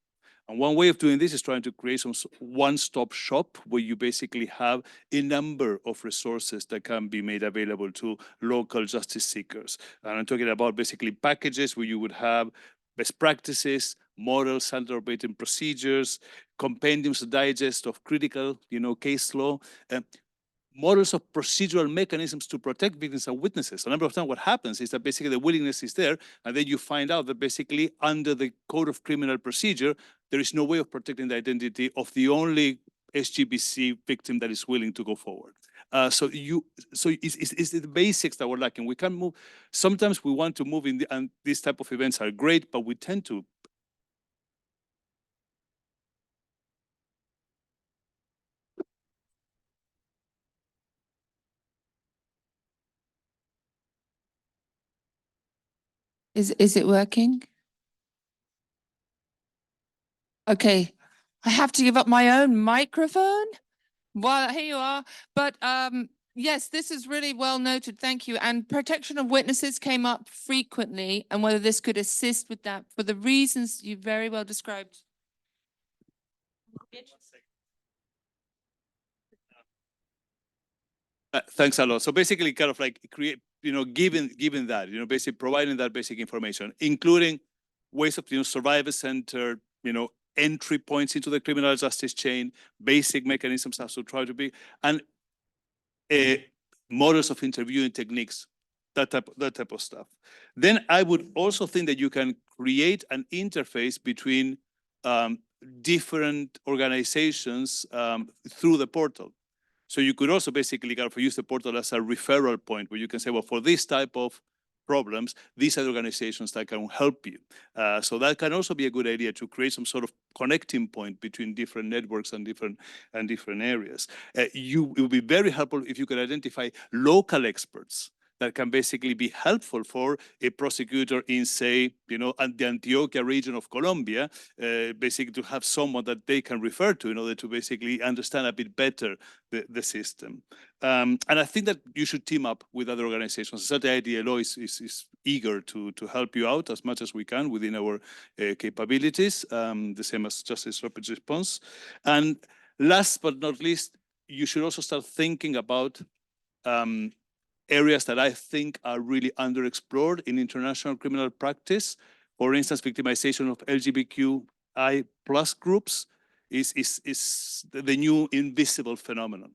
And one way of doing this is trying to create some one-stop shop where you basically have a number of resources that can be made available to local justice seekers. And I'm talking about basically packages where you would have best practices, models, standard operating procedures, compendiums, digest of critical, case law, models of procedural mechanisms to protect victims and witnesses. A number of times what happens is that basically the willingness is there, and then you find out that basically under the Code of Criminal Procedure, there is no way of protecting the identity of the only SGBC victim that is willing to go forward. So it's the basics that we're lacking. We can move. Sometimes we want to move and these type of events are great, but we tend to Is it working? Okay, I have to give up my own microphone. Well, here you are. But Yes, this is really well noted. Thank you. And protection of witnesses came up frequently, and whether this could assist with that for the reasons you very well described. Thanks a lot. So basically kind of like create, given that, basically providing that basic information, including ways of, survivor-centered, entry points into the criminal justice chain, basic mechanisms as to try to be, and models of interviewing techniques, that type of stuff. Then I would also think that you can create an interface between different organizations through the portal. So you could also basically kind of use the portal as a referral point where you can say, well, for this type of problems, these are the organizations that can help you. So that can also be a good idea to create some sort of connecting point between different networks and different areas. It would be very helpful if you could identify local experts that can basically be helpful for a prosecutor in, say, the Antioquia region of Colombia, basically to have someone that they can refer to in order to basically understand a bit better the system. And I think that you should team up with other organizations. Certainly IDLO is eager to help you out as much as we can within our capabilities, the same as Justice Rapid Response. And last but not least, you should also start thinking about areas that I think are really underexplored in international criminal practice. For instance, victimization of LGBTQI+ groups is the new invisible phenomenon.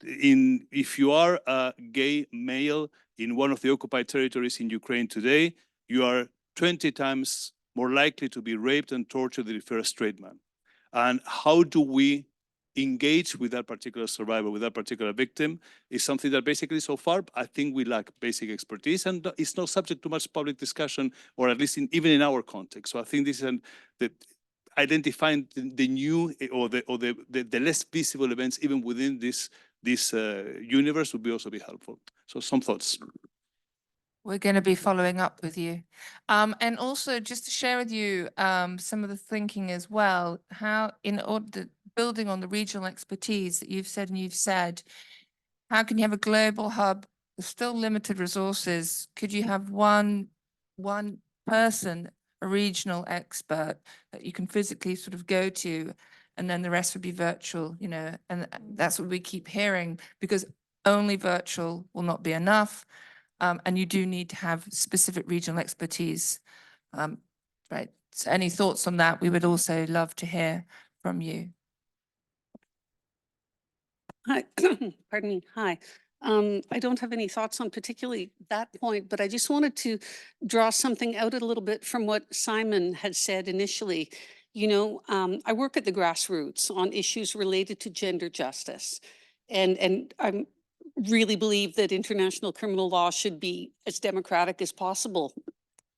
If you are a gay male in one of the occupied territories in Ukraine today, you are 20 times more likely to be raped and tortured than if you're a straight man. And how do we engage with that particular survivor, with that particular victim, is something that basically so far, I think we lack basic expertise, and it's not subject to much public discussion, or at least even in our context. So I think this is identifying the new or the less visible events even within this universe would also be helpful. So some thoughts. We're going to be following up with you. And also just to share with you some of the thinking as well, how in order building on the regional expertise that you've said, how can you have a global hub with still limited resources? Could you have one person, a regional expert that you can physically sort of go to, and then the rest would be virtual, and that's what we keep hearing, because only virtual will not be enough. And you do need to have specific regional expertise, right? So any thoughts on that? We would also love to hear from you. Hi, pardon me. Hi. I don't have any thoughts on particularly that point, but I just wanted to draw something out a little bit from what Simon had said initially. I work at the grassroots on issues related to gender justice, and I really believe that international criminal law should be as democratic as possible.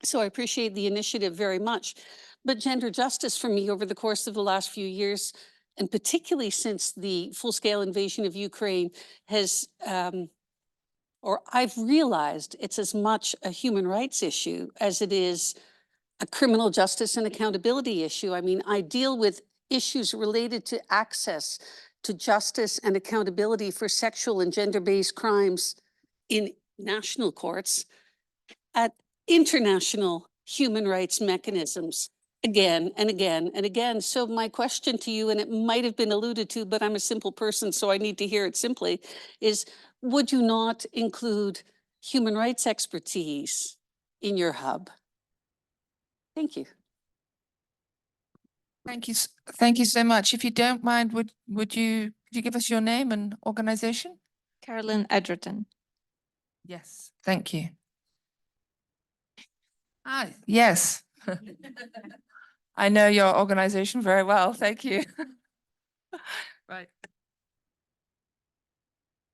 So I appreciate the initiative very much. But gender justice for me over the course of the last few years, and particularly since the full-scale invasion of Ukraine has, or I've realized it's as much a human rights issue as it is a criminal justice and accountability issue. I mean, I deal with issues related to access to justice and accountability for sexual and gender-based crimes in national courts, at international human rights mechanisms, again and again and again. So my question to you, and it might have been alluded to, but I'm a simple person, so I need to hear it simply, is would you not include human rights expertise in your hub? Thank you. Thank you. Thank you so much. If you don't mind, could you give us your name and organization? Carolyn Edgerton. Yes, thank you. Hi, yes. I know your organization very well. Thank you. Right.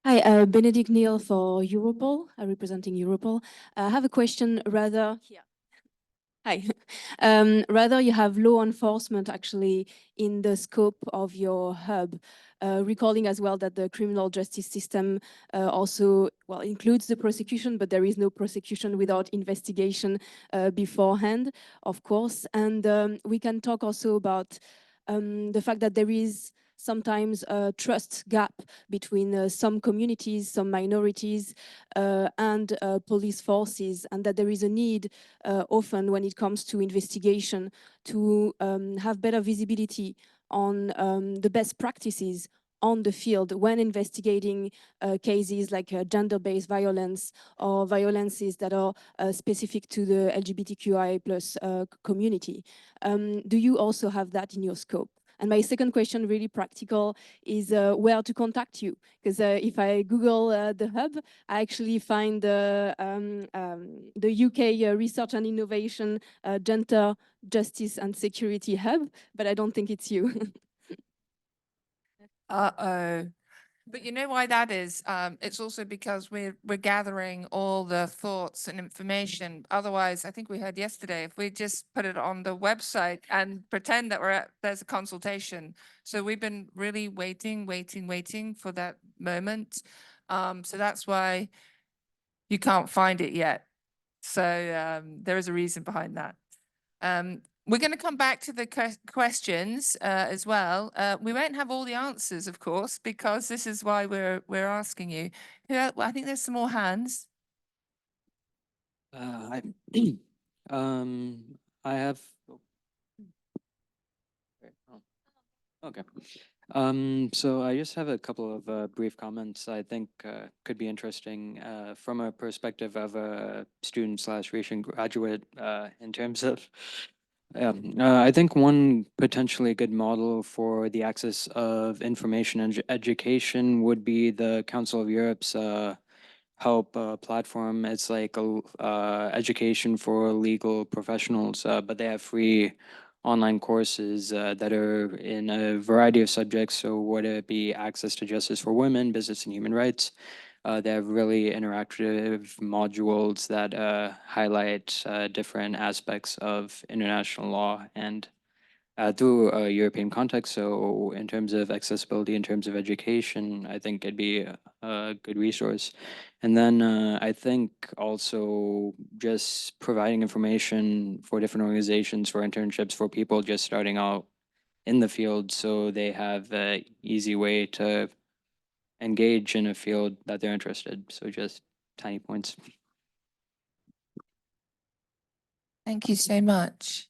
Hi, Benedict Neal for Europol, representing Europol. I have a question rather here. Hi. Rather, you have law enforcement actually in the scope of your hub, recalling as well that the criminal justice system also, well, includes the prosecution, but there is no prosecution without investigation beforehand, of course. And we can talk also about the fact that there is sometimes a trust gap between some communities, some minorities, and police forces, and that there is a need often when it comes to investigation to have better visibility on the best practices on the field when investigating cases like gender-based violence or violences that are specific to the LGBTQI plus community. Do you also have that in your scope? And my second question, really practical, is where to contact you. Because if I Google the hub, I actually find the UK Research and Innovation Gender, Justice and Security Hub, but I don't think it's you. Uh-oh. But you know why that is? It's also because we're gathering all the thoughts and information. Otherwise, I think we heard yesterday, if we just put it on the website and pretend that there's a consultation. So we've been really waiting for that moment. So that's why you can't find it yet. So there is a reason behind that. We're going to come back to the questions as well. We won't have all the answers, of course, because this is why we're asking you. I think there's some more hands. I I have. Okay. So I just have a couple of brief comments I think could be interesting from a perspective of a student/recent graduate in terms of I think one potentially good model for the access of information and education would be the Council of Europe's help platform. It's like a education for legal professionals, but they have free online courses that are in a variety of subjects. So whether it be access to justice for women, business and human rights, they have really interactive modules that highlight different aspects of international law and through a European context. So in terms of accessibility, in terms of education, I think it'd be a good resource. And then I think also just providing information for different organizations, for internships, for people just starting out in the field, so they have an easy way to engage in a field that they're interested. So just tiny points. Thank you so much.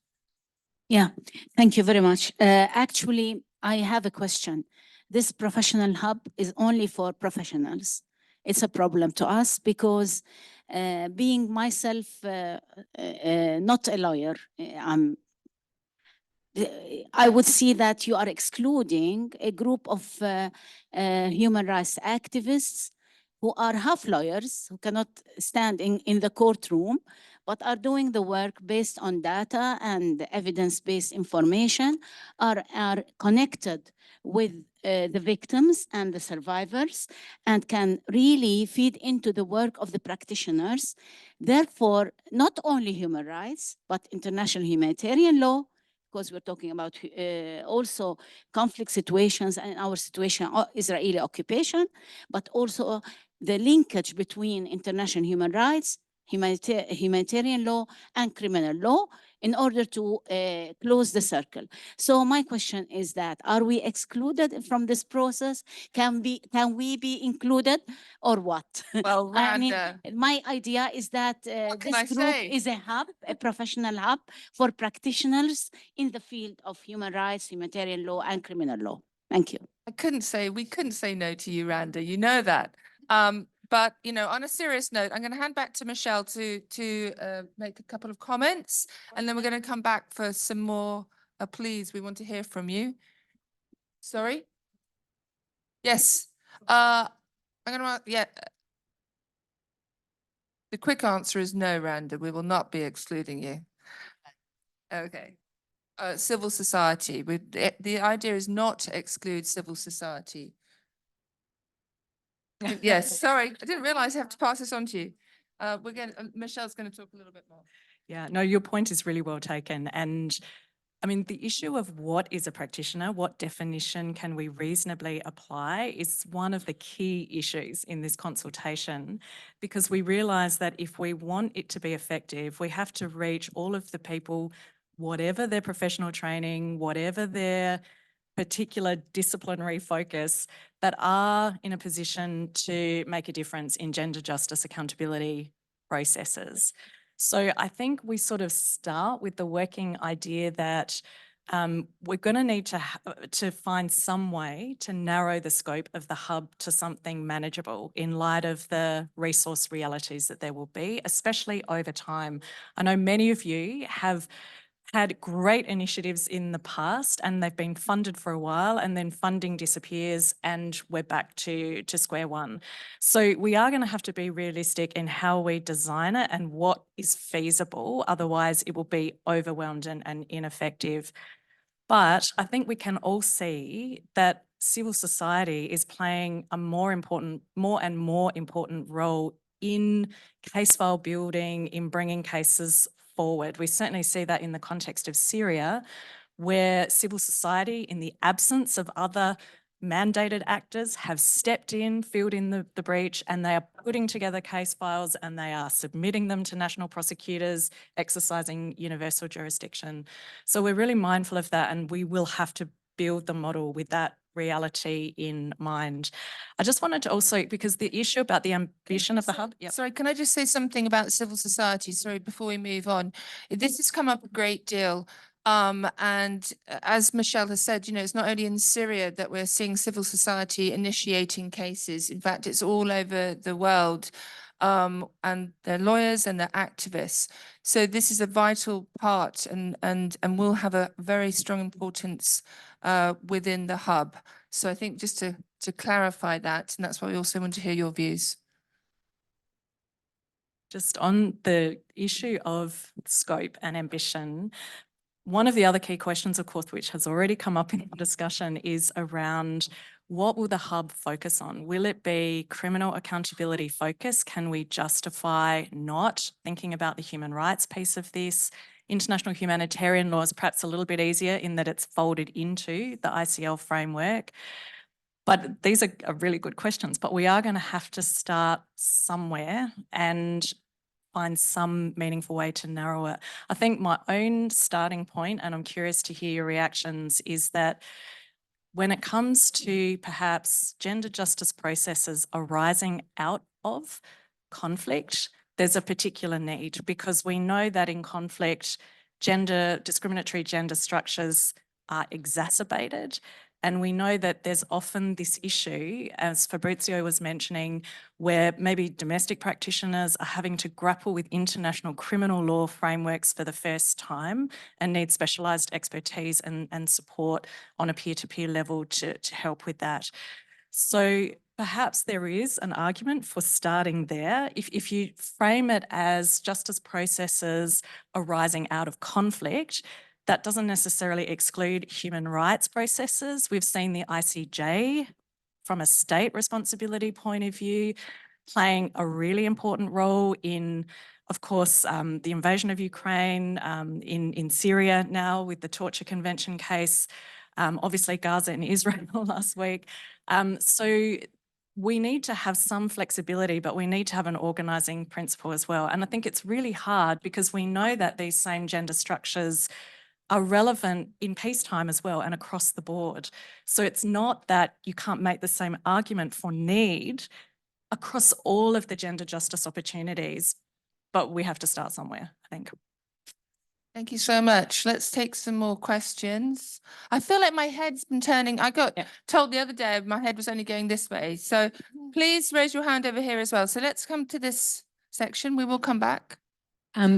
Yeah, thank you very much. Actually, I have a question. This professional hub is only for professionals. It's a problem to us because being myself not a lawyer, I would see that you are excluding a group of human rights activists who are half lawyers, who cannot stand in the courtroom, but are doing the work based on data and evidence-based information, are connected with the victims and the survivors, and can really feed into the work of the practitioners. Therefore, not only human rights, but international humanitarian law, because we're talking about also conflict situations and our situation, Israeli occupation, but also the linkage between international human rights, humanitarian law, and criminal law in order to close the circle. So my question is that, are we excluded from this process? Can we be included or what? Well, I mean, Randa, my idea is that this group is a hub, a professional hub for practitioners in the field of human rights, humanitarian law, and criminal law. Thank you. we couldn't say no to you, Randa. You know that. But you know, on a serious note, I'm going to hand back to Michelle to make a couple of comments, and then we're going to come back for some more. Please, we want to hear from you. Sorry. Yes. I'm going to yeah. The quick answer is no, Randa. We will not be excluding you. Okay. Civil society. The idea is not to exclude civil society. Yes, sorry, I didn't realize I have to pass this on to you. Michelle's going to talk a little bit more. Yeah, no, your point is really well taken. And I mean, the issue of what is a practitioner, what definition can we reasonably apply is one of the key issues in this consultation, because we realise that if we want it to be effective, we have to reach all of the people, whatever their professional training, whatever their particular disciplinary focus that are in a position to make a difference in gender justice accountability processes. So I think we sort of start with the working idea that we're going to need to find some way to narrow the scope of the hub to something manageable in light of the resource realities that there will be, especially over time. I know many of you have had great initiatives in the past and they've been funded for a while, and then funding disappears and we're back to square one. So we are going to have to be realistic in how we design it and what is feasible. Otherwise it will be overwhelmed and ineffective. But I think we can all see that civil society is playing a more and more important role in case file building, in bringing cases forward. We certainly see that in the context of Syria, where civil society, in the absence of other mandated actors, have stepped in, filled in the breach, and they are putting together case files and they are submitting them to national prosecutors, exercising universal jurisdiction. So we're really mindful of that, and we will have to build the model with that reality in mind. I just wanted to also, because the issue about the ambition of the hub. Yep. Sorry, can I just say something about civil society? Sorry, before we move on. This has come up a great deal. And as Michelle has said, you know, it's not only in Syria that we're seeing civil society initiating cases. In fact, it's all over the world. And they're lawyers and they're activists. So this is a vital part and will have a very strong importance within the hub. So I think just to clarify that, and that's why we also want to hear your views. Just on the issue of scope and ambition, one of the other key questions, of course, which has already come up in the discussion, is around what will the hub focus on? Will it be criminal accountability focus? Can we justify not thinking about the human rights piece of this? International humanitarian law is perhaps a little bit easier in that it's folded into the ICL framework. But these are really good questions, but we are going to have to start somewhere and find some meaningful way to narrow it. I think my own starting point, and I'm curious to hear your reactions, is that when it comes to perhaps gender justice processes arising out of conflict, there's a particular need, because we know that in conflict, discriminatory gender structures are exacerbated. And we know that there's often this issue, as Fabrizio was mentioning, where maybe domestic practitioners are having to grapple with international criminal law frameworks for the first time and need specialised expertise and support on a peer-to-peer level to help with that. So perhaps there is an argument for starting there. If you frame it as justice processes arising out of conflict, that doesn't necessarily exclude human rights processes. We've seen the ICJ, from a state responsibility point of view, playing a really important role in, of course, the invasion of Ukraine, in Syria now with the torture convention case, obviously Gaza and Israel last week. So we need to have some flexibility, but we need to have an organising principle as well. And I think it's really hard because we know that these same gender structures are relevant in peacetime as well and across the board. So it's not that you can't make the same argument for need across all of the gender justice opportunities, but we have to start somewhere, I think. Thank you so much. Let's take some more questions. I feel like my head's been turning. I got told the other day my head was only going this way. So please raise your hand over here as well. So let's come to this section. We will come back.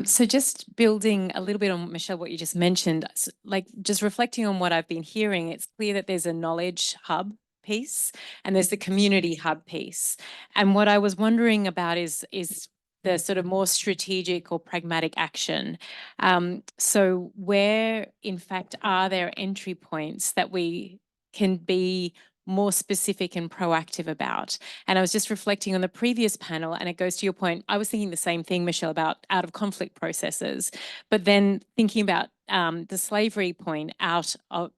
So just building a little bit on, Michelle, what you just mentioned, like just reflecting on what I've been hearing, it's clear that there's a knowledge hub piece and there's the community hub piece. And what I was wondering about is the sort of more strategic or pragmatic action. So where, in fact, are there entry points that we can be more specific and proactive about? And I was just reflecting on the previous panel, and it goes to your point. I was thinking the same thing, Michelle, about out of conflict processes, but then thinking about the slavery point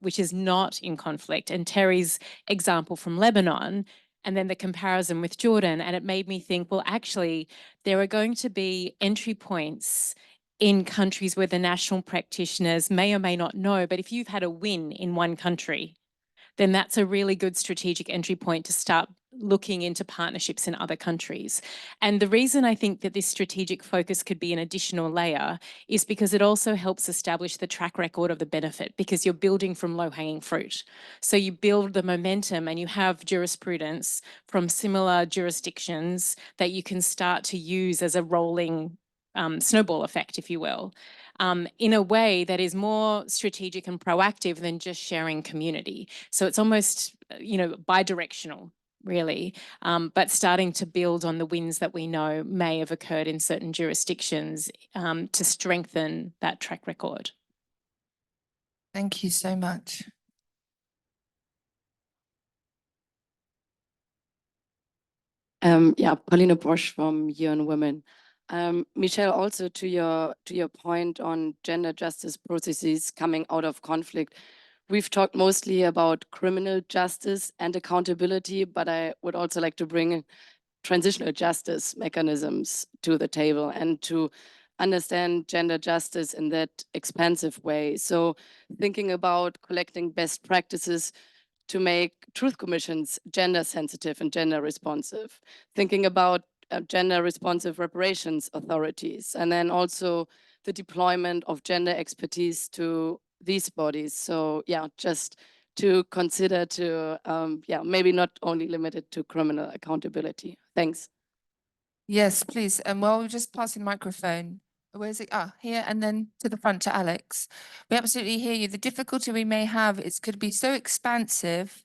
which is not in conflict, and Terry's example from Lebanon, and then the comparison with Jordan. And it made me think, well, actually, there are going to be entry points in countries where the national practitioners may or may not know, but if you've had a win in one country, then that's a really good strategic entry point to start looking into partnerships in other countries. And the reason I think that this strategic focus could be an additional layer is because it also helps establish the track record of the benefit, because you're building from low-hanging fruit. So you build the momentum and you have jurisprudence from similar jurisdictions that you can start to use as a rolling snowball effect, if you will, in a way that is more strategic and proactive than just sharing community. So it's almost, bi-directional, really, but starting to build on the wins that we know may have occurred in certain jurisdictions to strengthen that track record. Thank you so much. Yeah, Pauline Bosch from UN Women. Michelle, also to your point on gender justice processes coming out of conflict, we've talked mostly about criminal justice and accountability, but I would also like to bring transitional justice mechanisms to the table and to understand gender justice in that expansive way. So thinking about collecting best practices to make truth commissions gender sensitive and gender responsive, thinking about gender responsive reparations authorities, and then also the deployment of gender expertise to these bodies. So yeah, just to consider to, maybe not only limited to criminal accountability. Thanks. Yes, please. And while we're just passing the microphone, where is it? Here, and then to the front to Alex. We absolutely hear you. The difficulty we may have is could be so expansive,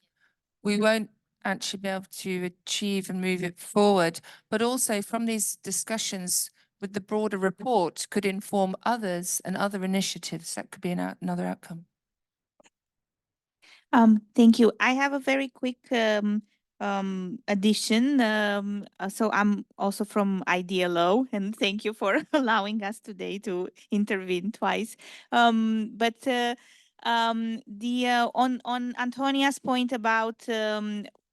we won't actually be able to achieve and move it forward. But also from these discussions with the broader report could inform others and other initiatives. That could be another outcome. Thank you. I have a very quick addition. So I'm also from IDLO, and thank you for allowing us today to intervene twice. On Antonia's point about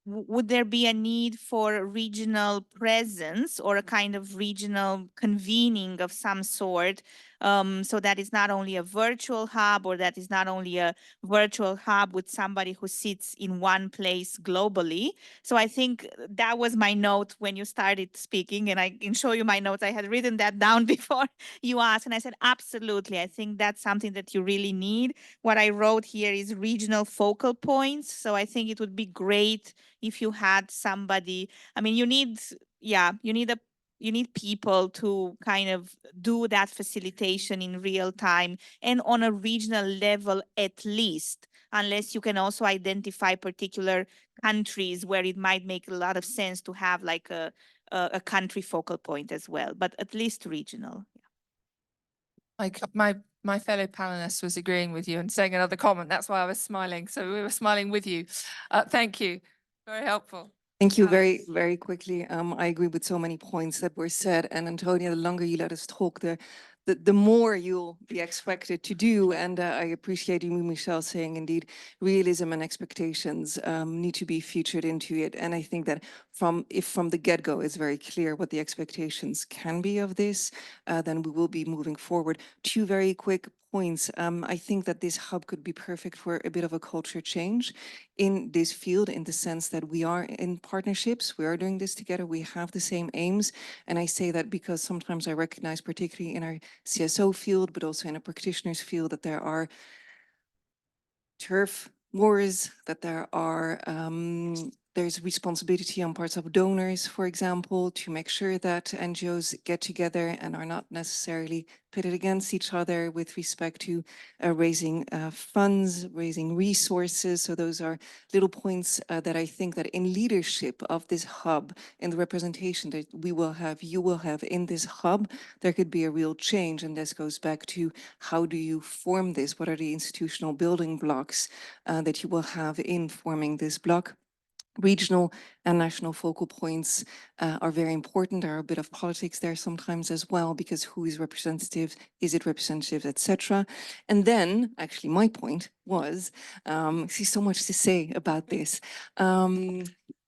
would there be a need for regional presence or a kind of regional convening of some sort? So that is not only a virtual hub, or that is not only a virtual hub with somebody who sits in one place globally. So I think that was my note when you started speaking, and I can show you my notes. I had written that down before you asked, and I said, absolutely. I think that's something that you really need. What I wrote here is regional focal points. So I think it would be great if you had somebody. I mean, you need people to kind of do that facilitation in real time and on a regional level at least, unless you can also identify particular countries where it might make a lot of sense to have like a country focal point as well, but at least regional. Like my fellow panelist was agreeing with you and saying another comment. That's why I was smiling. So we were smiling with you. Thank you. Very helpful. Thank you very, very quickly. I agree with so many points that were said. And Antonia, the longer you let us talk, the more you'll be expected to do. And I appreciate you, Michelle, saying indeed realism and expectations need to be featured into it. And I think that if from the get-go it's very clear what the expectations can be of this, then we will be moving forward. Two very quick points. I think that this hub could be perfect for a bit of a culture change in this field, in the sense that we are in partnerships, we are doing this together, we have the same aims. And I say that because sometimes I recognize, particularly in our CSO field, but also in a practitioner's field, that there are turf wars, that there's responsibility on parts of donors, for example, to make sure that NGOs get together and are not necessarily pitted against each other with respect to raising funds, raising resources. So those are little points that I think that in leadership of this hub, in the representation that we will have, you will have in this hub, there could be a real change. And this goes back to how do you form this? What are the institutional building blocks that you will have in forming this block? Regional and national focal points are very important. There are a bit of politics there sometimes as well, because who is representative, is it representative, etc. And then, actually, my point was, I see so much to say about this.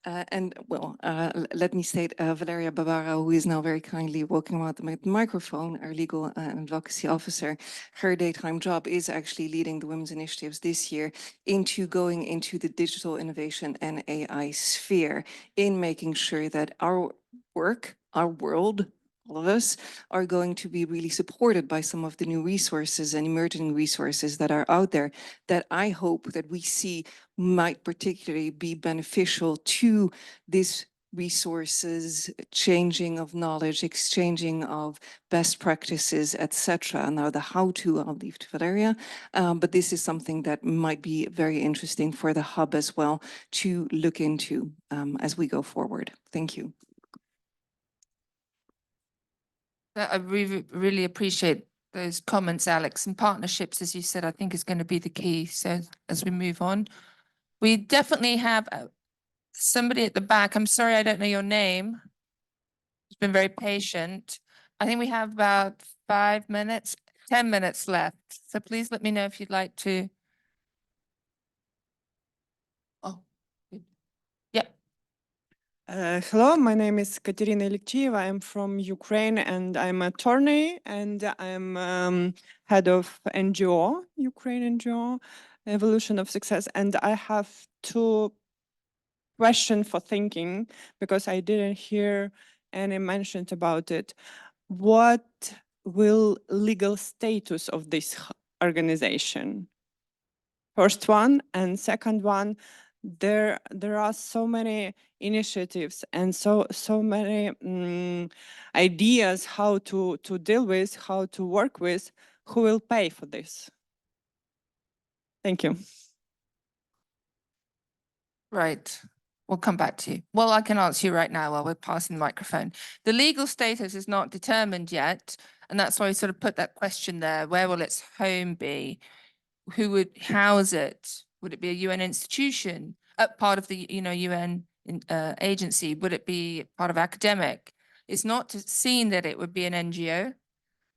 Let me state Valeria Bavara, who is now very kindly walking around the microphone, our legal and advocacy officer. Her daytime job is actually leading the women's initiatives this year into going into the digital innovation and AI sphere in making sure that our work, our world, all of us are going to be really supported by some of the new resources and emerging resources that are out there that I hope that we see might particularly be beneficial to this resources, changing of knowledge, exchanging of best practices, etc. Now the how-to I'll leave to Valeria, but this is something that might be very interesting for the hub as well to look into as we go forward. Thank you. I really appreciate those comments, Alex. And partnerships, as you said, I think is going to be the key. So as we move on, we definitely have somebody at the back. I'm sorry, I don't know your name. It's been very patient. I think we have about 5 minutes, 10 minutes left. So please let me know if you'd like to. Oh, good. Yep. Hello, my name is Katerina Alexieva. I'm from Ukraine and I'm an attorney and I'm head of NGO, Ukraine NGO, Evolution of Success. And I have two questions for thinking because I didn't hear any mentioned about it. What will legal status of this organization? First one, and second one, there are so many initiatives and so many ideas how to deal with, how to work with. Who will pay for this? Thank you. Right. We'll come back to you. Well, I can answer you right now while we're passing the microphone. The legal status is not determined yet, and that's why we sort of put that question there. Where will its home be? Who would house it? Would it be a UN institution, part of the UN agency? Would it be part of academic? It's not seen that it would be an NGO.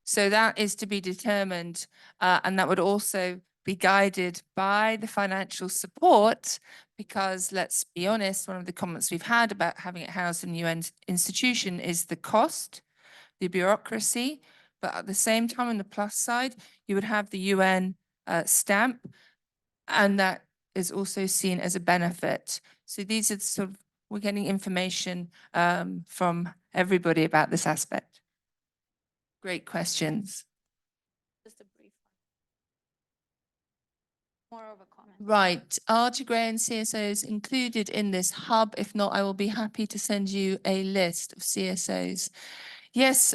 So that is to be determined, and that would also be guided by the financial support, because let's be honest, one of the comments we've had about having it housed in a UN institution is the cost, the bureaucracy, but at the same time, on the plus side, you would have the UN stamp, and that is also seen as a benefit. So these are sort of, we're getting information from everybody about this aspect. Great questions. Just a brief one. More of a comment. Right. Are Tigray and CSOs included in this hub? If not, I will be happy to send you a list of CSOs. Yes,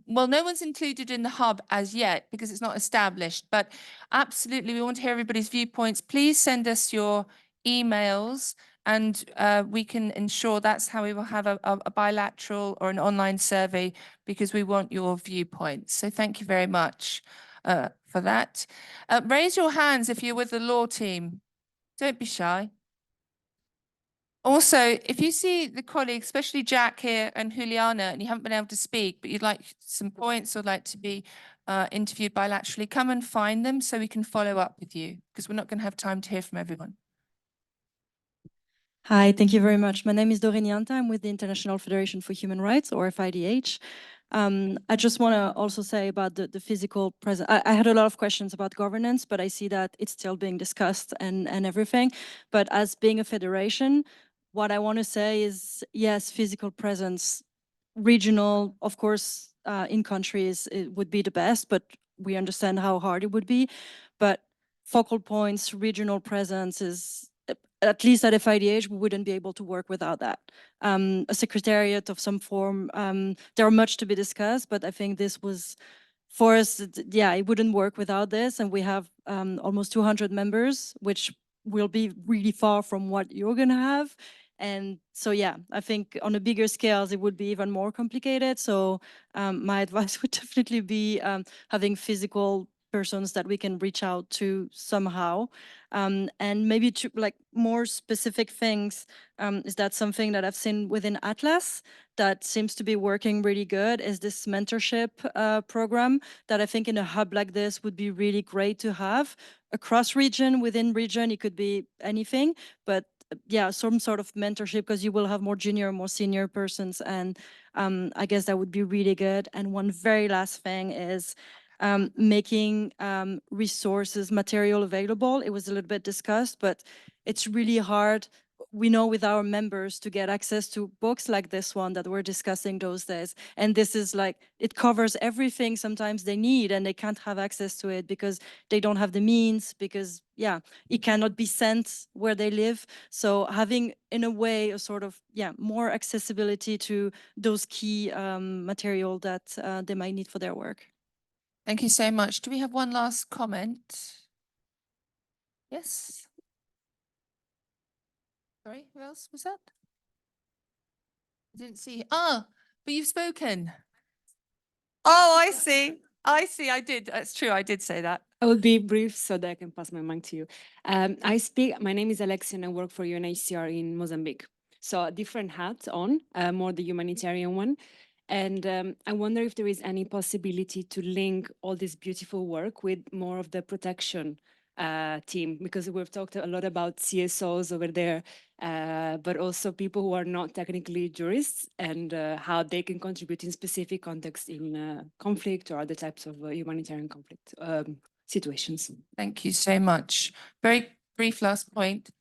well, no one's included in the hub as yet because it's not established, but absolutely, we want to hear everybody's viewpoints. Please send us your emails and we can ensure that's how we will have a bilateral or an online survey, because we want your viewpoints. So thank you very much for that. Raise your hands if you're with the law team. Don't be shy. Also, if you see the colleagues, especially Jack here and Juliana, and you haven't been able to speak, but you'd like some points or like to be interviewed bilaterally, come and find them so we can follow up with you, because we're not going to have time to hear from everyone. Hi, thank you very much. My name is Doreen Yanta. I'm with the International Federation for Human Rights, or FIDH. I just want to also say about the physical presence. I had a lot of questions about governance, but I see that it's still being discussed and everything. But as being a federation, what I want to say is, yes, physical presence, regional, of course, in countries, it would be the best, but we understand how hard it would be. But focal points, regional presence is, at least at FIDH, we wouldn't be able to work without that. A secretariat of some form, there are much to be discussed, but I think this was, for us, yeah, it wouldn't work without this. And we have almost 200 members, which will be really far from what you're gonna have. And so, yeah, I think on a bigger scales, it would be even more complicated. So my advice would definitely be having physical persons that we can reach out to somehow. And maybe to like more specific things, is that something that I've seen within Atlas that seems to be working really good is this mentorship program that I think in a hub like this would be really great to have across region, within region, it could be anything, but yeah, some sort of mentorship, because you will have more junior, more senior persons. And I guess that would be really good. And one very last thing is making resources, material available. It was a little bit discussed, but it's really hard. We know with our members to get access to books like this one that we're discussing those days. And this is like, it covers everything sometimes they need, and they can't have access to it because they don't have the means, because yeah, it cannot be sent where they live. So having, in a way, a sort of, yeah, more accessibility to those key material that they might need for their work. Thank you so much. Do we have one last comment? Yes. Sorry, who else was that? I didn't see. Ah, but you've spoken. Oh, I see. I see. I did. That's true. I did say that. I will be brief so that I can pass my mic to you. My name is Alexia and I work for UNHCR in Mozambique. So a different hat on, more the humanitarian one. And I wonder if there is any possibility to link all this beautiful work with more of the protection team, because we've talked a lot about CSOs over there, but also people who are not technically jurists, and how they can contribute in specific contexts in conflict or other types of humanitarian conflict situations. Thank you so much. Very brief last point.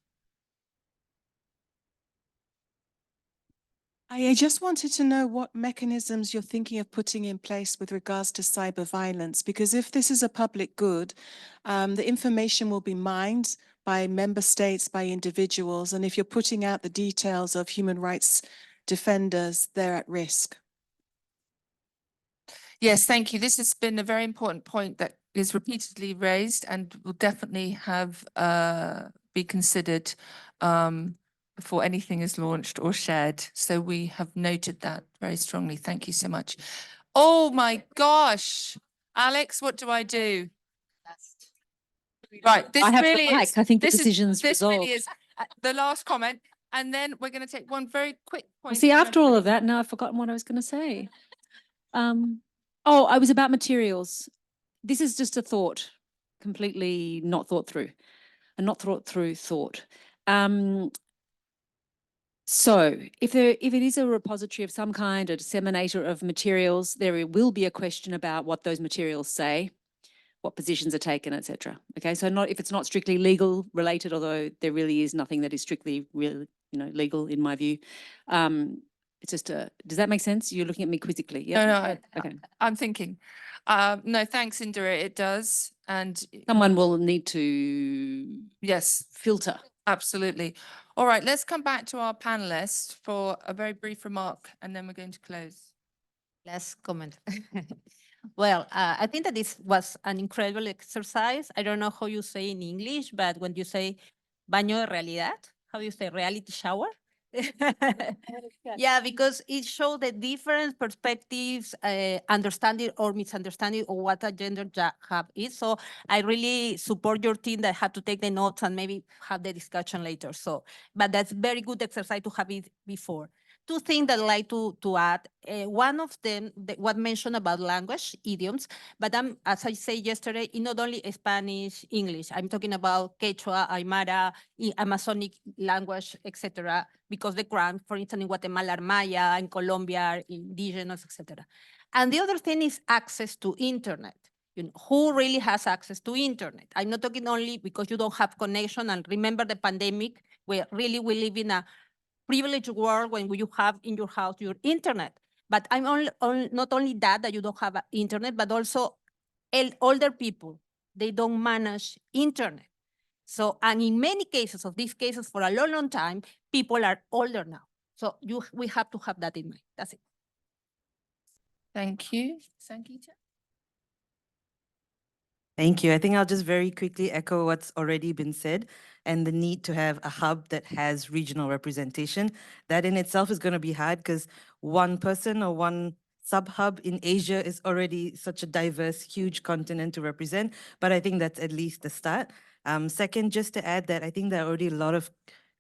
I just wanted to know what mechanisms you're thinking of putting in place with regards to cyber violence, because if this is a public good, the information will be mined by member states, by individuals, and if you're putting out the details of human rights defenders, they're at risk. Yes, thank you. This has been a very important point that is repeatedly raised and will definitely have be considered before anything is launched or shared. So we have noted that very strongly. Thank you so much. Oh my gosh, Alex, what do I do? Right, this I have really the mic. is. I think the This decision's this really resolved. is the last comment, and then we're going to take one very quick point. See, from after all everybody. of that, now I've forgotten what I was going to say. Oh, I was about materials. This is just a thought, completely not thought through, a not thought through thought. So if it is a repository of some kind, a disseminator of materials, there will be a question about what those materials say, what positions are taken, etc. Okay, so not if it's not strictly legal related, although there really is nothing that is strictly legal in my view. It's just does that make sense? You're looking at me quizzically. Yeah. No, Okay. I'm thinking. No, thanks, Indira. It does, and Someone will need to yes, filter. absolutely. All right, let's come back to our panelists for a very brief remark, and then we're going to close. Last comment. Well, I think that this was an incredible exercise. I don't know how you say in English, but when you say baño de realidad, how do you say reality shower? Yeah, because it showed the different perspectives, understanding or misunderstanding of what a gender gap is. So I really support your team that had to take the notes and maybe have the discussion later. So, but that's very good exercise to have it before. Two things that I'd like to add. One of them, what mentioned about language, idioms, but as I said yesterday, not only Spanish, English. I'm talking about Quechua, Aymara, Amazonic language, etc. Because the ground, for instance, in Guatemala, are Maya, in Colombia, are indigenous, etc. And the other thing is access to internet. You know, who really has access to internet? I'm not talking only because you don't have connection. And remember the pandemic, where really we live in a privileged world when you have in your house your internet. But I'm not only that you don't have internet, but also older people, they don't manage internet. So, and in many cases of these cases for a long, long time, people are older now. So we have to have that in mind. That's it. Thank you. Sangeeta? Thank you. I think I'll just very quickly echo what's already been said and the need to have a hub that has regional representation. That in itself is going to be hard because one person or one sub-hub in Asia is already such a diverse, huge continent to represent, but I think that's at least the start. Second, just to add that I think there are already a lot of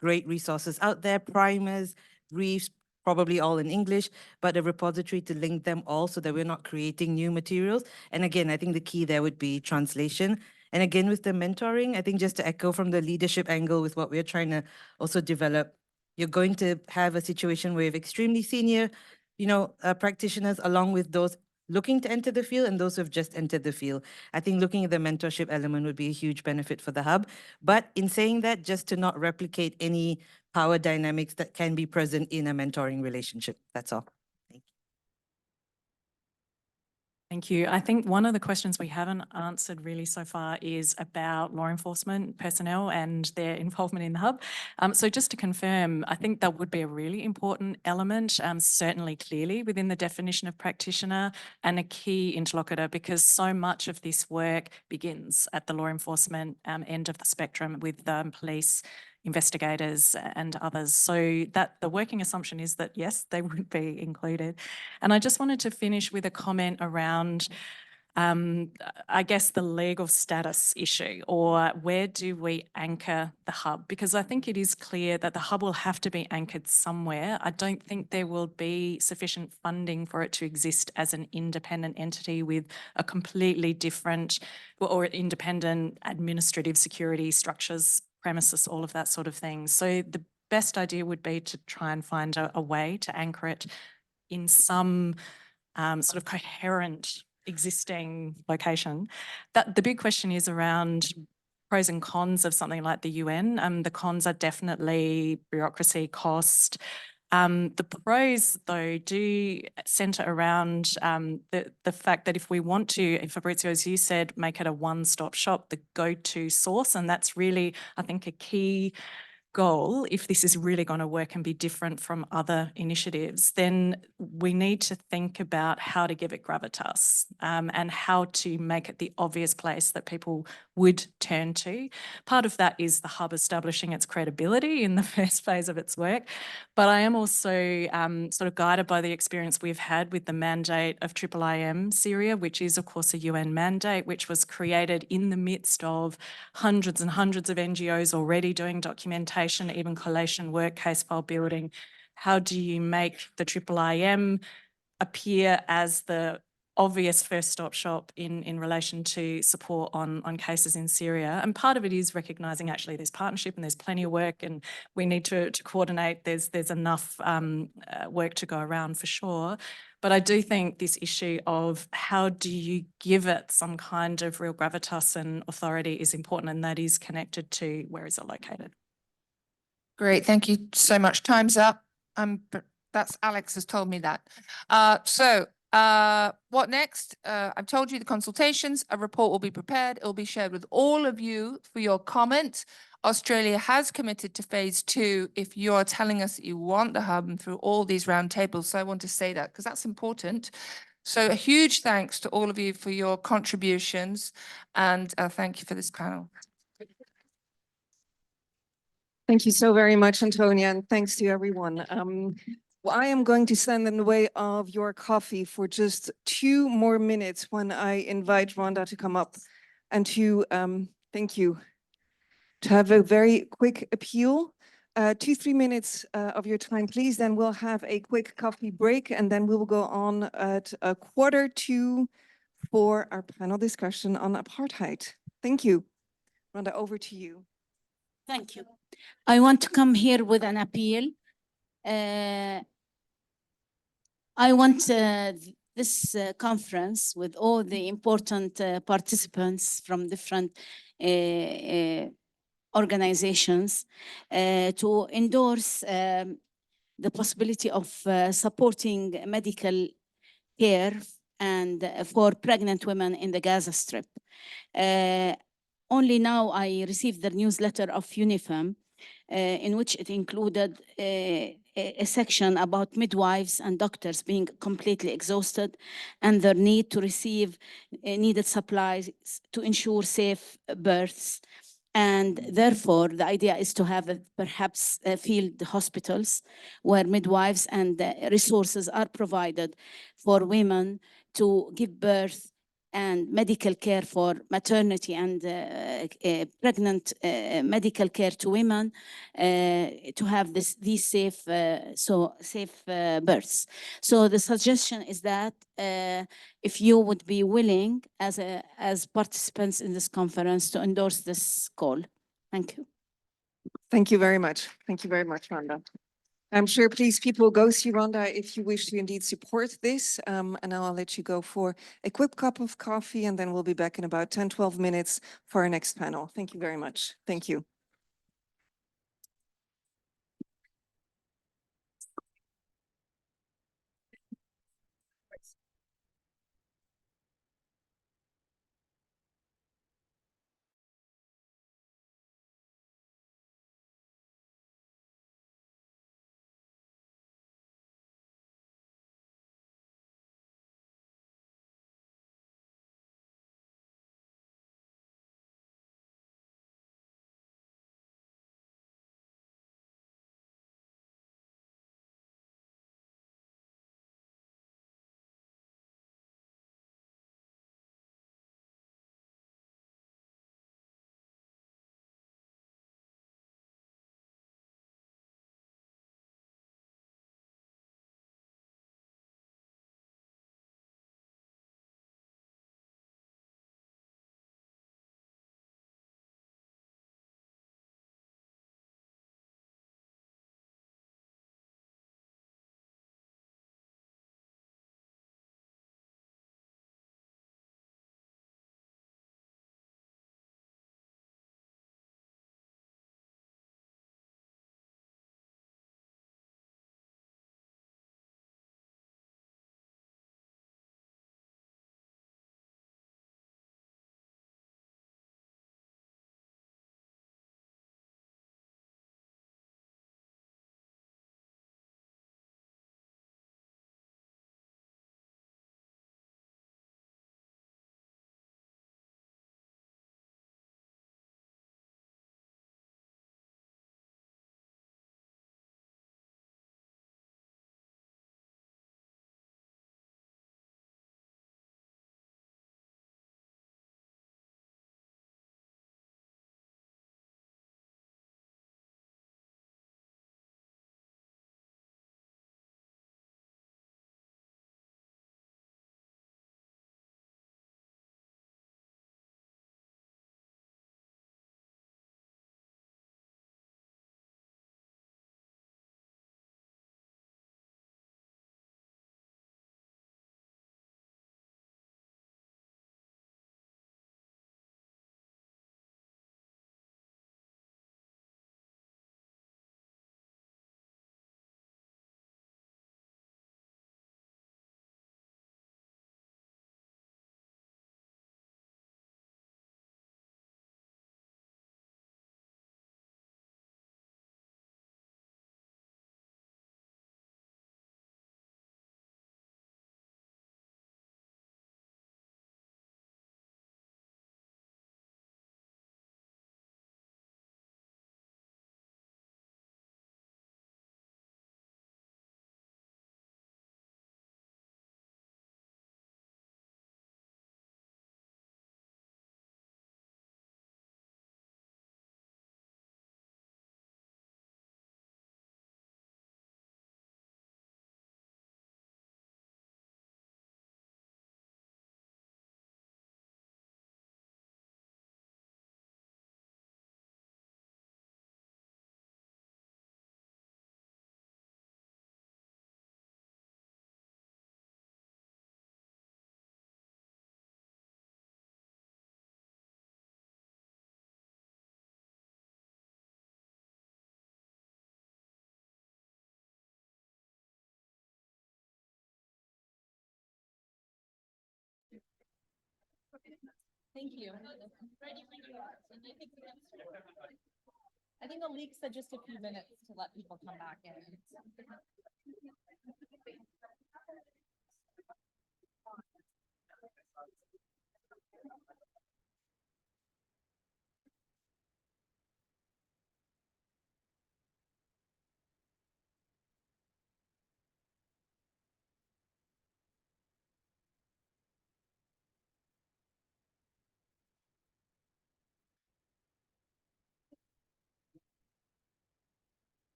great resources out there, primers, briefs, probably all in English, but a repository to link them all so that we're not creating new materials. And again, I think the key there would be translation. And again, with the mentoring, I think just to echo from the leadership angle with what we're trying to also develop, you're going to have a situation where you have extremely senior, practitioners along with those looking to enter the field and those who have just entered the field. I think looking at the mentorship element would be a huge benefit for the hub. But in saying that, just to not replicate any power dynamics that can be present in a mentoring relationship. That's all. Thank you. I think one of the questions we haven't answered really so far is about law enforcement personnel and their involvement in the hub. So just to confirm, I think that would be a really important element, certainly clearly within the definition of practitioner and a key interlocutor, because so much of this work begins at the law enforcement end of the spectrum with police, investigators and others. So that the working assumption is that, yes, they would be included. And I just wanted to finish with a comment around, I guess, the legal status issue, or where do we anchor the hub? Because I think it is clear that the hub will have to be anchored somewhere. I don't think there will be sufficient funding for it to exist as an independent entity with a completely different or independent administrative security structures, premises, all of that sort of thing. So the best idea would be to try and find a way to anchor it in some sort of coherent existing location. That the big question is around pros and cons of something like the UN. The cons are definitely bureaucracy, cost. The pros, though, do centre around the fact that if we want to, Fabrizio, as you said, make it a one-stop shop, the go-to source, and that's really, I think, a key goal, if this is really going to work and be different from other initiatives, then we need to think about how to give it gravitas and how to make it the obvious place that people would turn to. Part of that is the hub establishing its credibility in the first phase of its work. But I am also sort of guided by the experience we've had with the mandate of IIIM Syria, which is, of course, a UN mandate, which was created in the midst of hundreds and hundreds of NGOs already doing documentation, even collation work, case file building. How do you make the IIIM appear as the obvious first stop shop in relation to support on cases in Syria? And part of it is recognising actually there's partnership and there's plenty of work and we need to coordinate. There's enough work to go around for sure. But I do think this issue of how do you give it some kind of real gravitas and authority is important, and that is connected to where is it located. Great, thank you so much. Time's up. But that's Alex has told me that. What next? I've told you the consultations. A report will be prepared. It will be shared with all of you for your comment. Australia has committed to phase 2 if you're telling us that you want the hub and through all these roundtables. So I want to say that because that's important. So a huge thanks to all of you for your contributions, and thank you for this panel. Thank you so very much, Antonia, and thanks to everyone. Well, I am going to stand in the way of your coffee for just 2 more minutes when I invite Rhonda to come up and to, thank you, to have a very quick appeal. 2-3 minutes of your time, please. Then we'll have a quick coffee break, and then we will go on at 1:45 for our panel discussion on apartheid. Thank you. Rhonda, over to you. Thank you. I want to come here with an appeal. I want this conference with all the important participants from different organizations to endorse the possibility of supporting medical care and for pregnant women in the Gaza Strip. Only now I received the newsletter of UNIFEM in which it included a section about midwives and doctors being completely exhausted and their need to receive needed supplies to ensure safe births. And therefore, the idea is to have perhaps field hospitals where midwives and resources are provided for women to give birth and medical care for maternity and pregnant medical care to women to have these safe births. So the suggestion is that if you would be willing as participants in this conference to endorse this call. Thank you. Thank you very much. Thank you very much, Rhonda. I'm sure please people go see Rhonda if you wish to indeed support this. And now I'll let you go for a quick cup of coffee and then we'll be back in about 10, 12 minutes for our next panel. Thank you very much. Thank you. Thank you. I think the leak said just a few minutes to let people come back in.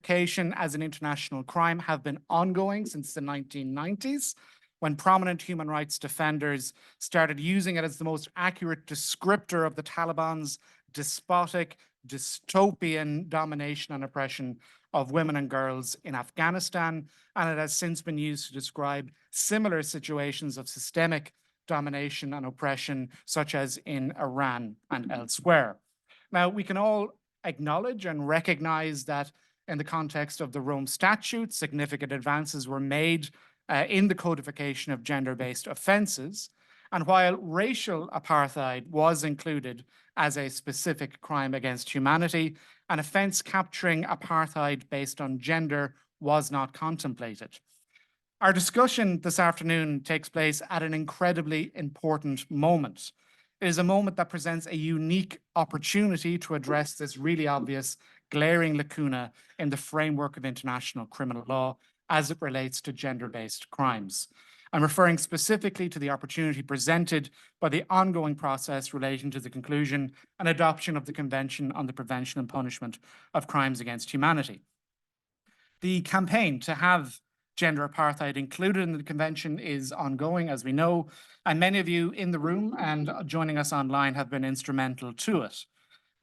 codification as an international crime have been ongoing since the 1990s, when prominent human rights defenders started using it as the most accurate descriptor of the Taliban's despotic, dystopian domination and oppression of women and girls in Afghanistan, and it has since been used to describe similar situations of systemic domination and oppression, such as in Iran and elsewhere. Now, we can all acknowledge and recognize that in the context of the Rome Statute, significant advances were made in the codification of gender-based offenses. And while racial apartheid was included as a specific crime against humanity, an offense capturing apartheid based on gender was not contemplated. Our discussion this afternoon takes place at an incredibly important moment. It is a moment that presents a unique opportunity to address this really obvious, glaring lacuna in the framework of international criminal law as it relates to gender-based crimes. I'm referring specifically to the opportunity presented by the ongoing process relating to the conclusion and adoption of the Convention on the Prevention and Punishment of Crimes Against Humanity. The campaign to have gender apartheid included in the convention is ongoing, as we know, and many of you in the room and joining us online have been instrumental to it.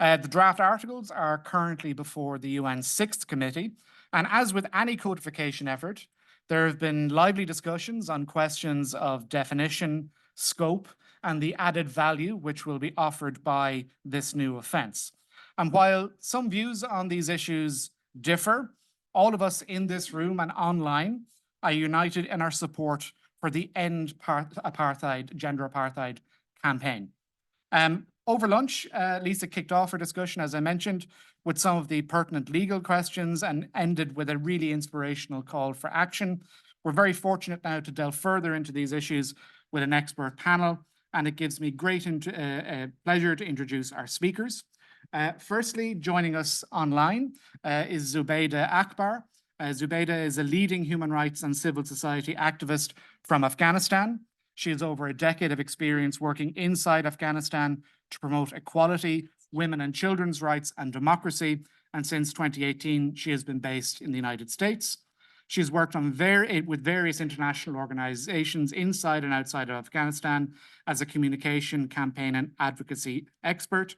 The draft articles are currently before the UN 6th Committee, and as with any codification effort, there have been lively discussions on questions of definition, scope, and the added value which will be offered by this new offence. And while some views on these issues differ, all of us in this room and online are united in our support for the End Apartheid, Gender Apartheid campaign. Over lunch, Lisa kicked off her discussion, as I mentioned, with some of the pertinent legal questions and ended with a really inspirational call for action. We're very fortunate now to delve further into these issues with an expert panel, and it gives me great pleasure to introduce our speakers. Firstly, joining us online is Zubaida Akbar. Zubaida is a leading human rights and civil society activist from Afghanistan. She has over a decade of experience working inside Afghanistan to promote equality, women and children's rights, and democracy. And since 2018, she has been based in the United States. She's worked on with various international organizations inside and outside of Afghanistan as a communication, campaign, and advocacy expert.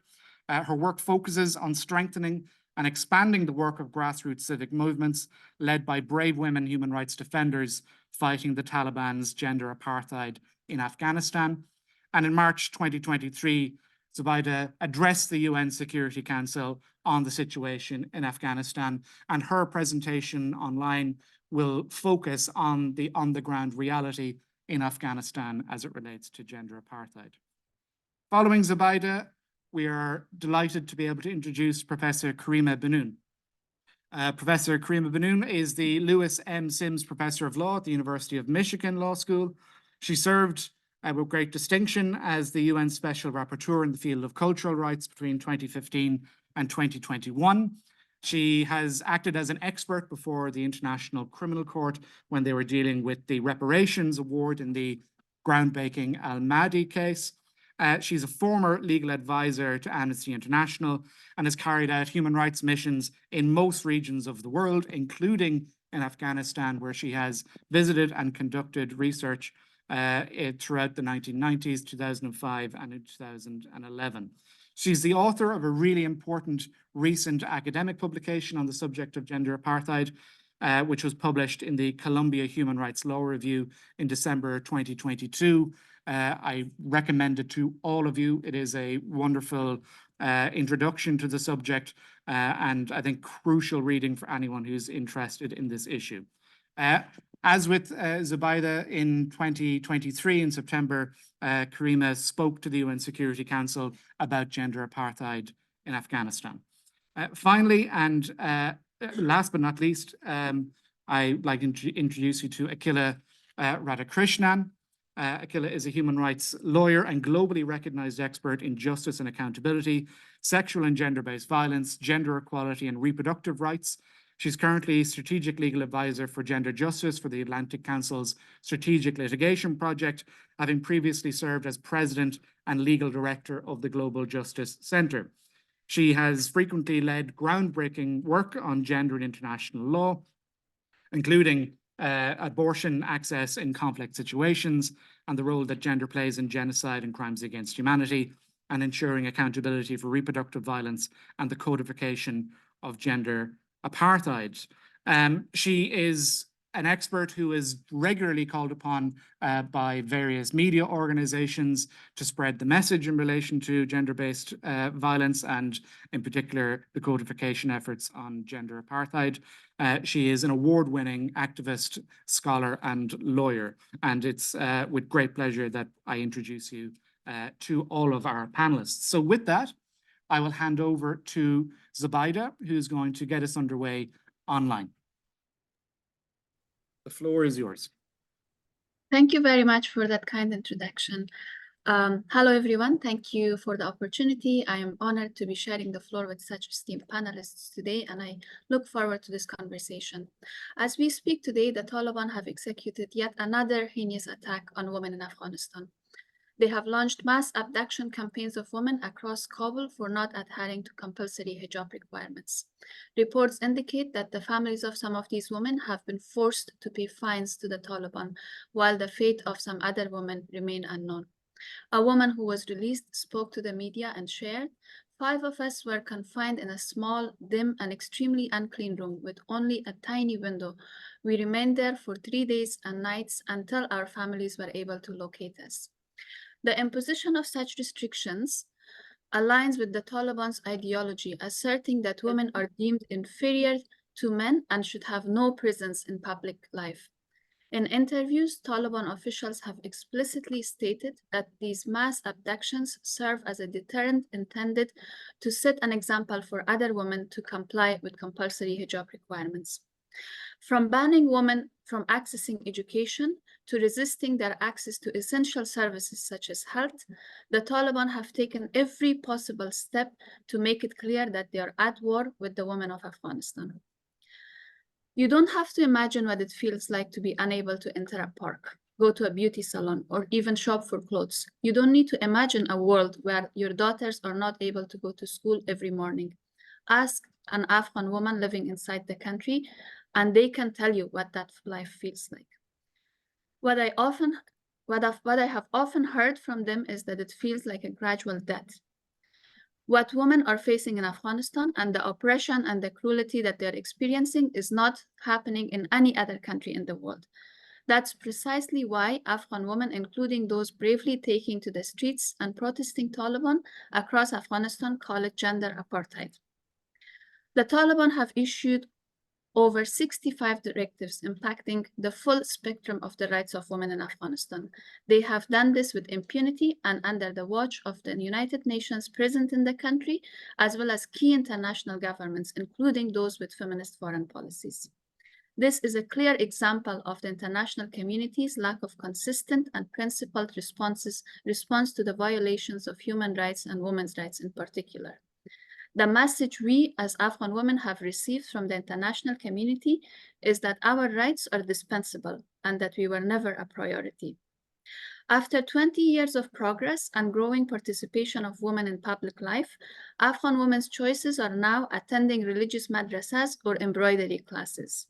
Her work focuses on strengthening and expanding the work of grassroots civic movements led by brave women human rights defenders fighting the Taliban's gender apartheid in Afghanistan. And in March 2023, Zubaida addressed the UN Security Council on the situation in Afghanistan, and her presentation online will focus on the on-the-ground reality in Afghanistan as it relates to gender apartheid. Following Zubaida, we are delighted to be able to introduce Professor Karima Benoon. Professor Karima Benoon is the Lewis M. Sims Professor of Law at the University of Michigan Law School. She served with great distinction as the UN Special Rapporteur in the field of cultural rights between 2015 and 2021. She has acted as an expert before the International Criminal Court when they were dealing with the reparations award in the groundbreaking Al-Mahdi case. She's a former legal advisor to Amnesty International and has carried out human rights missions in most regions of the world, including in Afghanistan, where she has visited and conducted research throughout the 1990s, 2005, and 2011. She's the author of a really important recent academic publication on the subject of gender apartheid, which was published in the Columbia Human Rights Law Review in December 2022. I recommend it to all of you. It is a wonderful introduction to the subject and I think crucial reading for anyone who's interested in this issue. As with Zubaida in 2023 in September, Karima spoke to the UN Security Council about gender apartheid in Afghanistan. Finally, and last but not least, I'd like to introduce you to Akila Radhakrishnan. Akila is a human rights lawyer and globally recognized expert in justice and accountability, sexual and gender-based violence, gender equality, and reproductive rights. She's currently strategic legal advisor for gender justice for the Atlantic Council's Strategic Litigation Project, having previously served as president and legal director of the Global Justice Center. She has frequently led groundbreaking work on gender and international law, including abortion access in conflict situations and the role that gender plays in genocide and crimes against humanity, and ensuring accountability for reproductive violence and the codification of gender apartheid. She is an expert who is regularly called upon by various media organizations to spread the message in relation to gender-based violence, and in particular the codification efforts on gender apartheid. She is an award-winning activist, scholar and lawyer, and it's with great pleasure that I introduce you to all of our panelists. So with that, I will hand over to Zubaida, who's going to get us underway online. The floor is yours. Thank you very much for that kind introduction. Hello, everyone. Thank you for the opportunity. I am honored to be sharing the floor with such esteemed panelists today, and I look forward to this conversation. As we speak today, the Taliban have executed yet another heinous attack on women in Afghanistan. They have launched mass abduction campaigns of women across Kabul for not adhering to compulsory hijab requirements. Reports indicate that the families of some of these women have been forced to pay fines to the Taliban, while the fate of some other women remain unknown. A woman who was released spoke to the media and shared, "5 of us were confined in a small, dim, and extremely unclean room with only a tiny window. We remained there for 3 days and nights until our families were able to locate us." The imposition of such restrictions aligns with the Taliban's ideology, asserting that women are deemed inferior to men and should have no presence in public life. In interviews, Taliban officials have explicitly stated that these mass abductions serve as a deterrent intended to set an example for other women to comply with compulsory hijab requirements. From banning women from accessing education to resisting their access to essential services such as health, the Taliban have taken every possible step to make it clear that they are at war with the women of Afghanistan. You don't have to imagine what it feels like to be unable to enter a park, go to a beauty salon, or even shop for clothes. You don't need to imagine a world where your daughters are not able to go to school every morning. Ask an Afghan woman living inside the country, and they can tell you what that life feels like. What I have often heard from them is that it feels like a gradual death. What women are facing in Afghanistan and the oppression and the cruelty that they're experiencing is not happening in any other country in the world. That's precisely why Afghan women, including those bravely taking to the streets and protesting Taliban across Afghanistan, call it gender apartheid. The Taliban have issued over 65 directives impacting the full spectrum of the rights of women in Afghanistan. They have done this with impunity and under the watch of the United Nations present in the country, as well as key international governments, including those with feminist foreign policies. This is a clear example of the international community's lack of consistent and principled response to the violations of human rights and women's rights in particular. The message we as Afghan women have received from the international community is that our rights are dispensable and that we were never a priority. After 20 years of progress and growing participation of women in public life, Afghan women's choices are now attending religious madrasas or embroidery classes.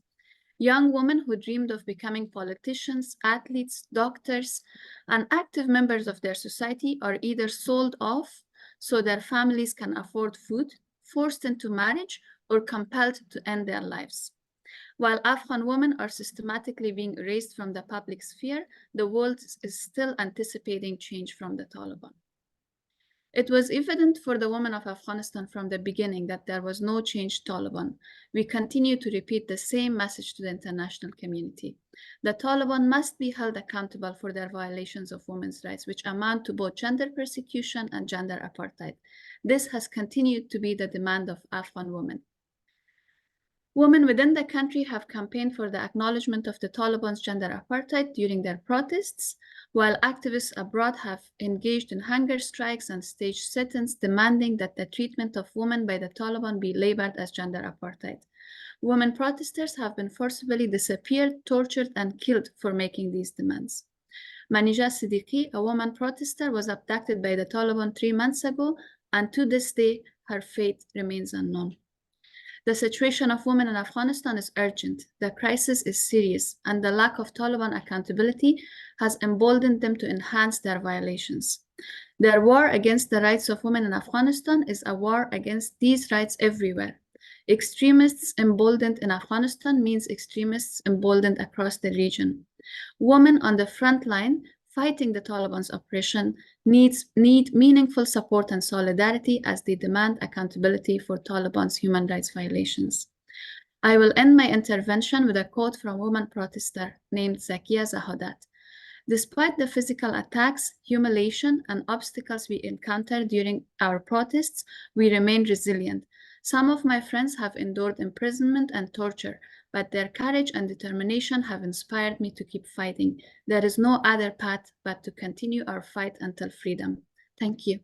Young women who dreamed of becoming politicians, athletes, doctors, and active members of their society are either sold off so their families can afford food, forced into marriage, or compelled to end their lives. While Afghan women are systematically being erased from the public sphere, the world is still anticipating change from the Taliban. It was evident for the women of Afghanistan from the beginning that there was no change to Taliban. We continue to repeat the same message to the international community. The Taliban must be held accountable for their violations of women's rights, which amount to both gender persecution and gender apartheid. This has continued to be the demand of Afghan women. Women within the country have campaigned for the acknowledgement of the Taliban's gender apartheid during their protests, while activists abroad have engaged in hunger strikes and staged sit-ins demanding that the treatment of women by the Taliban be labeled as gender apartheid. Women protesters have been forcibly disappeared, tortured, and killed for making these demands. Manija Siddiqui, a woman protester, was abducted by the Taliban 3 months ago, and to this day her fate remains unknown. The situation of women in Afghanistan is urgent. The crisis is serious, and the lack of Taliban accountability has emboldened them to enhance their violations. Their war against the rights of women in Afghanistan is a war against these rights everywhere. Extremists emboldened in Afghanistan means extremists emboldened across the region. Women on the front line fighting the Taliban's oppression need meaningful support and solidarity as they demand accountability for Taliban's human rights violations. I will end my intervention with a quote from a woman protester named Zakia Zahadat. Despite the physical attacks, humiliation, and obstacles we encountered during our protests, we remain resilient. Some of my friends have endured imprisonment and torture, but their courage and determination have inspired me to keep fighting. There is no other path but to continue our fight until freedom. Thank you.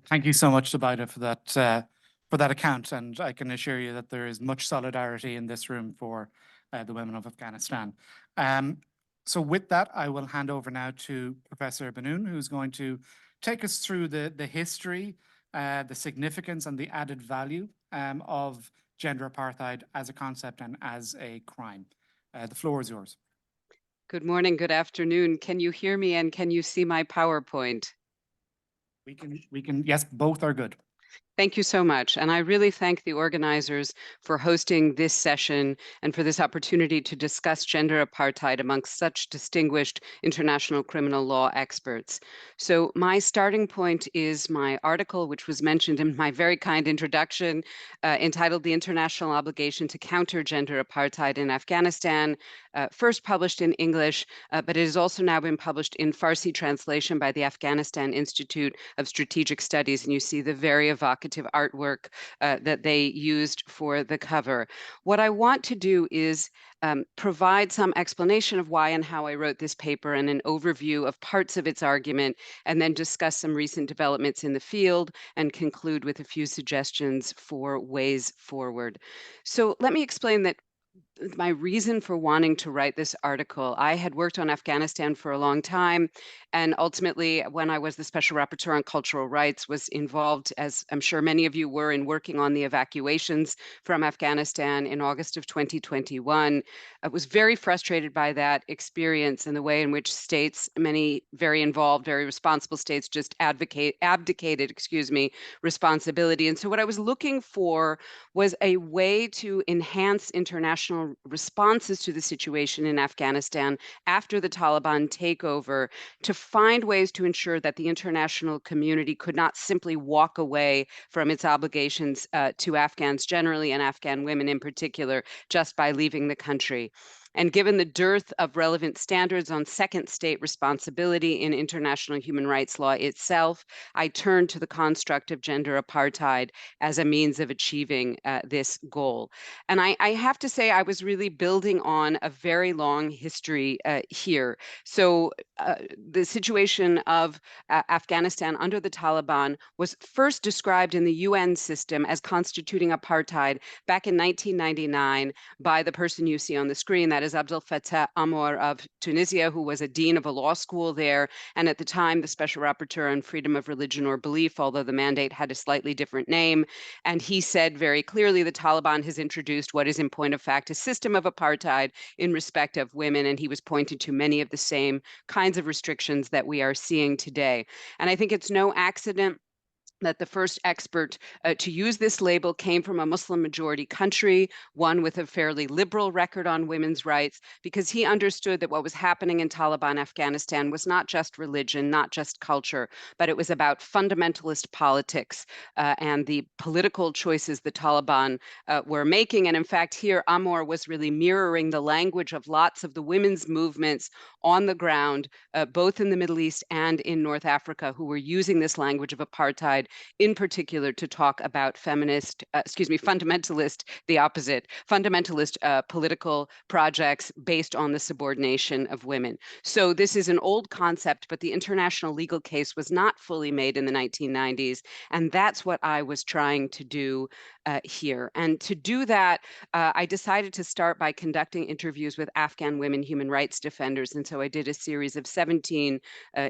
Thank you so much, Zubaida, for that account, and I can assure you that there is much solidarity in this room for the women of Afghanistan. So with that, I will hand over now to Professor Benoon, who's going to take us through the history, the significance and the added value of gender apartheid as a concept and as a crime. The floor is yours. Good morning, good afternoon. Can you hear me and can you see my PowerPoint? We can, yes, both are good. Thank you so much. And I really thank the organizers for hosting this session and for this opportunity to discuss gender apartheid amongst such distinguished international criminal law experts. So my starting point is my article, which was mentioned in my very kind introduction, entitled The International Obligation to Counter Gender Apartheid in Afghanistan, first published in English, but it has also now been published in Farsi translation by the Afghanistan Institute of Strategic Studies. And you see the very evocative artwork that they used for the cover. What I want to do is provide some explanation of why and how I wrote this paper and an overview of parts of its argument, and then discuss some recent developments in the field and conclude with a few suggestions for ways forward. So let me explain that my reason for wanting to write this article. I had worked on Afghanistan for a long time, and ultimately, when I was the Special Rapporteur on Cultural Rights, was involved, as I'm sure many of you were, in working on the evacuations from Afghanistan in August of 2021. I was very frustrated by that experience and the way in which states, many very involved, very responsible states, just abdicated, responsibility. And so what I was looking for was a way to enhance international responses to the situation in Afghanistan after the Taliban takeover, to find ways to ensure that the international community could not simply walk away from its obligations to Afghans generally and Afghan women in particular just by leaving the country. And given the dearth of relevant standards on second state responsibility in international human rights law itself, I turned to the construct of gender apartheid as a means of achieving this goal. And I have to say, I was really building on a very long history here. So the situation of Afghanistan under the Taliban was first described in the UN system as constituting apartheid back in 1999 by the person you see on the screen, that is Abdel Fattah Amour of Tunisia, who was a dean of a law school there, and at the time the Special Rapporteur on Freedom of Religion or Belief, although the mandate had a slightly different name. And he said very clearly the Taliban has introduced what is in point of fact a system of apartheid in respect of women, and he was pointing to many of the same kinds of restrictions that we are seeing today. And I think it's no accident that the first expert to use this label came from a Muslim majority country, one with a fairly liberal record on women's rights, because he understood that what was happening in Taliban Afghanistan was not just religion, not just culture, but it was about fundamentalist politics and the political choices the Taliban were making. And in fact, here Amour was really mirroring the language of lots of the women's movements on the ground, both in the Middle East and in North Africa, who were using this language of apartheid in particular to talk about fundamentalist, the opposite, fundamentalist political projects based on the subordination of women. So this is an old concept, but the international legal case was not fully made in the 1990s. And that's what I was trying to do here. And to do that, I decided to start by conducting interviews with Afghan women human rights defenders. And so I did a series of 17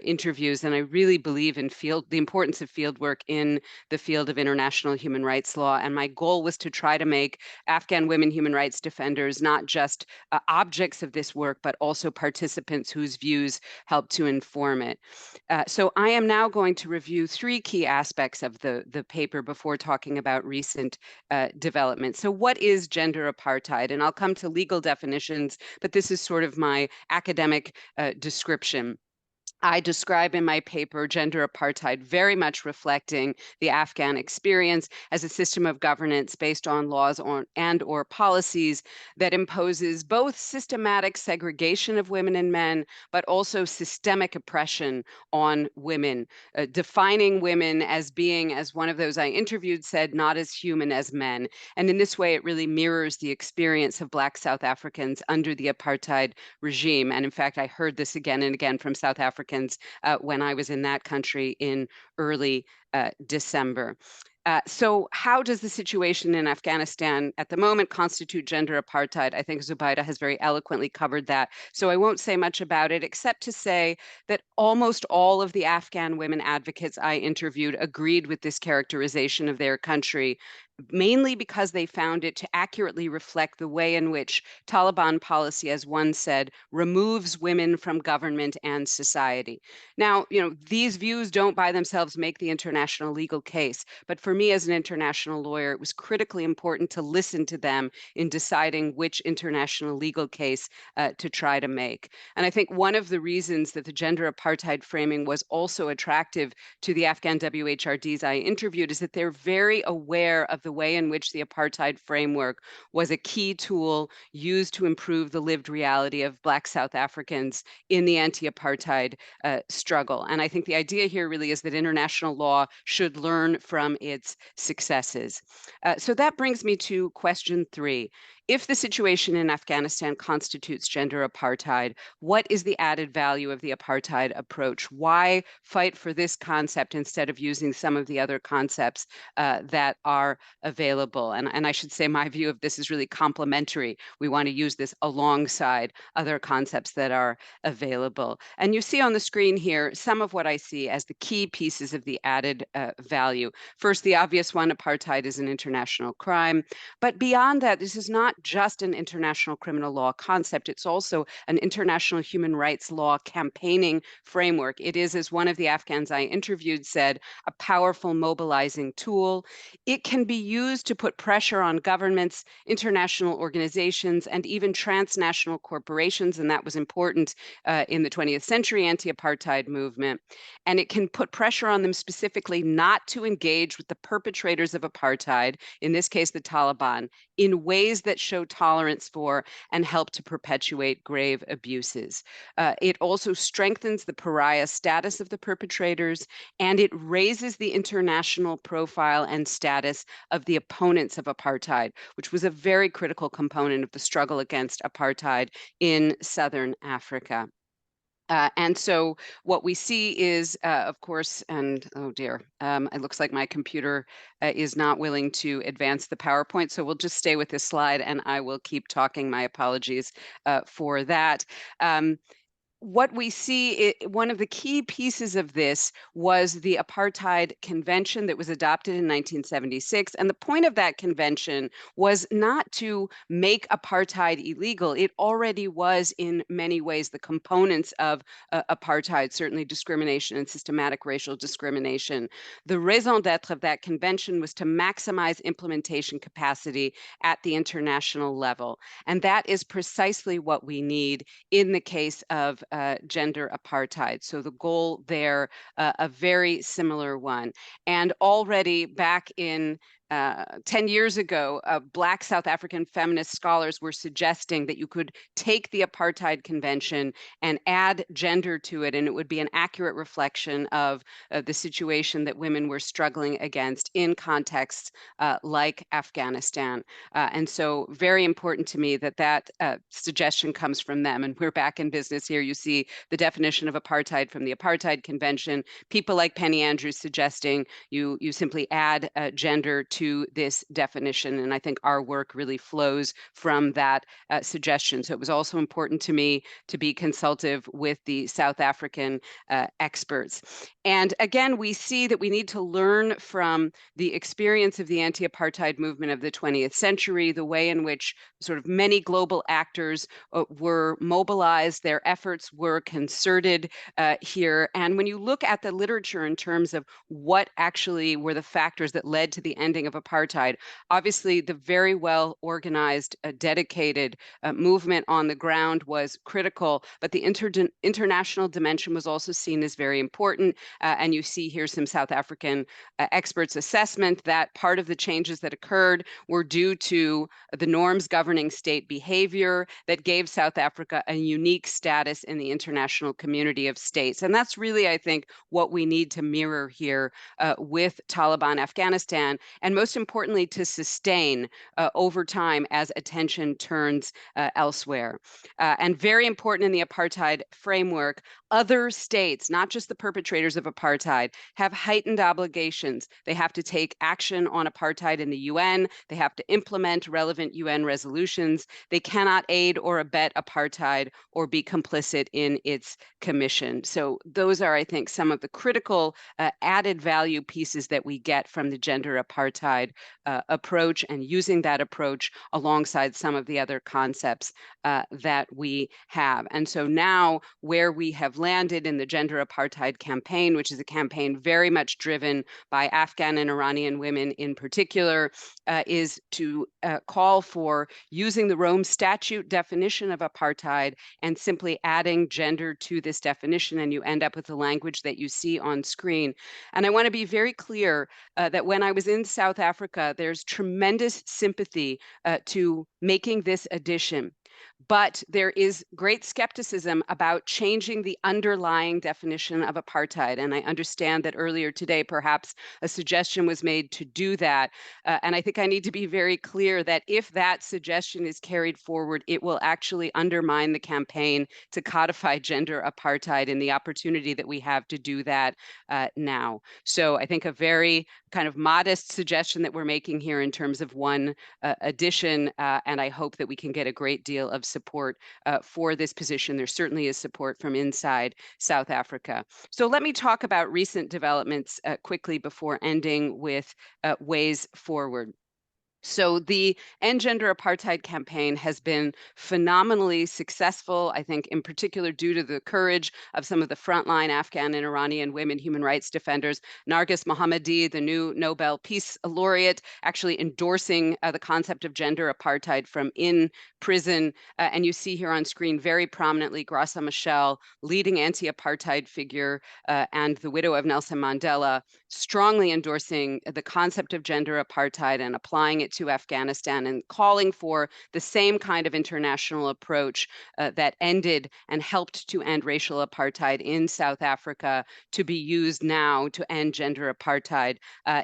interviews, and I really believe in the importance of field work in the field of international human rights law. And my goal was to try to make Afghan women human rights defenders not just objects of this work, but also participants whose views help to inform it. So I am now going to review 3 key aspects of the paper before talking about recent developments. So what is gender apartheid? And I'll come to legal definitions, but this is sort of my academic description. I describe in my paper gender apartheid very much reflecting the Afghan experience as a system of governance based on laws and/or policies that imposes both systematic segregation of women and men, but also systemic oppression on women, defining women as being, as one of those I interviewed said, not as human as men. And in this way, it really mirrors the experience of Black South Africans under the apartheid regime. And in fact, I heard this again and again from South Africans when I was in that country in early December. So how does the situation in Afghanistan at the moment constitute gender apartheid? I think Zubaida has very eloquently covered that. So I won't say much about it, except to say that almost all of the Afghan women advocates I interviewed agreed with this characterization of their country, mainly because they found it to accurately reflect the way in which Taliban policy, as one said, removes women from government and society. Now, these views don't by themselves make the international legal case, but for me as an international lawyer, it was critically important to listen to them in deciding which international legal case to try to make. And I think one of the reasons that the gender apartheid framing was also attractive to the Afghan WHRDs I interviewed is that they're very aware of the way in which the apartheid framework was a key tool used to improve the lived reality of Black South Africans in the anti-apartheid struggle. And I think the idea here really is that international law should learn from its successes. So that brings me to question 3. If the situation in Afghanistan constitutes gender apartheid, what is the added value of the apartheid approach? Why fight for this concept instead of using some of the other concepts that are available? And I should say my view of this is really complementary. We want to use this alongside other concepts that are available. And you see on the screen here some of what I see as the key pieces of the added value. First, the obvious one, apartheid is an international crime. But beyond that, this is not just an international criminal law concept. It's also an international human rights law campaigning framework. It is, as one of the Afghans I interviewed said, a powerful mobilizing tool. It can be used to put pressure on governments, international organizations, and even transnational corporations, and that was important in the 20th century anti-apartheid movement. And it can put pressure on them specifically not to engage with the perpetrators of apartheid, in this case the Taliban, in ways that show tolerance for and help to perpetuate grave abuses. It also strengthens the pariah status of the perpetrators, and it raises the international profile and status of the opponents of apartheid, which was a very critical component of the struggle against apartheid in Southern Africa. And so what we see is, of course, and oh dear, it looks like my computer is not willing to advance the PowerPoint. So we'll just stay with this slide and I will keep talking. My apologies for that. What we see, one of the key pieces of this was the Apartheid Convention that was adopted in 1976. And the point of that convention was not to make apartheid illegal. It already was in many ways the components of apartheid, certainly discrimination and systematic racial discrimination. The raison d'etre of that convention was to maximize implementation capacity at the international level. And that is precisely what we need in the case of gender apartheid. So the goal there, a very similar one. And already back in 10 years ago, Black South African feminist scholars were suggesting that you could take the Apartheid Convention and add gender to it, and it would be an accurate reflection of the situation that women were struggling against in contexts like Afghanistan. And so very important to me that that suggestion comes from them. And we're back in business here. You see the definition of apartheid from the Apartheid Convention. People like Penny Andrews suggesting you simply add gender to this definition. And I think our work really flows from that suggestion. So it was also important to me to be consultative with the South African experts. And again, we see that we need to learn from the experience of the anti-apartheid movement of the 20th century, the way in which sort of many global actors were mobilized, their efforts were concerted here. And when you look at the literature in terms of what actually were the factors that led to the ending of apartheid, obviously the very well organized, dedicated movement on the ground was critical, but the international dimension was also seen as very important. And you see here some South African experts' assessment that part of the changes that occurred were due to the norms governing state behavior that gave South Africa a unique status in the international community of states. And that's really, I think, what we need to mirror here with Taliban Afghanistan, and most importantly, to sustain over time as attention turns elsewhere. And very important in the apartheid framework, other states, not just the perpetrators of apartheid, have heightened obligations. They have to take action on apartheid in the UN. They have to implement relevant UN resolutions. They cannot aid or abet apartheid or be complicit in its commission. So those are, I think, some of the critical added value pieces that we get from the gender apartheid approach, and using that approach alongside some of the other concepts that we have. And so now where we have landed in the gender apartheid campaign, which is a campaign very much driven by Afghan and Iranian women in particular, is to call for using the Rome Statute definition of apartheid and simply adding gender to this definition, and you end up with the language that you see on screen. And I want to be very clear that when I was in South Africa, there's tremendous sympathy to making this addition. But there is great skepticism about changing the underlying definition of apartheid. And I understand that earlier today, perhaps a suggestion was made to do that. And I think I need to be very clear that if that suggestion is carried forward, it will actually undermine the campaign to codify gender apartheid and the opportunity that we have to do that now. So I think a very kind of modest suggestion that we're making here in terms of one addition, and I hope that we can get a great deal of support for this position. There certainly is support from inside South Africa. So let me talk about recent developments quickly before ending with ways forward. So the End Gender Apartheid campaign has been phenomenally successful, I think, in particular due to the courage of some of the frontline Afghan and Iranian women human rights defenders. Nargis Mohammadi, the new Nobel Peace Laureate, actually endorsing the concept of gender apartheid from in prison. And you see here on screen very prominently Graça Machel, leading anti-apartheid figure and the widow of Nelson Mandela, strongly endorsing the concept of gender apartheid and applying it to Afghanistan, and calling for the same kind of international approach that ended and helped to end racial apartheid in South Africa to be used now to end gender apartheid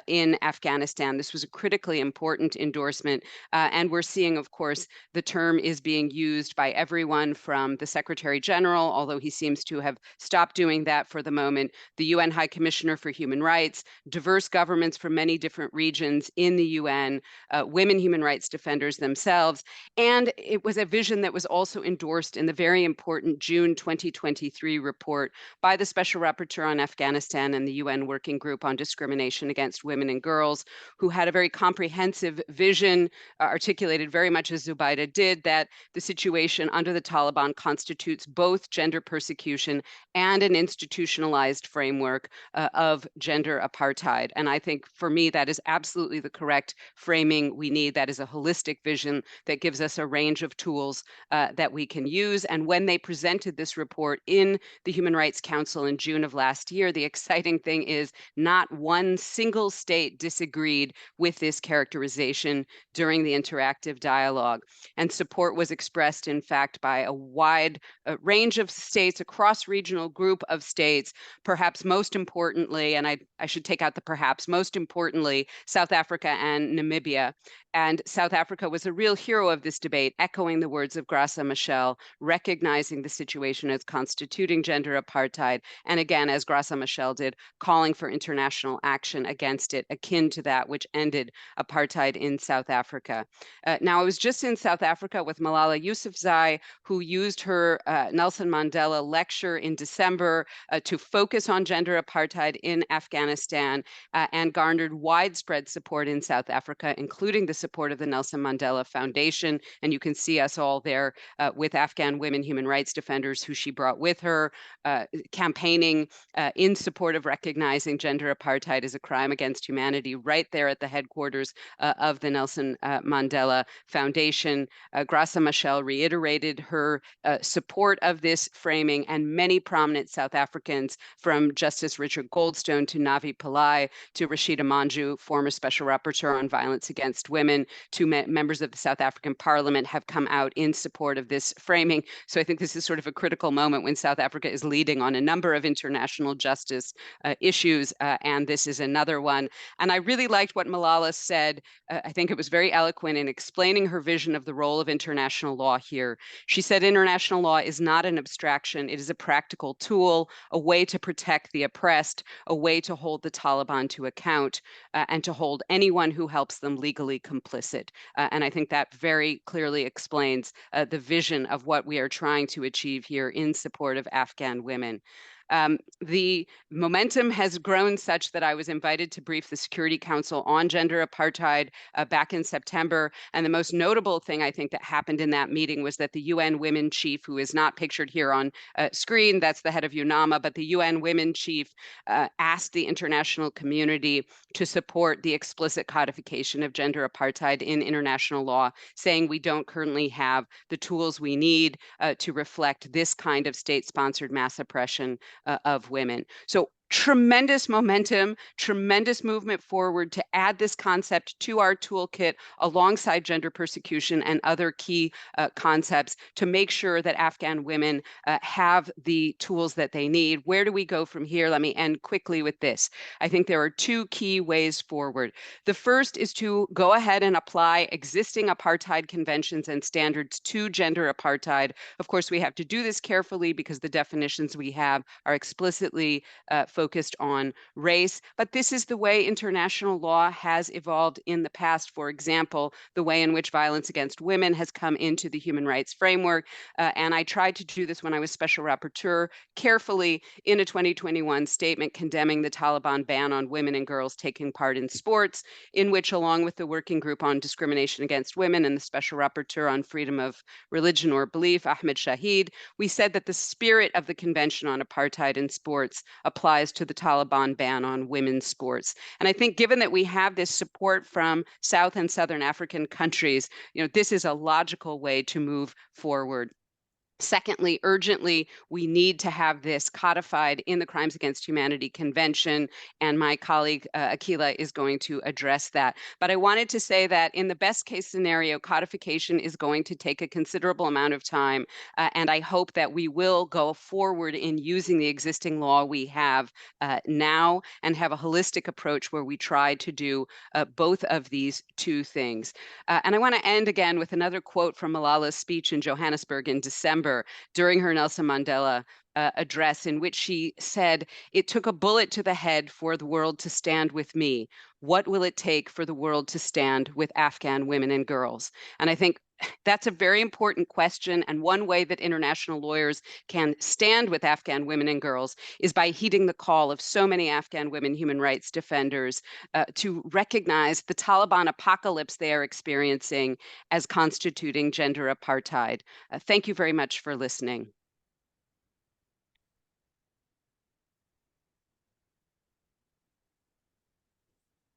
in Afghanistan. This was a critically important endorsement. And we're seeing, of course, the term is being used by everyone from the Secretary General, although he seems to have stopped doing that for the moment, the UN High Commissioner for Human Rights, diverse governments from many different regions in the UN, women human rights defenders themselves. And it was a vision that was also endorsed in the very important June 2023 report by the Special Rapporteur on Afghanistan and the UN Working Group on Discrimination Against Women and Girls, who had a very comprehensive vision, articulated very much as Zubaida did, that the situation under the Taliban constitutes both gender persecution and an institutionalized framework of gender apartheid. And I think for me, that is absolutely the correct framing everything we need. That is a holistic vision that gives us a range of tools that we can use. And when they presented this report in the Human Rights Council in June of last year, the exciting thing is not one single state disagreed with this characterization during the interactive dialogue. And support was expressed, in fact, by a wide range of states, a cross-regional group of states, perhaps most importantly, and I should take out the perhaps, most importantly, South Africa and Namibia. And South Africa was a real hero of this debate, echoing the words of Graça Machel, recognizing the situation as constituting gender apartheid, and again, as Graça Machel did, calling for international action against it, akin to that which ended apartheid in South Africa. Now, I was just in South Africa with Malala Yousafzai, who used her Nelson Mandela lecture in December to focus on gender apartheid in Afghanistan and garnered widespread support in South Africa, including the support of the Nelson Mandela Foundation. And you can see us all there with Afghan women human rights defenders who she brought with her, campaigning in support of recognizing gender apartheid as a crime against humanity right there at the headquarters of the Nelson Mandela Foundation. Graça Machel reiterated her support of this framing, and many prominent South Africans, from Justice Richard Goldstone to Navi Pillay to Rashida Manjoo, former Special Rapporteur on Violence Against Women, to members of the South African Parliament, have come out in support of this framing. So I think this is sort of a critical moment when South Africa is leading on a number of international justice issues, and this is another one. And I really liked what Malala said. I think it was very eloquent in explaining her vision of the role of international law here. She said international law is not an abstraction. It is a practical tool, a way to protect the oppressed, a way to hold the Taliban to account, and to hold anyone who helps them legally complicit. And I think that very clearly explains the vision of what we are trying to achieve here in support of Afghan women. The momentum has grown such that I was invited to brief the Security Council on gender apartheid back in September. And the most notable thing I think that happened in that meeting was that the UN Women Chief, who is not pictured here on screen, that's the head of UNAMA, but the UN Women Chief asked the international community to support the explicit codification of gender apartheid in international law, saying we don't currently have the tools we need to reflect this kind of state-sponsored mass oppression of women. So tremendous momentum, tremendous movement forward to add this concept to our toolkit alongside gender persecution and other key concepts to make sure that Afghan women have the tools that they need. Where do we go from here? Let me end quickly with this. I think there are two key ways forward. The first is to go ahead and apply existing apartheid conventions and standards to gender apartheid. Of course, we have to do this carefully because the definitions we have are explicitly focused on race, but this is the way international law has evolved in the past. For example, the way in which violence against women has come into the human rights framework. And I tried to do this when I was Special Rapporteur carefully in a 2021 statement condemning the Taliban ban on women and girls taking part in sports, in which, along with the Working Group on Discrimination Against Women and the Special Rapporteur on Freedom of Religion or Belief, Ahmed Shahid, we said that the spirit of the Convention on Apartheid in Sports applies to the Taliban ban on women's sports. And I think given that we have this support from South and Southern African countries, this is a logical way to move forward. Secondly, urgently, we need to have this codified in the Crimes Against Humanity Convention, and my colleague Akila is going to address that. But I wanted to say that in the best case scenario, codification is going to take a considerable amount of time, and I hope that we will go forward in using the existing law we have now and have a holistic approach where we try to do both of these two things. And I want to end again with another quote from Malala's speech in Johannesburg in December during her Nelson Mandela address, in which she said, "It took a bullet to the head for the world to stand with me. What will it take for the world to stand with Afghan women and girls?" And I think that's a very important question. And one way that international lawyers can stand with Afghan women and girls is by heeding the call of so many Afghan women human rights defenders to recognize the Taliban apocalypse they are experiencing as constituting gender apartheid. Thank you very much for listening.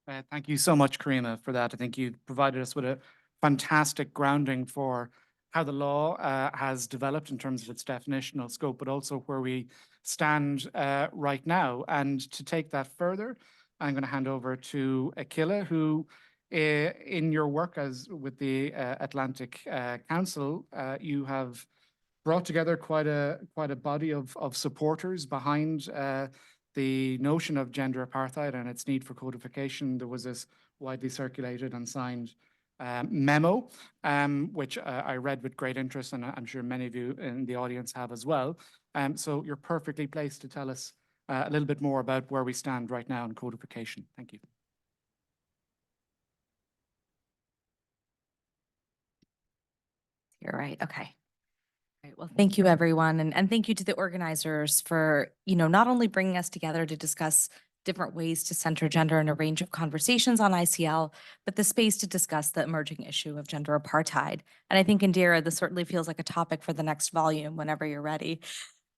Thank you so much, Karima, for that. I think you provided us with a fantastic grounding for how the law has developed in terms of its definitional scope, but also where we stand right now. And to take that further, I'm going to hand over to Akila, who in your work as with the Atlantic Council, you have brought together quite a body of supporters behind the notion of gender apartheid and its need for codification. There was this widely circulated and signed memo, which I read with great interest, and I'm sure many of you in the audience have as well. So you're perfectly placed to tell us a little bit more about where we stand right now in codification. Thank you. You're right. Okay. Right, well, thank you, everyone. And thank you to the organizers for, not only bringing us together to discuss different ways to center gender in a range of conversations on ICL, but the space to discuss the emerging issue of gender apartheid. And I think, Indira, this certainly feels like a topic for the next volume whenever you're ready.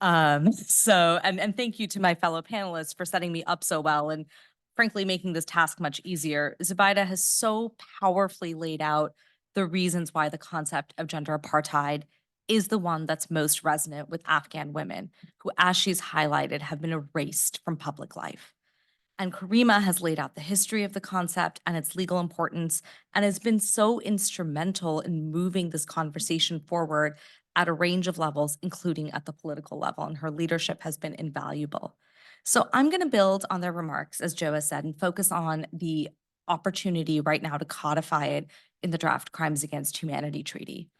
And thank you to my fellow panelists for setting me up so well and frankly making this task much easier. Zubaida has so powerfully laid out the reasons why the concept of gender apartheid is the one that's most resonant with Afghan women who, as she's highlighted, have been erased from public life. And Karima has laid out the history of the concept and its legal importance and has been so instrumental in moving this conversation forward at a range of levels, including at the political level, and her leadership has been invaluable. So I'm going to build on their remarks, as Joe has said, and focus on the opportunity right now to codify it in the draft Crimes Against Humanity Treaty.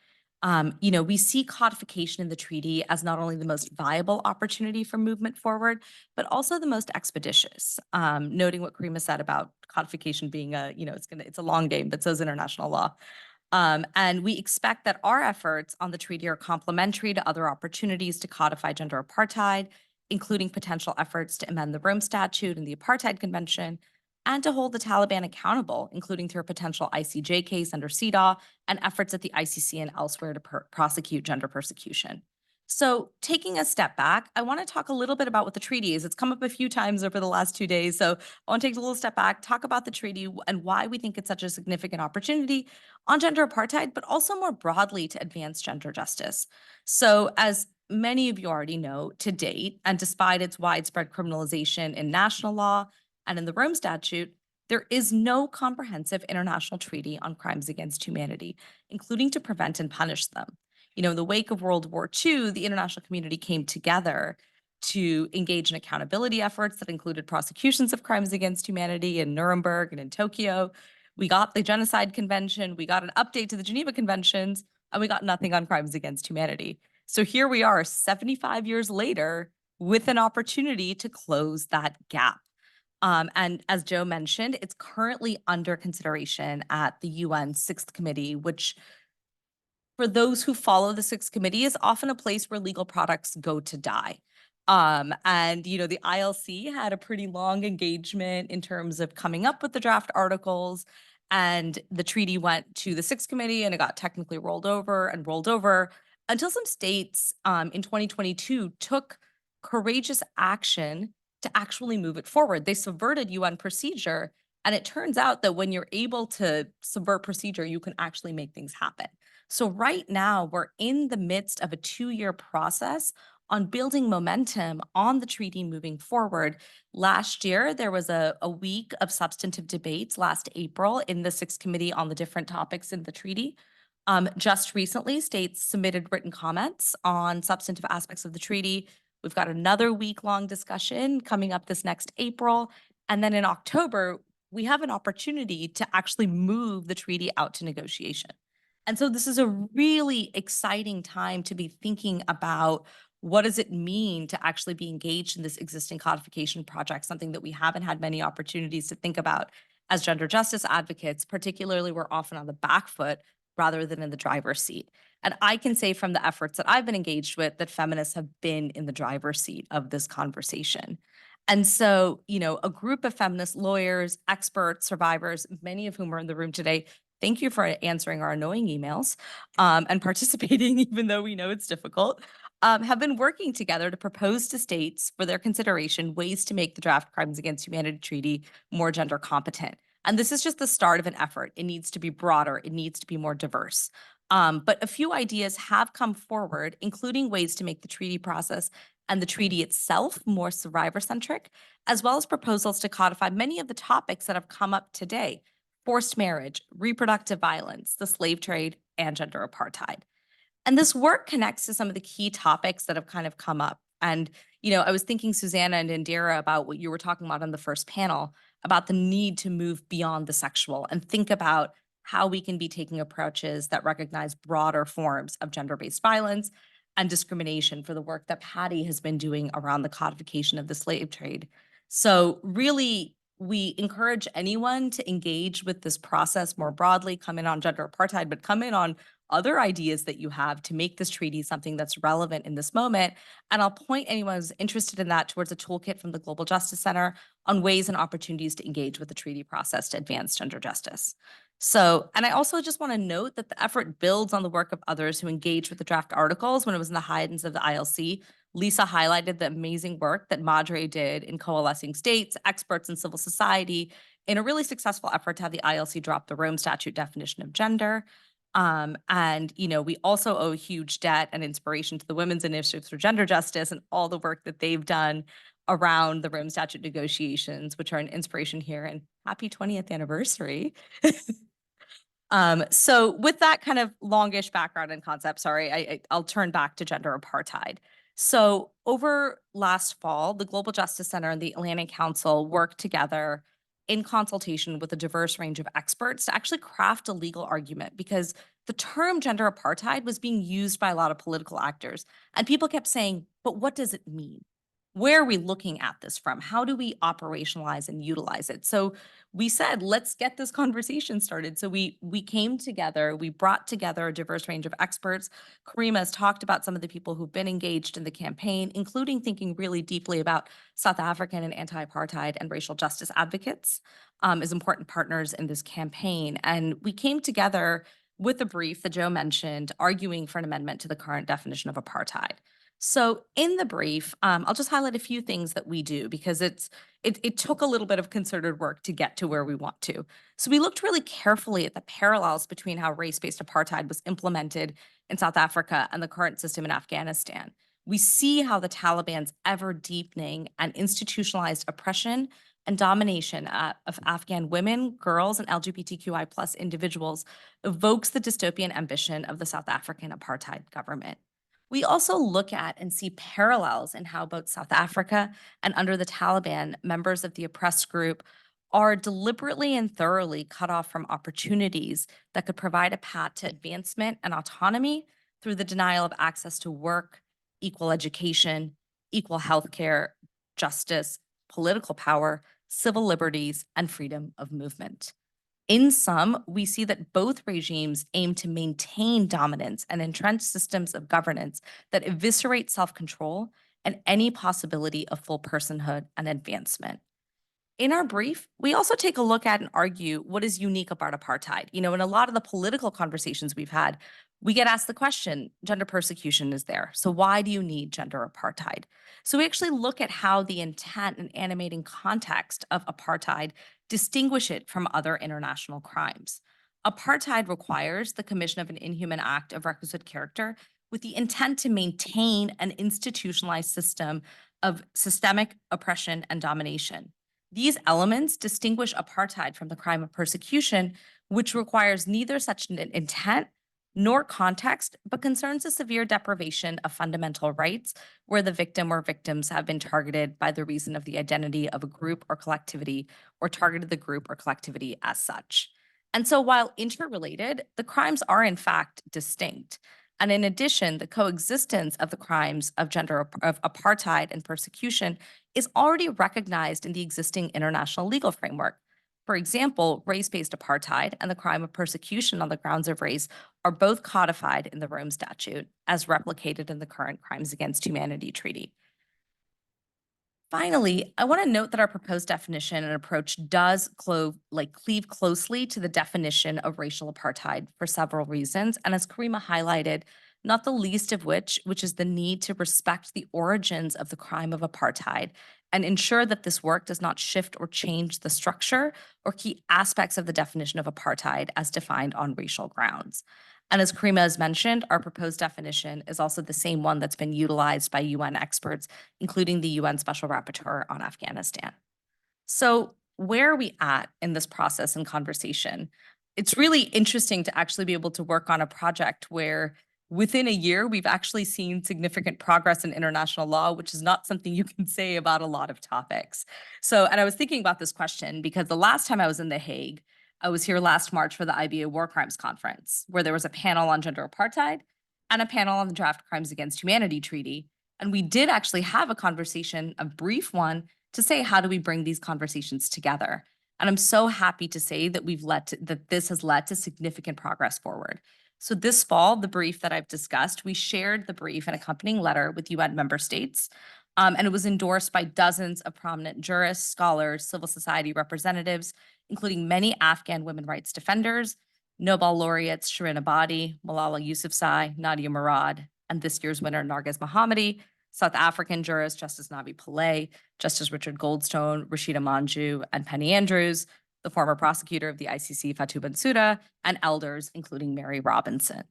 We see codification in the treaty as not only the most viable opportunity for movement forward, but also the most expeditious. Noting what Karima said about codification being it's a long game, but so is international law. And we expect that our efforts on the treaty are complementary to other opportunities to codify gender apartheid, including potential efforts to amend the Rome Statute and the Apartheid Convention, and to hold the Taliban accountable, including through a potential ICJ case under CEDAW and efforts at the ICC and elsewhere to prosecute gender persecution. So taking a step back, I want to talk a little bit about what the treaty is. It's come up a few times over the last 2 days. So I want to take a little step back, talk about the treaty and why we think it's such a significant opportunity on gender apartheid, but also more broadly to advance gender justice. So as many of you already know, to date, and despite its widespread criminalization in national law and in the Rome Statute, there is no comprehensive international treaty on crimes against humanity, including to prevent and punish them. In the wake of World War II, the international community came together to engage in accountability efforts that included prosecutions of crimes against humanity in Nuremberg and in Tokyo. We got the Genocide Convention, we got an update to the Geneva Conventions, and we got nothing on crimes against humanity. So here we are 75 years later with an opportunity to close that gap. And as Joe mentioned, it's currently under consideration at the UN Sixth Committee, which for those who follow the Sixth Committee is often a place where legal products go to die. And the ILC had a pretty long engagement in terms of coming up with the draft articles, and the treaty went to the Sixth Committee and it got technically rolled over until some states in 2022 took courageous action to actually move it forward. They subverted UN procedure, and it turns out that when you're able to subvert procedure, you can actually make things happen. So right now, we're in the midst of a 2-year process on building momentum on the treaty moving forward. Last year, there was a week of substantive debates last April in the Sixth Committee on the different topics in the treaty. Just recently, states submitted written comments on substantive aspects of the treaty. We've got another week-long discussion coming up this next April. And then in October, we have an opportunity to actually move the treaty out to negotiation. And so this is a really exciting time to be thinking about what does it mean to actually be engaged in this existing codification project, something that we haven't had many opportunities to think about as gender justice advocates. Particularly, we're often on the back foot rather than in the driver's seat. And I can say from the efforts that I've been engaged with that feminists have been in the driver's seat of this conversation. And so, a group of feminist lawyers, experts, survivors, many of whom are in the room today, thank you for answering our annoying emails and participating, even though we know it's difficult, have been working together to propose to states for their consideration ways to make the draft Crimes Against Humanity Treaty more gender competent. And this is just the start of an effort. It needs to be broader. It needs to be more diverse. But a few ideas have come forward, including ways to make the treaty process and the treaty itself more survivor-centric, as well as proposals to codify many of the topics that have come up today: forced marriage, reproductive violence, the slave trade, and gender apartheid. And this work connects to some of the key topics that have kind of come up. And, I was thinking, Susanna and Indira, about what you were talking about on the first panel, about the need to move beyond the sexual and think about how we can be taking approaches that recognize broader forms of gender-based violence and discrimination, for the work that Patty has been doing around the codification of the slave trade. So really, we encourage anyone to engage with this process more broadly, come in on gender apartheid, but come in on other ideas that you have to make this treaty something that's relevant in this moment. And I'll point anyone who's interested in that towards a toolkit from the Global Justice Center on ways and opportunities to engage with the treaty process to advance gender justice. So, and I also just want to note that the effort builds on the work of others who engaged with the draft articles when it was in the Haydns of the ILC. Lisa highlighted the amazing work that Madre did in coalescing states, experts, and civil society in a really successful effort to have the ILC drop the Rome Statute definition of gender. And, we also owe a huge debt and inspiration to the Women's Initiatives for Gender Justice and all the work that they've done around the Rome Statute negotiations, which are an inspiration here. And happy 20th anniversary. So with that kind of longish background and concept, sorry, I'll turn back to gender apartheid. So over last fall, the Global Justice Center and the Atlantic Council worked together in consultation with a diverse range of experts to actually craft a legal argument, because the term gender apartheid was being used by a lot of political actors. And people kept saying, but what does it mean? Where are we looking at this from? How do we operationalize and utilize it? So we said, let's get this conversation started. So we came together, we brought together a diverse range of experts. Karima has talked about some of the people who've been engaged in the campaign, including thinking really deeply about South African and anti-apartheid and racial justice advocates as important partners in this campaign. And we came together with a brief that Joe mentioned, arguing for an amendment to the current definition of apartheid. So in the brief, I'll just highlight a few things that we do, because it took a little bit of concerted work to get to where we want to. So we looked really carefully at the parallels between how race-based apartheid was implemented in South Africa and the current system in Afghanistan. We see how the Taliban's ever-deepening and institutionalized oppression and domination of Afghan women, girls, and LGBTQI+ individuals evokes the dystopian ambition of the South African apartheid government. We also look at and see parallels in how both South Africa and under the Taliban, members of the oppressed group are deliberately and thoroughly cut off from opportunities that could provide a path to advancement and autonomy through the denial of access to work, equal education, equal healthcare, justice, political power, civil liberties, and freedom of movement. In sum, we see that both regimes aim to maintain dominance and entrench systems of governance that eviscerate self-control and any possibility of full personhood and advancement. In our brief, we also take a look at and argue what is unique about apartheid. In a lot of the political conversations we've had, we get asked the question, gender persecution is there, so why do you need gender apartheid? So we actually look at how the intent and animating context of apartheid distinguish it from other international crimes. Apartheid requires the commission of an inhuman act of requisite character with the intent to maintain an institutionalized system of systemic oppression and domination. These elements distinguish apartheid from the crime of persecution, which requires neither such an intent nor context, but concerns a severe deprivation of fundamental rights where the victim or victims have been targeted by the reason of the identity of a group or collectivity, or targeted the group or collectivity as such. And so while interrelated, the crimes are in fact distinct. And in addition, the coexistence of the crimes of apartheid and persecution is already recognized in the existing international legal framework. For example, race-based apartheid and the crime of persecution on the grounds of race are both codified in the Rome Statute, as replicated in the current Crimes Against Humanity Treaty. Finally, I want to note that our proposed definition and approach does cleave closely to the definition of racial apartheid for several reasons. And as Karima highlighted, not the least of which is the need to respect the origins of the crime of apartheid and ensure that this work does not shift or change the structure or key aspects of the definition of apartheid as defined on racial grounds. And as Karima has mentioned, our proposed definition is also the same one that's been utilized by UN experts, including the UN Special Rapporteur on Afghanistan. So where are we at in this process and conversation? It's really interesting to actually be able to work on a project where within a year, we've actually seen significant progress in international law, which is not something you can say about a lot of topics. So, and I was thinking about this question because the last time I was in The Hague, I was here last March for the IBA War Crimes Conference, where there was a panel on gender apartheid and a panel on the Draft Crimes Against Humanity Treaty. And we did actually have a conversation, a brief one, to say, how do we bring these conversations together? And I'm so happy to say that that this has led to significant progress forward. So this fall, the brief that I've discussed, we shared the brief and accompanying letter with UN member states, and it was endorsed by dozens of prominent jurists, scholars, civil society representatives, including many Afghan women rights defenders, Nobel laureates Shirin Ebadi, Malala Yousafzai, Nadia Murad, and this year's winner Narges Mohammadi, South African jurist Justice Navi Pillay, Justice Richard Goldstone, Rashida Manjoo, and Penny Andrews, the former prosecutor of the ICC Fatou Bensouda, and elders, including Mary Robinson.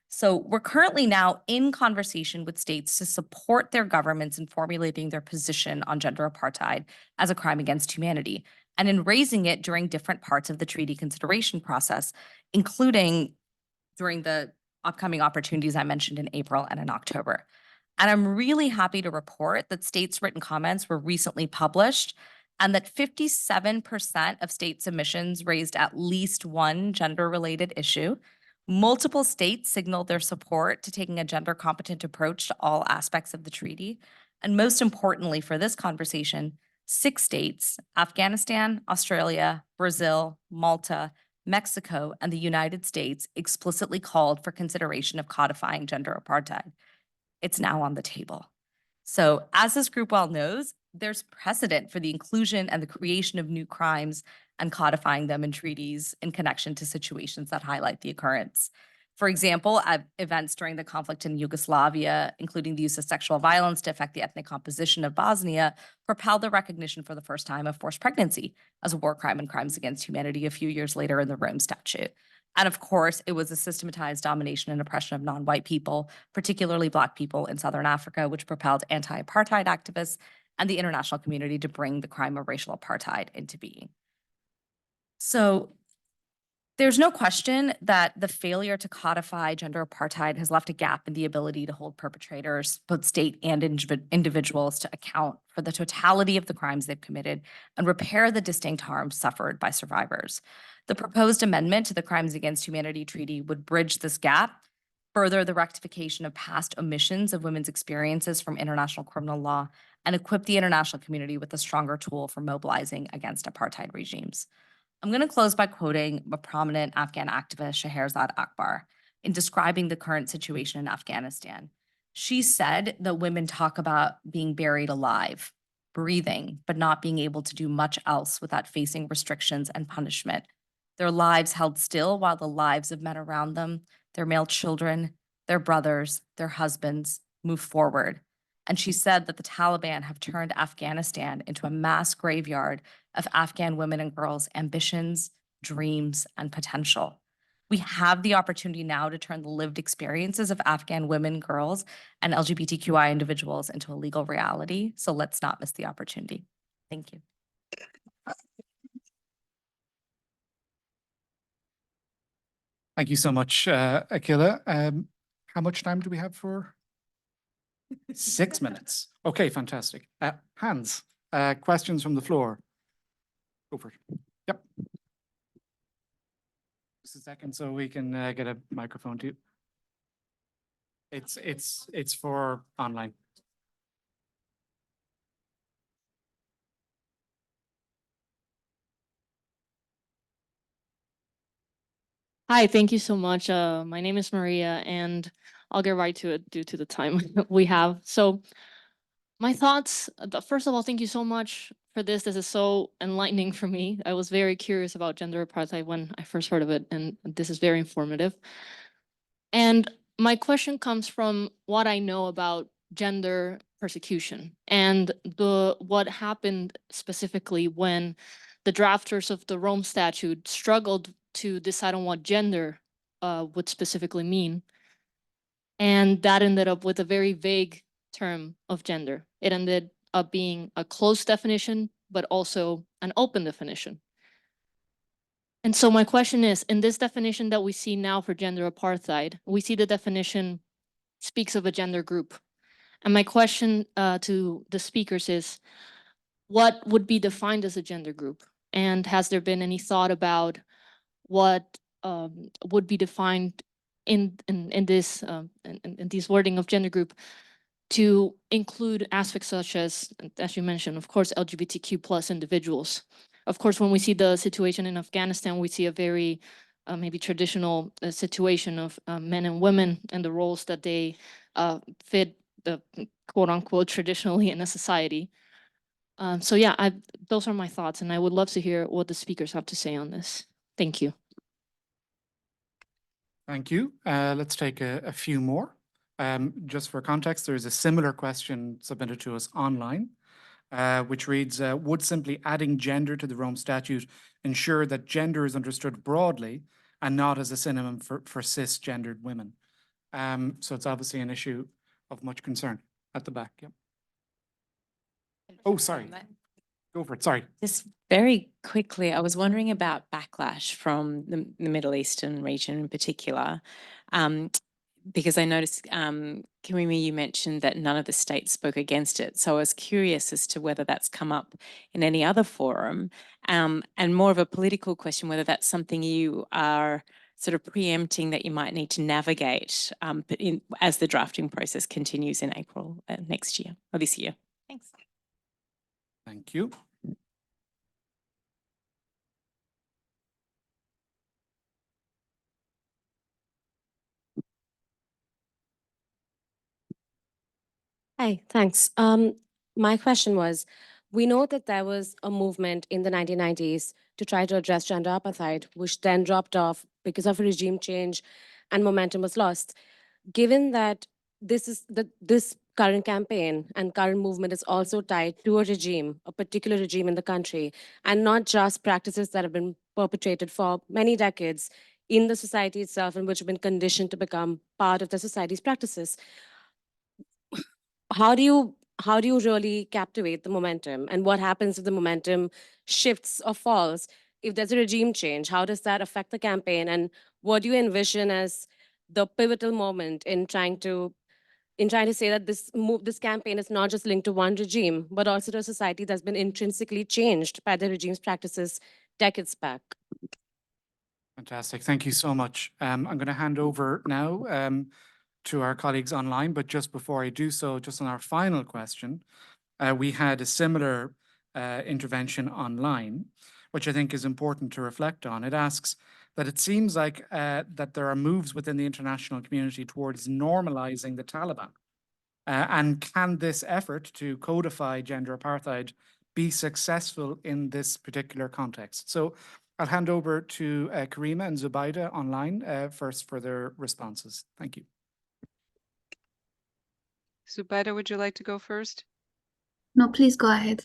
So we're currently now in conversation with states to support their governments in formulating their position on gender apartheid as a crime against humanity, and in raising it during different parts of the treaty consideration process, including during the upcoming opportunities I mentioned in April and in October. And I'm really happy to report that states' written comments were recently published and that 57% of state submissions raised at least one gender-related issue. Multiple states signaled their support to taking a gender-competent approach to all aspects of the treaty. And most importantly for this conversation, 6 states, Afghanistan, Australia, Brazil, Malta, Mexico, and the United States explicitly called for consideration of codifying gender apartheid. It's now on the table. So as this group well knows, there's precedent for the inclusion and the creation of new crimes and codifying them in treaties in connection to situations that highlight the occurrence. For example, events during the conflict in Yugoslavia, including the use of sexual violence to affect the ethnic composition of Bosnia, propelled the recognition for the first time of forced pregnancy as a war crime and crimes against humanity a few years later in the Rome Statute. And of course, it was a systematized domination and oppression of non-white people, particularly Black people in Southern Africa, which propelled anti-apartheid activists and the international community to bring the crime of racial apartheid into being. So there's no question that the failure to codify gender apartheid has left a gap in the ability to hold perpetrators, both state and individuals, to account for the totality of the crimes they've committed and repair the distinct harms suffered by survivors. The proposed amendment to the Crimes Against Humanity Treaty would bridge this gap, further the rectification of past omissions of women's experiences from international criminal law, and equip the international community with a stronger tool for mobilizing against apartheid regimes. I'm going to close by quoting a prominent Afghan activist, Scheherazade Akbar, in describing the current situation in Afghanistan. She said that women talk about being buried alive, breathing, but not being able to do much else without facing restrictions and punishment. Their lives held still while the lives of men around them, their male children, their brothers, their husbands, move forward. And she said that the Taliban have turned Afghanistan into a mass graveyard of Afghan women and girls' ambitions, dreams, and potential. We have the opportunity now to turn the lived experiences of Afghan women, girls, and LGBTQI individuals into a legal reality. So let's not miss the opportunity. Thank you. Thank you so much, Akila. How much time do we have for? 6 minutes. Okay, fantastic. Hands, questions from the floor. Go for it. Yep. Just a second so we can get a microphone to you. It's for online. Hi, thank you so much. My name is Maria, and I'll get right to it due to the time we have. So my thoughts, first of all, thank you so much for this. This is so enlightening for me. I was very curious about gender apartheid when I first heard of it, and this is very informative. And my question comes from what I know about gender persecution and what happened specifically when the drafters of the Rome Statute struggled to decide on what gender would specifically mean. And that ended up with a very vague term of gender. It ended up being a closed definition, but also an open definition. And so my question is, in this definition that we see now for gender apartheid, we see the definition speaks of a gender group. And my question to the speakers is, what would be defined as a gender group? And has there been any thought about what would be defined in this in these wording of gender group to include aspects such as you mentioned, of course, LGBTQ plus individuals. Of course, when we see the situation in Afghanistan, we see a very maybe traditional situation of men and women and the roles that they fit the quote unquote traditionally in a society. So yeah, those are my thoughts, and I would love to hear what the speakers have to say on this. Thank you. Thank you. Let's take a few more. Just for context, there's a similar question submitted to us online, which reads, would simply adding gender to the Rome Statute ensure that gender is understood broadly and not as a synonym for cisgendered women? So it's obviously an issue of much concern. At the back, yeah. Oh, sorry. Go for it, sorry. Just very quickly, I was wondering about backlash from the Middle Eastern region in particular, because I noticed, Karima, you mentioned that none of the states spoke against it. So I was curious as to whether that's come up in any other forum, and more of a political question, whether that's something you are sort of preempting that you might need to navigate as the drafting process continues in April next year or this year. Thanks. Thank you. Hi, thanks. My question was, we know that there was a movement in the 1990s to try to address gender apartheid, which then dropped off because of a regime change and momentum was lost. Given that this current campaign and current movement is also tied to a regime, a particular regime in the country, and not just practices that have been perpetrated for many decades in the society itself and which have been conditioned to become part of the society's practices, how do you really captivate the momentum, and what happens if the momentum shifts or falls? If there's a regime change, how does that affect the campaign, and what do you envision as the pivotal moment in trying to say that this campaign is not just linked to one regime, but also to a society that's been intrinsically changed by the regime's practices decades back? Fantastic, thank you so much. I'm going to hand over now to our colleagues online, but just before I do so, just on our final question, we had a similar intervention online, which I think is important to reflect on. It asks that it seems like that there are moves within the international community towards normalizing the Taliban. And can this effort to codify gender apartheid be successful in this particular context? So I'll hand over to Karima and Zubaida online first for their responses. Thank you. Zubaida, would you like to go first? No, please go ahead.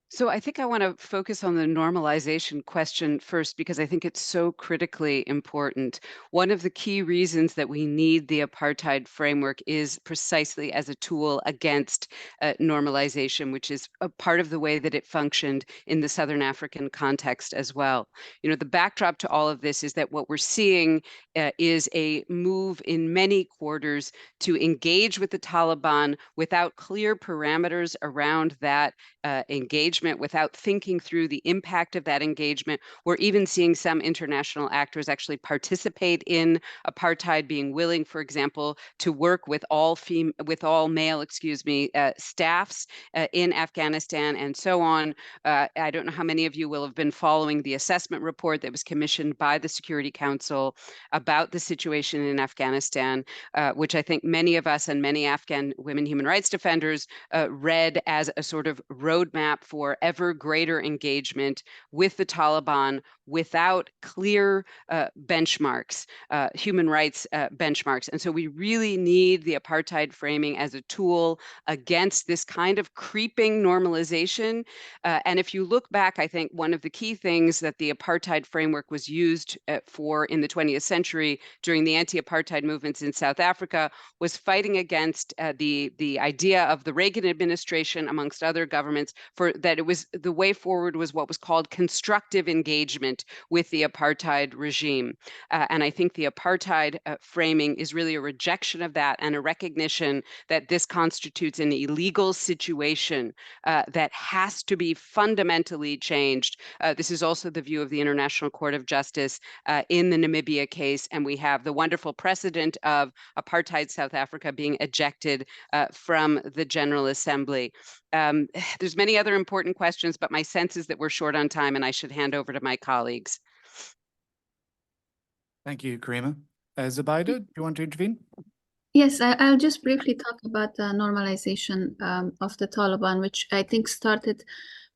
So I think I want to focus on the normalization question first, because I think it's so critically important. One of the key reasons that we need the apartheid framework is precisely as a tool against normalization, which is a part of the way that it functioned in the Southern African context as well. You know, the backdrop to all of this is that what we're seeing is a move in many quarters to engage with the Taliban without clear parameters around that engagement, without thinking through the impact of that engagement. We're even seeing some international actors actually participate in apartheid, being willing, for example, to work with all male, staffs in Afghanistan and so on. I don't know how many of you will have been following the assessment report that was commissioned by the Security Council about the situation in Afghanistan, which I think many of us and many Afghan women human rights defenders read as a sort of roadmap for for ever greater engagement with the Taliban without clear benchmarks, human rights benchmarks. And so we really need the apartheid framing as a tool against this kind of creeping normalization. And if you look back, I think one of the key things that the apartheid framework was used for in the 20th century during the anti-apartheid movements in South Africa was fighting against the idea of the Reagan administration, amongst other governments, for that it was the way forward was what was called constructive engagement with the apartheid regime. And I think the apartheid framing is really a rejection of that and a recognition that this constitutes an illegal situation that has to be fundamentally changed. This is also the view of the International Court of Justice in the Namibia case, and we have the wonderful precedent of apartheid South Africa being ejected from the General Assembly. There's many other important questions, but my sense is that we're short on time and I should hand over to my colleagues. Thank you, Karima. Zubaida, do you want to intervene? Yes, I'll just briefly talk about the normalization of the Taliban, which I think started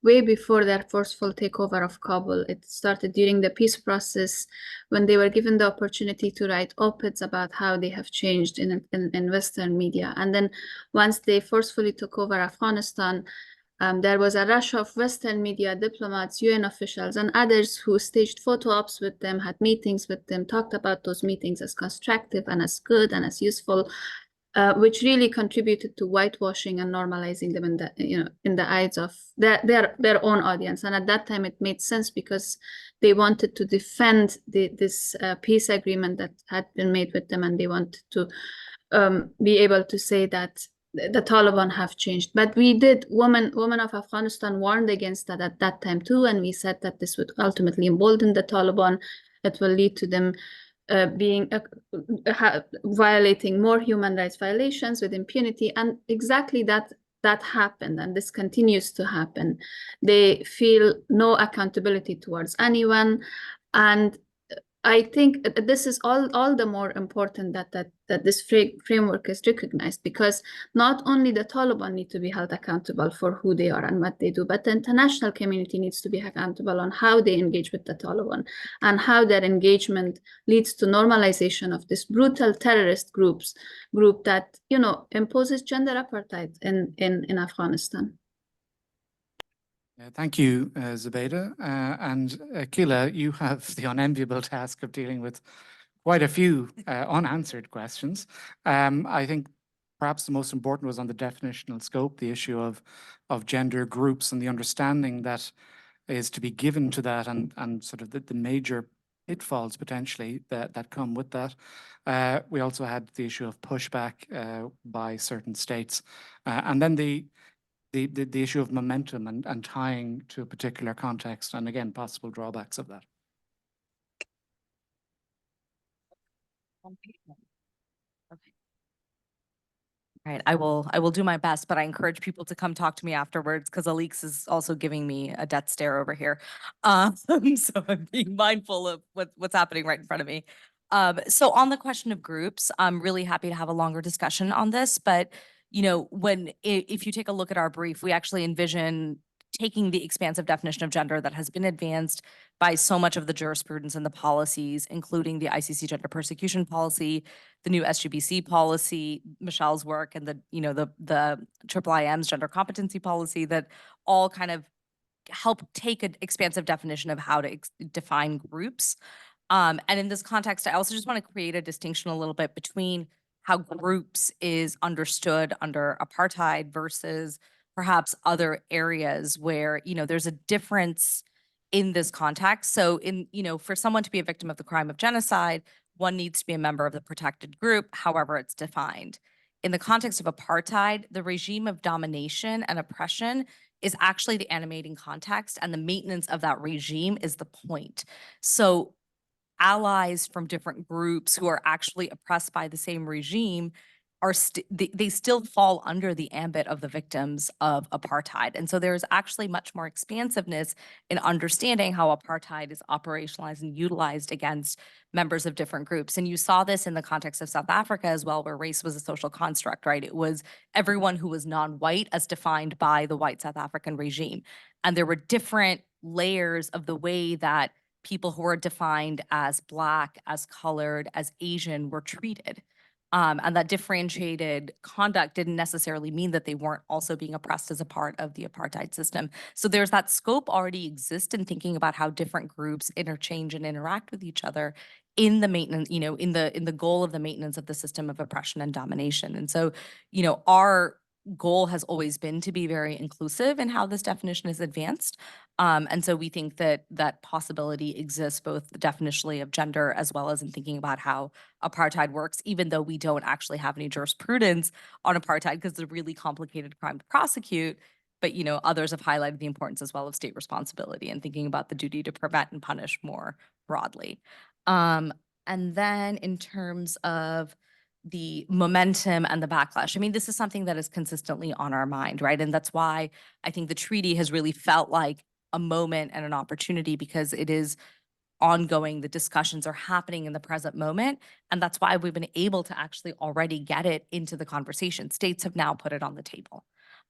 way before their forceful takeover of Kabul. It started during the peace process when they were given the opportunity to write op-eds about how they have changed in Western media. And then once they forcefully took over Afghanistan, there was a rush of Western media, diplomats, UN officials, and others who staged photo ops with them, had meetings with them, talked about those meetings as constructive and as good and as useful, which really contributed to whitewashing and normalizing them in the eyes of their own audience. And at that time, it made sense because they wanted to defend this peace agreement that had been made with them, and they wanted to be able to say that the Taliban have changed. But we did, women of Afghanistan warned against that at that time too, and we said that this would ultimately embolden the Taliban. It will lead to them violating more human rights violations with impunity, and exactly that happened, and this continues to happen. They feel no accountability towards anyone, and I think this is all the more important that this framework is recognized, because not only the Taliban need to be held accountable for who they are and what they do, but the international community needs to be accountable on how they engage with the Taliban and how their engagement leads to normalization of this brutal terrorist group that imposes gender apartheid in Afghanistan. Thank you, Zubaida. And Kila, you have the unenviable task of dealing with quite a few unanswered questions. I think perhaps the most important was on the definitional scope, the issue of gender groups and the understanding that is to be given to that, and sort of the major pitfalls potentially that come with that. We also had the issue of pushback by certain states, and then the issue of momentum and tying to a particular context, and again, possible drawbacks of that. All right, I will do my best, but I encourage people to come talk to me afterwards because Alix is also giving me a death stare over here. So I'm being mindful of what's happening right in front of me. So on the question of groups, I'm really happy to have a longer discussion on this, but if you take a look at our brief, we actually envision taking the expansive definition of gender that has been advanced by so much of the jurisprudence and the policies, including the ICC gender persecution policy, the new SGBC policy, Michelle's work, and the IIIM's gender competency policy, that all kind of help take an expansive definition of how to define groups. And in this context, I also just want to create a distinction a little bit between how groups is understood under apartheid versus perhaps other areas where, there's a difference in this context. So for someone to be a victim of the crime of genocide, one needs to be a member of the protected group, however it's defined. In the context of apartheid, the regime of domination and oppression is actually the animating context, and the maintenance of that regime is the point. So allies from different groups who are actually oppressed by the same regime they still fall under the ambit of the victims of apartheid. And so there's actually much more expansiveness in understanding how apartheid is operationalized and utilized against members of different groups. And you saw this in the context of South Africa as well, where race was a social construct, right? It was everyone who was non-white as defined by the white South African regime. And there were different layers of the way that people who were defined as Black, as colored, as Asian were treated. And that differentiated conduct didn't necessarily mean that they weren't also being oppressed as a part of the apartheid system. So there's that scope already exists in thinking about how different groups interchange and interact with each other in the maintenance, you know, in the goal of the maintenance of the system of oppression and domination. And so, you know, our goal has always been to be very inclusive in how this definition is advanced. And so we think that that possibility exists both definitionally of gender as well as in thinking about how apartheid works, even though we don't actually have any jurisprudence on apartheid because it's a really complicated crime to prosecute. But, you know, others have highlighted the importance as well of state responsibility and thinking about the duty to prevent and punish more broadly. And then in terms of the momentum and the backlash, I mean, this is something that is consistently on our mind, right? And that's why I think the treaty has really felt like a moment and an opportunity because it is ongoing. The discussions are happening in the present moment. And that's why we've been able to actually already get it into the conversation. States have now put it on the table.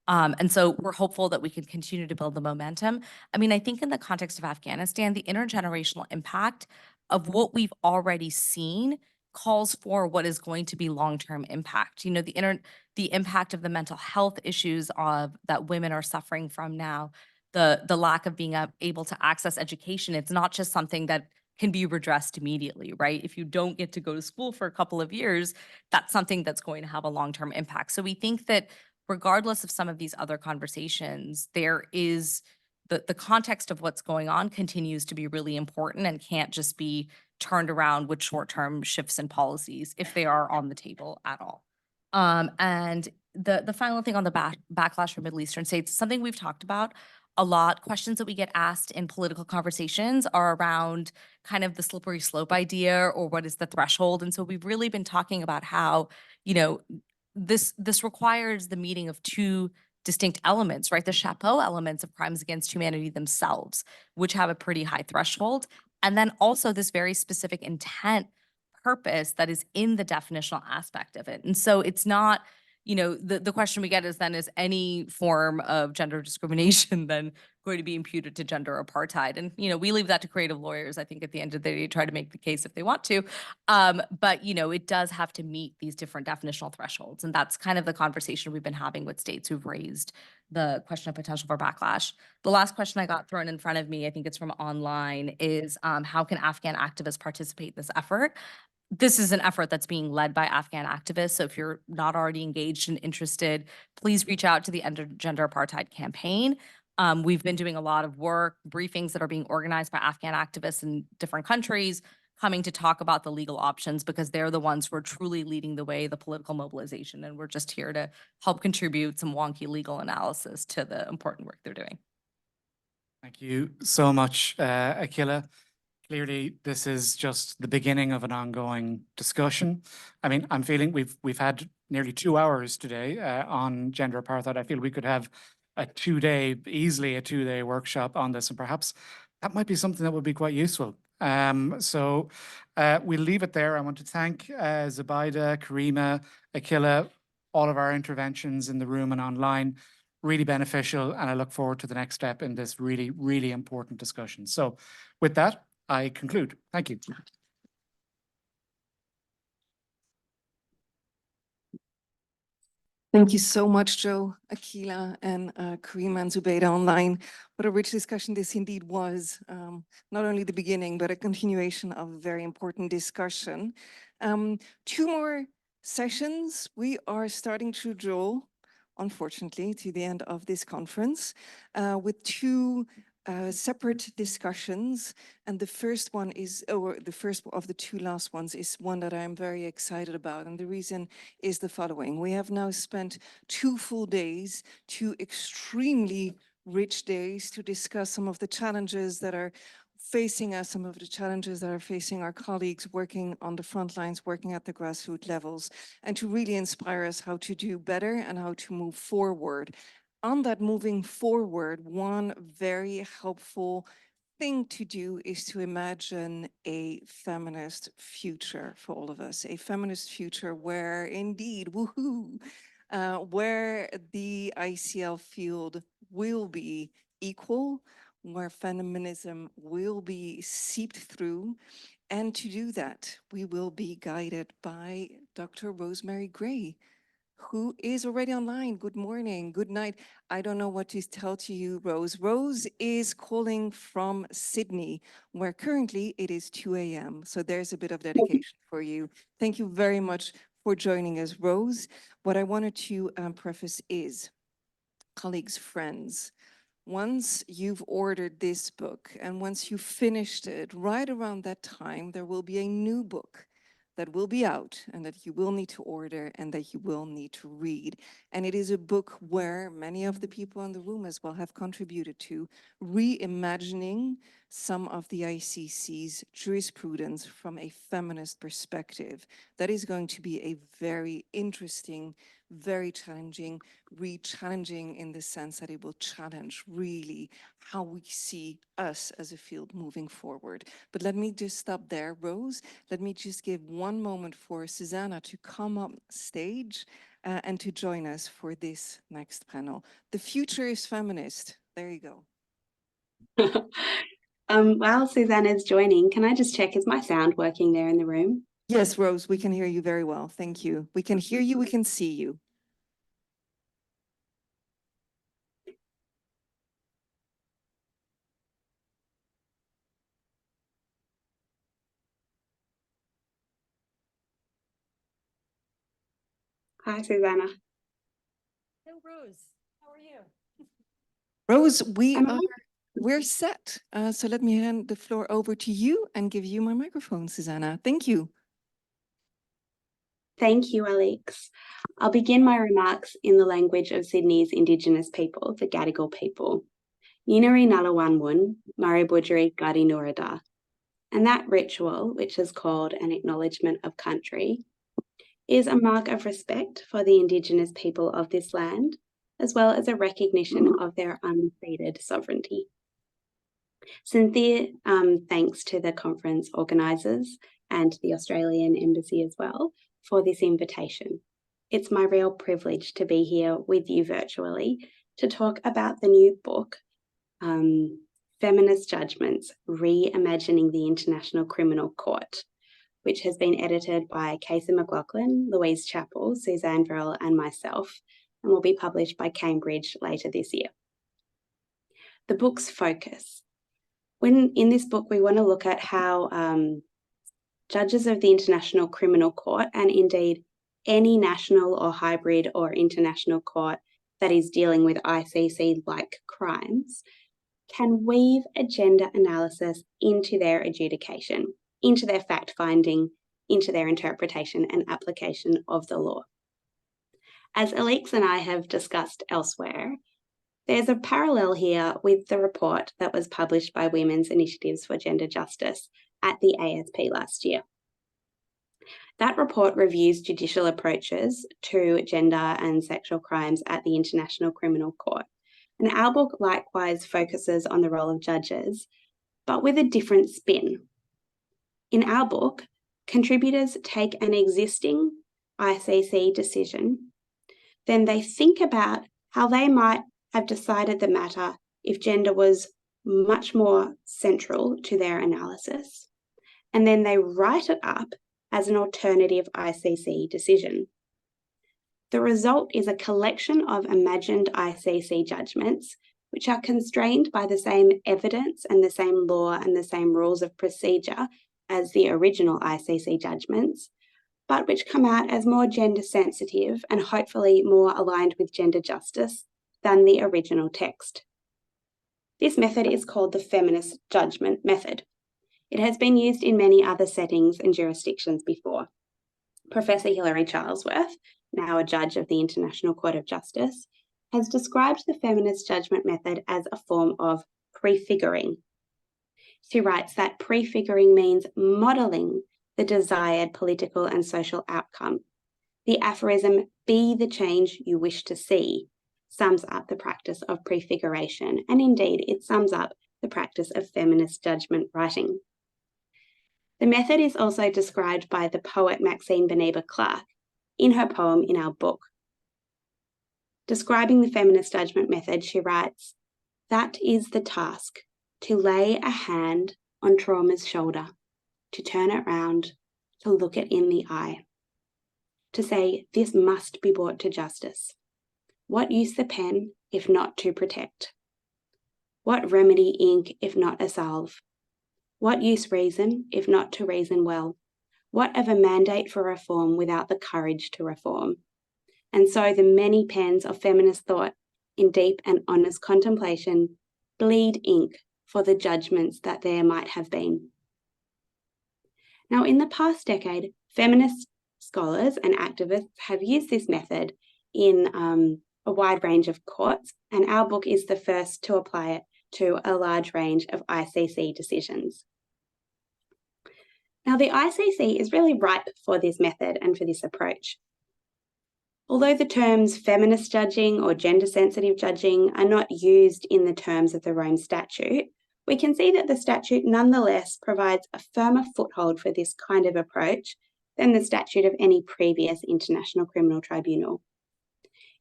And so we're hopeful that we can continue to build the momentum. I mean, I think in the context of Afghanistan, the intergenerational impact of what we've already seen calls for what is going to be long-term impact. You know, the impact of the mental health issues of that women are suffering from now, the lack of being able to access education. It's not just something that can be redressed immediately, right? If you don't get to go to school for a couple of years, that's something that's going to have a long-term impact. So we think that regardless of some of these other conversations, there is the context of what's going on continues to be really important and can't just be turned around with short-term shifts in policies if they are on the table at all. And the final thing on the backlash from Middle Eastern states, something we've talked about a lot. Questions that we get asked in political conversations are around kind of the slippery slope idea or what is the threshold. And so we've really been talking about how, you know, this requires the meeting of two distinct elements, right? The chapeau elements of crimes against humanity themselves, which have a pretty high threshold. And then also this very specific intent purpose that is in the definitional aspect of it. And so it's not, you know, the question we get is then, is any form of gender discrimination then going to be imputed to gender apartheid? And, you know, we leave that to creative lawyers, I think, at the end of the day, try to make the case if they want to. But, you know, it does have to meet these different definitional thresholds. And that's kind of the conversation we've been having with states who've raised the question of potential for backlash. The last question I got thrown in front of me, I think it's from online, is how can Afghan activists participate in this effort? This is an effort that's being led by Afghan activists. So if you're not already engaged and interested, please reach out to the End Gender Apartheid campaign. We've been doing a lot of work, briefings that are being organized by Afghan activists in different countries, coming to talk about the legal options because they're the ones who are truly leading the way, the political mobilization. And we're just here to help contribute some wonky legal analysis to the important work they're doing. Thank you so much, Akila. Clearly, this is just the beginning of an ongoing discussion. I mean, I'm feeling we've had nearly 2 hours today on gender apartheid. I feel we could have easily a two-day workshop on this, and perhaps that might be something that would be quite useful. So we'll leave it there. I want to thank Zubaida, Karima, Akila, all of our interventions in the room and online. Really beneficial, and I look forward to the next step in this really, really important discussion. So with that, I conclude. Thank you. Thank you so much, Joe, Akila, and Karima and Zubaida online. What a rich discussion this indeed was. Not only the beginning, but a continuation of a very important discussion. 2 more sessions. We are starting to draw, unfortunately, to the end of this conference with 2 separate discussions. And the first one is, or the first of the 2 last ones is one that I'm very excited about. And the reason is the following. We have now spent 2 full days, 2 extremely rich days to discuss some of the challenges that are facing us, some of the challenges that are facing our colleagues working on the front lines, working at the grassroots levels, and to really inspire us how to do better and how to move forward. On that moving forward, one very helpful thing to do is to imagine a feminist future for all of us, a feminist future where indeed, woohoo, where the ICL field will be equal, where feminism will be seeped through. And to do that, we will be guided by Dr. Rosemary Gray, who is already online. Good morning, good night. I don't know what to tell to you, Rose. Rose is calling from Sydney, where currently it is 2 a.m. So there's a bit of dedication for you. Thank you very much for joining us, Rose. What I wanted to preface is, colleagues, friends, once you've ordered this book and once you've finished it, right around that time, there will be a new book that will be out and that you will need to order and that you will need to read. And it is a book where many of the people in the room as well have contributed to reimagining some of the ICC's jurisprudence from a feminist perspective. That is going to be a very interesting, very challenging, re-challenging in the sense that it will challenge really how we see us as a field moving forward. But let me just stop there, Rose. Let me just give one moment for Susanna to come up stage and to join us for this next panel. The future is feminist. There you go. While Susanna's joining, can I just check, is my sound working there in the room? Yes, Rose, we can hear you very well. Thank you. We can hear you, we can see you. Hi, Susanna. Hello, Rose. How are you? Rose, we're set. So let me hand the floor over to you and give you my microphone, Susanna. Thank you. Thank you, Alex. I'll begin my remarks in the language of Sydney's Indigenous people, the Gadigal people. Yinari Nalawanwun, Maribudjari Gadi Nurada. And that ritual, which is called an acknowledgement of country, is a mark of respect for the Indigenous people of this land, as well as a recognition of their unceded sovereignty. Sincere thanks to the conference organisers and the Australian Embassy as well for this invitation. It's my real privilege to be here with you virtually to talk about the new book, Feminist Judgments, Reimagining the International Criminal Court, which has been edited by Casey McLaughlin, Louise Chappell, Suzanne Verrill and myself, and will be published by Cambridge later this year. The book's focus. In this book, we want to look at how judges of the International Criminal Court, and indeed any national or hybrid or international court that is dealing with ICC-like crimes, can weave a gender analysis into their adjudication, into their fact-finding, into their interpretation and application of the law. As Alex and I have discussed elsewhere, there's a parallel here with the report that was published by Women's Initiatives for Gender Justice at the ASP last year. That report reviews judicial approaches to gender and sexual crimes at the International Criminal Court. And our book likewise focuses on the role of judges, but with a different spin. In our book, contributors take an existing ICC decision, then they think about how they might have decided the matter if gender was much more central to their analysis, and then they write it up as an alternative ICC decision. The result is a collection of imagined ICC judgments, which are constrained by the same evidence and the same law and the same rules of procedure as the original ICC judgments, but which come out as more gender sensitive and hopefully more aligned with gender justice than the original text. This method is called the feminist judgment method. It has been used in many other settings and jurisdictions before. Professor Hilary Charlesworth, now a judge of the International Court of Justice, has described the feminist judgment method as a form of prefiguring. She writes that prefiguring means modelling the desired political and social outcome. The aphorism, "be the change you wish to see," sums up the practice of prefiguration, and indeed it sums up the practice of feminist judgment writing. The method is also described by the poet Maxine Beneba Clark in her poem In Our Book. Describing the feminist judgment method, she writes, "That is the task, to lay a hand on trauma's shoulder, to turn it round, to look it in the eye, to say this must be brought to justice. What use the pen if not to protect? What remedy ink if not a salve? What use reason if not to reason well? What of a mandate for reform without the courage to reform?" And so the many pens of feminist thought in deep and honest contemplation bleed ink for the judgments that there might have been. Now, in the past decade, feminist scholars and activists have used this method in a wide range of courts, and our book is the first to apply it to a large range of ICC decisions. Now, the ICC is really ripe for this method and for this approach. Although the terms feminist judging or gender-sensitive judging are not used in the terms of the Rome Statute, we can see that the statute nonetheless provides a firmer foothold for this kind of approach than the statute of any previous international criminal tribunal.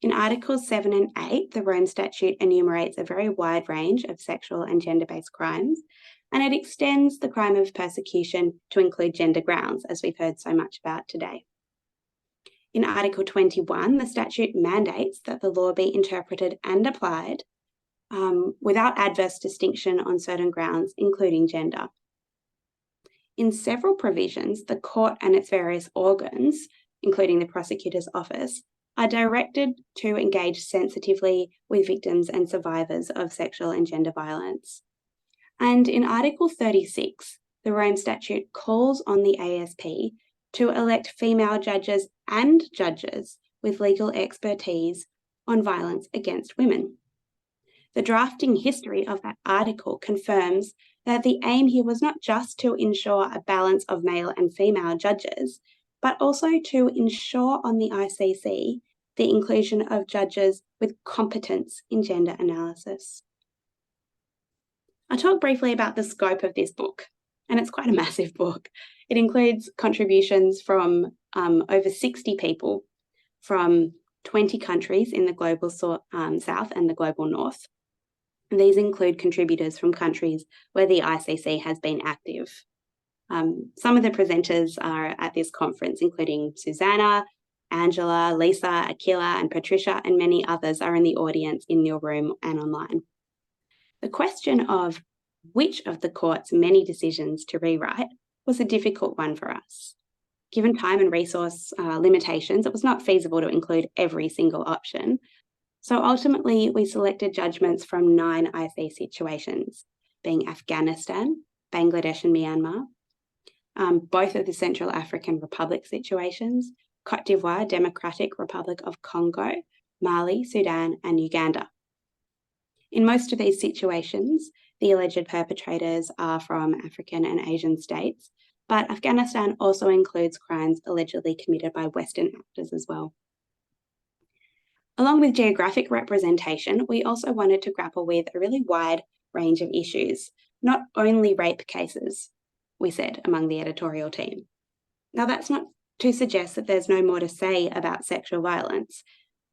In Articles 7 and 8, the Rome Statute enumerates a very wide range of sexual and gender-based crimes, and it extends the crime of persecution to include gender grounds, as we've heard so much about today. In Article 21, the statute mandates that the law be interpreted and applied without adverse distinction on certain grounds, including gender. In several provisions, the court and its various organs, including the prosecutor's office, are directed to engage sensitively with victims and survivors of sexual and gender violence. And in Article 36, the Rome Statute calls on the ASP to elect female judges and judges with legal expertise on violence against women. The drafting history of that article confirms that the aim here was not just to ensure a balance of male and female judges, but also to ensure on the ICC the inclusion of judges with competence in gender analysis. I'll talk briefly about the scope of this book, and it's quite a massive book. It includes contributions from over 60 people from 20 countries in the global south and the global north. And these include contributors from countries where the ICC has been active. Some of the presenters are at this conference, including Susanna, Angela, Lisa, Akila, and Patricia, and many others are in the audience in your room and online. The question of which of the court's many decisions to rewrite was a difficult one for us. Given time and resource limitations, it was not feasible to include every single option. So ultimately, we selected judgments from 9 IC situations, being Afghanistan, Bangladesh and Myanmar, both of the Central African Republic situations, Cote d'Ivoire, Democratic Republic of Congo, Mali, Sudan, and Uganda. In most of these situations, the alleged perpetrators are from African and Asian states, but Afghanistan also includes crimes allegedly committed by Western actors as well. Along with geographic representation, we also wanted to grapple with a really wide range of issues, not only rape cases, we said among the editorial team. Now, that's not to suggest that there's no more to say about sexual violence.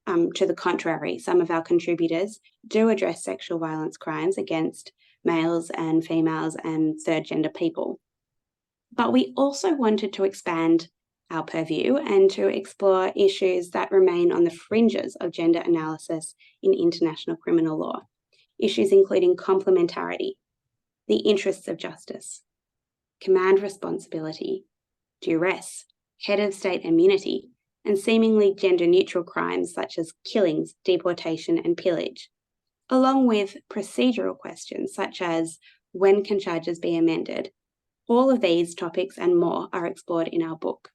To the contrary, some of our contributors do address sexual violence crimes against males and females and third gender people. But we also wanted to expand our purview and to explore issues that remain on the fringes of gender analysis in international criminal law. Issues including complementarity, the interests of justice, command responsibility, duress, head of state immunity, and seemingly gender-neutral crimes such as killings, deportation, and pillage, along with procedural questions such as when can charges be amended. All of these topics and more are explored in our book.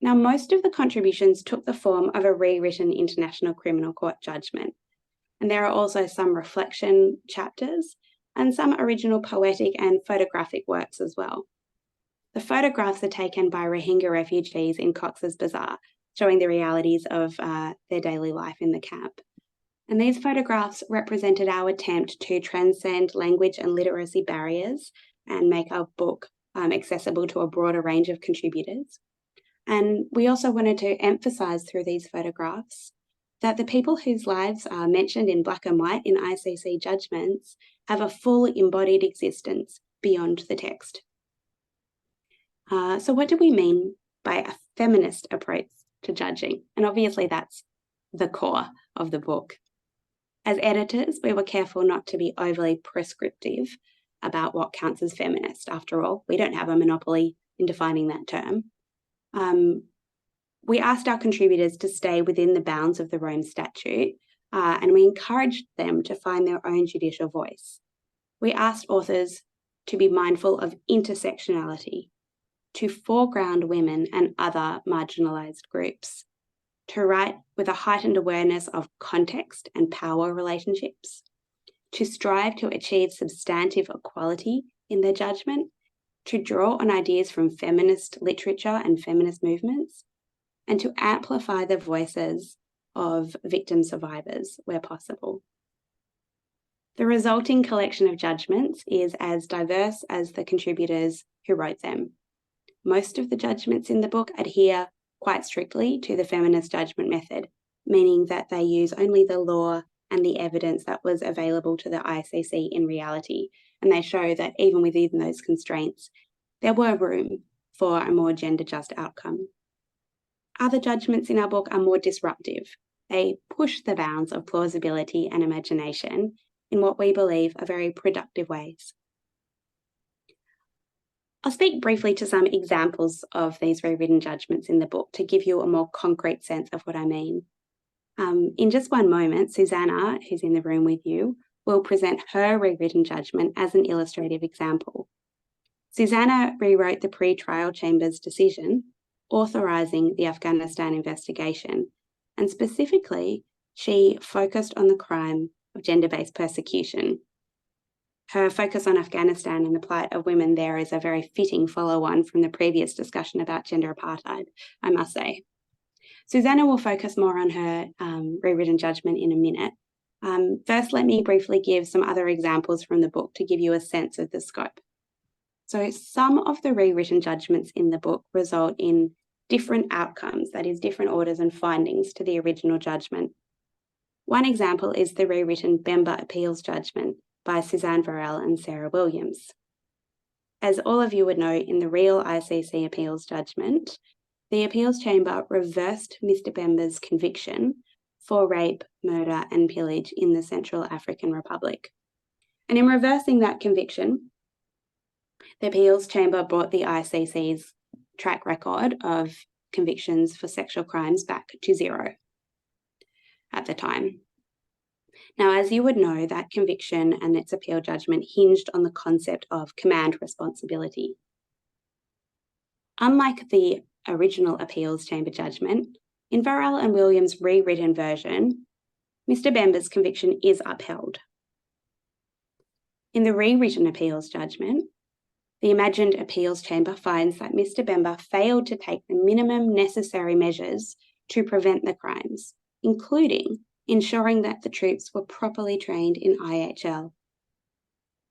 Now, most of the contributions took the form of a rewritten International Criminal Court judgment, and there are also some reflection chapters and some original poetic and photographic works as well. The photographs are taken by Rohingya refugees in Cox's Bazar, showing the realities of their daily life in the camp. And these photographs represented our attempt to transcend language and literacy barriers and make our book accessible to a broader range of contributors. And we also wanted to emphasise through these photographs that the people whose lives are mentioned in black and white in ICC judgments have a full embodied existence beyond the text. So what do we mean by a feminist approach to judging? And obviously that's the core of the book. As editors, we were careful not to be overly prescriptive about what counts as feminist. After all, we don't have a monopoly in defining that term. We asked our contributors to stay within the bounds of the Rome Statute, and we encouraged them to find their own judicial voice. We asked authors to be mindful of intersectionality, to foreground women and other marginalised groups, to write with a heightened awareness of context and power relationships, to strive to achieve substantive equality in their judgment, to draw on ideas from feminist literature and feminist movements, and to amplify the voices of victim survivors where possible. The resulting collection of judgments is as diverse as the contributors who wrote them. Most of the judgments in the book adhere quite strictly to the feminist judgment method, meaning that they use only the law and the evidence that was available to the ICC in reality. And they show that even within those constraints, there were room for a more gender-just outcome. Other judgments in our book are more disruptive. They push the bounds of plausibility and imagination in what we believe are very productive ways. I'll speak briefly to some examples of these rewritten judgments in the book to give you a more concrete sense of what I mean. In just one moment, Susanna, who's in the room with you, will present her rewritten judgment as an illustrative example. Susanna rewrote the pre-trial chamber's decision authorising the Afghanistan investigation, and specifically, she focused on the crime of gender-based persecution. Her focus on Afghanistan and the plight of women there is a very fitting follow-on from the previous discussion about gender apartheid, I must say. Susanna will focus more on her rewritten judgment in a minute. First, let me briefly give some other examples from the book to give you a sense of the scope. So some of the rewritten judgments in the book result in different outcomes, that is, different orders and findings to the original judgment. One example is the rewritten Bemba appeals judgment by Suzanne Varel and Sarah Williams. As all of you would know, in the real ICC appeals judgment, the appeals chamber reversed Mr. Bemba's conviction for rape, murder and pillage in the Central African Republic. And in reversing that conviction, the appeals chamber brought the ICC's track record of convictions for sexual crimes back to 0 at the time. Now, as you would know, that conviction and its appeal judgment hinged on the concept of command responsibility. Unlike the original appeals chamber judgment, in Varel and Williams' rewritten version, Mr. Bemba's conviction is upheld. In the rewritten appeals judgment, the imagined appeals chamber finds that Mr. Bemba failed to take the minimum necessary measures to prevent the crimes, including ensuring that the troops were properly trained in IHL.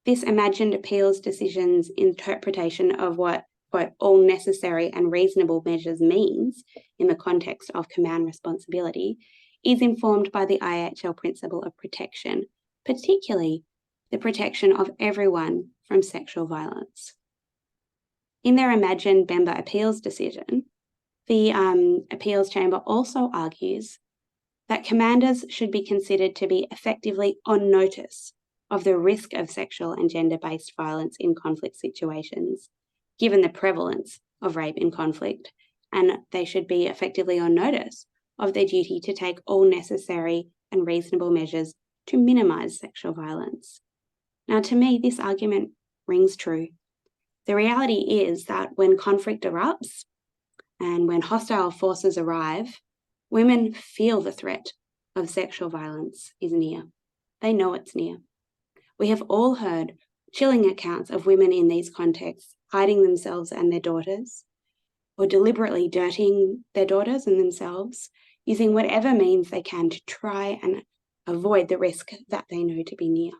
This imagined appeals decision's interpretation of what, quote, all necessary and reasonable measures means in the context of command responsibility is informed by the IHL principle of protection, particularly the protection of everyone from sexual violence. In their imagined Bemba appeals decision, the appeals chamber also argues that commanders should be considered to be effectively on notice of the risk of sexual and gender-based violence in conflict situations, given the prevalence of rape in conflict, and they should be effectively on notice of their duty to take all necessary and reasonable measures to minimise sexual violence. Now, to me, this argument rings true. The reality is that when conflict erupts and when hostile forces arrive, women feel the threat of sexual violence is near. They know it's near. We have all heard chilling accounts of women in these contexts hiding themselves and their daughters, or deliberately dirtying their daughters and themselves, using whatever means they can to try and avoid the risk that they know to be near.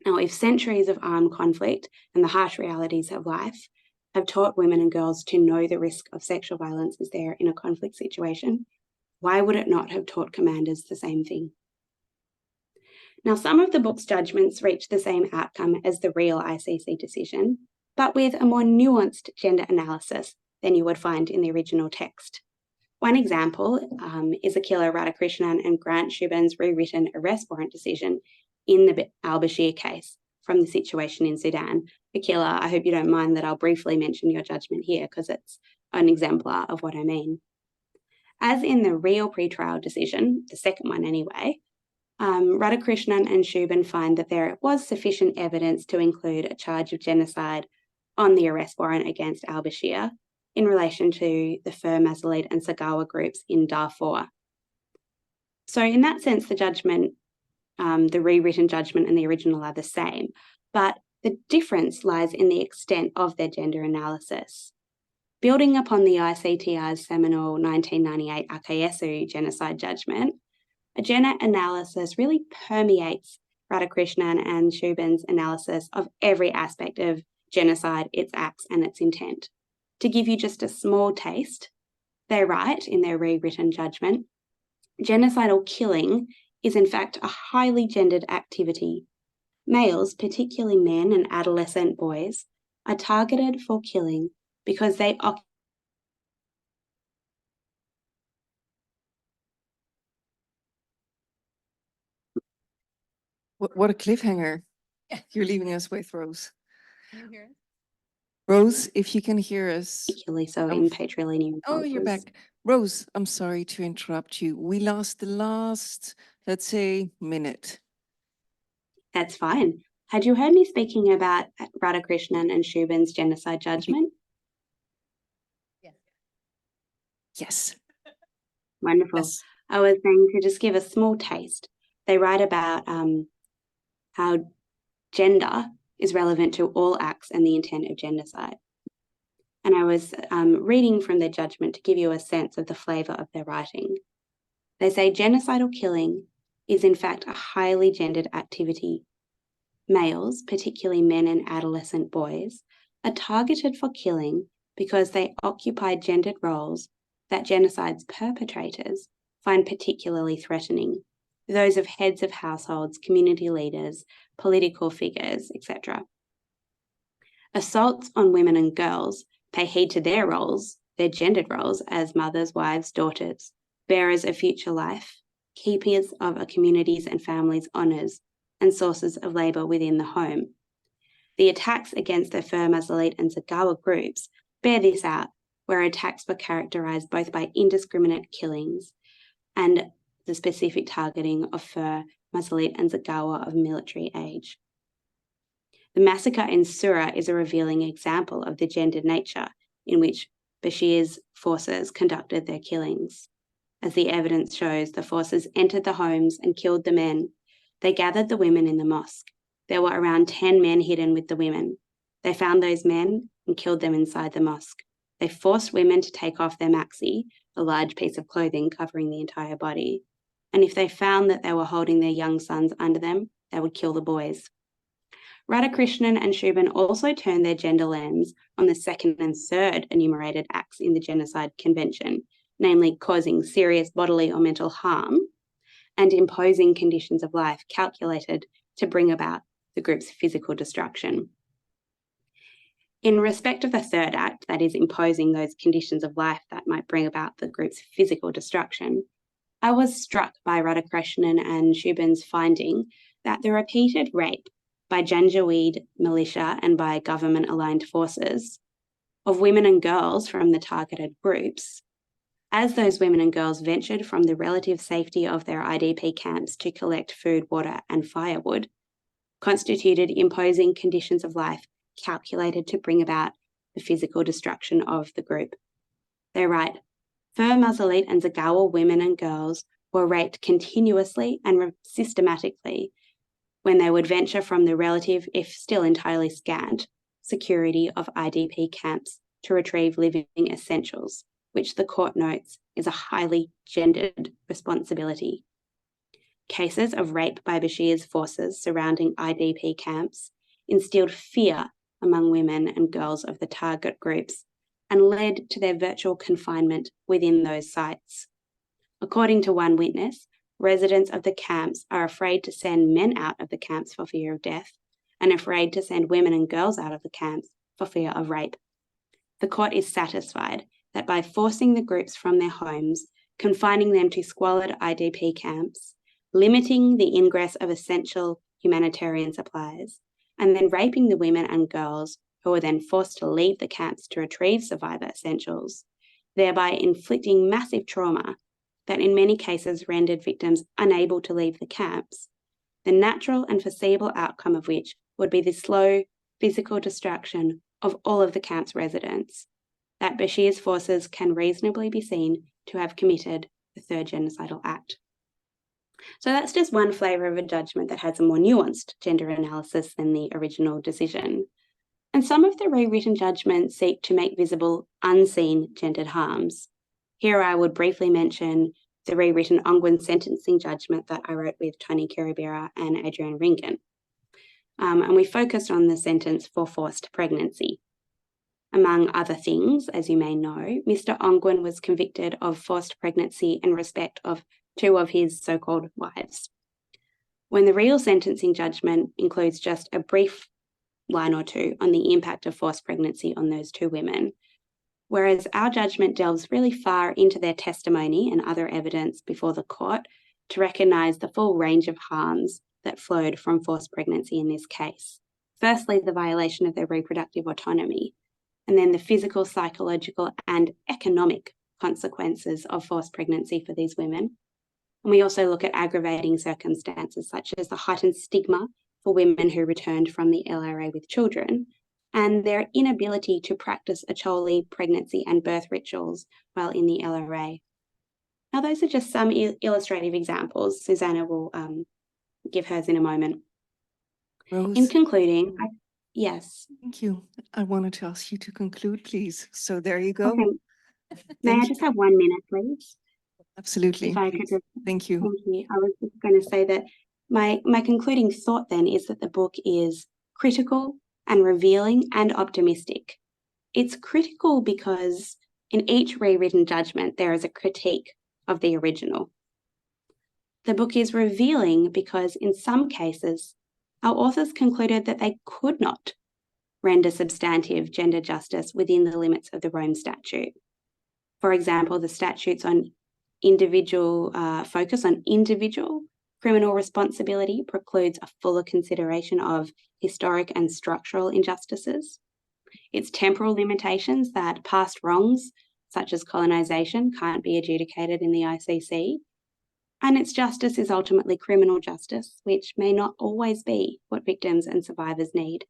Now, if centuries of armed conflict and the harsh realities of life have taught women and girls to know the risk of sexual violence is there in a conflict situation, why would it not have taught commanders the same thing? Now, some of the book's judgments reach the same outcome as the real ICC decision, but with a more nuanced gender analysis than you would find in the original text. One example is Akila Radhakrishnan and Grant Shubin's rewritten arrest warrant decision in the al-Bashir case from the situation in Sudan. Akila, I hope you don't mind that I'll briefly mention your judgment here because it's an exemplar of what I mean. As in the real pretrial decision, the second one anyway, Radhakrishnan and Shubin find that there was sufficient evidence to include a charge of genocide on the arrest warrant against al-Bashir in relation to the Fur Masalit and Sagawa groups in Darfur. So in that sense, the judgment, the rewritten judgment and the original are the same, but the difference lies in the extent of their gender analysis. Building upon the ICTR's seminal 1998 Akayesu genocide judgment, a gender analysis really permeates Radhakrishnan and Shubin's analysis of every aspect of genocide, its acts and its intent. To give you just a small taste, they write in their rewritten judgment, genocidal killing is in fact a highly gendered activity. Males, particularly men and adolescent boys, are targeted for killing because they occupy What a cliffhanger. You're leaving us with, Rose. Can you hear us? Rose, if you can hear us. particularly so in patrilineal Oh, you're cultures. back. Rose, I'm sorry to interrupt you. We lost the last, let's say, minute. That's fine. Had you heard me speaking about Radhakrishnan and Shubin's genocide judgment? Yes. Wonderful. Yes. I was going to just give a small taste. They write about how gender is relevant to all acts and the intent of genocide. And I was reading from their judgment to give you a sense of the flavour of their writing. They say genocidal killing is in fact a highly gendered activity. Males, particularly men and adolescent boys, are targeted for killing because they occupy gendered roles that genocide's perpetrators find particularly threatening, those of heads of households, community leaders, political figures, etc. Assaults on women and girls pay heed to their roles, their gendered roles as mothers, wives, daughters, bearers of future life, keepers of a community's and family's honours, and sources of labour within the home. The attacks against the Fur Masalit and Sagawa groups bear this out, where attacks were characterised both by indiscriminate killings and the specific targeting of Fur Masalit and Sagawa of military age. The massacre in Sura is a revealing example of the gendered nature in which Bashir's forces conducted their killings. As the evidence shows, the forces entered the homes and killed the men. They gathered the women in the mosque. There were around 10 men hidden with the women. They found those men and killed them inside the mosque. They forced women to take off their maxi, a large piece of clothing covering the entire body. And if they found that they were holding their young sons under them, they would kill the boys. Radhakrishnan and Shubin also turned their gender lens on the second and third enumerated acts in the Genocide Convention, namely causing serious bodily or mental harm and imposing conditions of life calculated to bring about the group's physical destruction. In respect of the third act, that is imposing those conditions of life that might bring about the group's physical destruction, I was struck by Radhakrishnan and Shubin's finding that the repeated rape by Janjaweed militia and by government-aligned forces of women and girls from the targeted groups, as those women and girls ventured from the relative safety of their IDP camps to collect food, water, and firewood, constituted imposing conditions of life calculated to bring about the physical destruction of the group. They write, Fur Masalit and Sagawa women and girls were raped continuously and systematically when they would venture from the relative, if still entirely scant, security of IDP camps to retrieve living essentials, which the court notes is a highly gendered responsibility. Cases of rape by Bashir's forces surrounding IDP camps instilled fear among women and girls of the target groups and led to their virtual confinement within those sites. According to one witness, residents of the camps are afraid to send men out of the camps for fear of death and afraid to send women and girls out of the camps for fear of rape. The court is satisfied that by forcing the groups from their homes, confining them to squalid IDP camps, limiting the ingress of essential humanitarian supplies, and then raping the women and girls who were then forced to leave the camps to retrieve survivor essentials, thereby inflicting massive trauma that in many cases rendered victims unable to leave the camps, the natural and foreseeable outcome of which would be the slow physical destruction of all of the camp's residents, that Bashir's forces can reasonably be seen to have committed the third genocidal act. So that's just one flavour of a judgment that has a more nuanced gender analysis than the original decision. And some of the rewritten judgments seek to make visible unseen gendered harms. Here I would briefly mention the rewritten Ongwen sentencing judgment that I wrote with Tony Kiribera and Adrienne Ringen. And we focused on the sentence for forced pregnancy. Among other things, as you may know, Mr. Ongwen was convicted of forced pregnancy in respect of 2 of his so-called wives. When the real sentencing judgment includes just a brief line or 2 on the impact of forced pregnancy on those 2 women, whereas our judgment delves really far into their testimony and other evidence before the court to recognise the full range of harms that flowed from forced pregnancy in this case. Firstly, the violation of their reproductive autonomy, and then the physical, psychological, and economic consequences of forced pregnancy for these women. And we also look at aggravating circumstances such as the heightened stigma for women who returned from the LRA with children and their inability to practice Acholi pregnancy and birth rituals while in the LRA. Now, those are just some illustrative examples. Susanna will give hers in a moment. Rose? In concluding, yes. Thank you. I wanted to ask you to conclude, please. So there you go. Okay. May I just have 1 minute, please? Absolutely. If I could just, Thank you. thank you. I was just going to say that my concluding thought then is that the book is critical and revealing and optimistic. It's critical because in each rewritten judgment, there is a critique of the original. The book is revealing because in some cases, our authors concluded that they could not render substantive gender justice within the limits of the Rome Statute. For example, the statutes on individual focus on individual criminal responsibility precludes a fuller consideration of historic and structural injustices. Its temporal limitations that past wrongs, such as colonisation, can't be adjudicated in the ICC. And its justice is ultimately criminal justice, which may not always be what victims and survivors need.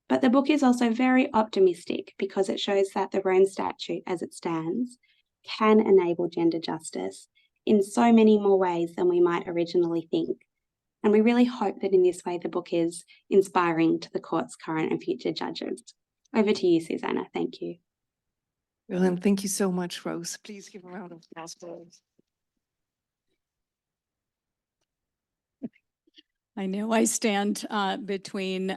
But the book is also very optimistic because it shows that the Rome Statute, as it stands, can enable gender justice in so many more ways than we might originally think. And we really hope that in this way the book is inspiring to the court's current and future judges. Over to you, Susanna. Thank you. Brilliant. Thank you so much, Rose. Please give a round of applause for Rose. I know I stand between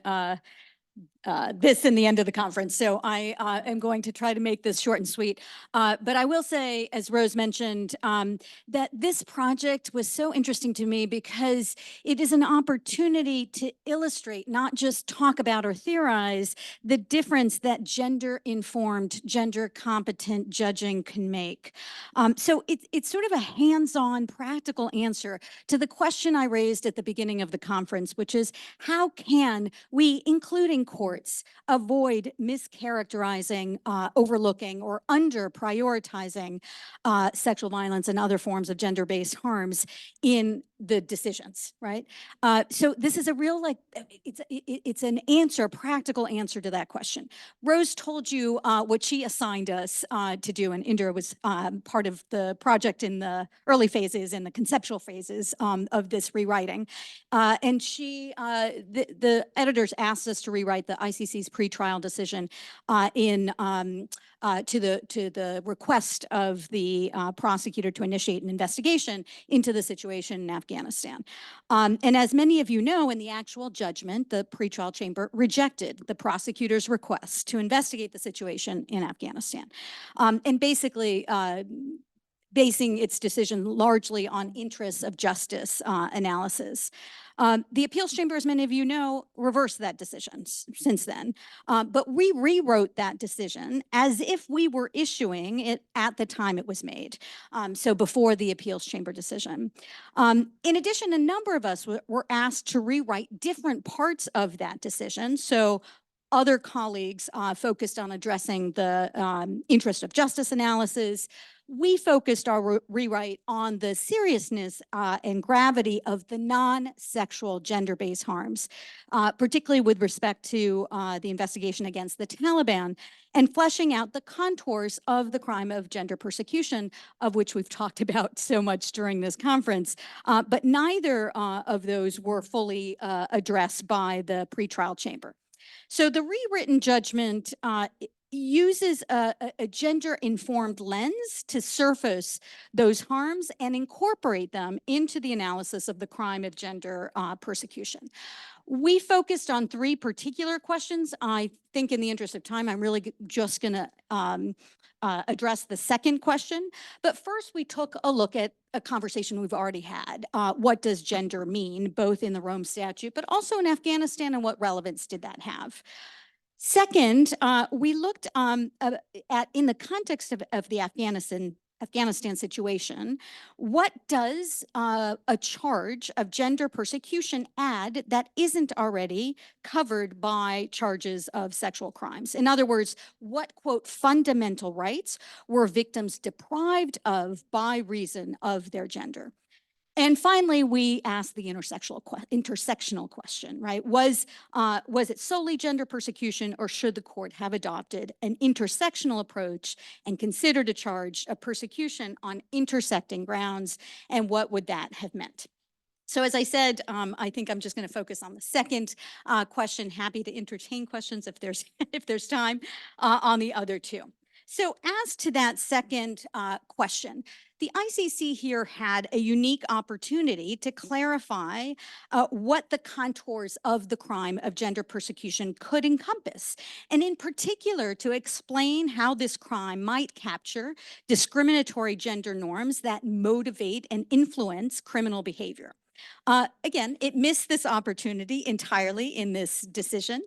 this and the end of the conference, so I am going to try to make this short and sweet. But I will say, as Rose mentioned, that this project was so interesting to me because it is an opportunity to illustrate, not just talk about or theorize, the difference that gender-informed, gender-competent judging can make. So it's sort of a hands-on, practical answer to the question I raised at the beginning of the conference, which is how can we, including courts, avoid mischaracterizing, overlooking, or under-prioritizing sexual violence and other forms of gender-based harms in the decisions, right? So this is a real, like, it's an answer, a practical answer to that question. Rose told you what she assigned us to do, and Indira was part of the project in the early phases and the conceptual phases of this rewriting. And the editors asked us to rewrite the ICC's pretrial decision to the request of the prosecutor to initiate an investigation into the situation in Afghanistan. And as many of you know, in the actual judgment, the pretrial chamber rejected the prosecutor's request to investigate the situation in Afghanistan. And basically, basing its decision largely on interests of justice analysis. The appeals chamber, as many of you know, reversed that decision since then. But we rewrote that decision as if we were issuing it at the time it was made, so before the appeals chamber decision. In addition, a number of us were asked to rewrite different parts of that decision. So other colleagues focused on addressing the interest of justice analysis. We focused our rewrite on the seriousness and gravity of the non-sexual gender-based harms, particularly with respect to the investigation against the Taliban, and fleshing out the contours of the crime of gender persecution, of which we've talked about so much during this conference. But neither of those were fully addressed by the pretrial chamber. So the rewritten judgment uses a gender-informed lens to surface those harms and incorporate them into the analysis of the crime of gender persecution. We focused on three particular questions. I think in the interest of time, I'm really just going to address the second question. But first, we took a look at a conversation we've already had. What does gender mean, both in the Rome Statute, but also in Afghanistan, and what relevance did that have? Second, we looked at, in the context of the Afghanistan situation, what does a charge of gender persecution add that isn't already covered by charges of sexual crimes? In other words, what, quote, fundamental rights were victims deprived of by reason of their gender? And finally, we asked the intersectional question, right? Was it solely gender persecution, or should the court have adopted an intersectional approach and considered a charge of persecution on intersecting grounds, and what would that have meant? So as I said, I think I'm just going to focus on the second question. Happy to entertain questions if there's time on the other two. So as to that second question, the ICC here had a unique opportunity to clarify what the contours of the crime of gender persecution could encompass, and in particular to explain how this crime might capture discriminatory gender norms that motivate and influence criminal behavior. Again, it missed this opportunity entirely in this decision.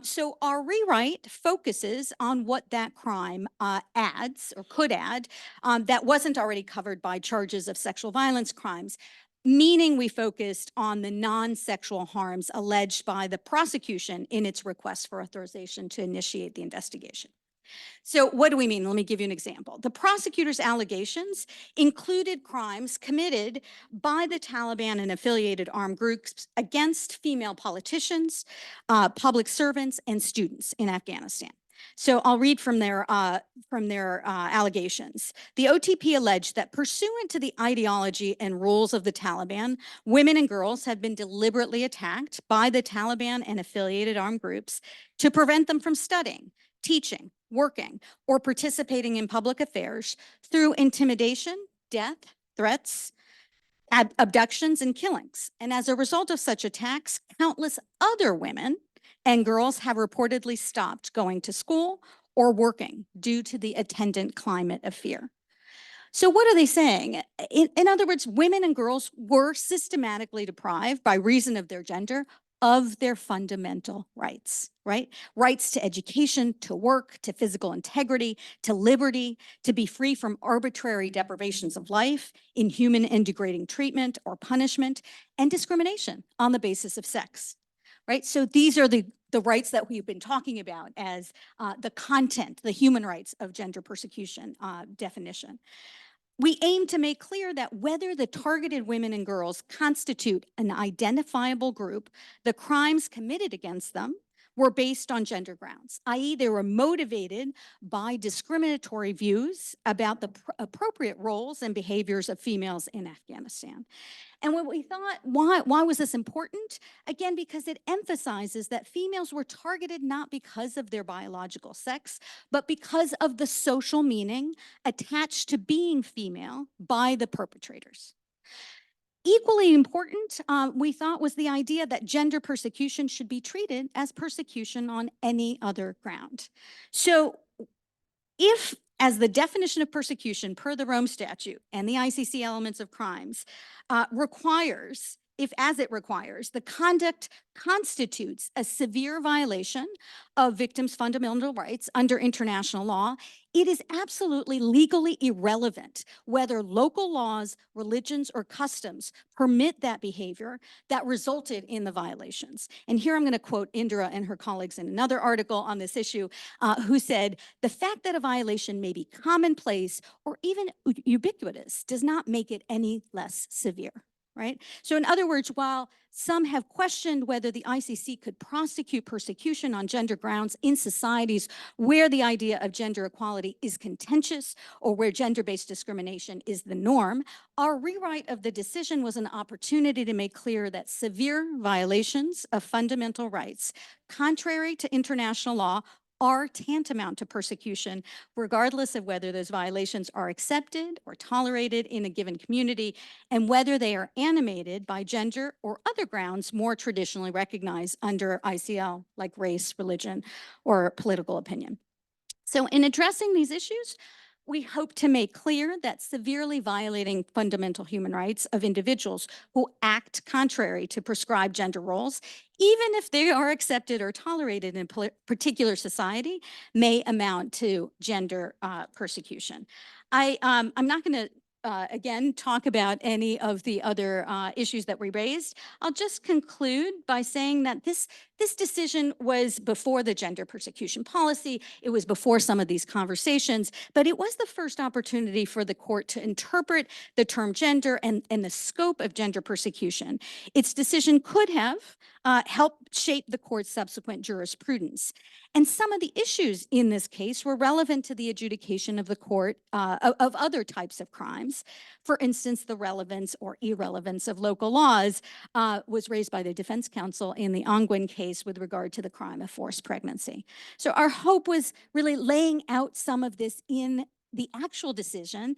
So our rewrite focuses on what that crime adds or could add that wasn't already covered by charges of sexual violence crimes, meaning we focused on the non-sexual harms alleged by the prosecution in its request for authorization to initiate the investigation. So what do we mean? Let me give you an example. The prosecutor's allegations included crimes committed by the Taliban and affiliated armed groups against female politicians, public servants, and students in Afghanistan. So I'll read from their allegations. The OTP alleged that pursuant to the ideology and rules of the Taliban, women and girls have been deliberately attacked by the Taliban and affiliated armed groups to prevent them from studying, teaching, working, or participating in public affairs through intimidation, death, threats, abductions, and killings. And as a result of such attacks, countless other women and girls have reportedly stopped going to school or working due to the attendant climate of fear. So what are they saying? In other words, women and girls were systematically deprived by reason of their gender of their fundamental rights, right? Rights to education, to work, to physical integrity, to liberty, to be free from arbitrary deprivations of life, inhuman and degrading treatment or punishment, and discrimination on the basis of sex, right? So these are the rights that we've been talking about as the content, the human rights of gender persecution definition. We aim to make clear that whether the targeted women and girls constitute an identifiable group, the crimes committed against them were based on gender grounds, i.e. they were motivated by discriminatory views about the appropriate roles and behaviors of females in Afghanistan. And when we thought, why was this important? Again, because it emphasizes that females were targeted not because of their biological sex, but because of the social meaning attached to being female by the perpetrators. Equally important, we thought, was the idea that gender persecution should be treated as persecution on any other ground. So if, as the definition of persecution per the Rome Statute and the ICC elements of crimes requires, as it requires, the conduct constitutes a severe violation of victims' fundamental rights under international law, it is absolutely legally irrelevant whether local laws, religions, or customs permit that behavior that resulted in the violations. And here I'm going to quote Indira and her colleagues in another article on this issue, who said, "The fact that a violation may be commonplace or even ubiquitous does not make it any less severe." Right? So in other words, while some have questioned whether the ICC could prosecute persecution on gender grounds in societies where the idea of gender equality is contentious or where gender-based discrimination is the norm, our rewrite of the decision was an opportunity to make clear that severe violations of fundamental rights, contrary to international law, are tantamount to persecution, regardless of whether those violations are accepted or tolerated in a given community, and whether they are animated by gender or other grounds more traditionally recognized under ICL, like race, religion, or political opinion. So in addressing these issues, we hope to make clear that severely violating fundamental human rights of individuals who act contrary to prescribed gender roles, even if they are accepted or tolerated in a particular society, may amount to gender persecution. I'm not going to again, talk about any of the other issues that we raised. I'll just conclude by saying that this decision was before the gender persecution policy. It was before some of these conversations, but it was the first opportunity for the court to interpret the term gender and the scope of gender persecution. Its decision could have helped shape the court's subsequent jurisprudence. And some of the issues in this case were relevant to the adjudication of the court of other types of crimes. For instance, the relevance or irrelevance of local laws was raised by the defense counsel in the Angwin case with regard to the crime of forced pregnancy. So our hope was really laying out some of this in the actual decision,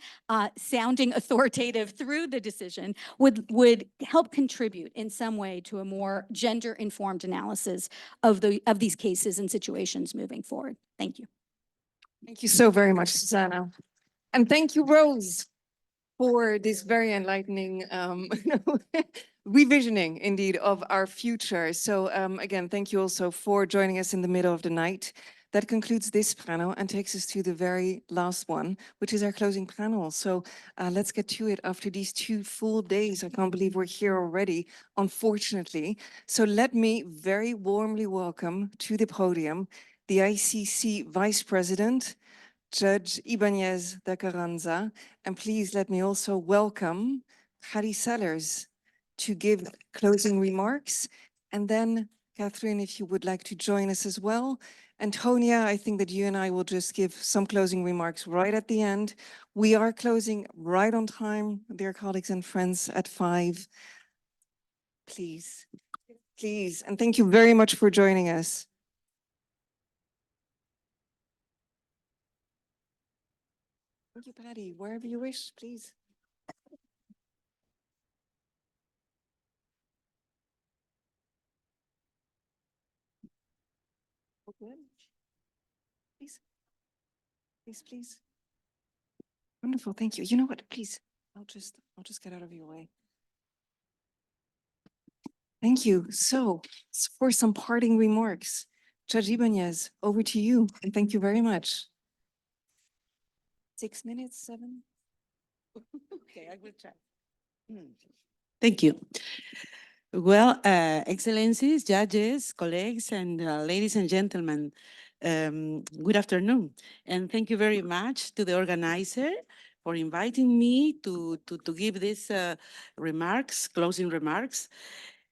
sounding authoritative through the decision, would help contribute in some way to a more gender-informed analysis of these cases and situations moving forward. Thank you. Thank you so very much, Susanna. And thank you, Rose, for this very enlightening revisioning, indeed, of our future. So again, thank you also for joining us in the middle of the night. That concludes this panel and takes us to the very last one, which is our closing panel. So let's get to it after these 2 full days. I can't believe we're here already, unfortunately. So let me very warmly welcome to the podium the ICC Vice President, Judge Ibanez da Carranza, and please let me also welcome Harry Sellers to give closing remarks. And then, Catherine, if you would like to join us as well. And Tonia, I think that you and I will just give some closing remarks right at the end. We are closing right on time, dear colleagues and friends, at 5. Please, please, and thank you very much for joining us. Thank you, Patty. Wherever you wish, please. Good. Please, please, please. Wonderful, thank you. You know what? Please, I'll just get out of your way. Thank you. So, for some parting remarks, Judge Ibanez, over to you, and thank you very much. 6 minutes, 7? Okay, I will try. Thank you. Well, Excellencies, judges, colleagues, and ladies and gentlemen, good afternoon. And thank you very much to the organizer for inviting me to give these closing remarks.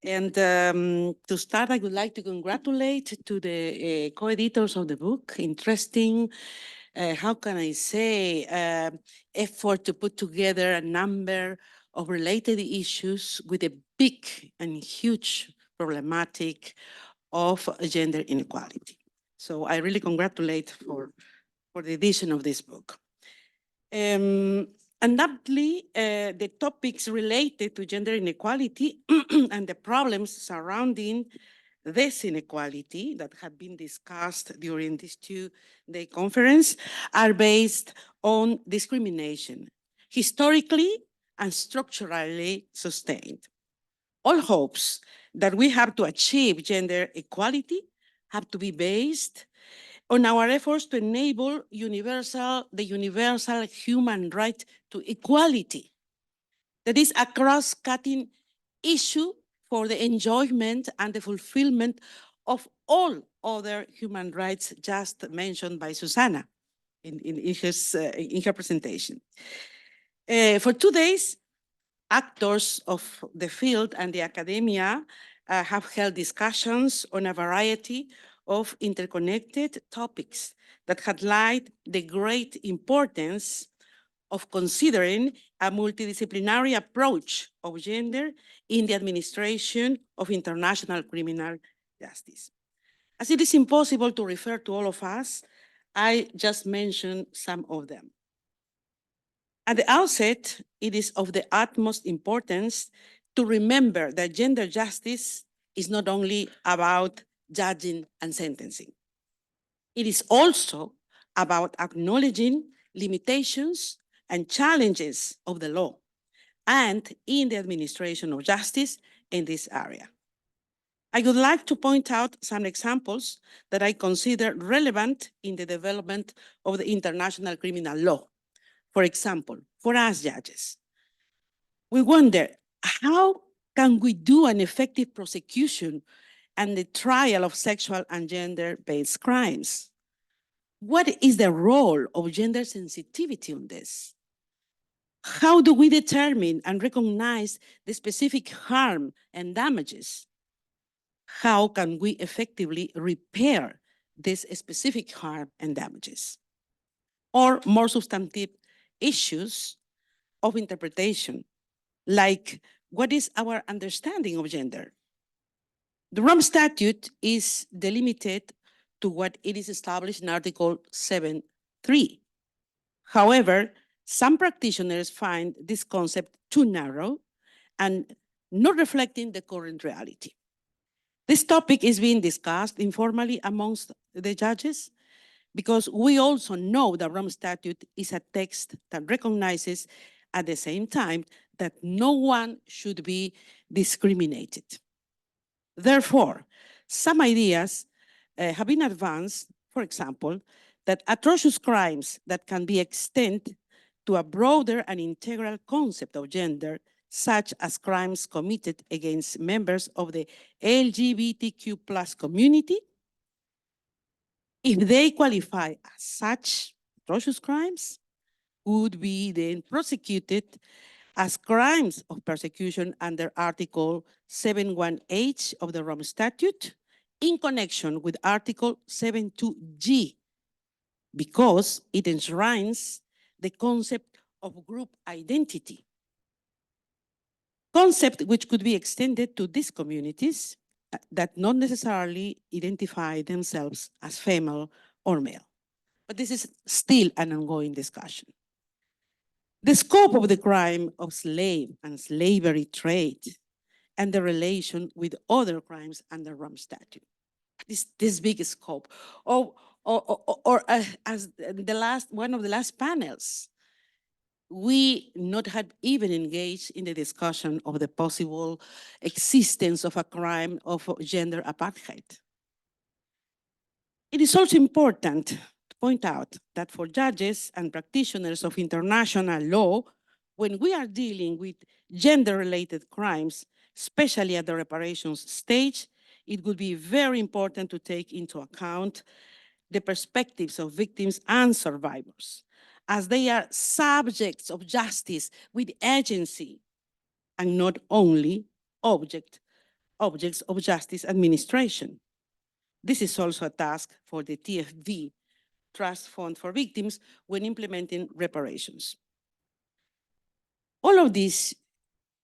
And to start, I would like to congratulate to the co-editors of the book. Interesting, how can I say, effort to put together a number of related issues with a big and huge problematic of gender inequality. So I really congratulate for the edition of this book. Undoubtedly, the topics related to gender inequality and the problems surrounding this inequality that have been discussed during this two-day conference are based on discrimination, historically and structurally sustained. All hopes that we have to achieve gender equality have to be based on our efforts to enable the universal human right to equality. That is a cross-cutting issue for the enjoyment and the fulfillment of all other human rights just mentioned by Susanna in her presentation. For 2 days, actors of the field and the academia have held discussions on a variety of interconnected topics that highlight the great importance of considering a multidisciplinary approach of gender in the administration of international criminal justice. As it is impossible to refer to all of us, I just mentioned some of them. At the outset, it is of the utmost importance to remember that gender justice is not only about judging and sentencing. It is also about acknowledging limitations and challenges of the law and in the administration of justice in this area. I would like to point out some examples that I consider relevant in the development of the international criminal law. For example, for us judges, we wonder, how can we do an effective prosecution and the trial of sexual and gender-based crimes? What is the role of gender sensitivity on this? How do we determine and recognize the specific harm and damages? How can we effectively repair this specific harm and damages? Or more substantive issues of interpretation, like what is our understanding of gender? The Rome Statute is delimited to what it is established in Article 7.3. However, some practitioners find this concept too narrow and not reflecting the current reality. This topic is being discussed informally amongst the judges because we also know the Rome Statute is a text that recognizes at the same time that no one should be discriminated. Therefore, some ideas have been advanced, for example, that atrocious crimes that can be extended to a broader and integral concept of gender, such as crimes committed against members of the LGBTQ+ community, if they qualify as such atrocious crimes, would be then prosecuted as crimes of persecution under Article 7.1h of the Rome Statute in connection with Article 7.2g, because it enshrines the concept of group identity, concept which could be extended to these communities that not necessarily identify themselves as female or male. But this is still an ongoing discussion. The scope of the crime of slave and slavery trade and the relation with other crimes under Rome Statute. This big scope. As one of the last panels, we not had even engaged in the discussion of the possible existence of a crime of gender apartheid. It is also important to point out that for judges and practitioners of international law, when we are dealing with gender-related crimes, especially at the reparations stage, it would be very important to take into account the perspectives of victims and survivors, as they are subjects of justice with agency and not only objects of justice administration. This is also a task for the TFV, Trust Fund for Victims, when implementing reparations. All of this,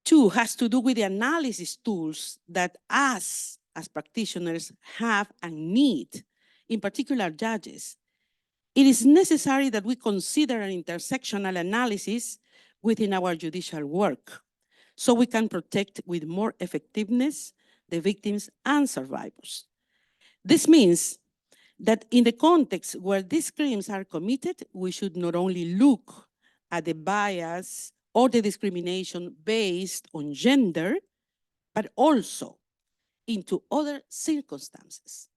too, has to do with the analysis tools that us, as practitioners, have and need, in particular judges. It is necessary that we consider an intersectional analysis within our judicial work, so we can protect with more effectiveness the victims and survivors. This means that in the context where these crimes are committed, we should not only look at the bias or the discrimination based on gender, but also into other circumstances,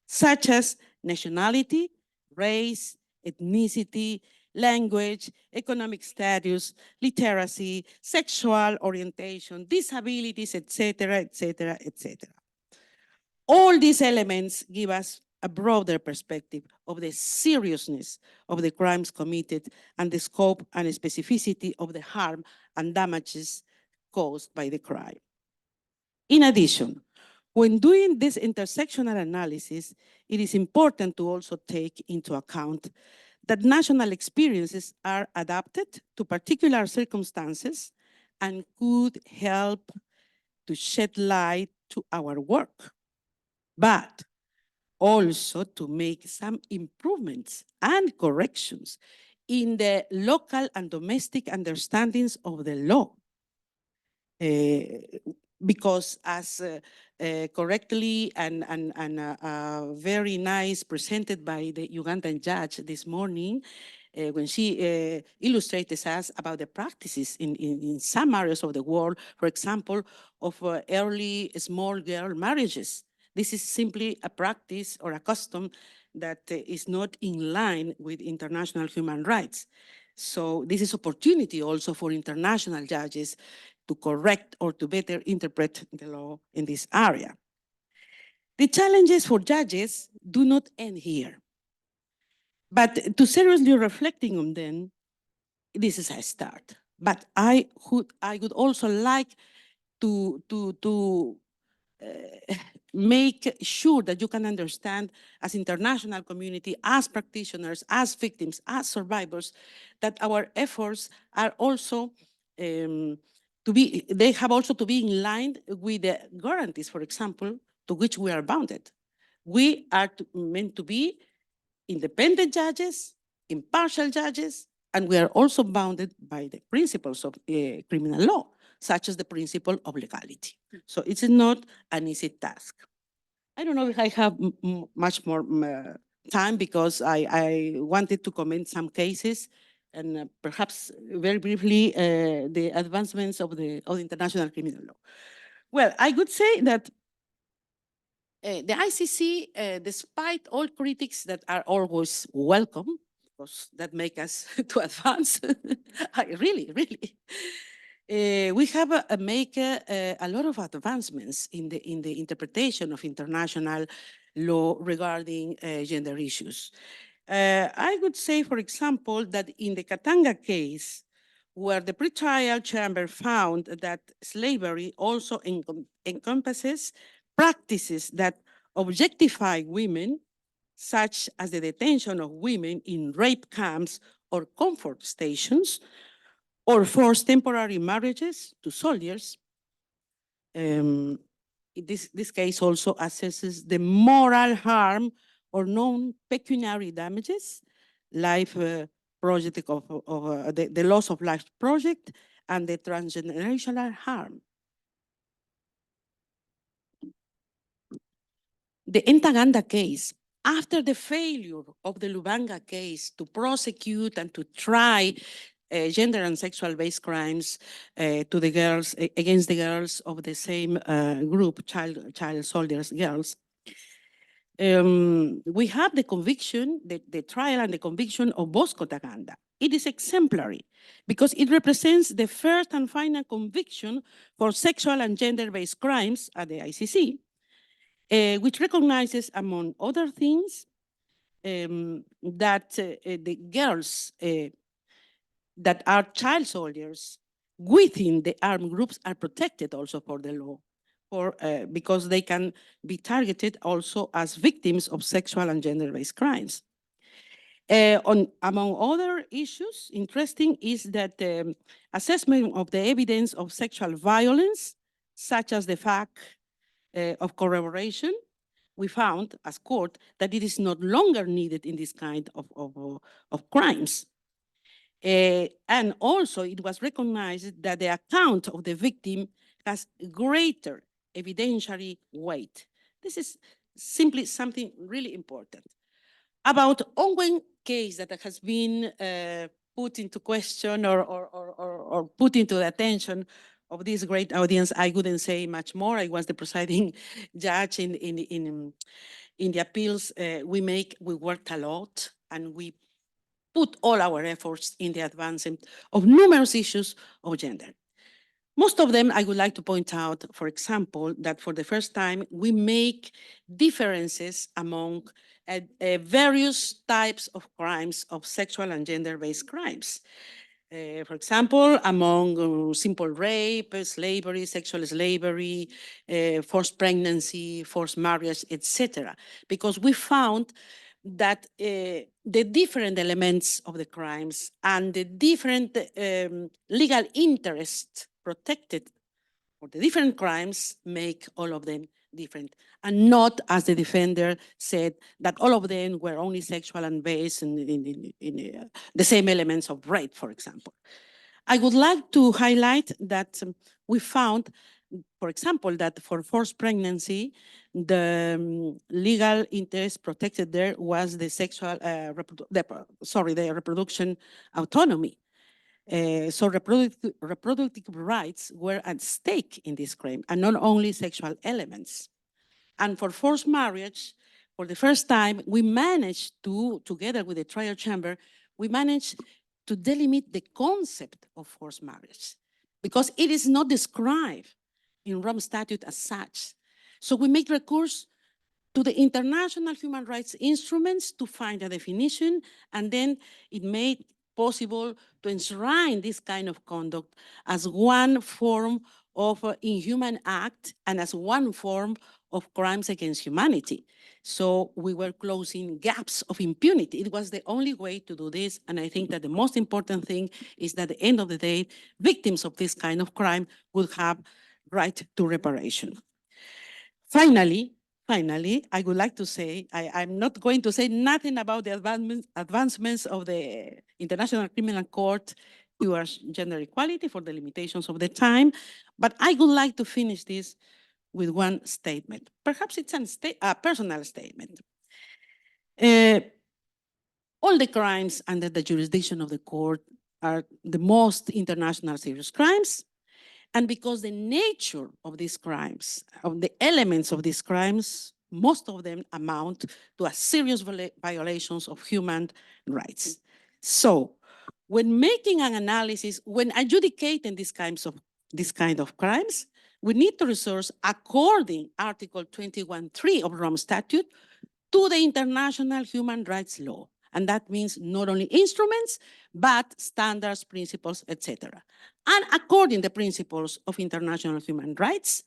such as nationality, race, ethnicity, language, economic status, literacy, sexual orientation, disabilities, etc., etc., etc. All these elements give us a broader perspective of the seriousness of the crimes committed and the scope and specificity of the harm and damages caused by the crime. In addition, when doing this intersectional analysis, it is important to also take into account that national experiences are adapted to particular circumstances and could help to shed light to our work, but also to make some improvements and corrections in the local and domestic understandings of the law. Because as correctly and very nice presented by the Ugandan judge this morning, when she illustrated us about the practices in some areas of the world, for example, of early small girl marriages. This is simply a practice or a custom that is not in line with international human rights. So this is opportunity also for international judges to correct or to better interpret the law in this area. The challenges for judges do not end here. But to seriously reflecting on them, this is a start. But I would also like to make sure that you can understand as international community, as practitioners, as victims, as survivors, that our efforts are also they have also to be in line with the guarantees, for example, to which we are bounded. We are meant to be independent judges, impartial judges, and we are also bounded by the principles of criminal law, such as the principle of legality. So it's not an easy task. I don't know if I have much more time because I wanted to comment some cases and perhaps very briefly the advancements of the international criminal law. Well, I would say that the ICC, despite all critics that are always welcome, because that make us to advance, really, we have make a lot of advancements in the interpretation of international law regarding gender issues. I would say, for example, that in the Katanga case, where the pretrial chamber found that slavery also encompasses practices that objectify women, such as the detention of women in rape camps or comfort stations, or forced temporary marriages to soldiers. This case also assesses the moral harm or non-pecuniary damages, life project of the loss of life project, and the transgenerational harm. The Ntaganda case, after the failure of the Lubanga case to prosecute and to try gender and sexual-based crimes to the girls, against the girls of the same group, child soldiers, girls, we have the conviction, the trial and the conviction of Bosco Ntaganda. It is exemplary because it represents the first and final conviction for sexual and gender-based crimes at the ICC, which recognizes, among other things, that the girls that are child soldiers within the armed groups are protected also for the law, because they can be targeted also as victims of sexual and gender-based crimes. Among other issues, interesting is that the assessment of the evidence of sexual violence, such as the fact of corroboration, we found as court that it is no longer needed in this kind of crimes. And also it was recognized that the account of the victim has greater evidentiary weight. This is simply something really important. About ongoing case that has been put into question or put into the attention of this great audience, I wouldn't say much more. I was the presiding judge in the appeals. We worked a lot, and we put all our efforts in the advancement of numerous issues of gender. Most of them, I would like to point out, for example, that for the first time, we make differences among various types of crimes, of sexual and gender-based crimes. For example, among simple rape, slavery, sexual slavery, forced pregnancy, forced marriage, etc. Because we found that the different elements of the crimes and the different legal interests protected for the different crimes make all of them different, and not, as the defender said, that all of them were only sexual and based in the same elements of rape, for example. I would like to highlight that we found, for example, that for forced pregnancy, the legal interest protected there was the the reproduction autonomy. So reproductive rights were at stake in this crime, and not only sexual elements. And for forced marriage, for the first time, we managed to, together with the trial chamber, we managed to delimit the concept of forced marriage, because it is not described in Rome Statute as such. So we make recourse to the international human rights instruments to find a definition, and then it made possible to enshrine this kind of conduct as one form of inhuman act and as one form of crimes against humanity. So we were closing gaps of impunity. It was the only way to do this, and I think that the most important thing is that at the end of the day, victims of this kind of crime would have right to reparation. Finally, I would like to say, I'm not going to say nothing about the advancements of the International Criminal Court towards gender equality for the limitations of the time, but I would like to finish this with one statement. Perhaps it's a personal statement. All the crimes under the jurisdiction of the court are the most international serious crimes, and because the nature of these crimes, of the elements of these crimes, most of them amount to a serious violations of human rights. So when making an analysis, when adjudicating these kind of crimes, we need to resource according Article 21.3 of Rome Statute to the international human rights law. And that means not only instruments, but standards, principles, etc. And according to the principles of international human rights,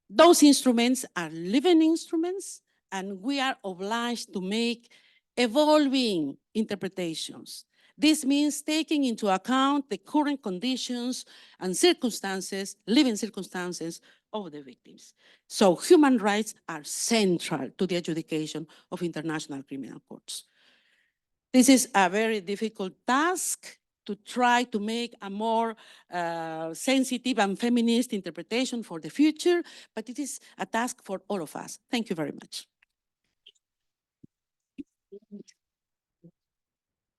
those instruments are living instruments, and we are obliged to make evolving interpretations. This means taking into account the current conditions and circumstances, living circumstances of the victims. So human rights are central to the adjudication of international criminal courts. This is a very difficult task to try to make a more sensitive and feminist interpretation for the future, but it is a task for all of us. Thank you very much.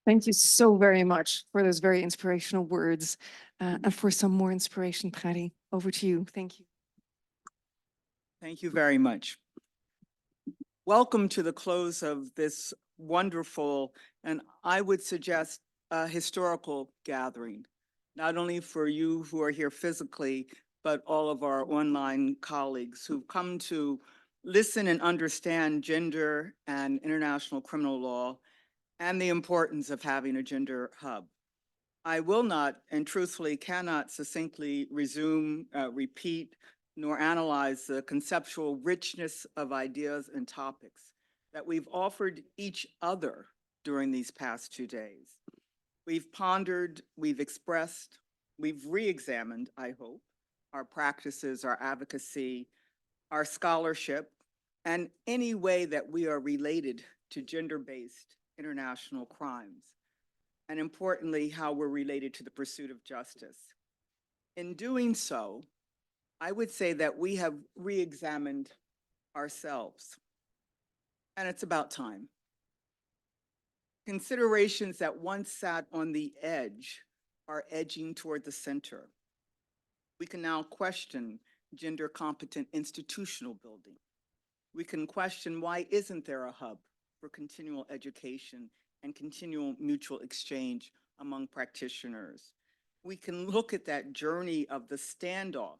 Thank you so very much for those very inspirational words and for some more inspiration, Patty. Over to you. Thank you. Thank you very much. Welcome to the close of this wonderful, and I would suggest a historical gathering, not only for you who are here physically, but all of our online colleagues who've come to listen and understand gender and international criminal law and the importance of having a gender hub. I will not and truthfully cannot succinctly repeat, nor analyze the conceptual richness of ideas and topics that we've offered each other during these past 2 days. We've pondered, we've expressed, we've re-examined, I hope, our practices, our advocacy, our scholarship, and any way that we are related to gender-based international crimes, and importantly, how we're related to the pursuit of justice. In doing so, I would say that we have re-examined ourselves, and it's about time. Considerations that once sat on the edge are edging toward the center. We can now question gender competent institutional building. We can question, why isn't there a hub for continual education and continual mutual exchange among practitioners? We can look at that journey of the standoff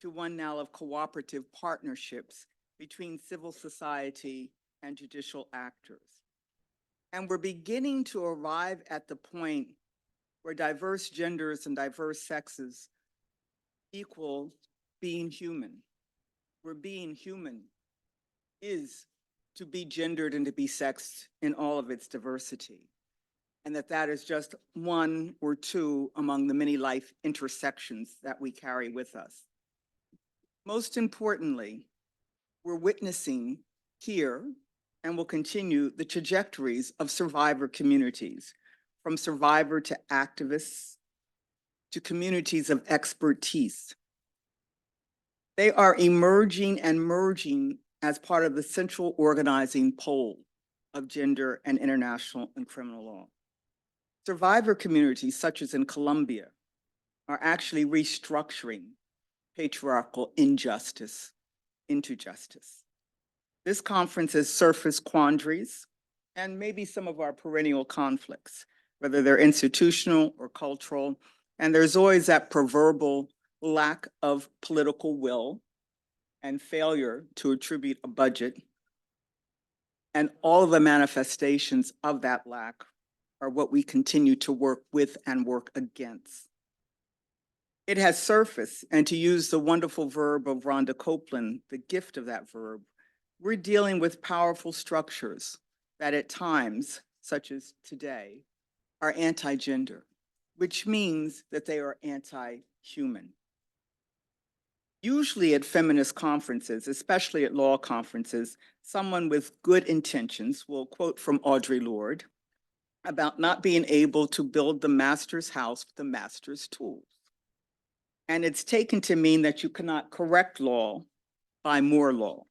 to one now of cooperative partnerships between civil society and judicial actors. And we're beginning to arrive at the point where diverse genders and diverse sexes equal being human. Where being human is to be gendered and to be sexed in all of its diversity. And that is just one or two among the many life intersections that we carry with us. Most importantly, we're witnessing here and will continue the trajectories of survivor communities, from survivor to activists to communities of expertise. They are emerging and merging as part of the central organizing pole of gender and international and criminal law. Survivor communities, such as in Colombia, are actually restructuring patriarchal injustice into justice. This conference has surfaced quandaries and maybe some of our perennial conflicts, whether they're institutional or cultural, and there's always that proverbial lack of political will and failure to attribute a budget. And all of the manifestations of that lack are what we continue to work with and work against. It has surfaced, and to use the wonderful verb of Rhonda Copeland, the gift of that verb, we're dealing with powerful structures that at times, such as today, are anti-gender, which means that they are anti-human. Usually at feminist conferences, especially at law conferences, someone with good intentions will quote from Audre Lorde about not being able to build the master's house with the master's tools. And it's taken to mean that you cannot correct law by more law.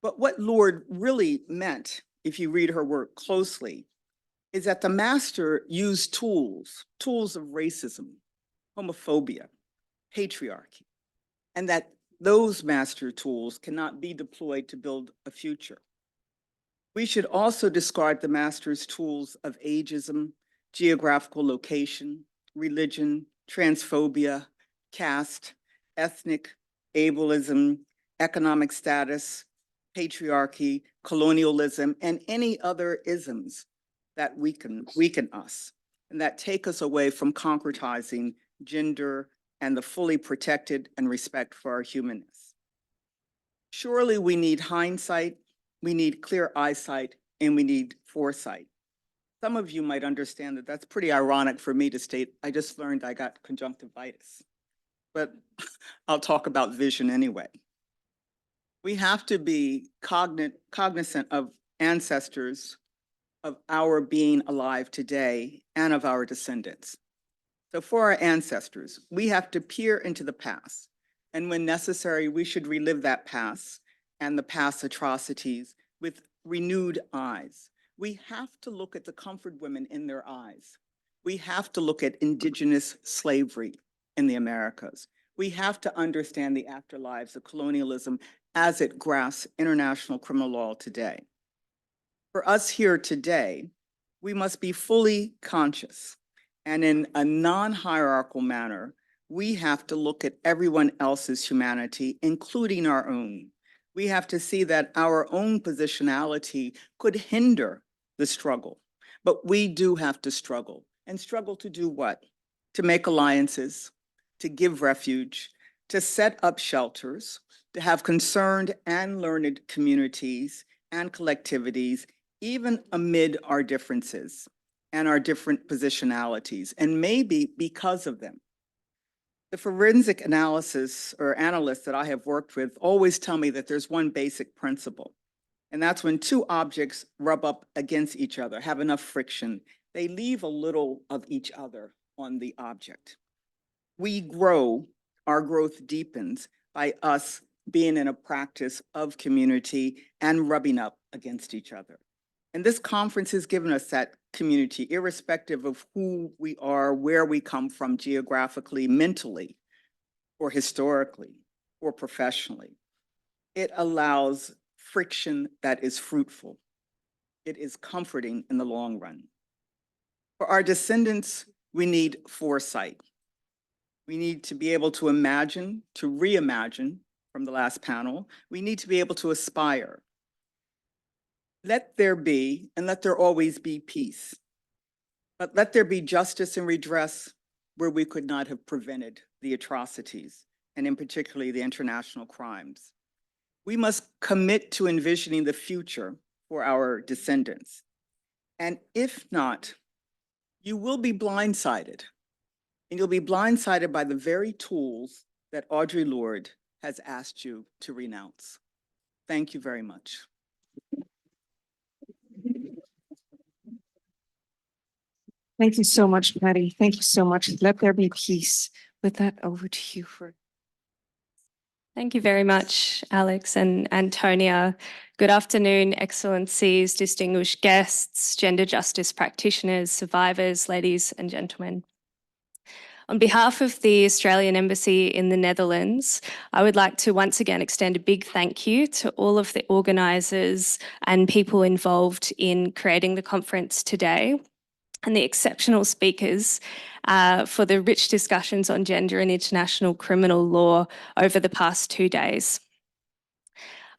But what Lorde really meant, if you read her work closely, is that the master used tools of racism, homophobia, patriarchy, and that those master tools cannot be deployed to build a future. We should also discard the master's tools of ageism, geographical location, religion, transphobia, caste, ethnic, ableism, economic status, patriarchy, colonialism, and any other isms that weaken us and that take us away from concretizing gender and the fully protected and respect for our humanness. Surely we need hindsight, we need clear eyesight, and we need foresight. Some of you might understand that that's pretty ironic for me to state. I just learned I got conjunctivitis, but I'll talk about vision anyway. We have to be cognizant of ancestors, of our being alive today, and of our descendants. So for our ancestors, we have to peer into the past, and when necessary, we should relive that past and the past atrocities with renewed eyes. We have to look at the comfort women in their eyes. We have to look at indigenous slavery in the Americas. We have to understand the afterlives of colonialism as it grasps international criminal law today. For us here today, we must be fully conscious, and in a non-hierarchical manner, we have to look at everyone else's humanity, including our own. We have to see that our own positionality could hinder the struggle, but we do have to struggle and struggle to do what? To make alliances, to give refuge, to set up shelters, to have concerned and learned communities and collectivities, even amid our differences and our different positionalities, and maybe because of them. The forensic analysis or analysts that I have worked with always tell me that there's one basic principle, and that's when two objects rub up against each other, have enough friction, they leave a little of each other on the object. We grow, our growth deepens by us being in a practice of community and rubbing up against each other. And this conference has given us that community, irrespective of who we are, where we come from geographically, mentally, or historically, or professionally. It allows friction that is fruitful. It is comforting in the long run. For our descendants, we need foresight. We need to be able to imagine, to reimagine from the last panel. We need to be able to aspire. Let there be, and let there always be peace. But let there be justice and redress where we could not have prevented the atrocities, and in particular the international crimes. We must commit to envisioning the future for our descendants. And if not, you will be blindsided. And you'll be blindsided by the very tools that Audre Lorde has asked you to renounce. Thank you very much. Thank you so much, Patty. Thank you so much. Let there be peace. With that, over to you for. Thank you very much, Alex and Antonia. Good afternoon, Excellencies, distinguished guests, gender justice practitioners, survivors, ladies and gentlemen. On behalf of the Australian Embassy in the Netherlands, I would like to once again extend a big thank you to all of the organisers and people involved in creating the conference today, and the exceptional speakers for the rich discussions on gender and international criminal law over the past 2 days.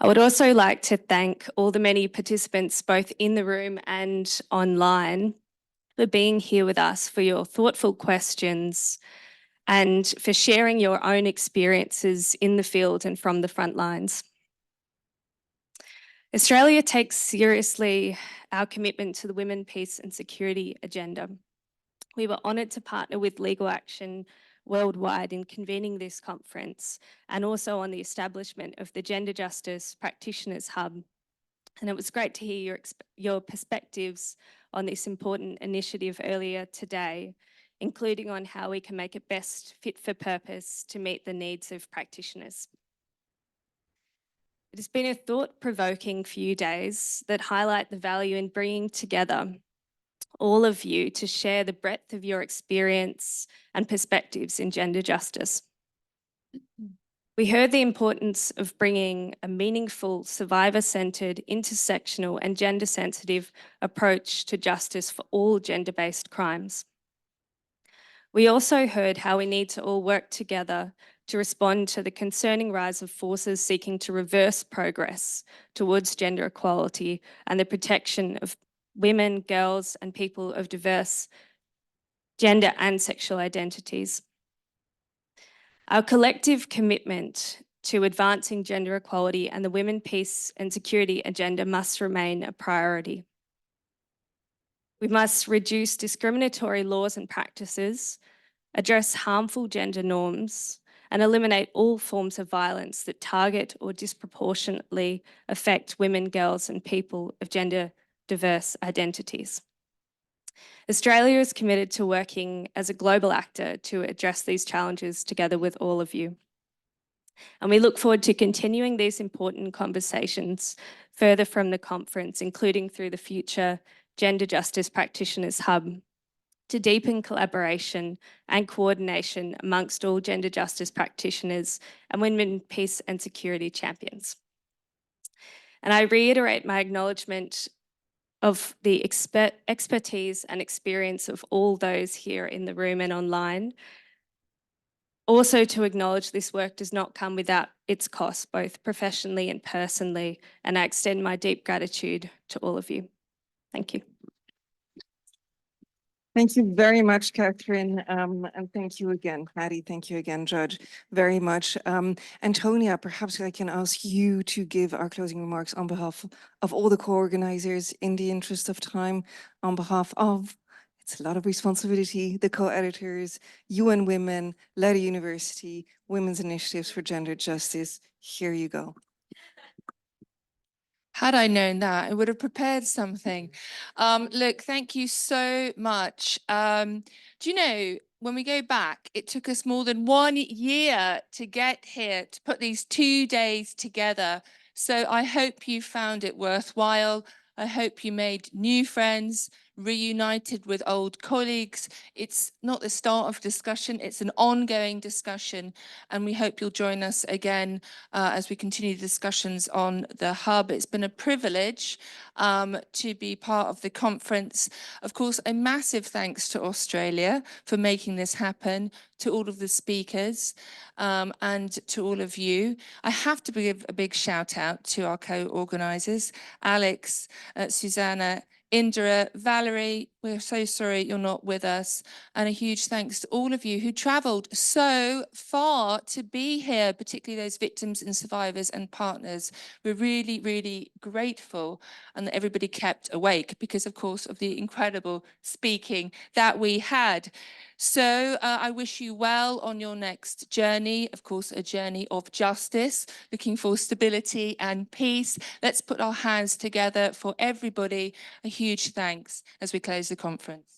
I would also like to thank all the many participants both in the room and online for being here with us, for your thoughtful questions, and for sharing your own experiences in the field and from the front lines. Australia takes seriously our commitment to the Women, Peace and Security agenda. We were honoured to partner with Legal Action Worldwide in convening this conference and also on the establishment of the Gender Justice Practitioners Hub. And it was great to hear your perspectives on this important initiative earlier today, including on how we can make it best fit for purpose to meet the needs of practitioners. It has been a thought-provoking few days that highlight the value in bringing together all of you to share the breadth of your experience and perspectives in gender justice. We heard the importance of bringing a meaningful, survivor-centred, intersectional and gender-sensitive approach to justice for all gender-based crimes. We also heard how we need to all work together to respond to the concerning rise of forces seeking to reverse progress towards gender equality and the protection of women, girls, and people of diverse gender and sexual identities. Our collective commitment to advancing gender equality and the Women, Peace and Security agenda must remain a priority. We must reduce discriminatory laws and practices, address harmful gender norms, and eliminate all forms of violence that target or disproportionately affect women, girls, and people of gender diverse identities. Australia is committed to working as a global actor to address these challenges together with all of you. And we look forward to continuing these important conversations further from the conference, including through the future Gender Justice Practitioners Hub, to deepen collaboration and coordination amongst all gender justice practitioners and women, peace and security champions. And I reiterate my acknowledgement of the expertise and experience of all those here in the room and online. Also to acknowledge this work does not come without its cost, both professionally and personally, and I extend my deep gratitude to all of you. Thank you. Thank you very much, Catherine. And thank you again, Patty. Thank you again, Judge, very much. Antonia, perhaps I can ask you to give our closing remarks on behalf of all the co-organizers in the interest of time, on behalf of, it's a lot of responsibility, the co-editors, UN Women, Leida University, Women's Initiatives for Gender Justice. Here you go. Had I known that, I would have prepared something. Look, thank you so much. Do you know, when we go back, it took us more than 1 year to get here, to put these 2 days together. So I hope you found it worthwhile. I hope you made new friends, reunited with old colleagues. It's not the start of discussion, it's an ongoing discussion. And we hope you'll join us again as we continue the discussions on the hub. It's been a privilege to be part of the conference. Of course, a massive thanks to Australia for making this happen, to all of the speakers and to all of you. I have to give a big shout out to our co-organisers, Alex, Susanna, Indra, Valerie, we're so sorry you're not with us. And a huge thanks to all of you who travelled so far to be here, particularly those victims and survivors and partners. We're really, really grateful and that everybody kept awake because, of course, of the incredible speaking that we had. So I wish you well on your next journey, of course, a journey of justice, looking for stability and peace. Let's put our hands together for everybody. A huge thanks as we close the conference.